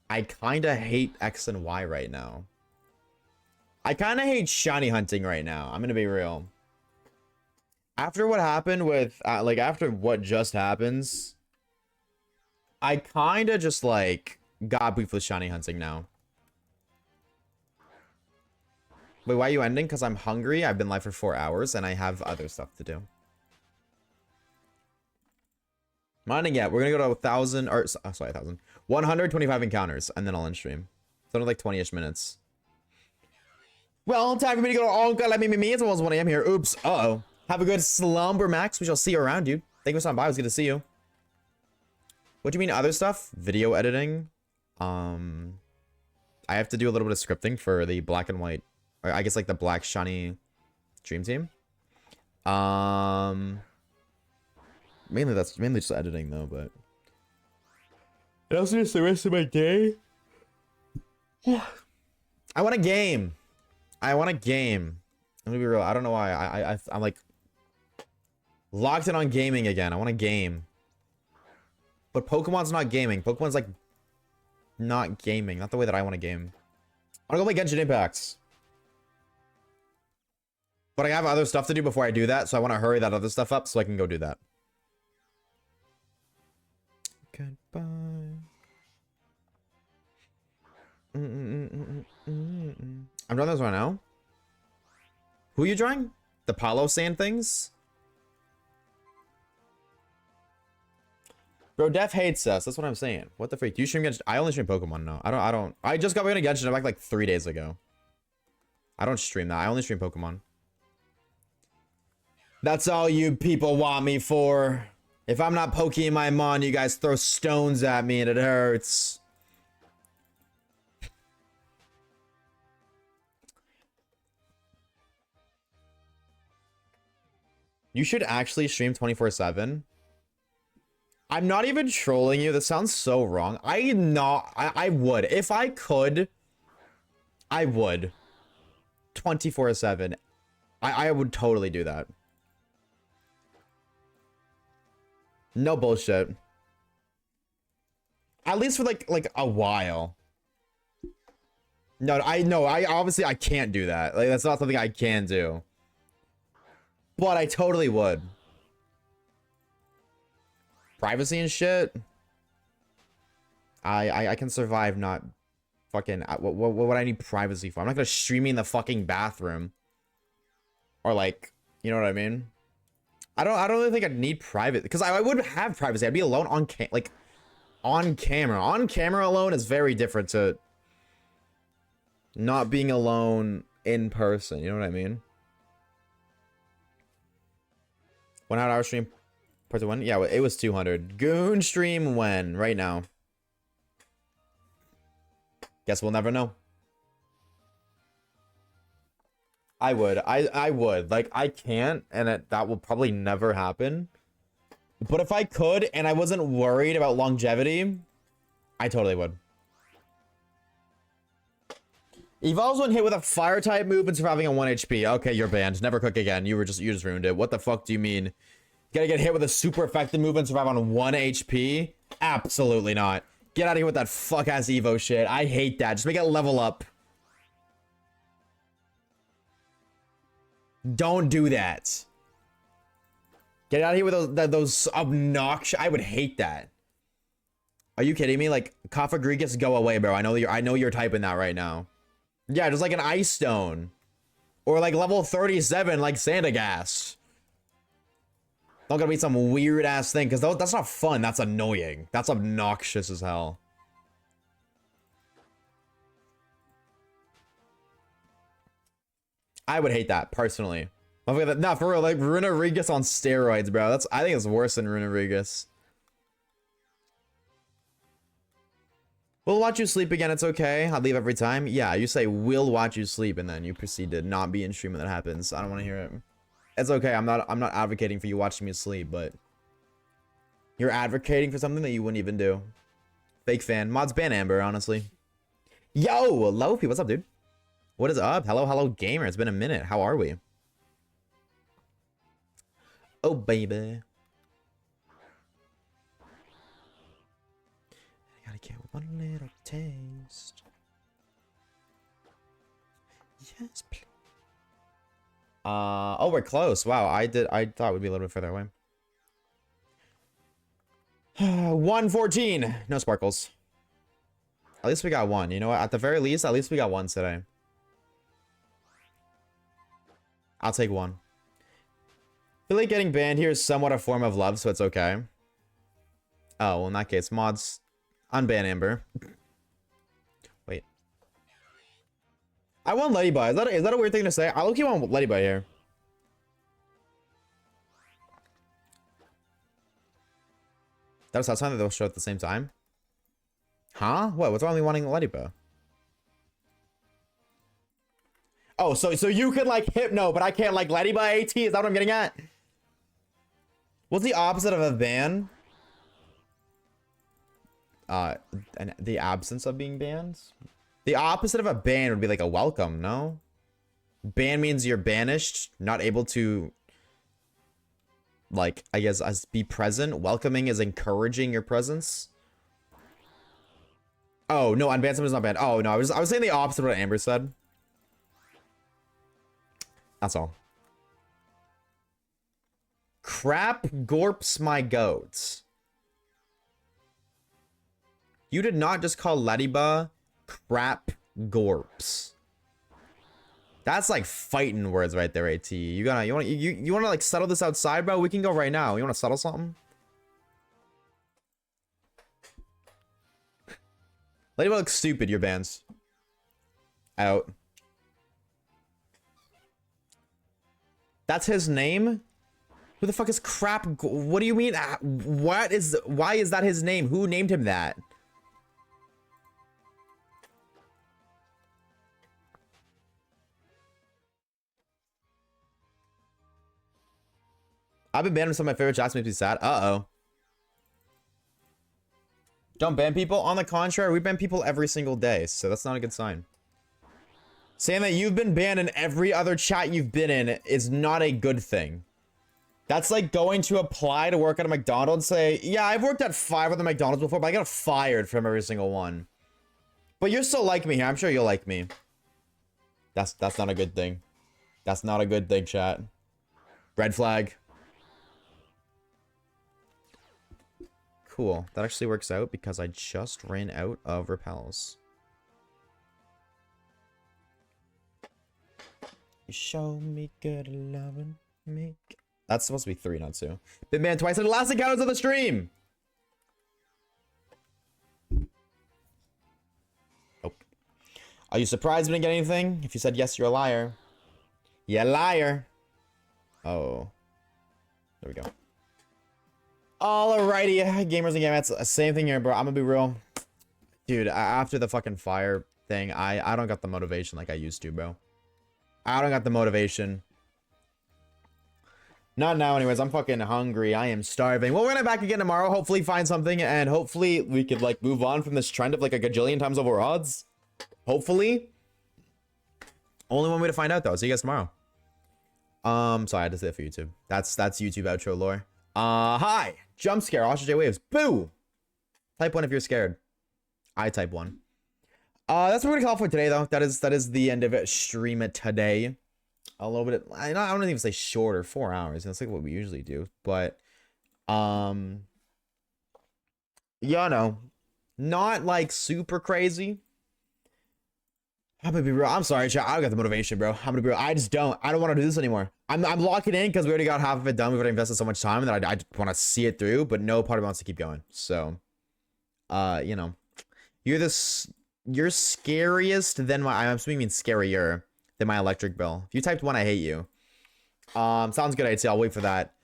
I kinda hate X and Y right now. I kinda hate shiny hunting right now. I'm gonna be real. After what happened with, like, after what just happens, I kinda just, like, got beef with shiny hunting now. Wait, why are you ending? Because I'm hungry. I've been live for 4 hours, and I have other stuff to do. Mining yet. We're gonna go to 1,000, or sorry, 1,000. 125 encounters, and then I'll end stream. So like 20-ish minutes. Well, time for me to go to all. Let me. It's almost 1 a.m. here. Oops. Uh-oh. Have a good slumber, Max. We shall see you around, dude. Thank you for stopping by. It was good to see you. What do you mean other stuff? Video editing. I have to do a little bit of scripting for the black and white, or I guess like the black shiny dream team. Mainly just editing though, but and also just the rest of my day. I want a game. I'm gonna be real. I don't know why. I'm like locked in on gaming again. I want a game. But Pokemon's not gaming. Pokemon's like not gaming. Not the way that I want to game. I want to go play Genshin Impacts. But I have other stuff to do before I do that, so I want to hurry that other stuff up so I can go do that. Goodbye. I'm drawing those right now. Who are you drawing? The Palo Sand things? Bro, Def hates us. That's what I'm saying. What the freak? Do you stream Genshin? I only stream Pokemon now. I just got back into Genshin back like 3 days ago. I don't stream that. I only stream Pokemon. That's all you people want me for. If I'm not poking my mon, you guys throw stones at me and it hurts. You should actually stream 24/7. I'm not even trolling you. That sounds so wrong. I would. If I could, I would. 24/7. I would totally do that. No bullshit. At least for like a while. No, I obviously I can't do that. Like that's not something I can do. But I totally would. Privacy and shit. I can survive not fucking what would I need privacy for? I'm not gonna stream me in the fucking bathroom. Or like, you know what I mean? I don't really think I'd need private because I would have privacy. I'd be alone on on camera. On camera alone is very different to not being alone in person. You know what I mean? 100 hour stream part 1. Yeah, it was 200. Goon stream when? Right now. Guess we'll never know. I would. I would. Like, I can't, and that will probably never happen. But if I could, and I wasn't worried about longevity, I totally would. Evolves when hit with a fire type move and surviving on 1 HP. Okay, you're banned. Never cook again. You just ruined it. What the fuck do you mean? You gotta get hit with a super effective move and survive on 1 HP? Absolutely not. Get out of here with that fuck ass Evo shit. I hate that. Just make it level up. Don't do that. Get out of here with those obnoxious. I would hate that. Are you kidding me? Like, Kafagrigus, go away, bro. I know you're typing that right now. Yeah, just like an ice stone. Or like level 37, like Sandagast. Not gonna be some weird ass thing, because that's not fun. That's annoying. That's obnoxious as hell. I would hate that personally. No, for real, like Runarigus on steroids, bro. I think it's worse than Runarigus. We'll watch you sleep again. It's okay. I'll leave every time. Yeah, you say we'll watch you sleep, and then you proceed to not be in stream when that happens. I don't want to hear it. It's okay. I'm not advocating for you watching me sleep, but you're advocating for something that you wouldn't even do. Fake fan. Mods ban Amber, honestly. Yo, Lofi, what's up, dude? What is up? Hello, gamer. It's been a minute. How are we? Oh, baby. I gotta get one little taste. Yes, please. Oh, we're close. Wow, I thought we'd be a little bit further away. 114. No sparkles. At least we got one. You know what? At the very least, at least we got one today. I'll take one. I feel like getting banned here is somewhat a form of love, so it's okay. Oh, well, in that case, mods, unban Amber. Wait. I want Ladybug. Is that a weird thing to say? I look, you want Ladybug here. That was something that they'll show at the same time. Huh? What? What's wrong with wanting Ladybug? Oh, so you could like Hypno, but I can't like Ladybug AT? Is that what I'm getting at? What's the opposite of a ban? And the absence of being banned? The opposite of a ban would be like a welcome, no? Ban means you're banished, not able to, like, I guess, as be present. Welcoming is encouraging your presence. Oh, no, unban someone is not banned. Oh, no, I was saying the opposite of what Amber said. That's all. Crap gorps my goats. You did not just call Ladybug crap gorps. That's like fighting words right there, AT. You wanna like settle this outside, bro? We can go right now. You wanna settle something? Ladybug looks stupid, your bans. Out. That's his name? Who the fuck is crap? What do you mean? Why is that his name? Who named him that? I've been banned from some of my favorite chats, makes me sad. Uh-oh. Don't ban people? On the contrary, we ban people every single day, so that's not a good sign. Saying that you've been banned in every other chat you've been in is not a good thing. That's like going to apply to work at a McDonald's and say, yeah, I've worked at 5 other McDonald's before, but I got fired from every single one. But you're still like me here. I'm sure you'll like me. That's not a good thing. That's not a good thing, chat. Red flag. Cool. That actually works out because I just ran out of repels. You show me good loving me. That's supposed to be 3, not 2. Been banned twice in the last encounters of the stream. Oh. Are you surprised we didn't get anything? If you said yes, you're a liar. Yeah, liar. Oh. There we go. Alrighty, gamers and gamettes, same thing here, bro. I'm gonna be real. Dude, after the fucking fire thing, I don't got the motivation like I used to, bro. I don't got the motivation. Not now, anyways. I'm fucking hungry. I am starving. Well, we're gonna be back again tomorrow. Hopefully find something, and hopefully we could, like, move on from this trend of, like, a gajillion times over odds. Hopefully. Only one way to find out, though. See you guys tomorrow. Sorry, I had to say it for YouTube. That's YouTube outro lore. Hi. Jump scare. Oshawaves. Boo. Type 1 if you're scared. I type 1. That's what we're gonna call for today, though. That is the end of it. Stream it today. a little bit. I don't even say shorter, 4 hours. That's like what we usually do. But yeah, no, not like super crazy. I'm gonna be real. I'm sorry, chat. I don't got the motivation, bro. I'm gonna be real. I just don't. I don't want to do this anymore. I'm locking in because we already got half of it done. We've already invested so much time that I want to see it through. But no part of me wants to keep going. So, you know, you're scariest than my. I'm assuming you mean scarier than my electric bill. If you typed 1, I hate you. Sounds good. I'd say I'll wait for that.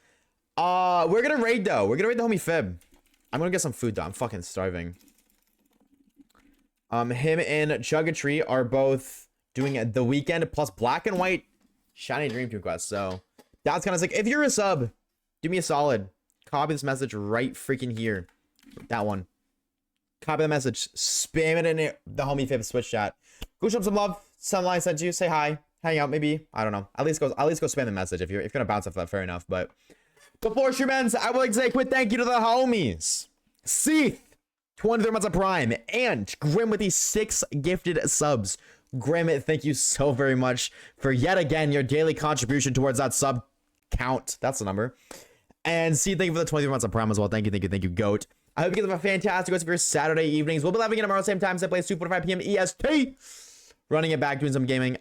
We're gonna raid though. We're gonna raid the homie Fib. I'm gonna get some food though. I'm fucking starving. Him and Chuggatree are both doing the weekend plus black and white shiny dream team quest. So that's kind of sick. If you're a sub, do me a solid. Copy this message right freaking here. That one. Copy the message. Spam it in the homie Fib Switch chat. Go show him some love. Something I sent you. Say hi. Hang out maybe. I don't know. At least go spam the message. If you're gonna bounce off that, fair enough. But before stream ends, I would like to say a quick thank you to the homies. Seath. 23 months of Prime, and Grim with these 6 gifted subs. Grim, thank you so very much for yet again your daily contribution towards that sub count. That's the number. And see, thank you for the 23 months of Prime as well. Thank you, GOAT. I hope you guys have a fantastic rest of your Saturday evenings. We'll be live again tomorrow, same time, same place, 2:45 PM EST. Running it back, doing some gaming.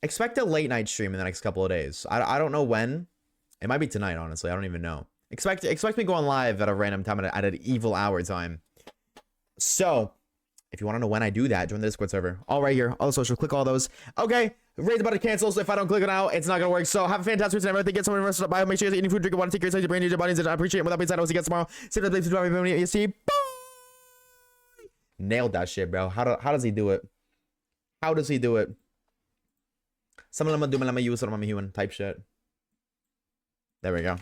Expect a late night stream in the next couple of days. I don't know when. It might be tonight, honestly. I don't even know. Expect me going live at a random time at an evil hour time. So, if you want to know when I do that, join the Discord server. All right here, all the social, click all those. Okay, raise the button, cancel. So if I don't click it out, it's not gonna work. So have a fantastic weekend. Everything, get someone rest up. Make sure you get any food, drink, water, take care of your brain, your bodies. I appreciate it. With that being said, I'll see you guys tomorrow. Save the place to you see. Nailed that shit, bro. How does he do it? How does he do it? Some of them do, some of them use, some of them human type shit. There we go.